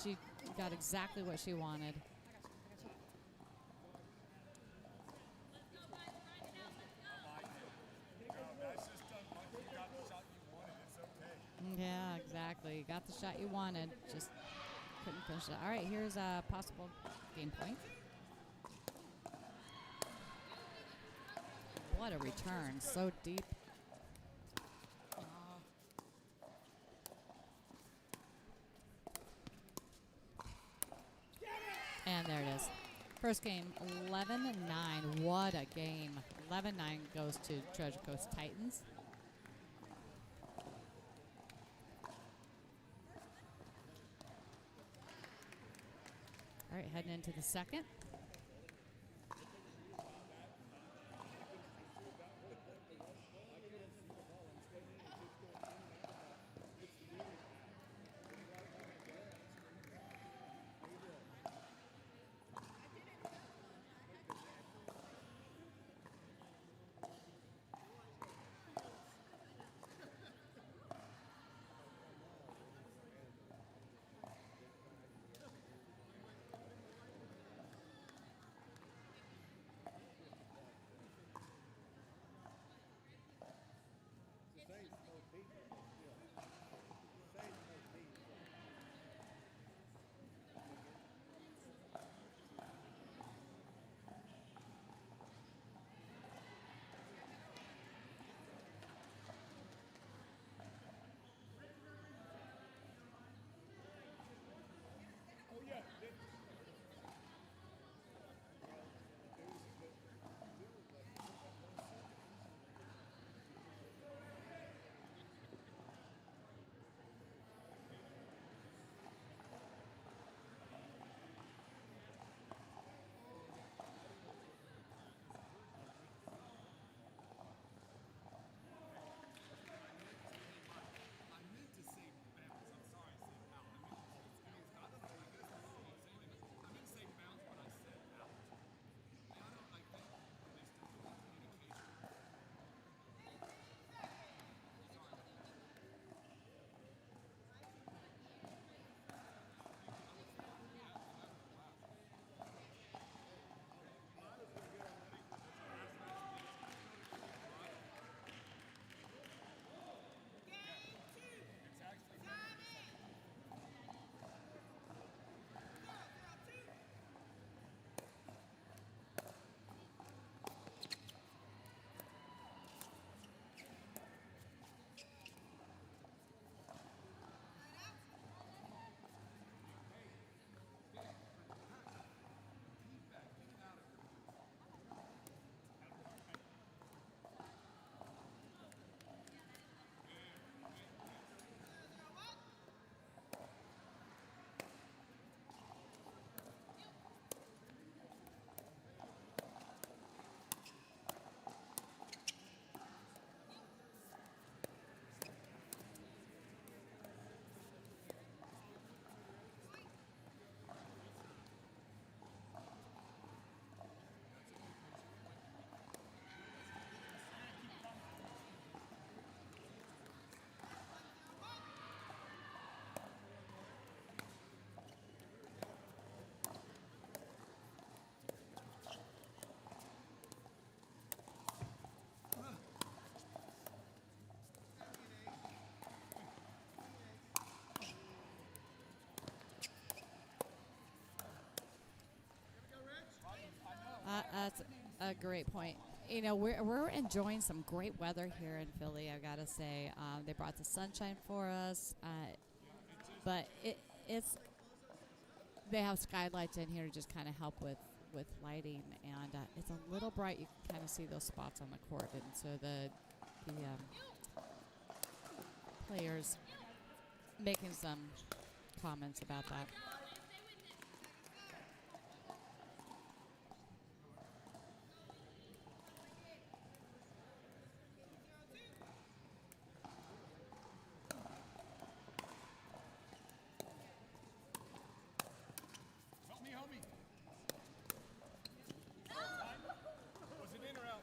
she got exactly what she wanted. Yeah, exactly. Got the shot you wanted. Just couldn't finish it. All right, here's a possible game point. What a return. So deep. And there it is. First game, 11-9. What a game. 11-9 goes to Treasure Coast Titans. All right, heading into the second. great point. You know, we're enjoying some great weather here in Philly, I gotta say. They brought the sunshine for us, but it's they have skylights in here to just kind of help with lighting, and it's a little bright. You can kind of see those spots on the court, and so the players making some comments about that. Help me, help me. Was it in or out?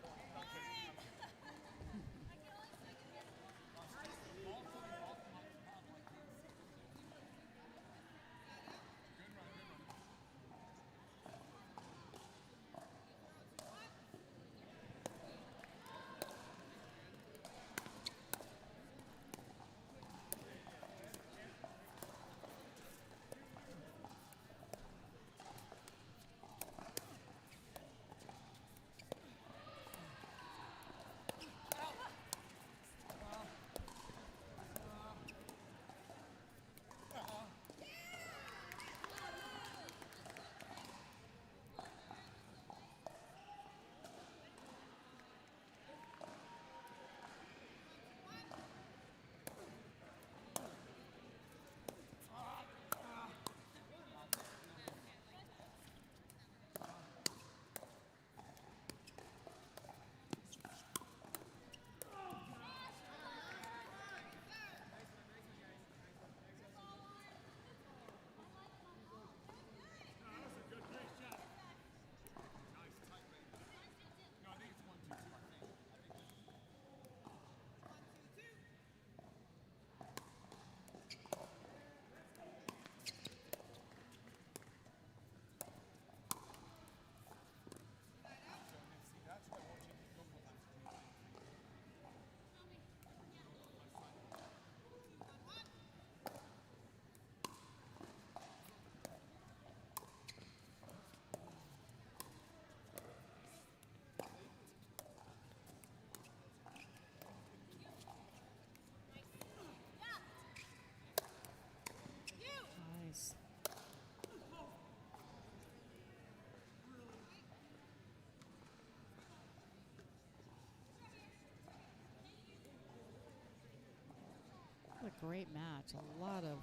Nice. What a great match. A lot of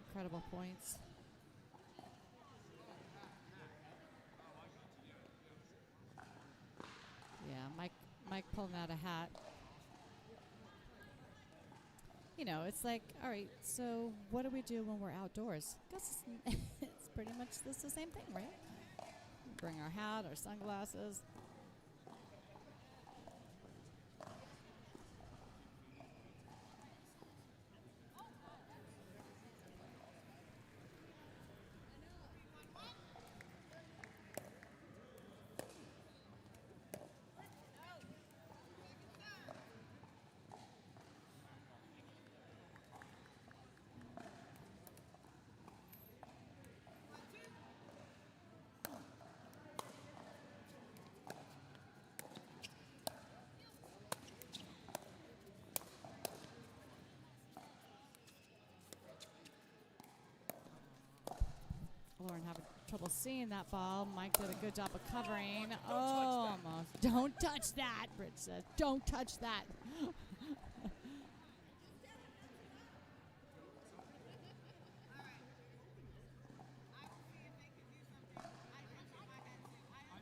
incredible points. Yeah, Mike pulling out a hat. You know, it's like, all right, so what do we do when we're outdoors? Guess it's pretty much the same thing, right? Bring our hat, our sunglasses. Lauren having trouble seeing that ball. Mike did a good job of covering. Oh, almost. Don't touch that, Bridge says. Don't touch that. I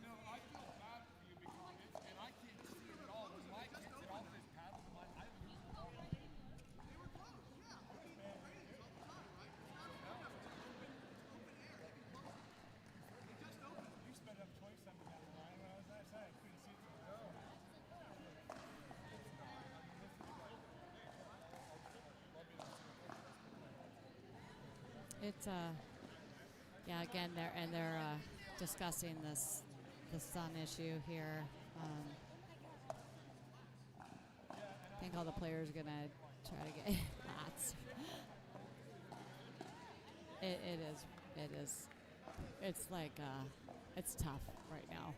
know, I feel bad for you because and I can't see it at all. When Mike hits it off his paddle, I lose the ball. They were close, yeah. It just opened. You sped up twice on the line when I was outside. I couldn't see it from the go. It's yeah. Again, they're discussing the sun issue here. I think all the players are gonna try to get hats. It is. It's like It's tough right now.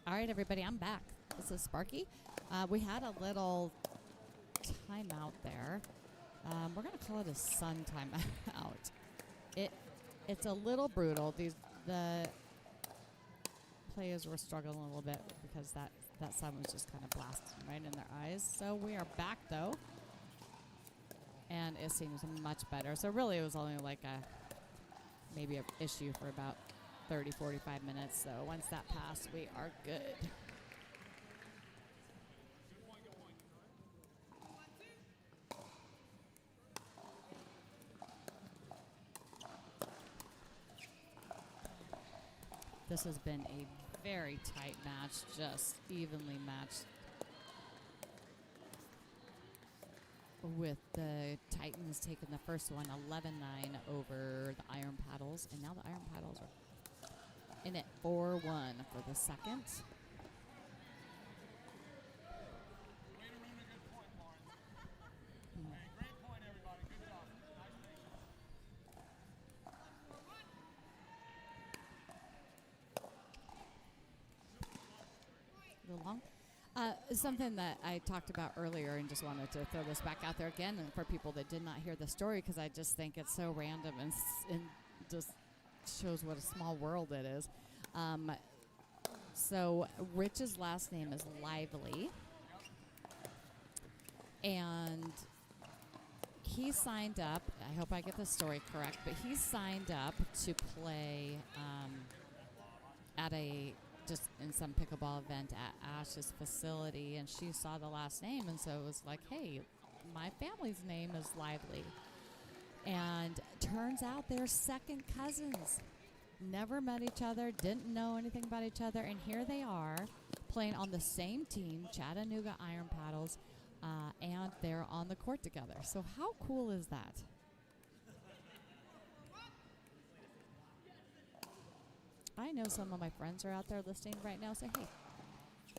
All right, everybody, I'm back. This is Sparky. We had a little timeout there. We're going to call it a sun timeout. It's a little brutal. The players were struggling a little bit because that sun was just kind of blasting right in their eyes. So we are back, though, and it seems much better. So really it was only like maybe an issue for about 30, 45 minutes. So once that passed, we are good. This has been a very tight match, just evenly matched, with the Titans taking the first one 11-9 over the Iron Paddles, and now the Iron Paddles are in it 4-1 for the second. Way to run a good point, Lauren. Hey, great point, everybody. Good job. Nice A little long. Something that I talked about earlier, and just wanted to throw this back out there again, and for people that did not hear the story, because I just think it's so random and just shows what a small world it is. So Rich's last name is Lively, and he signed up, I hope I get the story correct, but he signed up to play at just in some pickleball event at Ash's facility, and she saw the last name, and so it was like, hey, my family's name is Lively. And turns out they're second cousins. Never met each other, didn't know anything about each other, and here they are playing on the same team, Chattanooga Iron Paddles, and they're on the court together. So how cool is that? I know some of my friends are out there listening right now. Say, hey,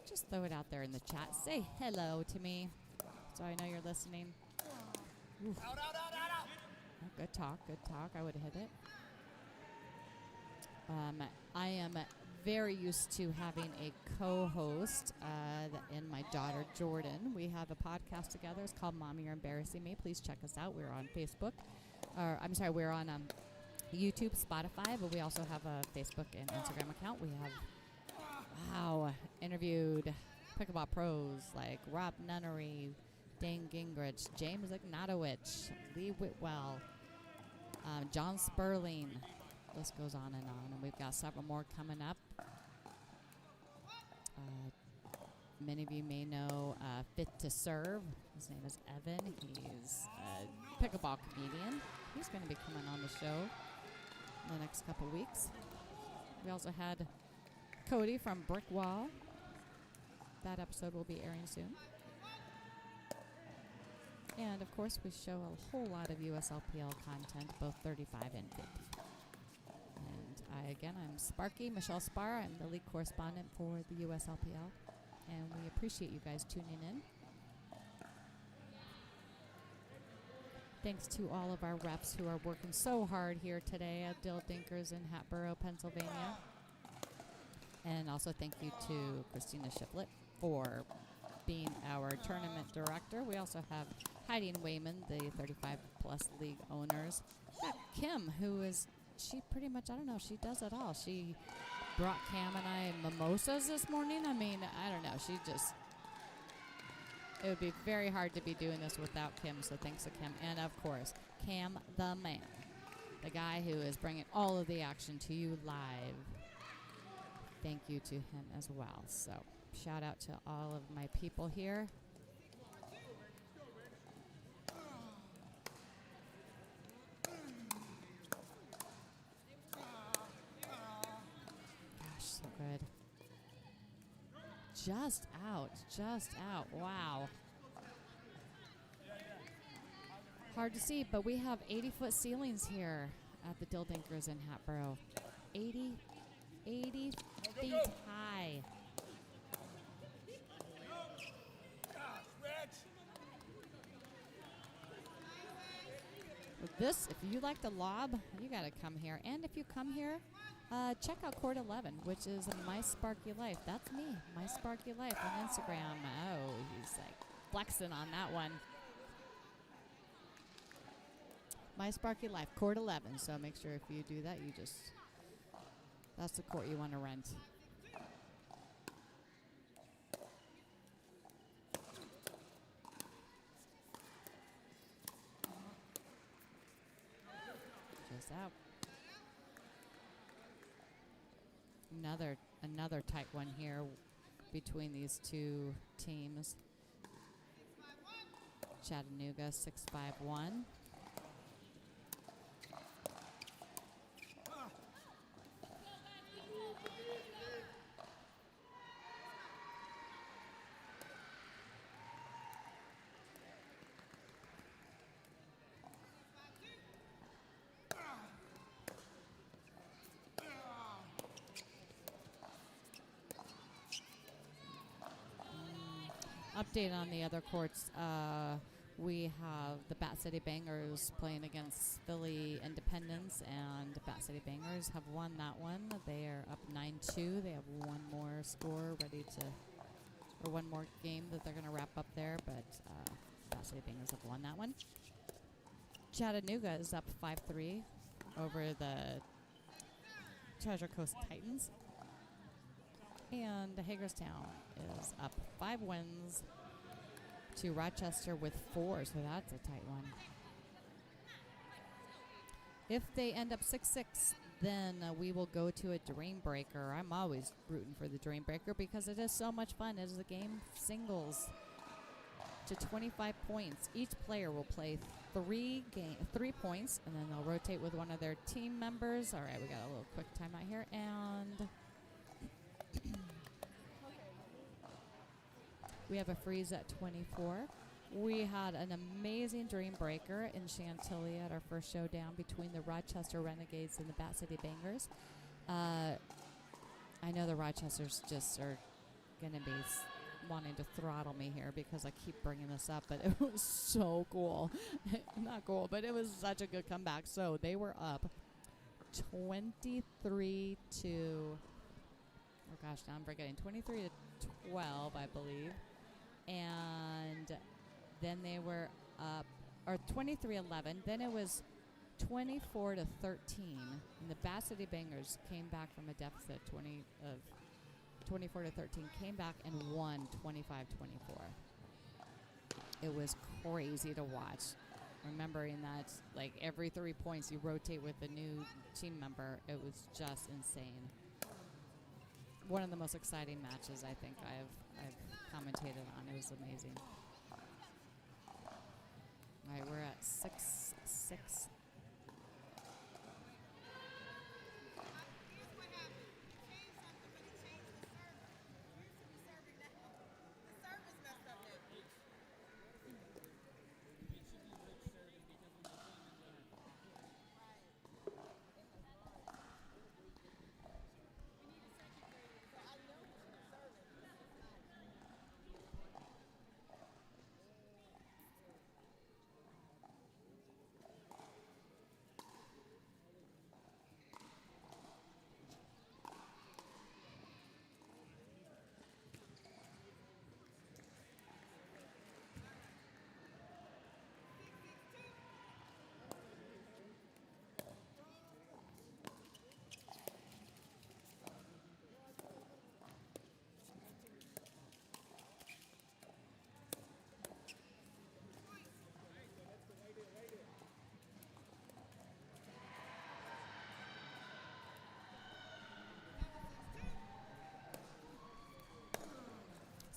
just throw it out there in the chat. Say hello to me so I know you're listening. Oof. Out. Oh, good talk. I would have hit it. I am very used to having a co-host and my daughter, Jordan. We have a podcast together. It's called Mommy, You're Embarrassing Me. Please check us out. We're on Facebook. We're on YouTube, Spotify, but we also have a Facebook and Instagram account. We have, interviewed pickleball pros like Rob Nunnery, Dane Gingrich, James Ignatowicz, Lee Whitwell, John Sperling. List goes on, and we've got several more coming up. Many of you may know Fit to Serve. His name is Evan. He's a pickleball comedian. He's going to be coming on the show in the next couple weeks. We also had Cody from Brick Wall. That episode will be airing soon. And, of course, we show a whole lot of USLPL content, both 35 and 50. And I'm Sparky, Michelle Spar. I'm the league correspondent for the USLPL. And we appreciate you guys tuning in. Thanks to all of our reps who are working so hard here today at Dill Dinkers in Hatboro, Pennsylvania. And also thank you to Christina Shiflett for being our tournament director. We also have Heidi and Wayman, the 35-plus league owners. Got Kim, she pretty much, I don't know, she does it all. She brought Cam and I mimosas this morning. I mean, I don't know, it would be very hard to be doing this without Kim, so thanks to Kim. And, of course, Cam the man, the guy who is bringing all of the action to you live. Thank you to him as well. So, shout out to all of my people here. Gosh, so good. Just out. Wow. Hard to see, but we have 80-foot ceilings here at the Dill Dinkers in Hatboro. 80 feet high. We're This, if you like the lob, you got to come here. And if you come here, check out Court 11, which is My Sparky Life. That's me, My Sparky Life on Instagram. Oh, he's like flexing on that one. My Sparky Life, Court 11. So make sure if you do that, that's the court you want to rent. Just out. Another tight one here between these two teams. Chattanooga 6-5-1. Update on the other courts. We have the Bat City Bangers playing against Philly Independence, and Bat City Bangers have won that one. They are up 9-2. They have one more score or one more game that they're going to wrap up there, but Bat City Bangers have won that one. Chattanooga is up 5-3 over the Treasure Coast Titans. And Hagerstown is up 5 wins to Rochester with 4, so that's a tight one. If they end up 6-6, then we will go to a Dream Breaker. I'm always rooting for the Dream Breaker because it is so much fun. It is a game singles to 25 points. Each player will play 3 points, and then they'll rotate with one of their team members. All right, we got a little quick timeout here, and we have a freeze at 24. We had an amazing Dream Breaker in Chantilly at our first showdown between the Rochester Renegades and the Bat City Bangers. I know the Rochesters just are going to be wanting to throttle me here because I keep bringing this up, but it was so cool. Not cool, but it was such a good comeback. So they were up 23 to, oh gosh, now I'm forgetting, 23 to 12, I believe. And then they were up, or 23-11. Then it was 24 to 13. And the Bat City Bangers came back from a deficit 24 to 13, came back and won 25-24. It was crazy to watch. Remembering that, like, every 3 points you rotate with a new team member, it was just insane. One of the most exciting matches I think I've commentated on. It was amazing. All right, we're at 6-6.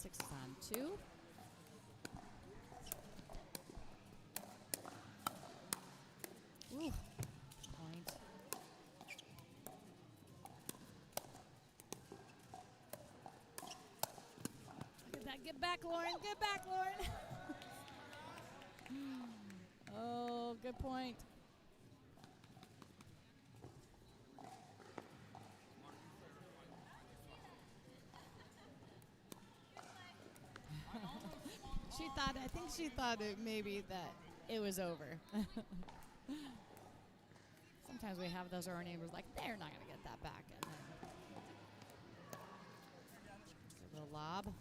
Six is on 2. Ooh, point. Look at that. Get back, Lauren. Get back, Lauren. Oh, good point. I think she thought it maybe that it was over. Sometimes we have those our neighbors like, they're not going to get that back. And then a little lob. Wow.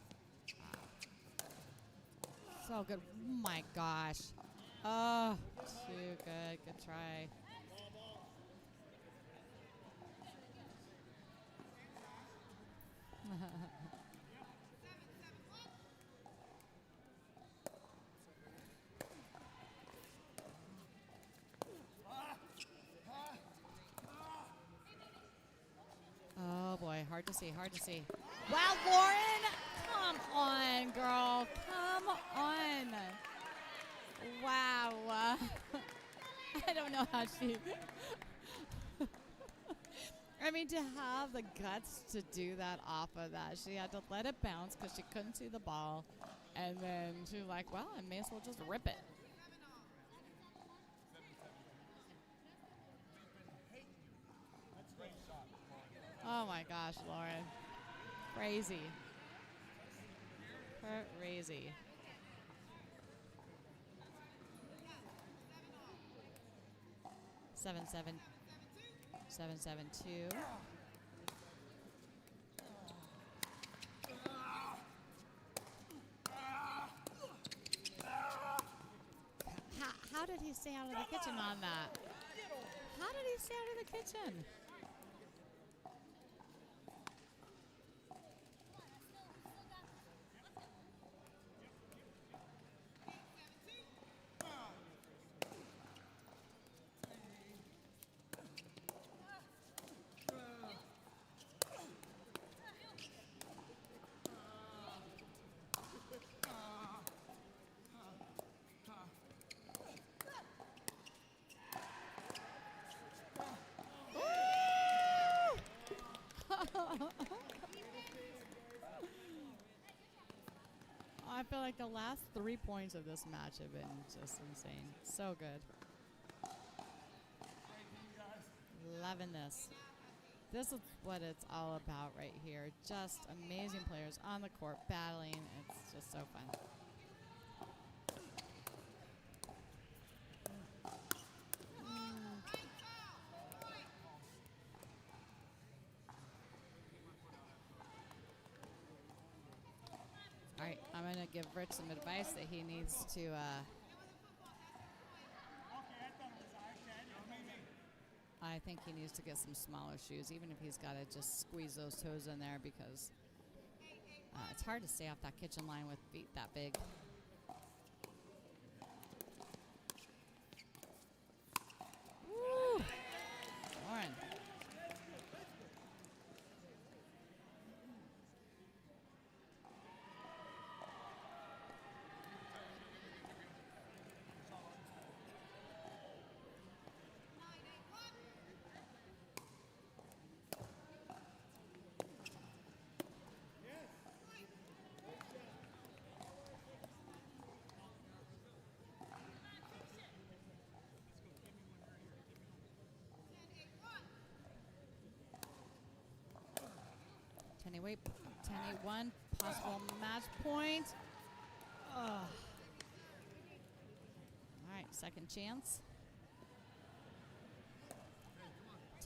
So good. Oh my gosh. Oh, too good. Good try. Oh boy, hard to see, hard to see. Wow, Lauren! Come on, girl. Come on. Wow. I don't know how she... I mean, to have the guts to do that off of that. She had to let it bounce because she couldn't see the ball. And then she was like, well, I may as well just rip it. Oh my gosh, Lauren. Crazy. Crazy. Seven, 7-7-2. How did he stay out of the kitchen on that? How did he stay out of the kitchen? I feel like the last 3 points of this match have been just insane. So good. Loving this. This is what it's all about right here. Just amazing players on the court battling. It's just so fun. All right, I'm going to give Rich some advice that he needs to I think he needs to get some smaller shoes, even if he's got to just squeeze those toes in there, because it's hard to stay off that kitchen line with feet that big. Woo! Lauren. Wait, 10-8-1, possible match point. All right, second chance.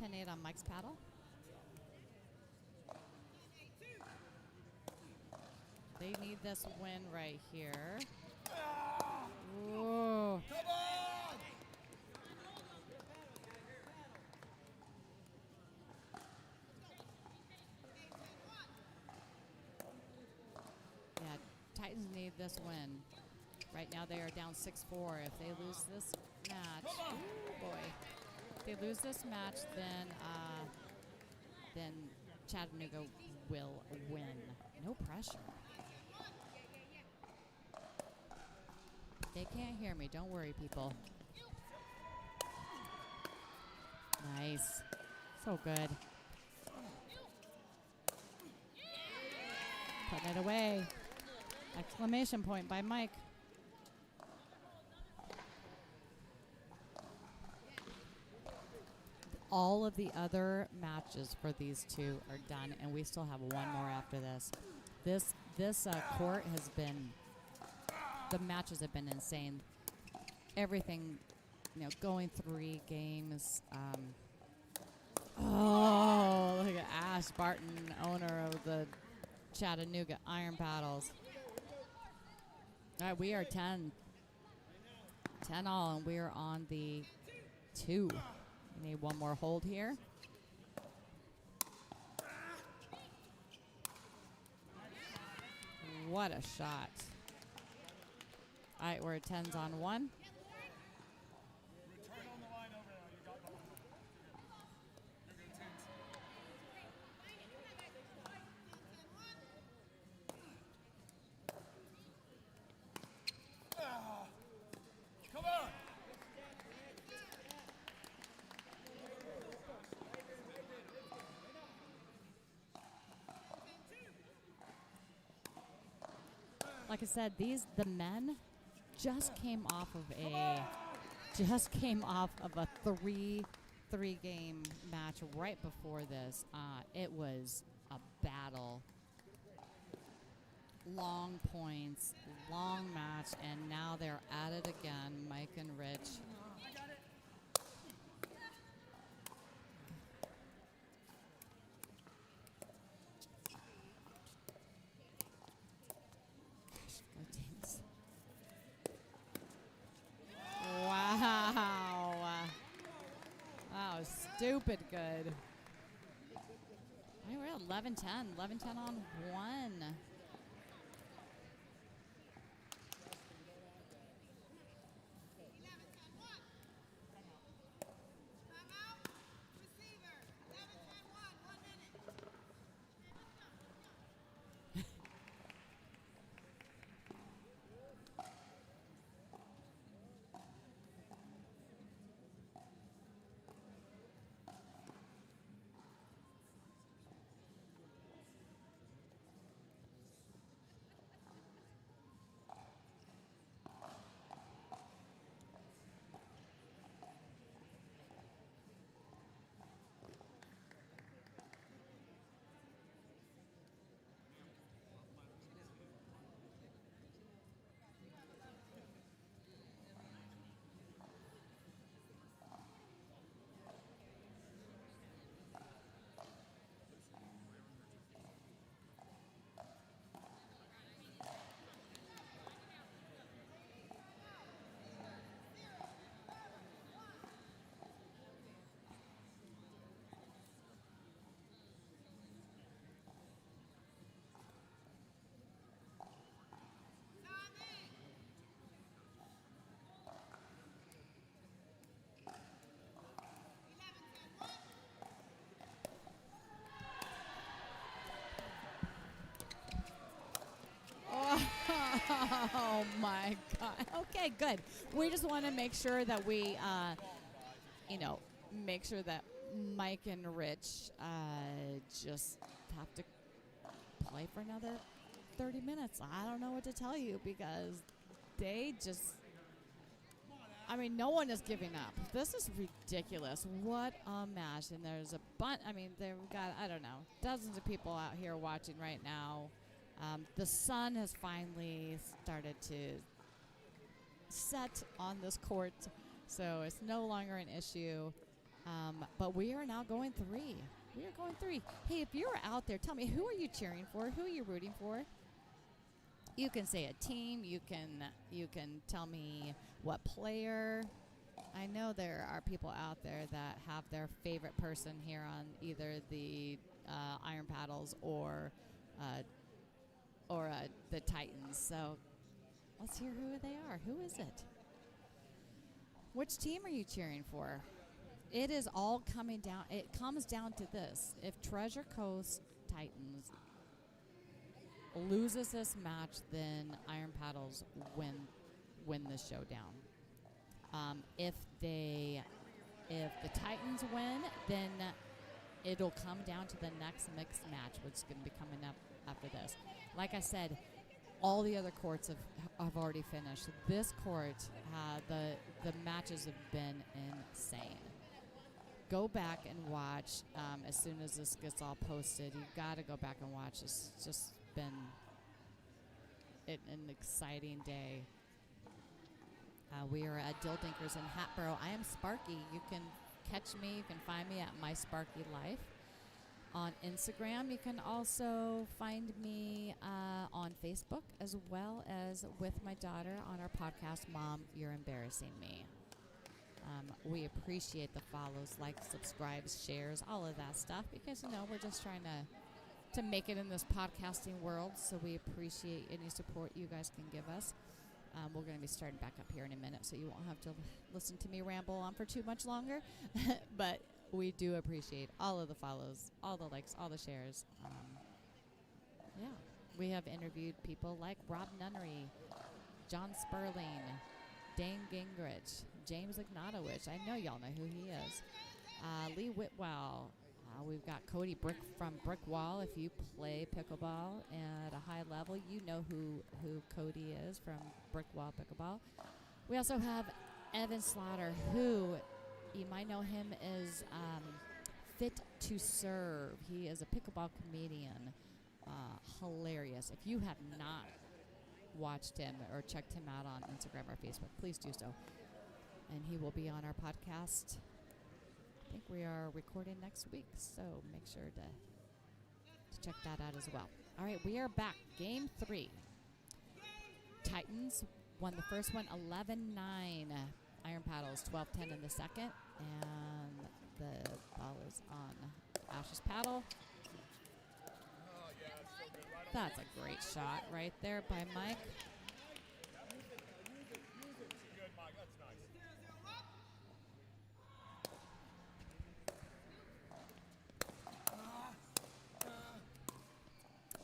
10-8 on Mike's paddle. They need this win right here. Ooh. Titans need this win. Right now they are down 6-4. If they lose this match, ooh boy. If they lose this match, then Chattanooga will win. No pressure. They can't hear me. Don't worry, people. Nice. So good. Putting it away. Exclamation point by Mike. All of the other matches for these two are done, and we still have one more after this. This court has been, the matches have been insane. Everything going 3 games. Oh, look at Ash Barton, owner of the Chattanooga Iron Paddles. All right, we are 10 all, and we are on the 2. We need one more hold here. What a shot. All right, we're at 10s on 1. Return on the line over there. You got the line. You're good, tens. Come on. Like I said, the men just came off of a 3-game match right before this. It was a battle, long points, long match, and now they're at it again, Mike and Rich. Wow. That was stupid good. We're at 11-10. 11-10 on 1. Oh my God. Okay, good. We just want to make sure that we, make sure that Mike and Rich just have to play for another 30 minutes. I don't know what to tell you because they just, no one is giving up. This is ridiculous. What a match. And there's a bunch, they've got, dozens of people out here watching right now. The sun has finally started to set on this court, so it's no longer an issue. But we are now going 3. We are going 3. Hey, if you're out there, tell me, who are you cheering for? Who are you rooting for? You can say a team. You can tell me what player. I know there are people out there that have their favorite person here on either the Iron Paddles or the Titans. So let's hear who they are. Who is it? Which team are you cheering for? It is all coming down. It comes down to this. If Treasure Coast Titans loses this match, then Iron Paddles win the showdown. If the Titans win, then it'll come down to the next mixed match, which is going to be coming up after this. Like I said, all the other courts have already finished. This court, the matches have been insane. Go back and watch as soon as this gets all posted. You've got to go back and watch. It's just been an exciting day. We are at Dill Dinkers in Hatboro. I am Sparky. You can catch me. You can find me at My Sparky Life on Instagram. You can also find me on Facebook as well as with my daughter on our podcast, Mom, You're Embarrassing Me. We appreciate the follows, likes, subscribes, shares, all of that stuff because, we're just trying to make it in this podcasting world. So we appreciate any support you guys can give us. We're going to be starting back up here in a minute, so you won't have to listen to me ramble on for too much longer. But we do appreciate all of the follows, all the likes, all the shares. We have interviewed people like Rob Nunnery, John Sperling, Dane Gingrich, James Ignatowicz. I know y'all know who he is. Lee Whitwell. We've got Cody Brick from Brickwall. If you play pickleball at a high level, you know who Cody is from Brickwall Pickleball. We also have Evan Slaughter, who you might know him as Fit to Serve. He is a pickleball comedian. Hilarious. If you have not watched him or checked him out on Instagram or Facebook, please do so. And he will be on our podcast. I think we are recording next week, so make sure to check that out as well. All right, we are back. Game 3. Titans won the first one 11-9. Iron Paddles 12-10 in the second. And the ball is on Ash's paddle. That's a great shot right there by Mike. Good, Mike. That's nice.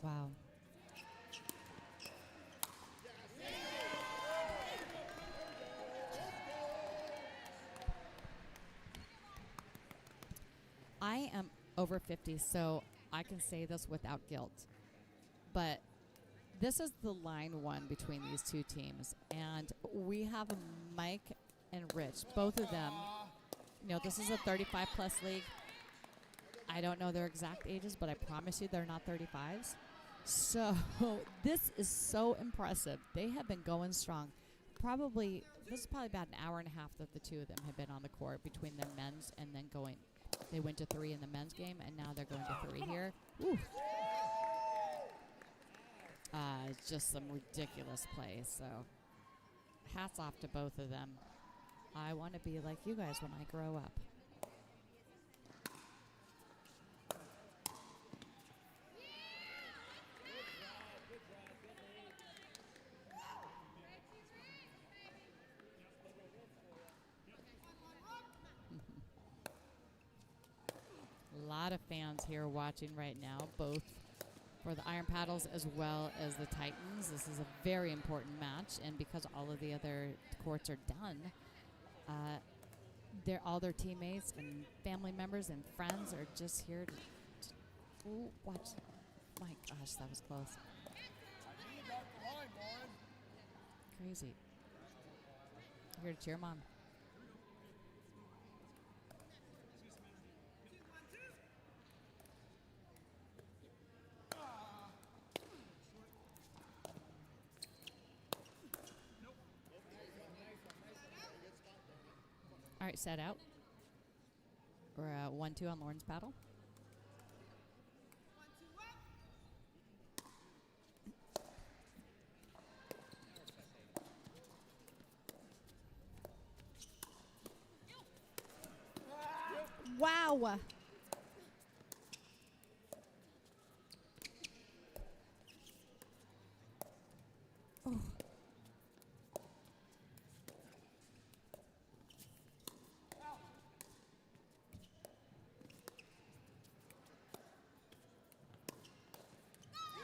Wow. I am over 50, so I can say this without guilt. But this is the line one between these two teams. And we have Mike and Rich, both of them. This is a 35-plus league. I don't know their exact ages, but I promise you they're not 35s. So this is so impressive. They have been going strong. This is probably about an hour and a half that the two of them have been on the court between their men's and then going. They went to 3 in the men's game, and now they're going to 3 here. Woo. It's just some ridiculous play. So hats off to both of them. I want to be like you guys when I grow up. A lot of fans here watching right now, both for the Iron Paddles as well as the Titans. This is a very important match, and because all of the other courts are done, all their teammates and family members and friends are just here to watch. My gosh, that was close. Crazy. Here to cheer Mom. All right, set out. We're 1-2 on Lauren's paddle. Wow.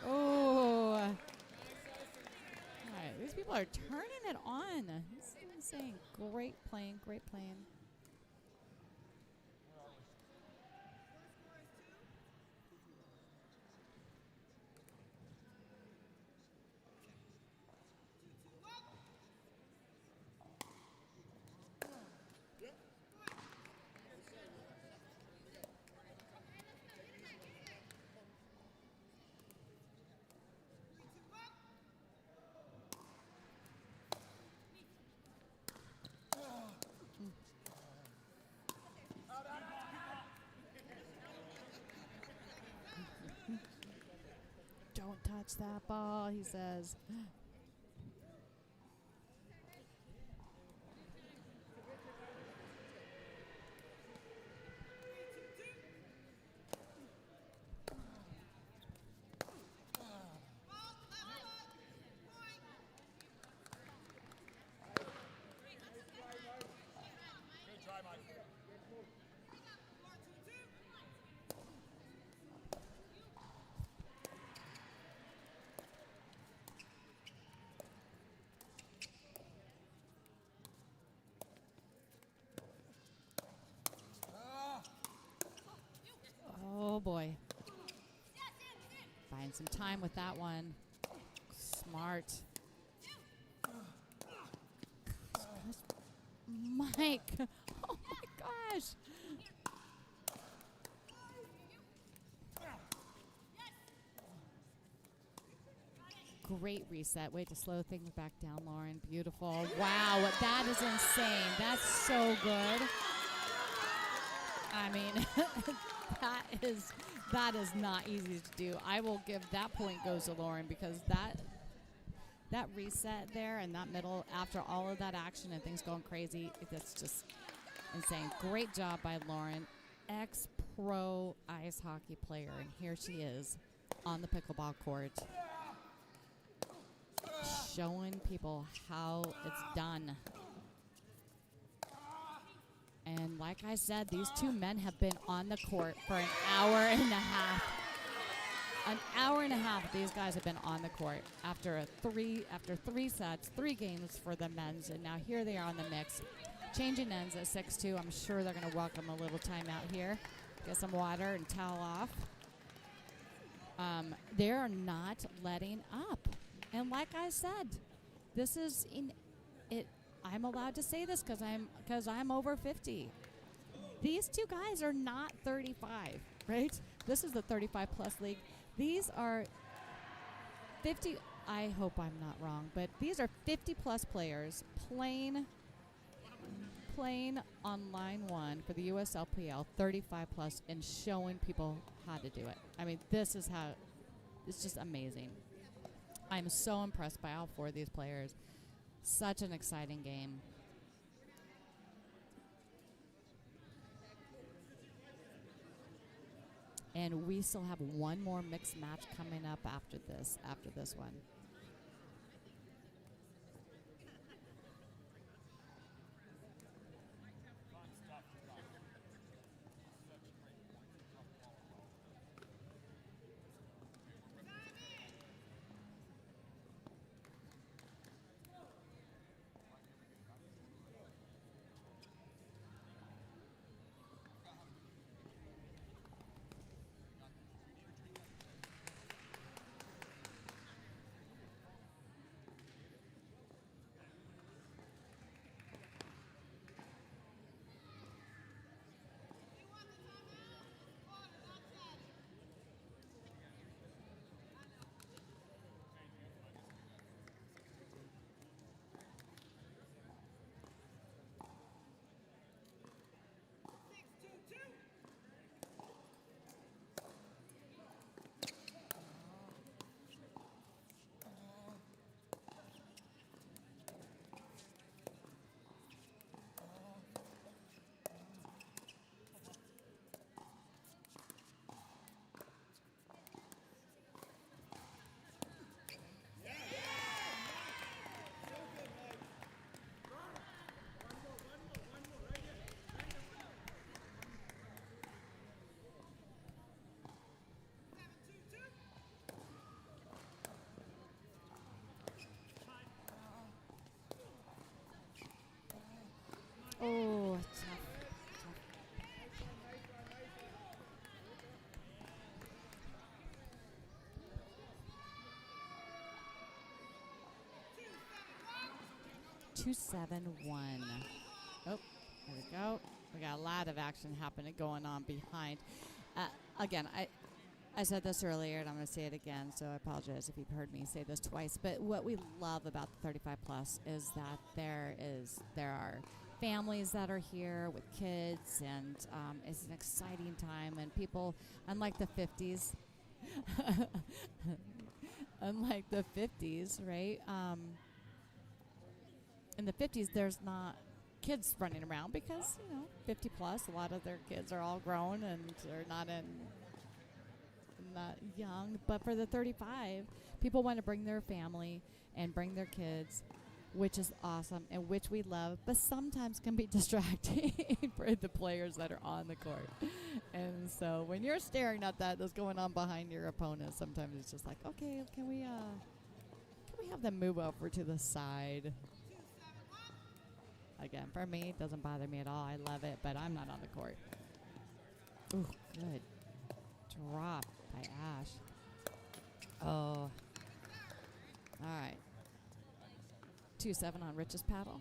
Oh. These people are turning it on. This is insane. Great playing, great playing. don't touch that ball, he says. Good try, Mike. Oh boy. Find some time with that one. Smart. Mike. Oh my gosh. Great reset. Way to slow things back down, Lauren. Beautiful. Wow, that is insane. That's so good. I mean, that is not easy to do. I will give that point goes to Lauren because that reset there and that middle after all of that action and things going crazy, that's just insane. Great job by Lauren, ex-pro ice hockey player, and here she is on the pickleball court showing people how it's done. And like I said, these two men have been on the court for an hour and a half. An hour and a half, these guys have been on the court after three sets, 3 games for the men's, and now here they are on the mix. Changing ends at 6-2. I'm sure they're going to welcome a little timeout here. Get some water and towel off. They're not letting up. And like I said, this is I'm allowed to say this because I'm over 50. These two guys are not 35, right? This is the 35-plus league. These are 50. I hope I'm not wrong, but these are 50-plus players playing on line 1 for the USLPL, 35-plus, and showing people how to do it. I mean, this is how. It's just amazing. I'm so impressed by all 4 of these players. Such an exciting game. And we still have one more mixed match coming up after this one. Oh, tough. 2-7-1. Oh, there we go. We got a lot of action happening going on behind. Again, I said this earlier, and I'm going to say it again, so I apologize if you've heard me say this twice. But what we love about the 35 plus is that there are families that are here with kids, and it's an exciting time. And people, unlike the 50s, unlike the 50s, right? In the 50s, there's not kids running around because, 50 plus, a lot of their kids are all grown and they're not young. But for the 35, people want to bring their family and bring their kids, which is awesome and which we love, but sometimes can be distracting for the players that are on the court. And so when you're staring at that's going on behind your opponent, sometimes it's just like, okay, can we have them move over to the side? Again, for me, it doesn't bother me at all. I love it, but I'm not on the court. Ooh, good drop by Ash. Oh. All right. 2-7 on Rich's paddle.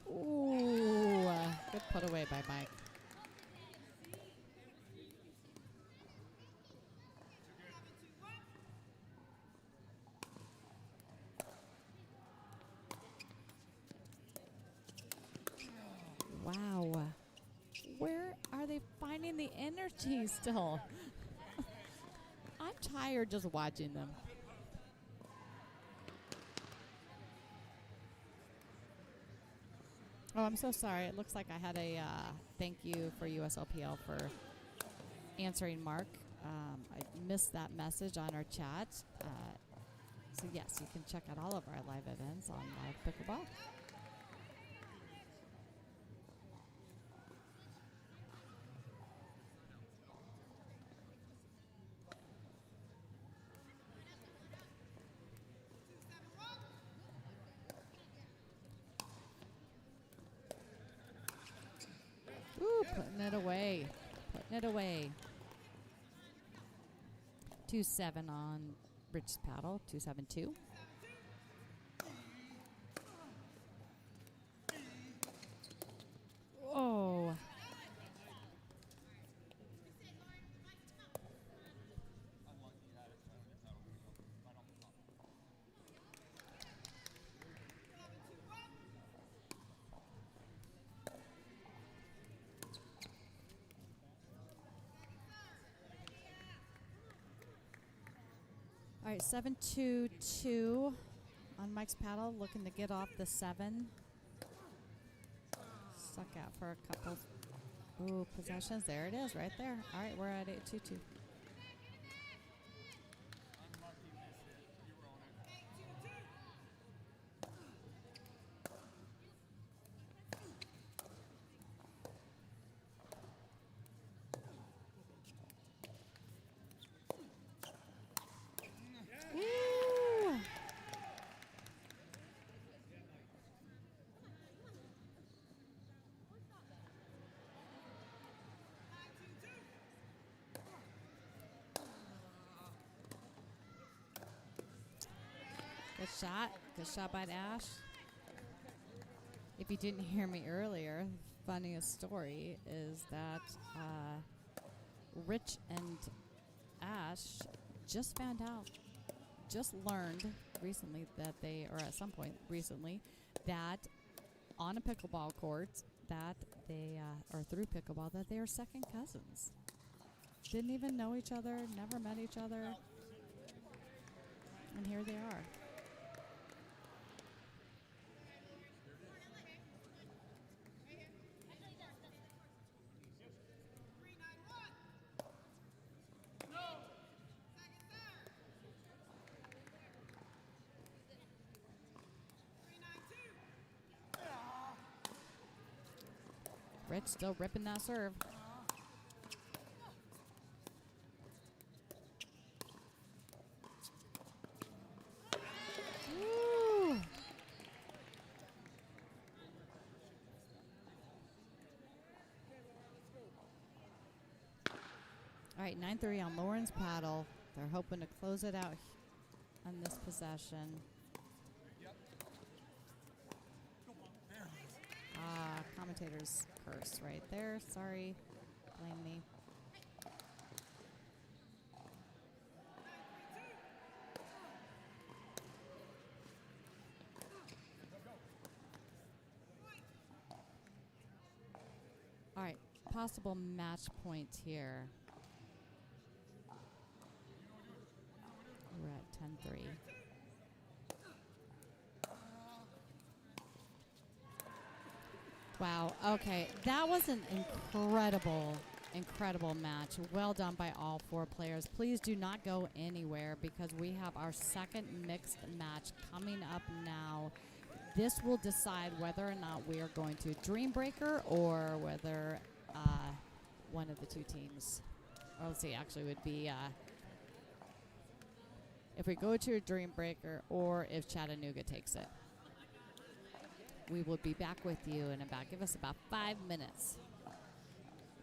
Ooh, good put away by Mike. Wow. Where are they finding the energy still? I'm tired just watching them. Oh, I'm so sorry. It looks like I had a thank you for USLPL for answering Mark. I missed that message on our chat. So, yes, you can check out all of our live events on Live Pickleball. Ooh, putting it away. Putting it away. 2-7 on Rich's paddle. 2-7-2. Oh. All right, 7-2-2 on Mike's paddle, looking to get off the 7. Stuck out for a couple. Ooh, possessions. There it is, right there. All right, we're at 8-2-2. Good shot. Good shot by Ash. If you didn't hear me earlier, funniest story is that Rich and Ash just found out, just learned recently that they, or at some point recently, that on a pickleball court that they, or through pickleball, that they are second cousins. Didn't even know each other, never met each other. And here they are. Rich still ripping that serve. Woo. All right, 9-3 on Lauren's paddle. They're hoping to close it out on this possession. Commentator's curse right there. Sorry. Blame me. possible match point here. We're at 10-3. Wow. Okay. That was an incredible match. Well done by all 4 players. Please do not go anywhere because we have our second mixed match coming up now. This will decide whether or not we are going to Dream Breaker or whether one of the 2 teams, or let's see, actually would be if we go to a Dream Breaker or if Chattanooga takes it. We will be back with you in about, give us about 5 minutes.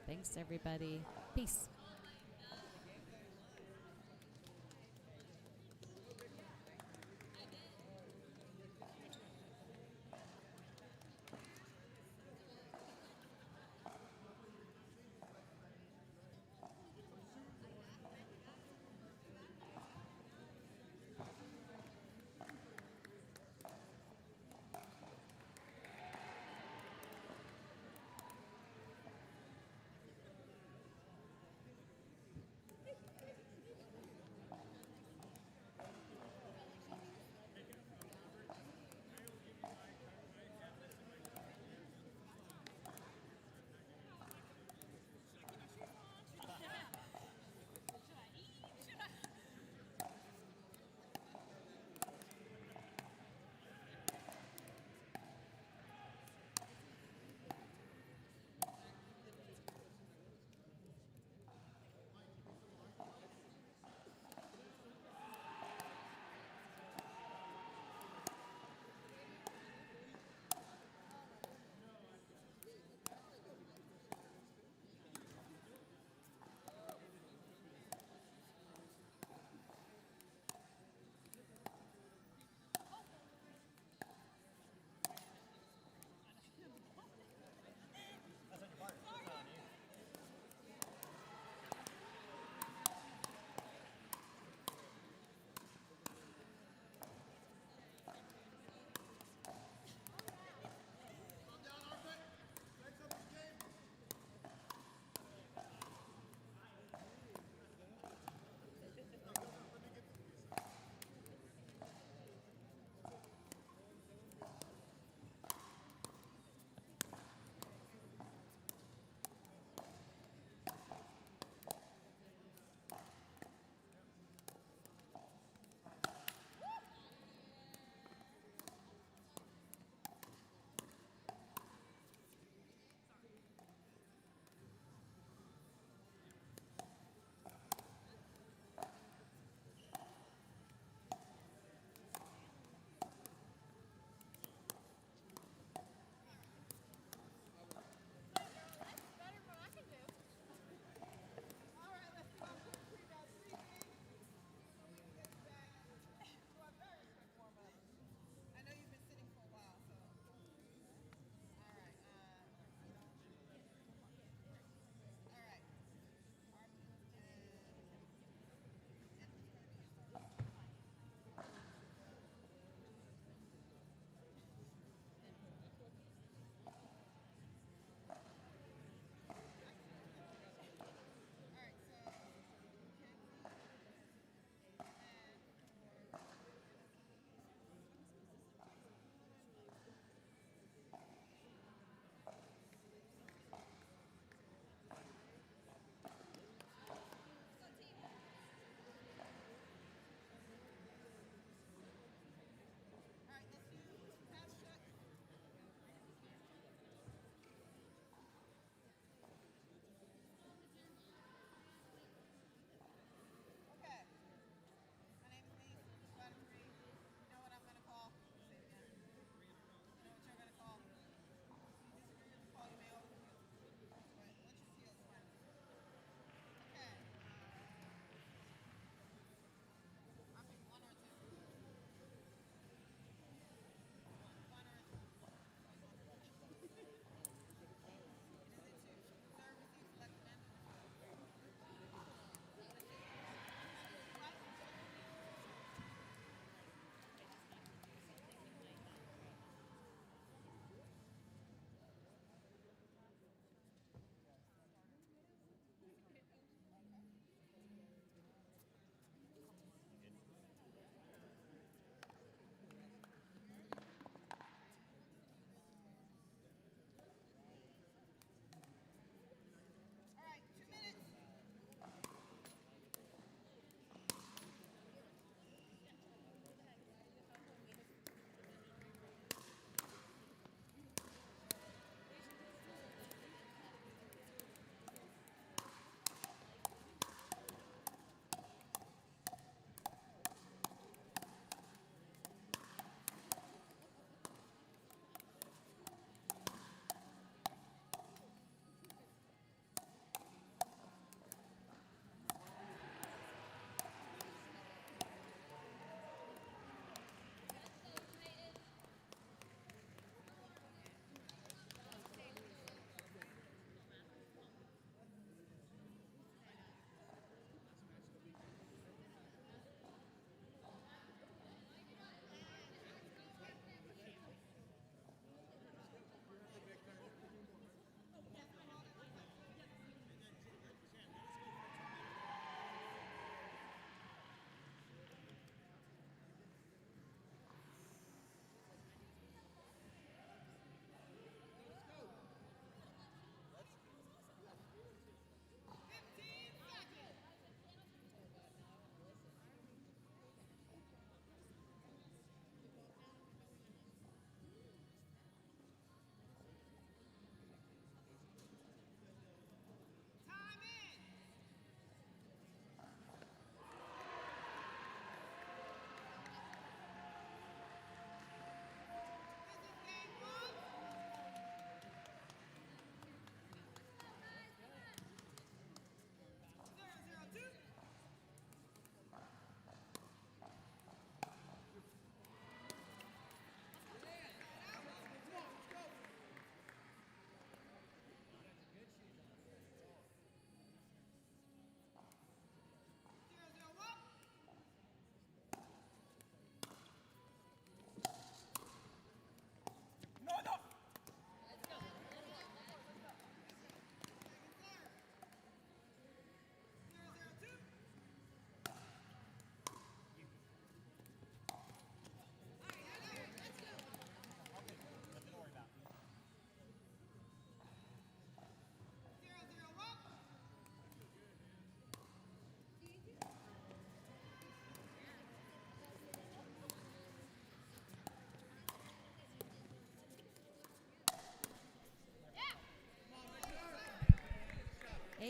Thanks, everybody. Peace.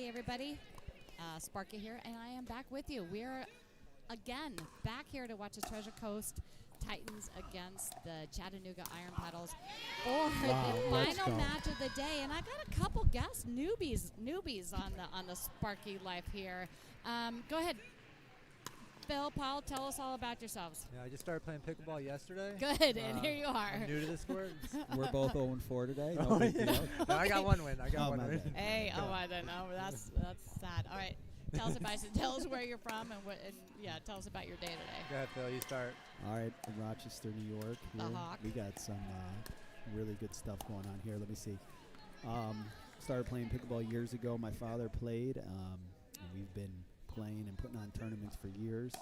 Hey, everybody. Sparky here, and I am back with you. We're, again, back here to watch the Treasure Coast Titans against the Chattanooga Iron Paddles for the final match of the day. And I got a couple guest newbies on the Sparky life here. Go ahead, Phil, Paul, tell us all about yourselves. Yeah, I just started playing pickleball yesterday. Good, and here you are. I'm new to the sport. We're both 0-4 today. No big deal. No, I got one win. I got one win. Hey, I don't know. That's sad. All right, tell us where you're from and tell us about your day today. Go ahead, Phil. You start. All right, in Rochester, New York. The Here. Hawk. We got some really good stuff going on here. Let me see. Started playing pickleball years ago. My father played, and we've been playing and putting on tournaments for years.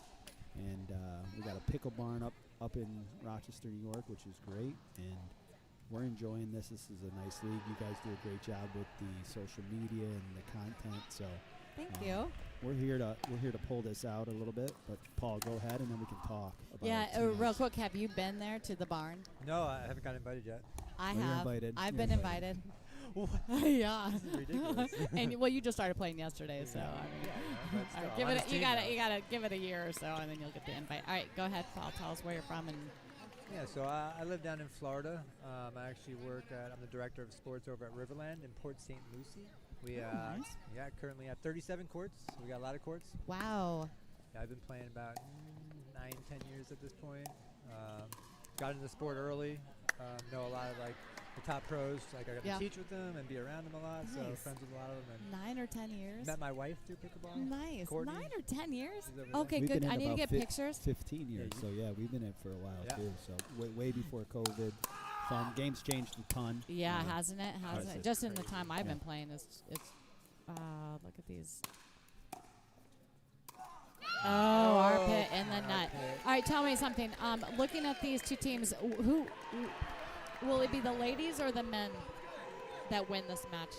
And we got a pickle barn up in Rochester, New York, which is great. And we're enjoying this. This is a nice league. You guys do a great job with the social media and the content. So Thank you. we're here to pull this out a little bit. But Paul, go ahead, and then we can talk about Yeah, our teams. real quick, have you been there to the barn? No, I haven't got invited yet. I Well, you're have. invited. I've You're been invited. Yeah. This is ridiculous. And well, you just started playing yesterday, so I mean, But all still, right, I'm give on it. his You team, gotta though. you gotta give it a year or so, and then you'll get the invite. All right, go ahead, Paul. Tell us where you're from and. Yeah, so I live down in Florida. I actually I'm the director of sports over at Riverland in Port St. Lucie. We nice. currently have 37 courts. We got a lot of courts. Wow. Yeah, I've been playing about 9-10 years at this point. Got into the sport early. Know a lot of the top pros. I got Yeah. to teach with them and be around them a lot. So Nice. friends with a lot of them. And 9 or 10 years. met my wife through pickleball. Nice. Courtney. 9 or 10 years. She's over there. Okay, We've good. been in I need to about get pictures. 15 years. Yeah, So yeah, we've been in it for a while Yeah. too. So way before COVID. Fun. Game's changed a ton. Yeah, hasn't it? Hasn't it? it's Just in the crazy. time I've Yeah. been playing, it's. Look at these. Oh, armpit and the nut. All right, tell me something. Looking at these two teams, who will it be, the ladies or the men that win this match?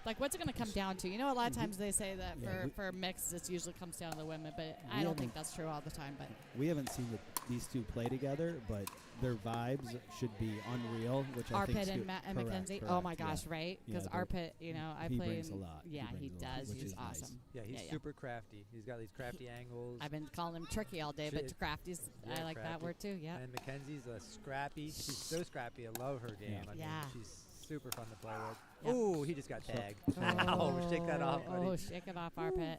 Like, what's it going to come down to? You know, a lot of times they say that Yeah, for mixed, it usually comes down to the women, but We I don't haven't- think that's true all the time. But We haven't seen these two play together, but their vibes should be unreal. Which I think Arpit and Mackenzie. Oh my gosh, right? Because Yeah, Arpit, I he play. brings a lot. Yeah, he brings a lot, does. which He's is nice. awesome. Yeah, he's Yeah. super crafty. He's got these crafty angles. I've been calling him tricky all day, but Shit. crafty's. Yeah, I like that crafty. word too. Yeah. And Mackenzie's a scrappy. She's so scrappy. I love her game. I mean, Yeah. she's super fun to play with. Yep. Ooh, he just got tagged. Oh, shake that off, buddy. Oh, shake it off, Arpit.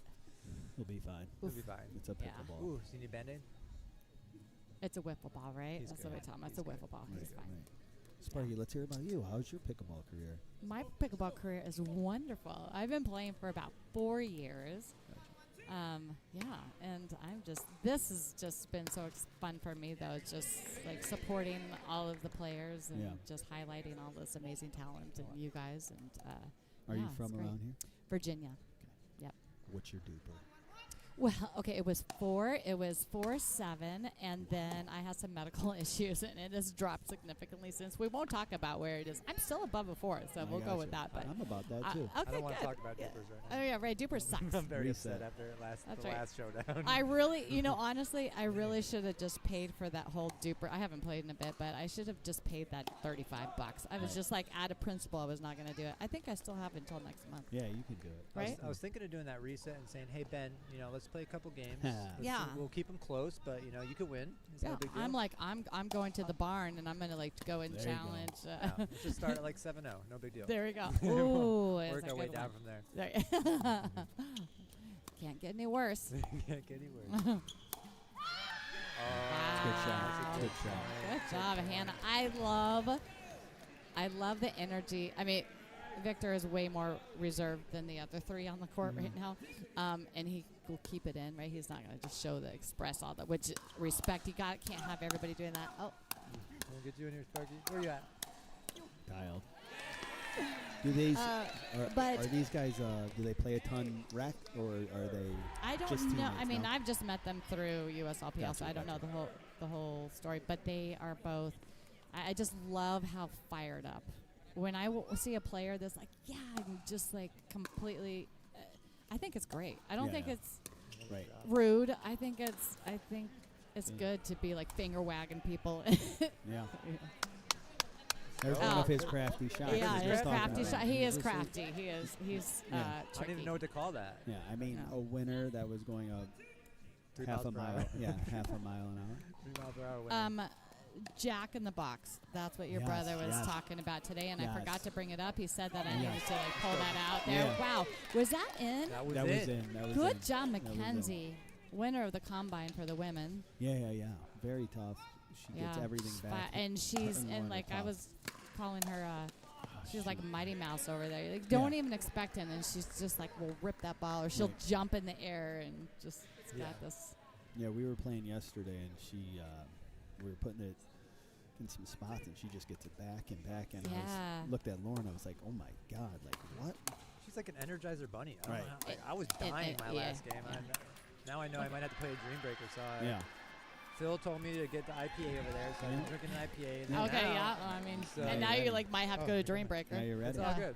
He'll be fine. He'll be fine. It's a Yeah. pickleball. Ooh, so you need Band-Aid? It's a wiffle ball, right? He's That's good. what we tell him. It's a He's good. wiffle ball. Right, He's fine. right. Sparky, let's hear about you. How's your pickleball career? My pickleball career is wonderful. I've been playing for about 4 years. Yeah, and this has just been so fun for me, though. It's just like supporting all of the players and Yeah. just highlighting all this amazing talent and you guys. And Are you yeah, from it's great. around here? Virginia. What's your duper? Well, okay, it was 4.7, and then I had some medical issues, and it has dropped significantly since. We won't talk about where it is. I'm still above a 4, so I we'll go gotcha. with that. But I'm about that too. okay, I don't want good. to talk about Yeah. Dupers right Oh now. yeah, right. Duper sucks. I'm very Reset. upset after That's the right. last showdown. I really, honestly, I really should have just paid for that whole duper. I haven't played in a bit, but I should have just paid that $35. I was Right. just like, out of principle, I was not going to do it. I think I still have until next month. Yeah, you can do it. Right? I was thinking of doing that reset and saying, hey, Ben, let's play a couple games. Yeah. Let's see- Yeah. We'll keep them close, but, you could win. It's no Yeah, big deal. I'm like, I'm going to the barn, and I'm going to like go and There you go. challenge. Yeah, let's just start at like 7-0. No big deal. There we go. Ooh, Work that's a our way good down one. from there. There. Can't get any worse. Can't get any worse. Good Wow. shot. Good shot. Good job, Hannah. I love the energy. I mean, Victor is way more reserved than the other three on the court right now, and he will keep it in. Right, he's not going to just show the express all that. Which respect, can't have everybody doing that. Oh, We'll get you in here, Sparky. Where you at? Dialed. Do these but- are these guys? Do they play a ton rec or are they? I don't Just know. teammates, I mean, no? I've just met them through USLPL, Gotcha, so I don't know gotcha. the whole story. But they are both. I just love how fired up. When I see a player that's like, yeah, I'm just like completely. I think it's great. I don't think Yeah. it's Right. rude. I think it's good to be like finger wagging people. Yeah. There's one of his crafty shots. Yeah, we were his just talking crafty about. shot. He is Just a- crafty. He's Yeah. I don't tricky. even know what to call that. Yeah, I mean, No. a winner that was going up 3 half miles a per mile. hour. Yeah, half a mile an hour. 3 miles per hour winner. Jack in the Box. That's what your Yes, brother was yes. talking about today, and I Yes. forgot to bring it up. He said that I Yes. needed to like pull that out there. Yeah. Wow, was that in? that was That it. was in. That was Good in. job, That was in. Mackenzie. Winner of the combine for the women. Yeah. Very tough. She gets everything back. And she's and and more like I tough. was calling her. She's like Mighty Mouse over there. Like, don't even expect him, and she's just like, will rip that ball, or she'll Right. jump in the air and just got this. Yeah, we were playing yesterday, and we were putting it in some spots, and she just gets it back and back. And Yeah. I looked at Lauren, I was like, oh my God, like what? She's like an Energizer bunny. I don't Right. know how, like, I was dying my last game. Now I know I might have to play a Dream Breaker. So Yeah. Phil told me to get the IPA over there, so I'm Yeah. drinking an IPA. And Okay, now, yeah. I mean, So- and now you like might have to go to Dream Now Breaker. you're ready. It's all good.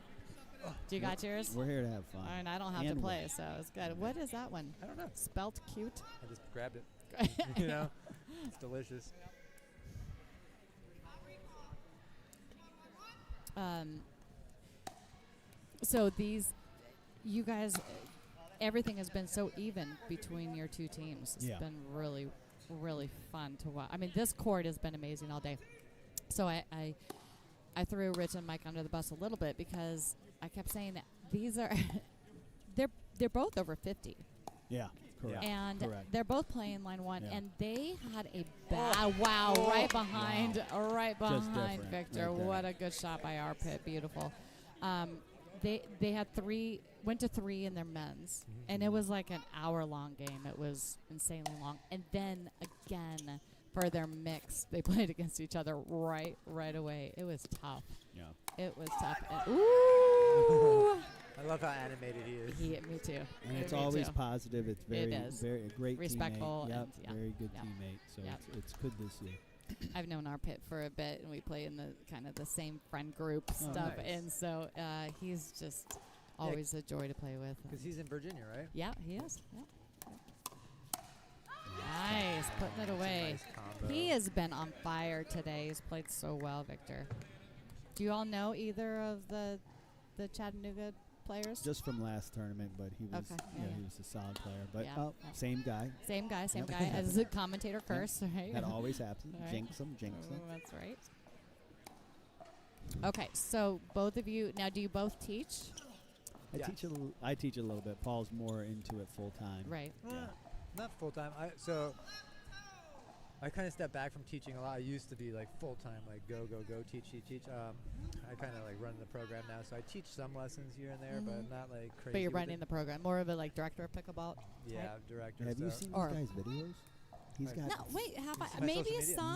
Do you got yours? We're here to have fun. And I don't have to And play, win. so it's good. What is that one? I don't know. Spelt cute. I just grabbed it. You know, it's delicious. So you guys, everything has been so even between your two teams. It's Yeah. been really, really fun to watch. I mean, this court has been amazing all day. So I threw Rich and Mike under the bus a little bit because I kept saying that these are, they're both over 50. Yeah, correct. And Correct. they're both playing line one, Yeah. and they had a right behind different Victor. right there. What a good shot by our pit, beautiful. They had went to three in their men's, and it was like an hour-long game. It was insanely long, and then again for their mix, they played against each other right away. It was tough. Yeah. It was tough. And, ooh. I love how animated he is. Me too. And it's Me always too. positive. It's very, is. very a great Respectful teammate. Yep, and yeah. very good Yep. teammate. So Yep. it's good to see. I've known our pit for a bit, and we play in the kind of the same friend group Oh, stuff, nice. and so he's just always a joy to play with. Because he's in Virginia, right? Yeah, he is. Yeah. Nice, putting it away. Nice combo. He has been on fire today. He's played so well, Victor. Do you all know either of the Chattanooga players? Just from last tournament, but he was Okay, yeah, yeah. he was a solid player. But Yeah, yeah. same guy. Same guy Yep. as a commentator curse, right? That always happens. Right. Jinx him. That's right. Okay, so both of you now. Do you both teach? Yeah. I teach a little bit. Paul's more into it full time. Right. Not full time. I kind of stepped back from teaching a lot. I used to be like full time, like go, teach. I kind of like run the program now, so I teach some lessons here and there, but not like crazy. But you're with running it. the program, more of a like director of pickleball. Yeah, type? director. Have you stuff. seen Or- this guy's videos? He's got No, wait. Have My I? social Maybe media. some.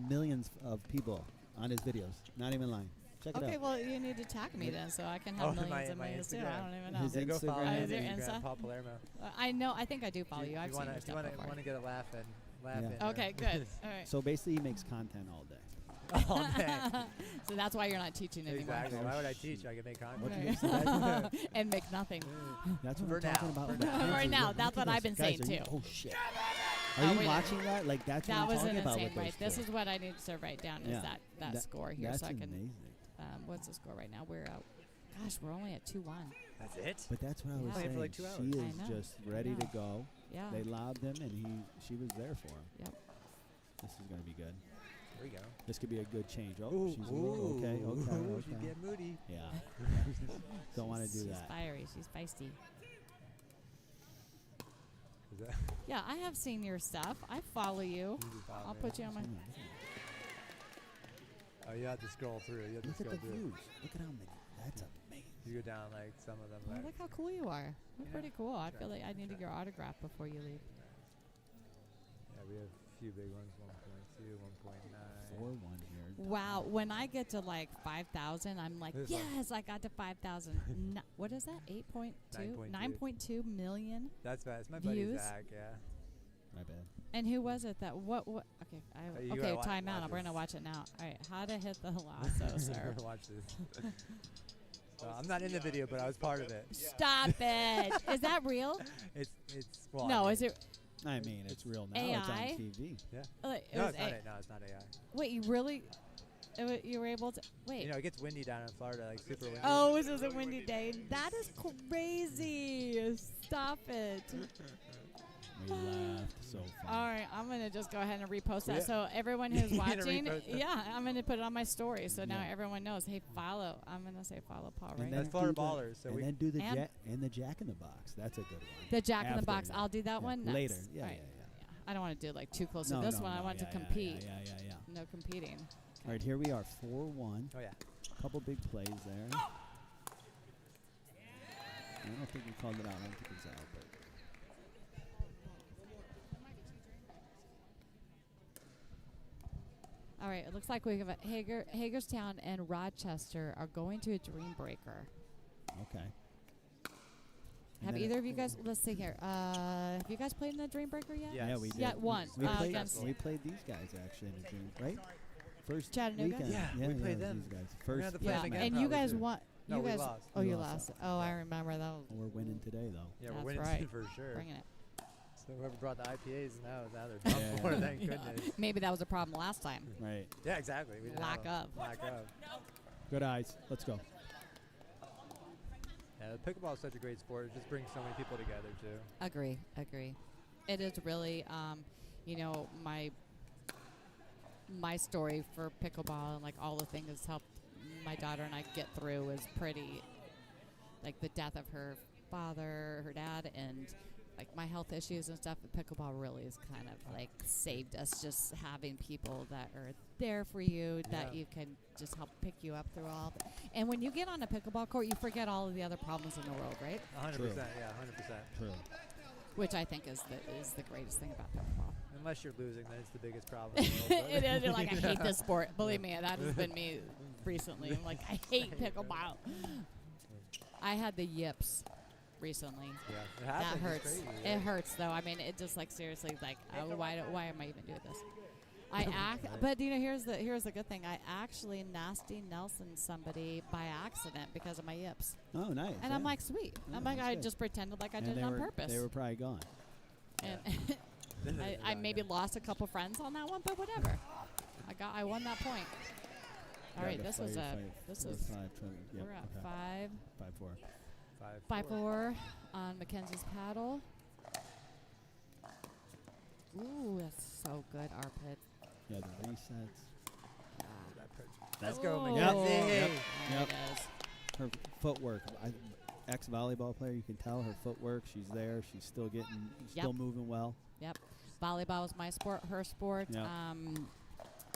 millions of people on his videos. Not even lying. Check it Okay, out. well, you need to tag me then, so I can Oh, have my- millions and my millions too. I Instagram. don't even know. His Yeah, go follow Instagram. me on Is there Instagram, Insta? Paul Palermo. I know. I think I do follow you. I've seen your If you stuff before. want to get a laugh and laugh Yeah. in. Okay, good. All right. So basically, he makes content all day. All day. So that's why you're not teaching anymore. Exactly. Oh, Why would I shit. teach? I can make content. What Right. you used to that? And make nothing. That's what For we're talking now. about. For with the now. kids Right is now, look that's at what I've this. been Guys, saying, are you- too. Oh shit! Oh, Are you wait. watching that? Like that's That what was I'm talking about insane, with right? those This two. is what I need to write down. Yeah. Is that score here? That's So I can. amazing. What's the score right now? We're out. Gosh, we're only at 2-1. That's it. But that's what I was Yeah. Playing saying. for like 2 hours. She I is know. just ready to know. go. Yeah. They lobbed him, and she was there for him. Yep. This is gonna be good. There we go. This could be a good change. Oh, Ooh, she's a little, okay. She's getting moody. Yeah. Don't want to do She's that. fiery. She's feisty. Is that Yeah, I have seen your stuff. I follow you. you just follow I'll me? put you on my. Oh, you have to scroll through. You have to Look at scroll the through. views. Look at how many. That's amazing. You go down like some of them. Oh, Like, look how cool you are. You're Yeah. pretty cool. I Try. feel like I needed your autograph before you leave. yeah, we have a few big ones. 1.2, 1.9. 4-1 here. Wow, when I get to like 5,000, I'm like, This one. yes, I got to 5,000. What is that? 8.2? 9.2. 9.2 million? That's bad. It's my buddy Views? Zach. Yeah. My bad. And who was it that what okay, You okay, gotta time out. watch I'm going to this. watch it now. All right, how to hit the lasso, sir. Watch this. So I'm not in the video, but I was part of it. Stop it. Is that real? It's well, No, I mean, is it I mean, it's real now. It's AI? on TV. Yeah. like, it No, was it's not. No, it's not AI. Wait, you really You were able to wait. You know, it gets windy down in Florida, like super windy. Oh, this is a windy day. That is crazy. Stop it. We laughed so fun. All right, I'm gonna just go ahead and repost that. Yeah. So everyone who's You're gonna watching, repost that. yeah, I'm gonna put it on my story. So now Yeah. everyone knows. Hey, follow. I'm gonna say follow Paul, right? And That's then Florida do Ballers. So and we then do the and- the Jack in the Box. That's a good one. The Jack in the After Box. that. I'll do that Yeah. one Later. next. Yeah, All right. yeah. I don't want to do like too close No, to this no, one. I no, want yeah, to yeah, compete. Yeah. No competing. All right, here we are, 4-1. Oh yeah. Couple big plays there. I don't think we called it out. I don't think it was out, but All right, it looks like we have a Hagerstown and Rochester are going to a Dream Breaker. okay. And Have then either of you guys? Let's see here. Have you guys played in the Dream Breaker yet? Yes. Yeah, we did. Yeah, once. We played these guys actually in a dream, right? First Chattanooga? weekend. Yeah, we played it was them. These guys. We're gonna First have to play Yeah, them again and you probably guys too. won. No, you we guys. lost. Oh, We you lost. lost. Oh, I remember that. Was, We're winning today, though. Yeah, That's we're winning right. for sure. bringing it. So whoever brought the IPAs now they're done Yeah. for. Thank goodness. Maybe that was a problem last time. Right. Yeah, exactly. We didn't Lack have 'em. of. Lack of. Good eyes. Let's go. Yeah, pickleball is such a great sport. It just brings so many people together too. Agree. It is really, my story for pickleball and like all the things that's helped my daughter and I get through is pretty, like the death of her father, her dad, and like my health issues and stuff. Pickleball really is kind of like saved us, just having people that are there for you, that Yeah. you can just help pick you up through all. And when you get on a pickleball court, you forget all of the other problems in the world, right? 100%. Yeah, 100%. True. Which I think is the greatest thing about pickleball. Unless you're losing, then it's the biggest problem in the world. It is. You're like, I hate this sport. Believe me, that has been me recently. I'm like, I hate pickleball. I had the yips recently. Yeah, it That happens. It's hurts. crazy, It yeah. hurts though. I mean, it just like seriously, like, why am I even doing this? But here's the good thing. I actually nasty Nelson somebody by accident because of my yips, Oh, nice. and yeah. I'm like, sweet. Yeah, I'm like, that's I good. just pretended like I And did it they on were- purpose. They were probably gone. And Then I maybe lost a couple friends on that one, but whatever. I won that point. All right, this was we're at 5-4. 5-4 on Mackenzie's paddle. Ooh, that's so good, armpit. Yeah, the resets. Let's go, Oh. Mackenzie. Yep. There Yep. it is. Her footwork. Ex-volleyball player, you can tell her footwork. She's there. She's still still moving well. Yep. Volleyball was my sport, her sport. Yep.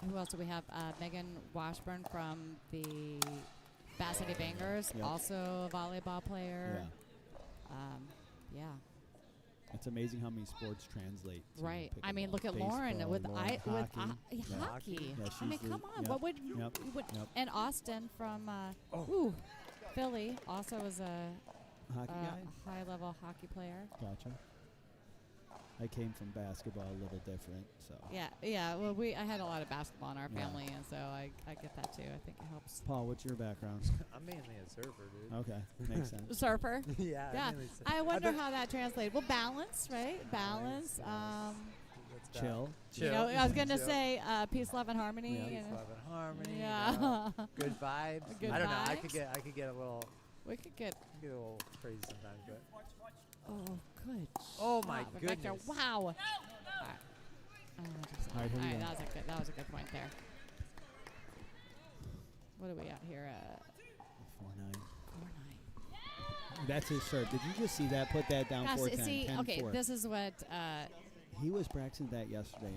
Who else do we have? Megan Washburn from the Bass City Bangers, Yep. also a volleyball player. Yeah. Yeah. It's amazing how many sports translate. To Right. I mean, pickleball. look at Lauren Baseball, with hockey. Yeah. hockey. Yeah, I mean, she's come the- on. yep. What would Yep. you would Yep. and Austin from Philly also is a Hockey guy? high-level hockey player. Gotcha. I came from basketball, a little different, so. Yeah. Well, I had a lot of basketball in our Yeah. family, and so I get that too. I think it helps. Paul, what's your background? I'm mainly a surfer, dude. Okay, makes sense. Surfer. Yeah. Yeah. mainly sur- I wonder bet- how that translated. Well, balance, right? Balance. That's about- Chill. You know, I was gonna Chill. say peace, love, and harmony. Yeah. you Peace, know. love, and harmony. Yeah. You know, good vibes. Good I don't know. I vibes. could get a little We could get. crazy sometimes, but Oh, good. Oh, my shot. Rebecca, goodness. wow. All right. All right, here we go. That was a good point there. What are we at here? 4-9. 4-9. That's his serve. Did you just see that? Put that down. Yes, 4-10. see, 10-4. okay, this is what He was practicing that yesterday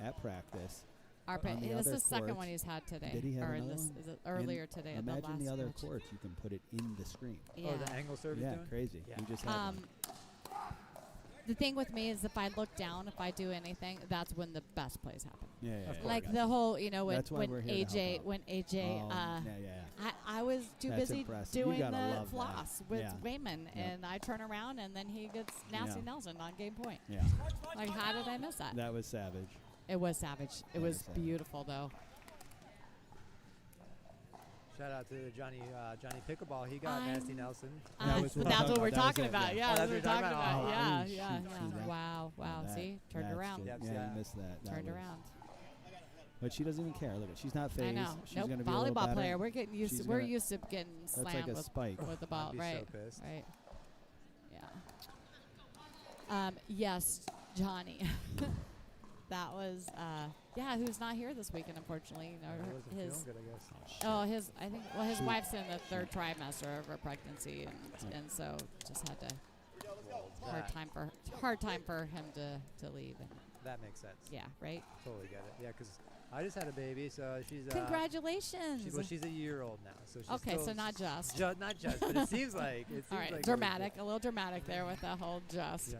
at practice. our On the this is other the second courts. one he's had today. Did he have or in another this, one? is it earlier today? in Imagine the the last other match. courts. You can put it in the screen. Yeah. Oh, the angle serve he's Yeah, doing? crazy. Yeah. He just had one. The thing with me is if I look down, if I do anything, that's when the best plays happen. Yeah, yeah, Of yeah, course. Like yeah. the whole, you know, when That's why we're here to help out. when AJ, yeah, yeah. I was too That's busy impressive. You doing gotta the love that. floss with Yeah. Raymond, Yep. and I turn around and then he gets nasty Yeah. Nelson on game point. Yeah, Like, how did I miss that? that was savage. It was savage. It That was was savage. beautiful though. Shout out to Johnny Pickleball. He got Nasty Nelson. That was what That's I'm what we're talking talking about. about. That was it, Yeah, Oh, that's that's what we're what you're talking talking about. about. Yeah, Oh, yeah, shoot, yeah. see that? Wow. That- See, turned that's around. the- Yep, Yeah, yeah. you missed that. That Turned was- around. But she doesn't even care. Look, she's not phased. I know. She's Nope. gonna be a little Volleyball better. player. We're getting used. She's We're gonna- used to getting That's slammed like a with, spike. with the ball. I'd be Right. so pissed. Right. Yeah. Yes, Johnny. That was who's not here this weekend, unfortunately. You know, He wasn't his feeling good, I guess. his Shoot. wife's in the 3rd trimester of her pregnancy, and so just had to hard time for him to leave. And That makes sense. yeah, right. Totally get it. Yeah, because I just had a baby, so she's Congratulations. she's a year old now, so she's Okay, still so not just. not just, but it seems like All right, like dramatic, a little dramatic there with the whole just.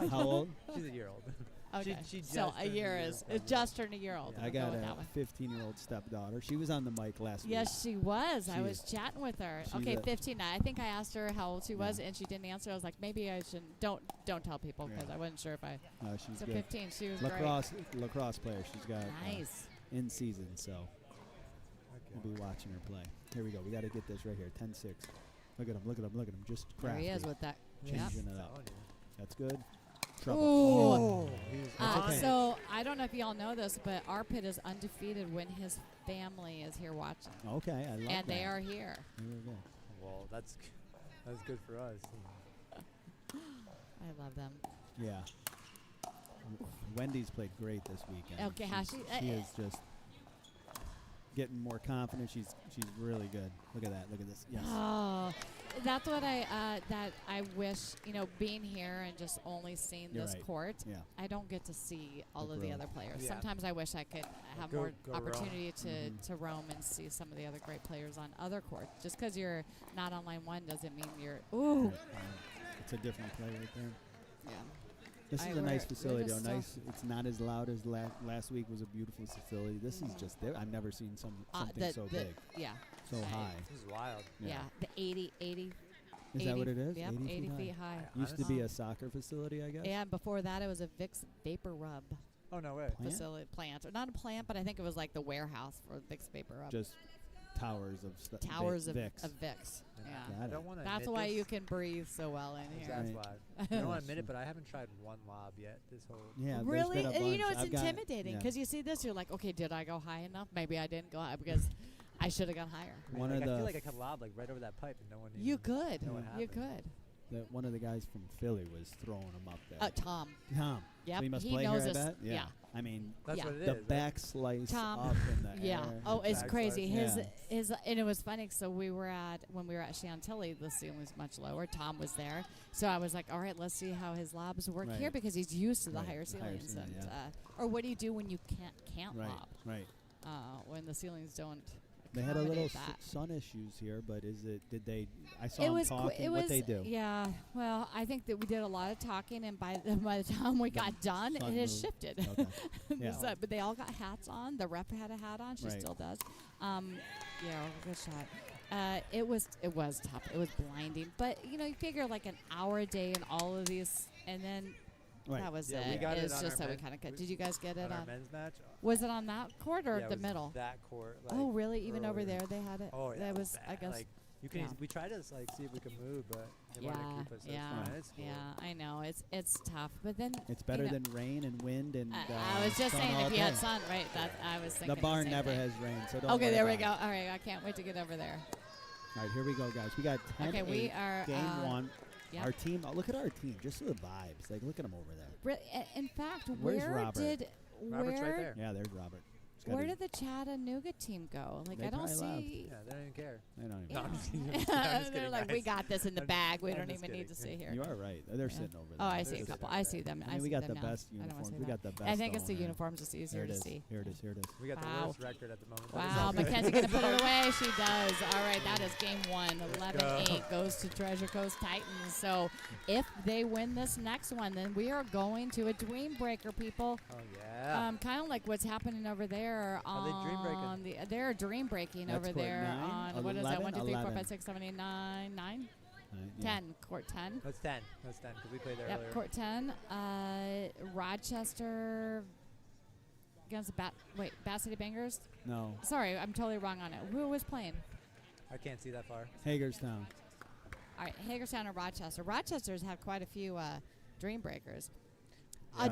How old? She's a year old. Okay, She so just a turned year a year is pregnant. just turned a year old. Yeah. I We'll go got with a that one. 15-year-old stepdaughter. She was on the mic last week. Yes, she was. I She was is- chatting with her. she's Okay, a- 15. I think I asked her how old she was, Yeah. and she didn't answer. I was like, maybe I shouldn't. Don't tell people because Yeah. I wasn't sure if I. No, she's So good. 15. She was Lacrosse player. She's got great. Nice. in season, so Okay. we'll be watching her play. Here we go. We got to get this right here. 10-6. Look at him. Look at him. Look at him. Just There crafty. he is with that. Yep. Changing it up. Telling you. That's good. Trouble. Ooh. That's okay. So I don't know if y'all know this, but our pit is undefeated when his family is here watching, Okay, I love that. and they are here. Here we go. Well, that's good for us. I love them. Yeah. Wendy's played great this weekend. Okay, how she- she is just getting more confident. She's really good. Look at that. Look at this. Yes. Oh, that's what I wish, being here and just only seeing You're this right. court. Yeah. I don't get to see all The of the growth. other players. Yeah. Sometimes I wish I could have Go- more go roam. opportunity Mhm. to roam and see some of the other great players on other courts. Just because you're not on line one doesn't mean you're. Ooh. Right. It's a different play right there. Yeah. This I is a we're- nice we're facility, though. just so- Nice. It's not as loud as last week was a beautiful facility. This is just. I've never seen something so big, Yeah. so Right. high. This is wild. Yeah. The 80. Is that what it is? Yep, 80 feet high. Used to be Honestly. a soccer facility, I guess. Yeah, and before that it was a Vicks Vapor Rub Oh, no way. Plant? facility plant. Or not a plant, but I think it was like the warehouse for Vicks Vapor Rub. Just towers of Towers of Vicks. Vicks. Yeah. Got I it. don't want to That's why you can breathe so well in here. That's Right. why. I don't want to admit it, but I haven't tried one lob yet this whole. Yeah, there's Really? been a And you know, bunch. it's I've got- intimidating yeah. because you see this, you're like, okay, did I go high enough? Maybe I didn't go high because I should have gone higher. One like, of I feel the like I could lob like right over that pipe and no one. You even could. know what You happened. could. One of the guys from Philly was throwing them up there. Tom. Tom. Yep. So he must he play knows here, us. I bet? Yeah. I mean, That's Yeah. what it is. the right? back slice Tom. up in the Yeah. air. Oh, it's Back crazy. slice. His and it was funny. So when we were at Chantilly, the ceiling was much lower. Tom was there, so I was like, all right, let's see how his lobs work here Right. because he's used to the Right, higher the higher ceilings. ceiling, And yeah. or what do you do when you can't Right, lob? right. When the ceilings don't. They had a little accommodate that. sun issues here, but did they? I saw It them was talking. What they do? Yeah. Well, I think that we did a lot of talking, and by the time we got done, it sun has moved. shifted. Okay. Yeah. But they all got hats on. The rep had a hat on. She Right. still does. Good shot. It was tough. It was blinding. But you figure like an hour a day and all of these, and then Right. that was Yeah, it. we got it It's on just our how we men- kind of cut. we- Did you guys get it on our on? men's match. Was it on that court or Yeah, it the was middle? That court. Like, Oh, really? Even over earlier. there, they had it. Oh yeah. That it was, bad. I guess. Like you can. yeah. We tried to like see if we could move, but they Yeah, wanted to keep us. So yeah, it's fine. It's cool. yeah. I know it's tough, but then It's better know, than rain and wind and. I was just sun saying all if you had day. sun, right? That I was thinking. The barn same never thing. has rain, so don't. Okay, worry there we about go. All right, I can't wait to get over there. All right, here we go, guys. We got 10. Okay, we are game one. Yep. Our team. Oh, look at our team. Just the vibes. Like, look at them over there. In fact, Where's where Robert? did Robert's right there. Yeah, there's Robert. He's got where his- did the Chattanooga team go? Like They I don't probably left. see. Yeah, they don't even care. I don't even. No, I'm just kidding. I'm just They're kidding, like, we guys. got this in the I'm- bag. We I'm don't just even need to kidding. see here. You are right. They're Yeah. sitting over there. Oh, I They're see a just couple. sitting I over see there. them. I mean, we see got them the now. best I don't wanna uniforms. say We that. got the best. I think it's the going there. uniforms. It's easier Here it to is. see. Here it is. Here it is. We got the Wow. worst record at the moment. Wow, Mackenzie's going to put it away. She does. All right, that is game one. 11-8 goes to Treasure Coast Titans. So if they win this next one, then we are going to a dream breaker, people. Oh yeah. Kind of like what's happening over there Are they dream breaking? on they're dream breaking That's over court there 9, on what is that? 1, 2, 3, 4, 11. 5, 6, 7, 8, 9, 9, Right, yeah. 10. Court 10. That's 10. That's 10 because we played there Yep, earlier. court 10. Rochester against Bat City Bangers. No. Sorry, I'm totally wrong on it. Who was playing? I can't see that far. Hagerstown. All right, Hagerstown and Rochester. Rochester's had quite a few dream breakers.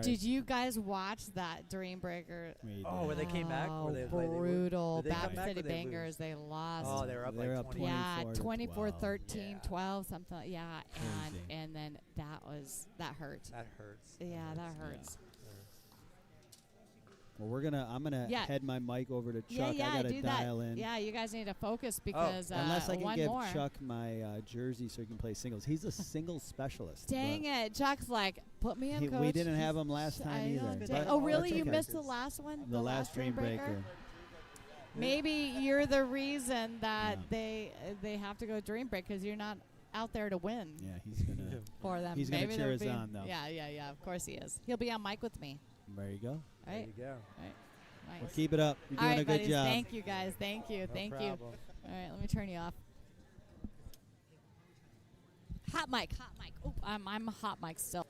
Did you guys watch that Dream Breaker? We Oh, did. where they came back? Or they Brutal. Did they come Bath back City or they lose? Bangers, they lost. Oh, they were up They're like up 20. Yeah, 24 to 13, Yeah. 12, something. Yeah, Crazy. and then that hurt. That hurts. Yeah, that hurts. Well, I'm gonna Yeah. head my mic over to Chuck. Yeah, I gotta do dial that. in. Yeah, you guys need to focus because Unless I can one give more. Chuck my jersey so he can play singles. He's a singles specialist. Dang it, Chuck's like, put me in, coach. We didn't have him last time I know, either. dang- but oh, really? that's You okay. missed the last one? The last Dream Breaker. Maybe you're the reason that Yeah. they have to go Dream Break because you're not out there to win Yeah, he's gonna. for them. He's gonna Maybe cheer they'll us be- on, though. Yeah. Of course he is. He'll be on mic with me. There you go. There Right? you go. Nice. Well, keep it up. You're All doing right, a good buddies. job. Thank you, guys. Thank you. No Thank you. problem. All right, let me turn you off. Hot mic. Oh, I'm hot mic still.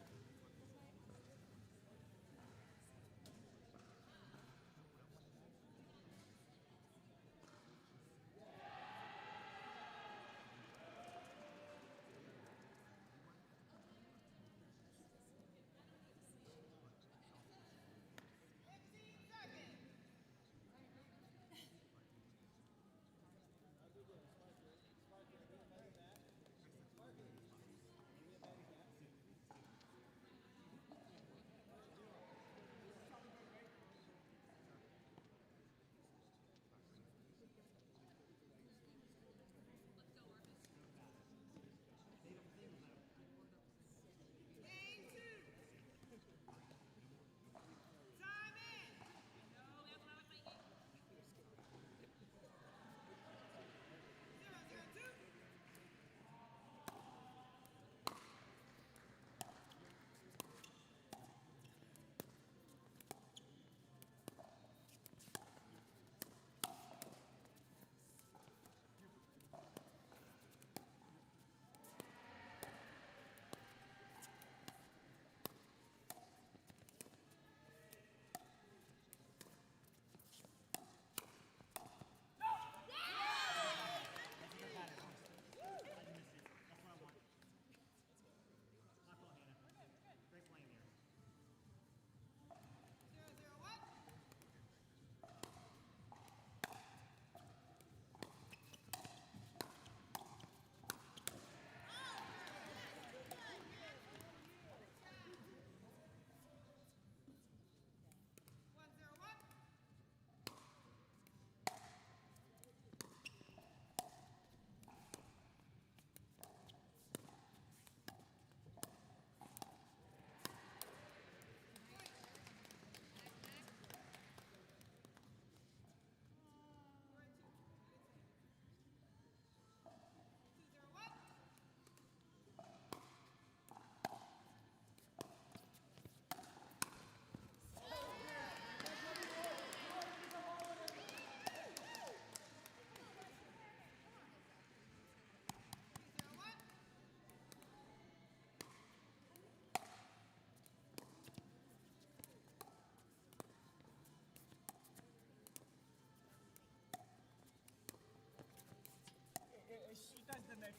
She touched the net.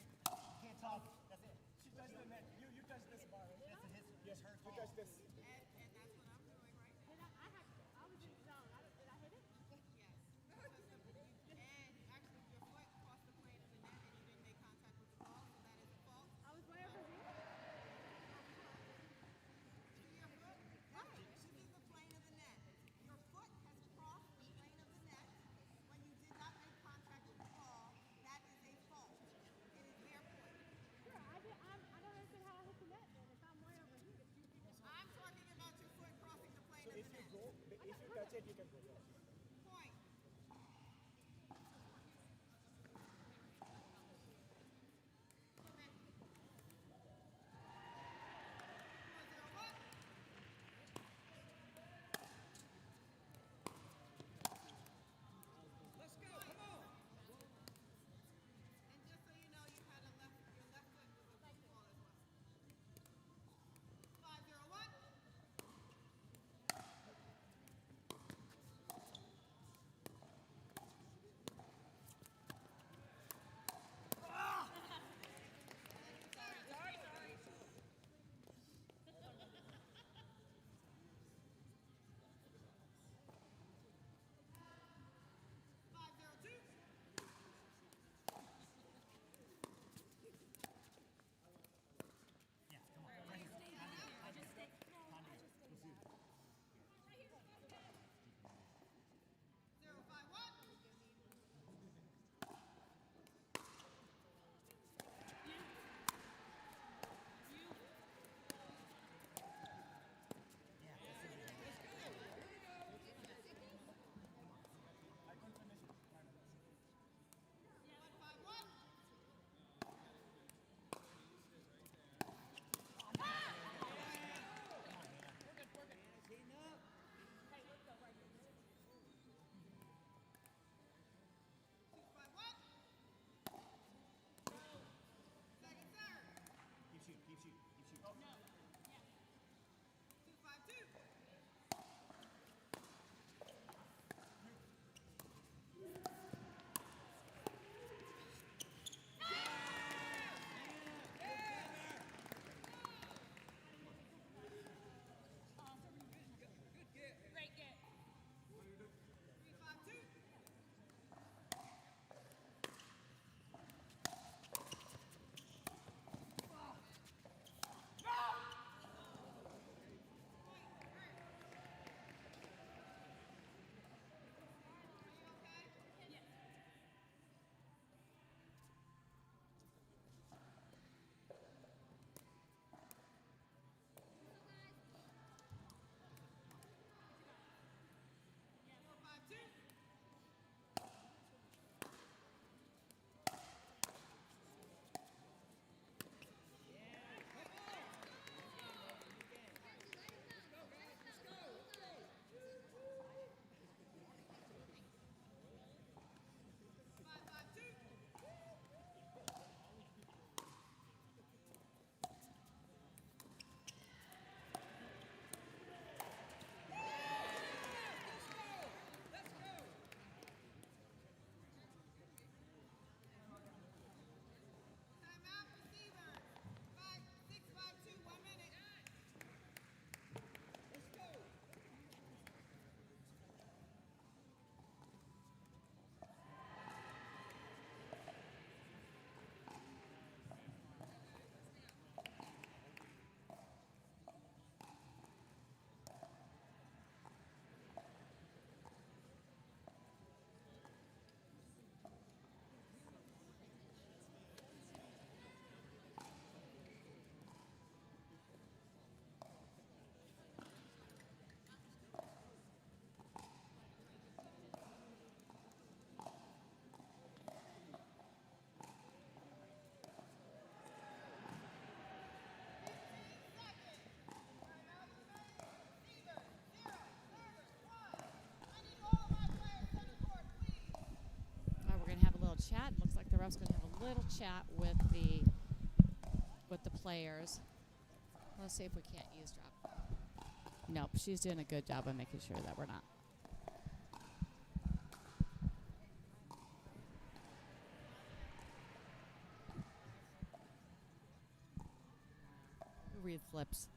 Can't talk. That's it. She touched the net. You touched this bar. That's his. Yes, her. You touched this. And that's what I'm doing right now. I was in the zone. Did I hit it? Yes. And actually, your foot crossed the plane of the net and you didn't make contact with the ball, so that is a fault. I was way over here. To your foot? Right. This is the plane of the net. Your foot has crossed the plane of the net when you did not make contact with the ball. That is a fault. It is their point. Sure, I don't understand how I hit the net then if I'm way over here. I'm talking about your foot crossing the plane of the net. If you touch it, you can go. Point. Let's go. Come on. And just so you know, you had your left foot was a ball as well. 5-0-1. ref's going to have a little chat with the players. Let's see if we can't eavesdrop. Nope, she's doing a good job of making sure that we're not. Read flips.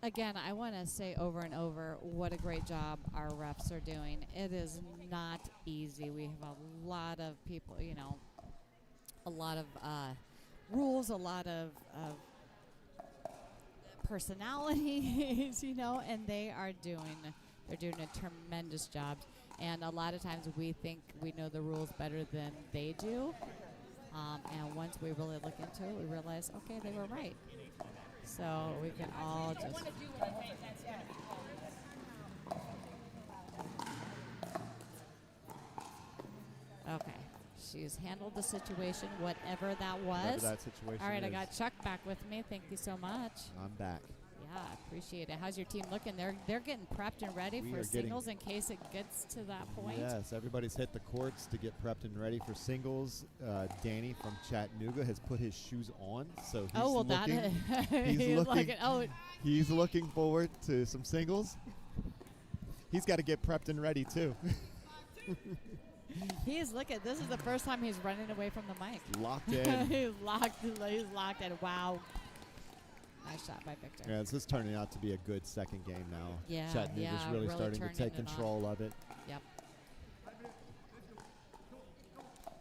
Again, I want to say over and over what a great job our refs are doing. It is not easy. We have a lot of people, you know, a lot of rules, a lot of personalities, you know, and they're doing a tremendous job. And a lot of times we think we know the rules better than they do. And once we really look into it, we realize, okay, they were right. So we can all just... Okay. She's handled the situation, whatever that was. Whatever that situation All right, is. I got Chuck back with me. Thank you so much. I'm back. Yeah, appreciate it. How's your team looking? They're getting prepped and ready We for are singles in case it gets to that point. Yes, everybody's hit the courts to get prepped and ready for singles. Danny from Chattanooga has put his shoes on, so he's looking. He's looking. He's looking forward to some singles. He's got to get prepped and ready too. He's looking. This is the first time he's running away from the mic. Locked in. He's locked in. Wow. Nice shot by Victor. Yeah, this is turning out to be a good second game now. Yeah, Chattanooga's really starting to take control of it. Yep.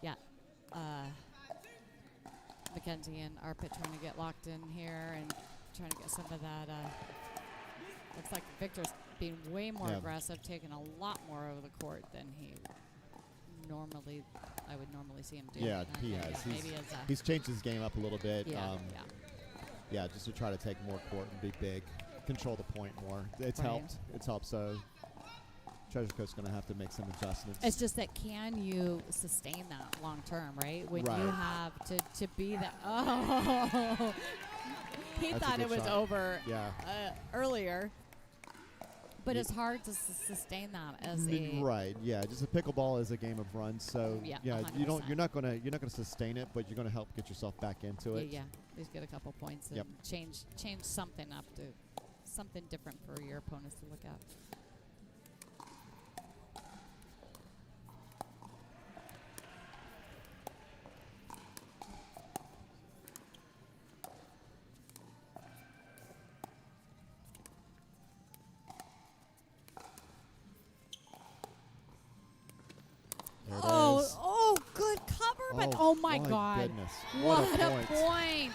Yeah. Mackenzie and Arpit trying to get locked in here and trying to get some of that. Looks like Victor's being way more aggressive, taking a lot more over the court than I would normally see him do. Yeah, he has. He's changed his game up a little bit. Yeah, just to try to take more court and be big, control the point more. It's helped. It's helped. So Treasure Coast's going to have to make some adjustments. It's just that can you sustain that long term, right? When you have to be that. Oh, he That's thought it was shot. over earlier. But it's hard to sustain that as a right. Yeah, just a pickleball is a game of runs. So yeah, you're not gonna sustain it, but you're gonna help get yourself back into it. Yeah, please get a couple points and change something up to something different for your opponents to look at. Oh, good cover, but oh my God. Goodness. What a point.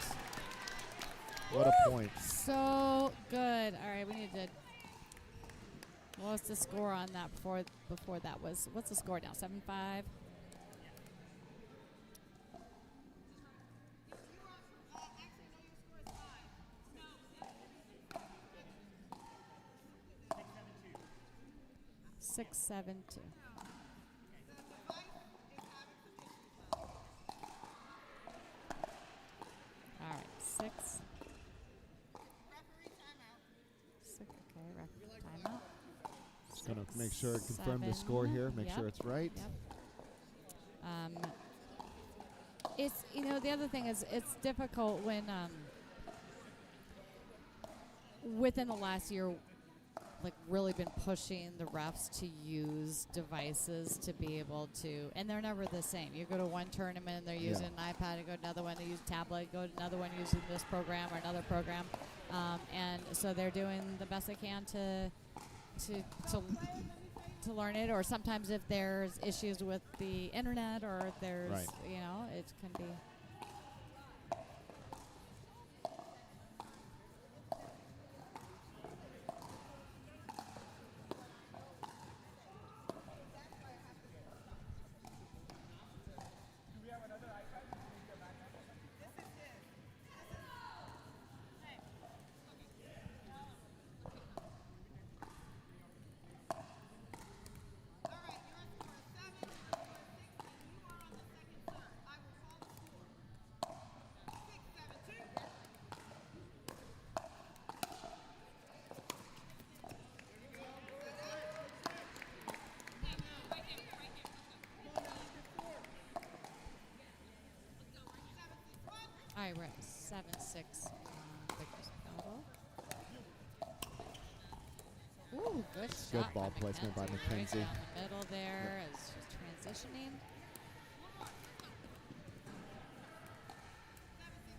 What a point. So good. All right, we need to. What was the score on that before that was? What's the score now? 7-5? Six, 7, 2. All right, 6. Okay, referee timeout. Just gonna make sure confirm the score here. Make sure it's right. Yep. It's the other thing is it's difficult when within the last year, like really been pushing the refs to use devices to be able to, and they're never the same. You go to one tournament and they're using an iPad, you go to another one, they use tablet, go to another one using this program or another program, and so they're doing the best they can to learn it. Or sometimes if there's issues with the internet or if there's it can be. right, we're at 7-6. Bengals paddle. Ooh, good shot. Good ball by placement by Right Mackenzie. down the middle there as she's transitioning.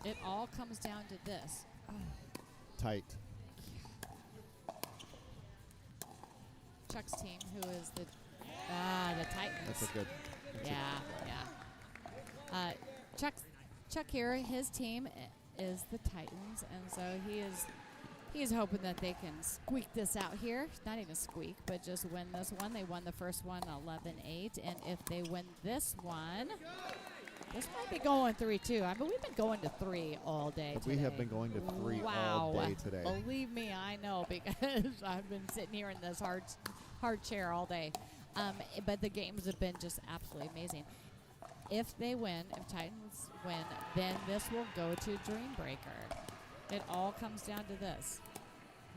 It all comes down to this. Tight. Chuck's team, who is the Titans. That's a good. Yeah. Chuck here, his team is the Titans, and so he is hoping that they can squeak this out here. Not even squeak, but just win this one. They won the first one 11-8, and if they win this one, this might be going 3-2. I mean, we've been going to 3 all day But today. we have been going to 3 all day today. Believe me, I know, because I've been sitting here in this hard chair all day. But the games have been just absolutely amazing. If they win, if Titans win, then this will go to Dreambreaker. It all comes down to this.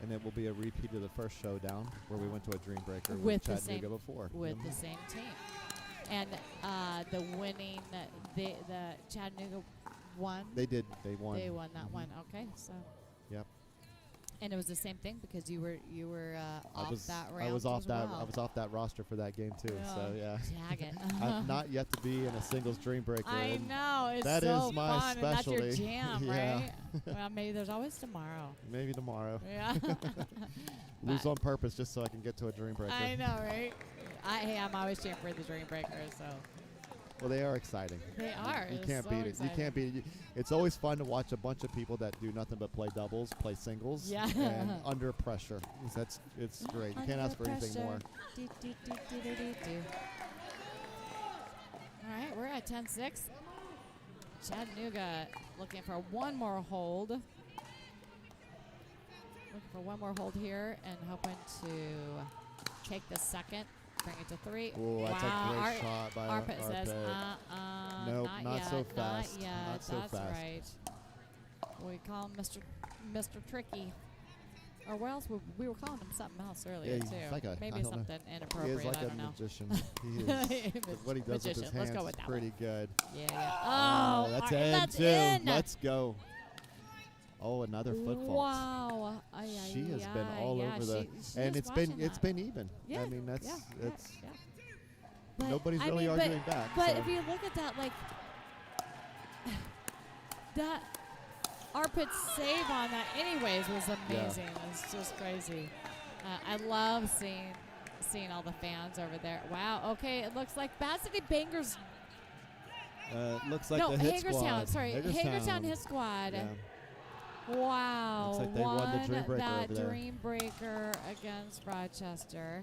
And it will be a repeat of the first Showdown where we went to a Dreambreaker With with the Chattanooga same- before. With the same team. And the winning, the Chattanooga won. They did. They won. They won that one. Okay, so. Yep. And it was the same thing because you were off that round. I was off as that. well. I was off that roster for that game too. So yeah. Tag it. I've not yet to be in a singles Dreambreaker. I and know, it's that so is my fun, and that's your specialty. jam, Yeah. right? Well, maybe there's always tomorrow. Maybe tomorrow. Yeah. Lose But- on purpose just so I can get to a Dreambreaker. I know, right? I'm always cheering for the Dreambreaker, so. Well, they are exciting. They are. You It's can't so beat it. exciting. You can't beat it. It's always fun to watch a bunch of people that do nothing but play doubles, play singles, Yeah. and under pressure. It's great. You can't ask for anything more. Do, do, do, do, do, do, do. All right, we're at 10-6. Chattanooga looking for one more hold. Looking for one more hold here and hoping to take the second, bring it to 3. Ooh, that's wow. a great shot by Arpit says, Arpit. Nope, not not yet, so fast. Not yet. Not so That's fast. right. We call him Mr. Tricky. Or what else? We were calling him something else earlier, Yeah, too. he's like a- I Maybe don't know. something He inappropriate. is like I a don't know. magician. He is. What he does with his Magician. Let's hands go is with that pretty one. good. Yeah. Oh, Oh, that's all right, in that's too. in. Let's go. Oh, another foot fault. Wow. Ay, ay, She has been ay, all yeah, over the, she and is it's been watching that. even. Yeah, I mean that's yeah, it's yeah. But, nobody's I really mean, arguing back. But so. if you look at that, like that Arpit's save on that, anyways, was amazing. It's just crazy. I love seeing all the fans over there. Wow. Okay, it looks like Bat City Bangers. Looks like No, the hit Hagerstown. squad. Sorry, Hagerstown Hit Squad. Yeah. Wow. Looks like they won the Dreambreaker that over there. Dreambreaker against Rochester.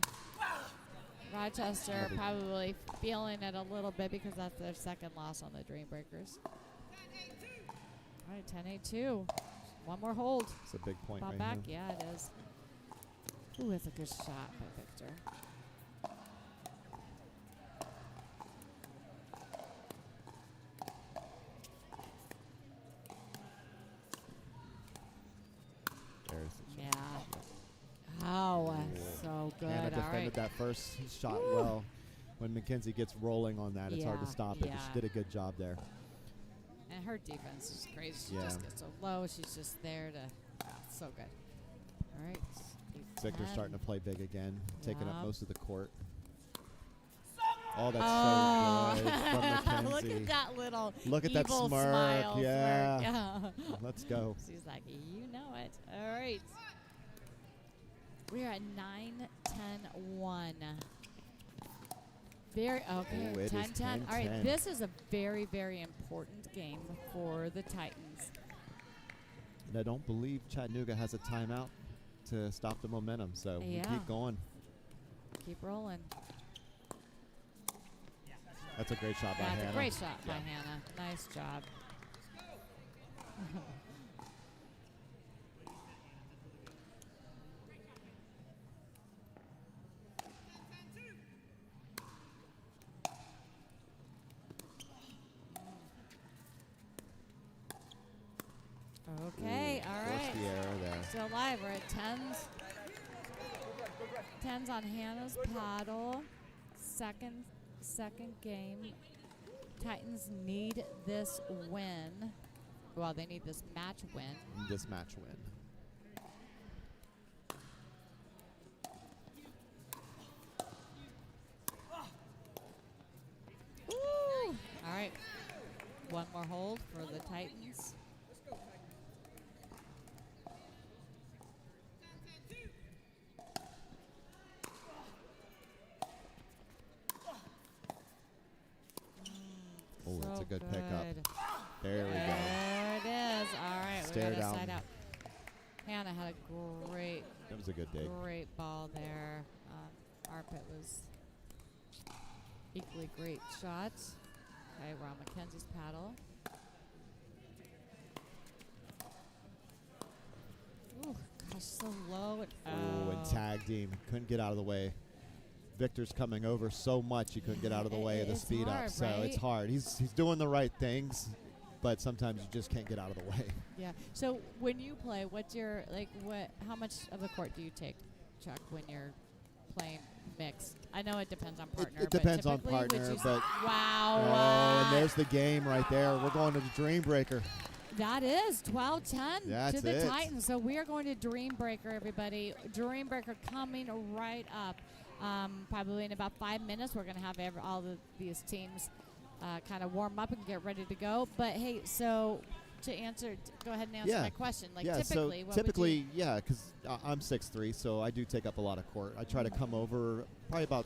Rochester Another- probably feeling it a little bit because that's their second loss on the Dreambreakers. All right, 10-8-2. One more hold. It's a big point Pop right back. here. Yeah, it is. Ooh, that's a good shot by Victor. There's the Yeah. shot. Oh, Yeah. so good. Hannah All defended right. that first shot Woo. well. When Mackenzie gets rolling on that, it's hard to Yeah, stop it. But yeah. she did a good job there. And her defense is crazy. She Yeah. just gets so low. She's just there to. So good. All right. Victor's starting to play big again, taking up Yup. most of the court. Oh, that's Oh. so good from Look Mackenzie. at that little Look at that evil smirk. smile. Yeah. Smirk. Yeah. Let's go. She's like, you know it. All right. We are at 9-10-1. Very okay. Ooh, it is 10-10. All right. 10-10. This is a very, very important game for the Titans. And I don't believe Chattanooga has a timeout to stop the momentum, so we Yeah. keep going. Keep rolling. That's a great shot by That's Hannah. a great shot by Yeah. Hannah. Nice job. Okay, all Forced right. the error there. Still alive. We're at 10s. 10s on Hannah's paddle. Second game. Titans need this win. Well, they need this match win. This match win. Woo! All right. One more hold for the Titans. Oh, that's a good pickup. There we go. There it is. All right, Stare we got down. a side out. Hannah had a great, That was a good dig. great ball there. Arpit was equally great shot. Okay, we're on Mackenzie's paddle. Ooh, gosh, so low. Oh, and tagged him. Couldn't get out of the way. Victor's coming over so much he couldn't get out of the way of the It's speed hard, up. So right? it's hard. He's doing the right things, but sometimes you just can't get out of the way. Yeah. So when you play, what's your how much of the court do you take, Chuck, when you're playing mixed? I know it depends on partner. It depends on typically, would partner, you but wow. and there's the game right there. We're going to the Dream Breaker. That is 12-10 That's to the it. Titans. So we are going to Dream Breaker, everybody. Dream Breaker coming right up. Probably in about 5 minutes, we're going to have all these teams kind of warm up and get ready to go. But hey, so to answer, go ahead and answer my question. Like typically, so what typically, because I'm 6'3", so I do take up a lot of court. I try to come over probably about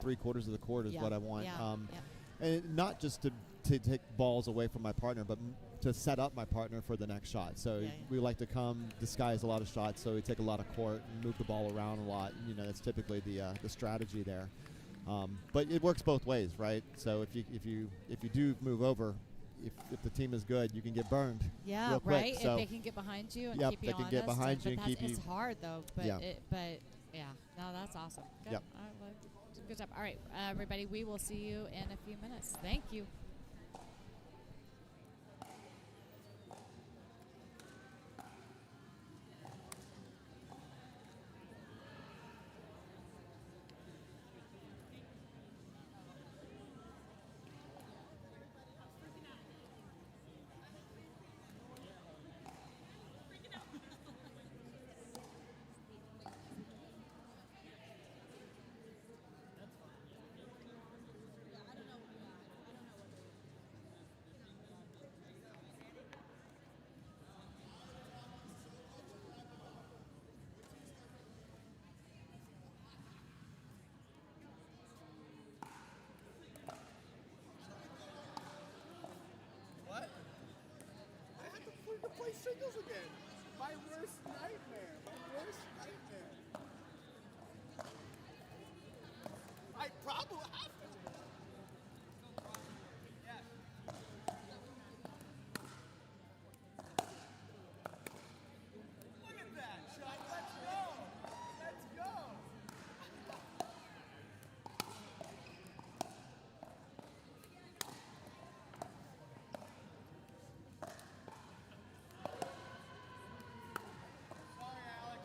3/4 of the court is what I want. And not just to take balls away from my partner, but to set up my partner for the next shot. So we like to come disguise a lot of shots, so we take a lot of court and move the ball around a lot. You know, that's typically the strategy there. But it works both ways, right? So if you do move over, if the team is good, you can get burned. Yeah, real quick. right. So if they can get behind you and yep, keep you they can honest. get behind you and keep you. It's hard though, but Yeah. No, that's awesome. Good. Yep. All right, well, good job. All right, everybody, we will see you in a few minutes. Thank you. What? I had to freaking play singles again. My worst nightmare. My worst nightmare. I probably have to. Yes. Look at that, Chuck. Let's go. Let's go. Sorry, Alex.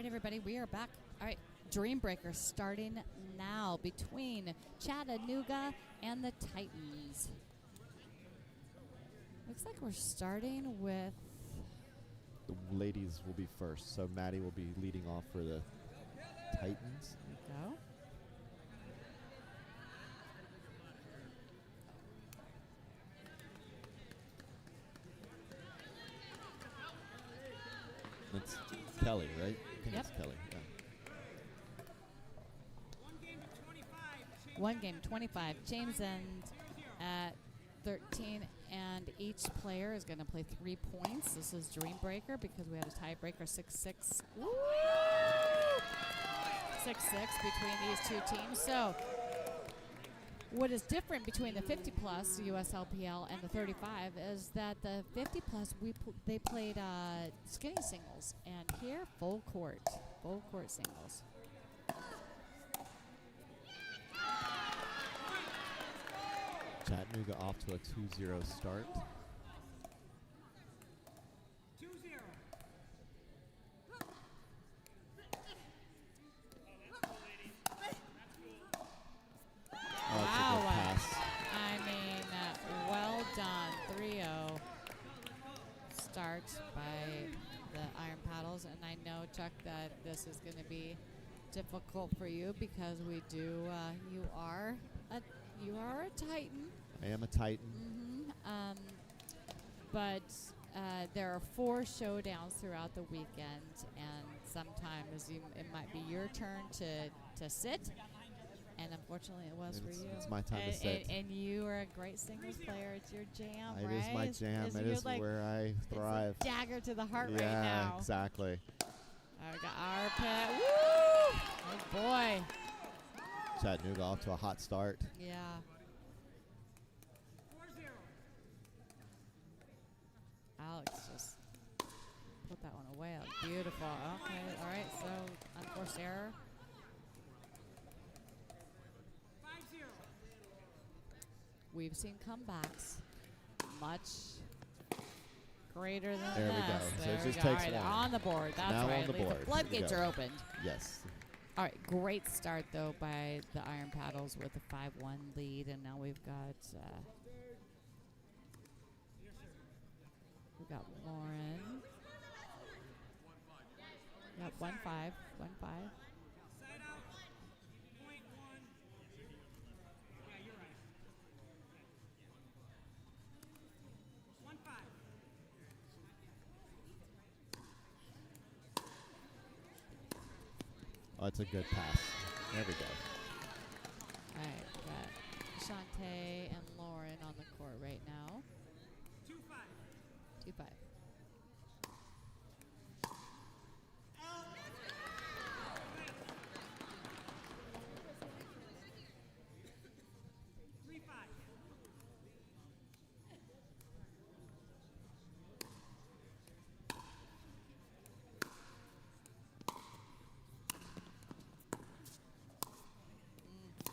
right, everybody, we are back. All right, Dreambreaker starting now between Chattanooga and the Titans. Looks like we're starting with... The ladies will be first, so Maddie will be leading off for the Titans. There we go. That's Kelly, right? I think Yep. it's Kelly. Yeah. One game, 25. James and at 13, and each player is going to play 3 points. This is Dreambreaker because we had a tiebreaker 6-6. Woo! 6-6 between these two teams. So what is different between the 50-plus USLPL and the 35 is that the 50-plus, they played skinny singles, and here, full court singles. Chattanooga off to a 2-0 start. 2-0. Oh, it's a good pass. I mean, well done. 3-0 start by the Iron Paddles, and I know, Chuck, that this is going to be difficult for you because we do. You are a Titan. I am a Titan. But there are 4 showdowns throughout the weekend, and sometimes it might be your turn to sit. And unfortunately, it was for you. It's my time to sit. And you are a great singles player. It's your jam, It right? is my jam. It is like where I thrive. It's a dagger to the heart yeah, right now. Exactly. We got our pet. Woo! Oh, boy. Chattanooga off to a hot start. Yeah. 4-0. Alex just put that one away. Beautiful. Okay. All right. So, unforced error. 5-0. We've seen comebacks much greater than There we this. go. So There it we just go. takes All right, one. on the board. That's now right. on the At least board. the floodgates are opened. Yes. All right, great start, though, by the Iron Paddles with a 5-1 lead. And now we've got Lauren. Yep, 1-5. 1-5. Side out. Point 1. Yeah, you're right. 1-5. Oh, it's a good pass. There we go. All right, we got Shantae and Lauren on the court right now. 2-5. 2-5.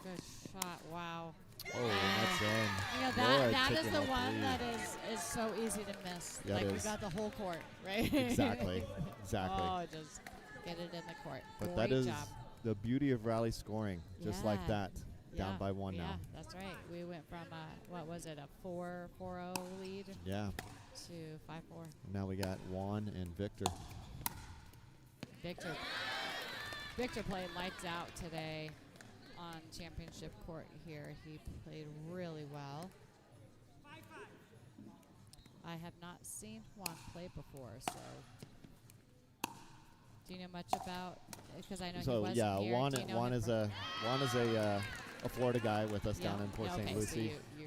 Good shot. Wow. Oh, that's in. You know, Laura that is taking the a one three. that is so easy to miss. That Like, we is. got the whole court, right? Exactly. Exactly. Oh, just get it in the court. But Great that is job. the beauty of rally scoring. Just like Yeah. that. Down by 1 yeah, now. that's right. We went from, what was it, a 4-0 lead Yeah. to 5-4. Now we got Juan and Victor. Victor played lights out today on championship court here. He played really well. 5-5. I have not seen Juan play before, so do you know much about? Because I know he So wasn't yeah, here. Juan Do you know Juan him is from- a Florida guy with us down in Port Yeah, St. okay, Lucie. So you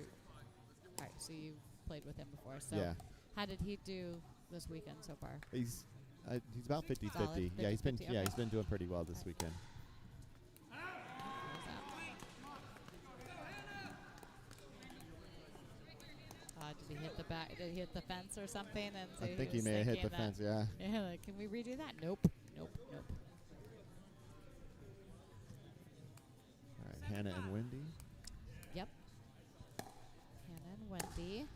all right, so you played with him before. So Yeah. how did he do this weekend so far? He's about 50-50. Solid, Yeah, he's been 50-50, okay. he's been doing pretty well this weekend. Did he hit the back? Did he hit the fence or something? And so I think he was may have hit thinking the that- fence. Yeah. Yeah, like, can we redo that? Nope. All right, Hannah and Wendy. Yep. Hannah and Wendy.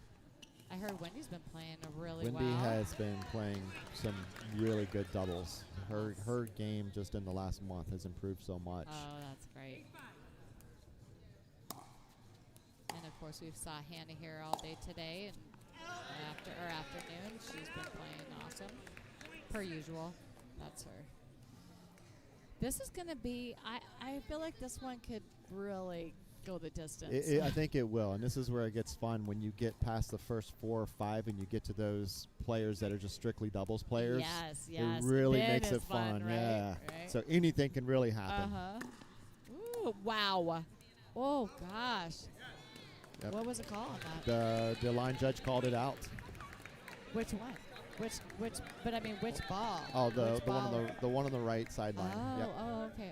I heard Wendy's been playing really Wendy well. has been playing some really good doubles. her game just in the last month has improved so much. Oh, that's great. And of course, we saw Hannah here all day today, and afternoon, she's been playing awesome, per usual. That's her. This is going to be. I feel like this one could really go the distance. I think it will, and this is where it gets fun when you get past the first 4 or 5 and you get to those players that are just strictly doubles players. Yes. It really Then makes it's it fun. right? Yeah. Right. So anything can really happen. Ooh, wow. Oh gosh. Yep. What was it called? The line judge called it out. Which one? Which? But I mean, which ball? Oh, the Which one ball? the one on the right sideline. Oh, Yep. okay.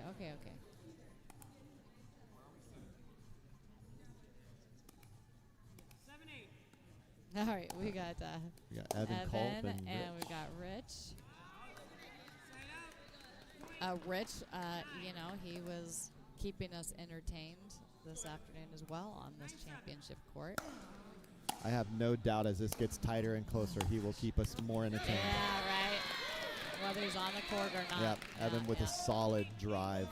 7-8. All right, we got Evan Culp and we got Rich. Rich, he was keeping us entertained this afternoon as well on this championship court. I have no doubt as this gets tighter and closer, he will keep us more entertained. Yeah, right. Whether he's on the court or not. Yep, Evan with a solid drive.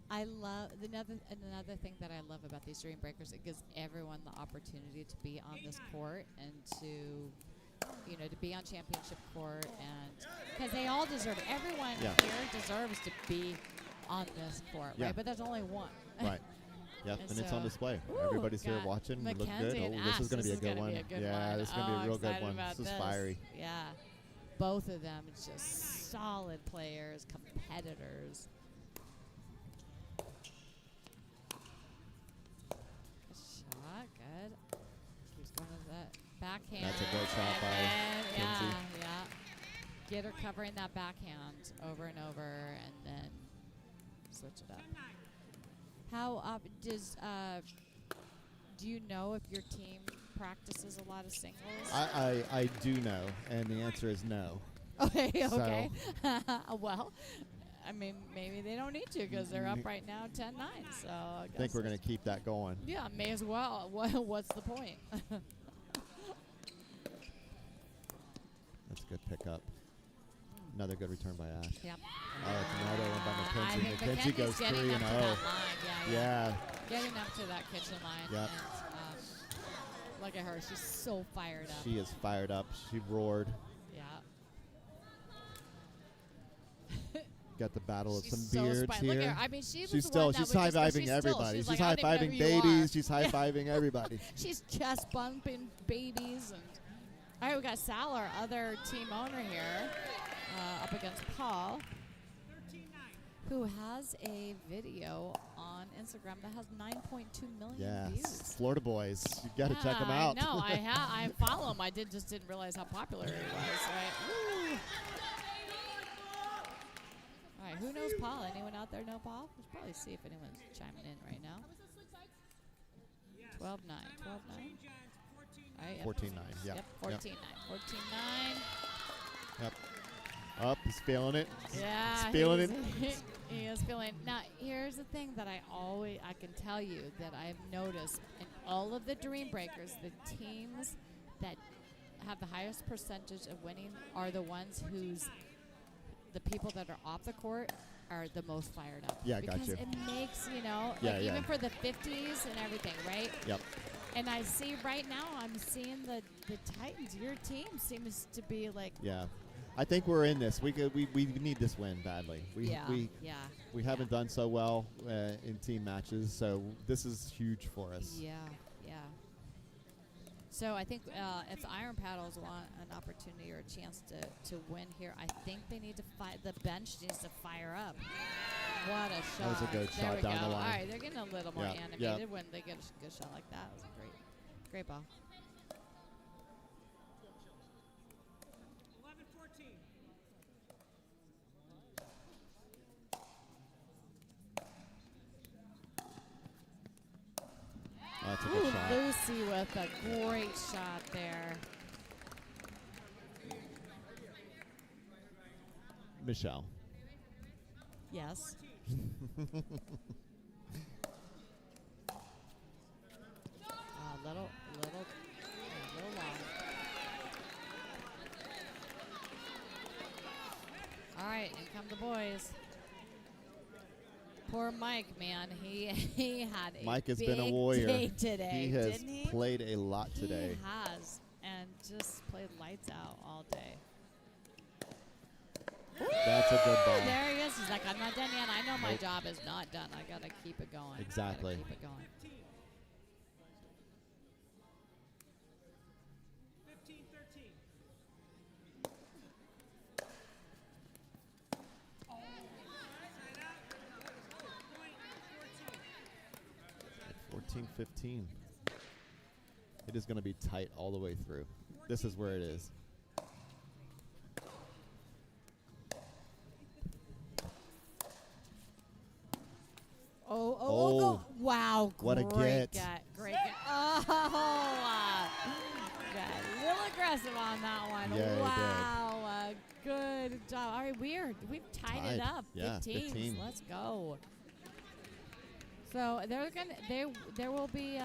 I love another thing that I love about these Dream Breakers. It gives everyone the opportunity to be on this court and to be on championship court, and because they all deserve it. Everyone here deserves to be on this court, right? But there's only one. Right. Yep, and it's on display. Ooh, Everybody's here watching. It looks good. Mackenzie and This is Ash, going to be a good one. Yeah, this is going to be a real good one. About This is fiery. Yeah. Both of them just solid players, competitors. Good shot, good. Keeps going to that backhand. That's a great shot by Kinsey. Yeah. Get her covering that backhand over and over, and then switch it up. How do you know if your team practices a lot of singles? I do know, and the answer is no. Okay. So Well, I mean, maybe they don't need to because they're up right now 10-9. So I think we're going to keep that going. Yeah, may as well. What's the point? That's a good pickup. Another good return by Ash. Yep. Oh, it's another one by Mackenzie. Mackenzie goes 3-0. Yeah. Yeah. Getting up to that kitchen line. Yep. And, look at her. She's so fired up. She is fired up. She roared. Yeah. Got the battle of She's some so beards here. Look at her. I mean, she's high-fiving everybody. She's high-fiving babies. She's high-fiving everybody. She's chest bumping babies. And all right, we got Sal, our other team owner here, up against Paul, who has a video on Instagram that has 9.2 million views. Florida boys. You got to check them out. No, I follow him. I just didn't realize how popular he was. Right? Woo. All right, who knows Paul? Anyone out there know Paul? We should probably see if anyone's chiming in right now. 12-9. 12-9. All right, 14-9. Yep. Yep. 14-9. 14-9. Yep. Up, he's feeling it. Yeah, he's feeling it. He is feeling. Now, here's the thing that I can tell you that I've noticed in all of the Dream Breakers, the teams that have the highest percentage of winning are the ones whose the people that are off the court are the most fired up. Yeah, because got you. It makes, even for the 50s and everything, right? Yep. And I see right now, I'm seeing the Titans. Your team seems to be like. Yeah. I think we're in this. We need this win badly. We haven't done so well in team matches, so this is huge for us. Yeah. So I think if the Iron Paddles want an opportunity or a chance to win here, I think they need to the bench needs to fire up. What a shot! That was a good shot down the line. All right, they're getting a little more animated Yep. when they get a good shot like that. It was a great ball. 11-14. That's a good shot. Lucy with a great shot there. Michelle. Yes. little long. boys. Poor Mike, man. He had a Mike has big been a warrior. day today, He has didn't he? played a lot today. He has, and just played lights out all day. That's a good ball. There he is. He's like, I'm not done yet. I know my Nope. job is not done. I got to keep it going. Exactly. Gotta keep it going. 15-13. 14-15. It is going to be tight all the way through. This is where it is. Oh. Wow. What a great get. Great get. Oh, got a little aggressive on that one. Yeah, he did. Wow. Good job. All right, we've tied it Tied. up. Yeah, 15. Let's go. So there will be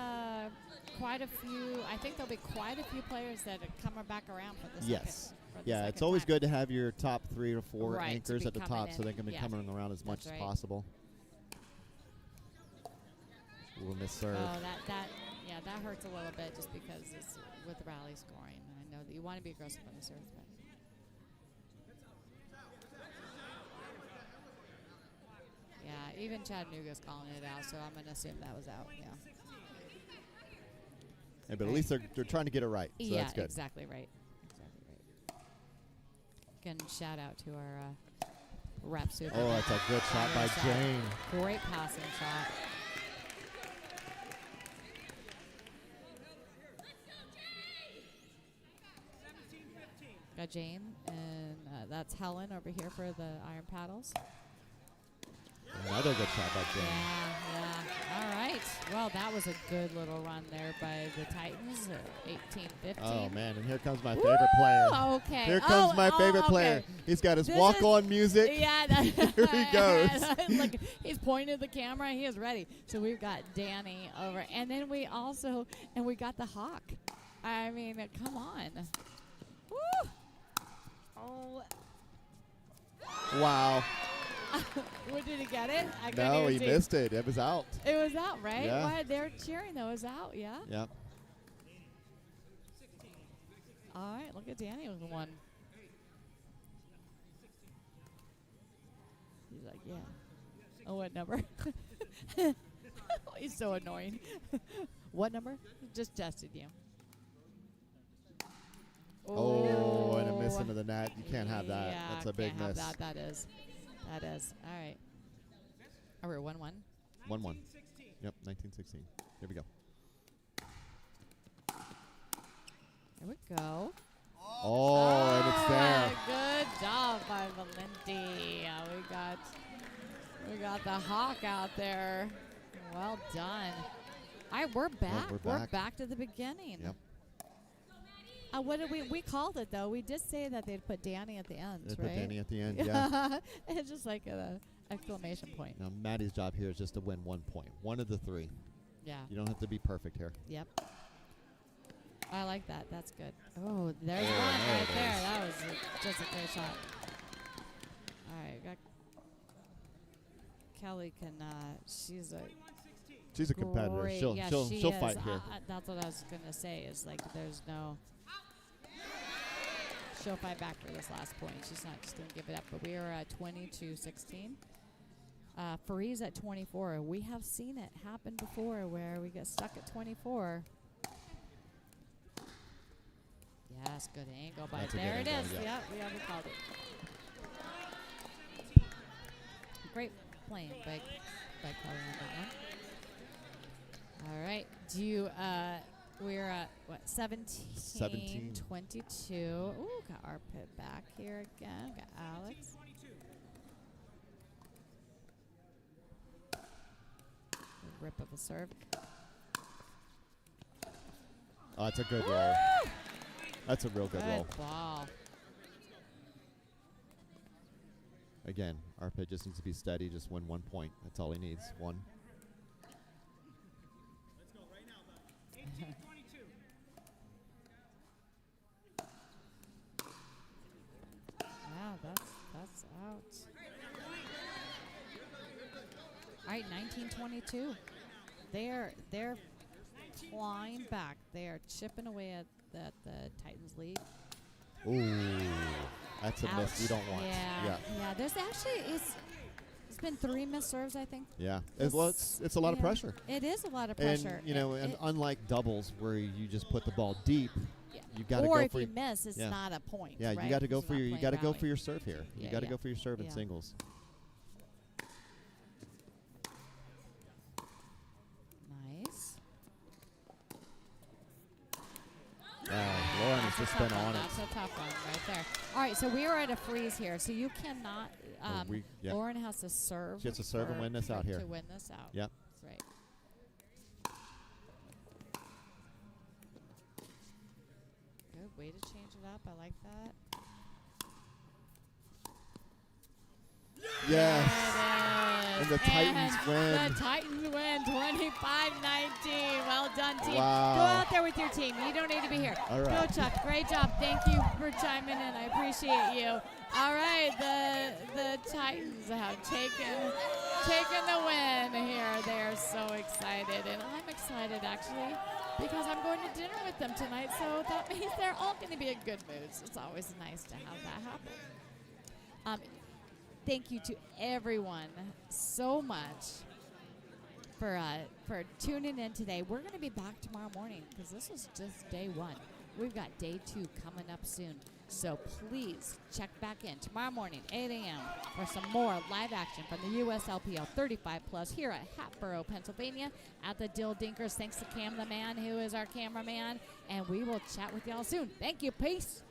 quite a few. I think there'll be quite a few players that come back around for the Yes. second. For the Yeah, it's second always time. good to have your top 3 or 4 Right, to anchors be at the coming top so in. they can be Yeah. coming around as much That's as right. possible. We'll miss serve. Oh, that hurts a little bit just because it's with the rally scoring. I know that you want to be aggressive on the serve, but yeah, even Chattanooga's calling it out, so I'm gonna assume that was out. Yeah. Yeah, but at least they're trying to get it right, so Yeah, that's good. exactly right. Exactly right. Again, shout out to our rep super. Oh, that's a good shot by Jane. Great passing shot. Got Jane, and that's Helen over here for the iron paddles. Another good shot by Jane. Yeah. All right. Well, that was a good little run there by the Titans. 18-15. Oh, man, and here comes my favorite player. Okay. Here comes my favorite player. He's got his walk-on music. Yeah. Here he goes. Look, he's pointing at the camera. He is ready. So we've got Danny over. And then we got the Hawk. I mean, come on. Woo. Oh. Wow. What, did he get it? I couldn't No, even he see. missed it. It was out. It was out, right? Yeah. Why they're cheering though. It was out, yeah. Yep. All right, look at Danny with one. He's like, yeah. Oh, what number? He's so annoying. What number? Just tested you. Oh, and a miss into the net. You can't have that. Yeah, That's a big can't have miss. That is. All right. Oh, we're 1-1. 1-1. Yep, 19-16. Here we go. There we go. Oh, and it's there. Good job by Valenti. We got the Hawk out there. Well done. All right, we're back. we're back. back to the beginning. Yep. What did we called it though? We did say that they'd put Danny at the end, They right? put Danny at the end, yeah. It's just like an exclamation point. Now, Maddie's job here is just to win 1 point. One of the 3. Yeah. You don't have to be perfect here. Yep. I like that. That's good. Oh, there's Oh, one there right it there. is. That was just a great shot. All right, got Kelly can. She's She's a competitor. great- She'll yeah, she'll she she'll is. fight here. That's what I was gonna say. Is like there's no. She'll fight back for this last point. She's not just gonna give it up. But we are at 22-16. Faree's at 24. We have seen it happen before where we get stuck at 24. Yes, good angle. But That's a there good it angle, is. yeah. Yep, we haven't called it. Great playing by Kelly on that one. All right. Do you we're at what 17 22. Ooh, got Arpit back here again. Got Alex. Rip of a serve. Oh, that's a good roll. That's a real good roll. Ball. Again, Arpit just needs to be steady, just win 1 point. That's all he needs. One. Wow, that's out. right, 1922. They're flying back. They are chipping away at the Titans lead. Ooh, that's a miss we don't want. Yeah. There's actually it's been 3 missed serves, I think. Yeah. It's a lot of pressure. It is a lot of pressure. And unlike doubles where you just put the ball deep, you got to go or for if you miss, it's not a point. Yeah, right? you got to go for your serve here. You got to go for your serve in singles. Nice. Lauren has just been on it. That's a tough one right there. All right, so we are at a freeze here. So you cannot. Lauren has to serve. She has to serve and win this out here. To win this out. Yep. That's right. Good way to change it up. I like that. Yes. And the Titans win. The Titans win 25-19. Well done, team. Wow. Go out there with your team. You don't need to be here. All right. Go, Chuck. Great job. Thank you for chiming in. I appreciate you. All right. The Titans have taken the win here. They're so excited. And I'm excited, actually, because I'm going to dinner with them tonight. So that means they're all going to be in good moods. It's always nice to have that happen. Thank you to everyone so much for tuning in today. We're going to be back tomorrow morning because this is just day 1. We've got day 2 coming up soon. So please check back in tomorrow morning, 8 a.m. for some more live action from the USLPL 35+ here at Hatboro, Pennsylvania at the Dill Dinkers. Thanks to Cam the Man, who is our cameraman. And we will chat with y'all soon. Thank you. Peace.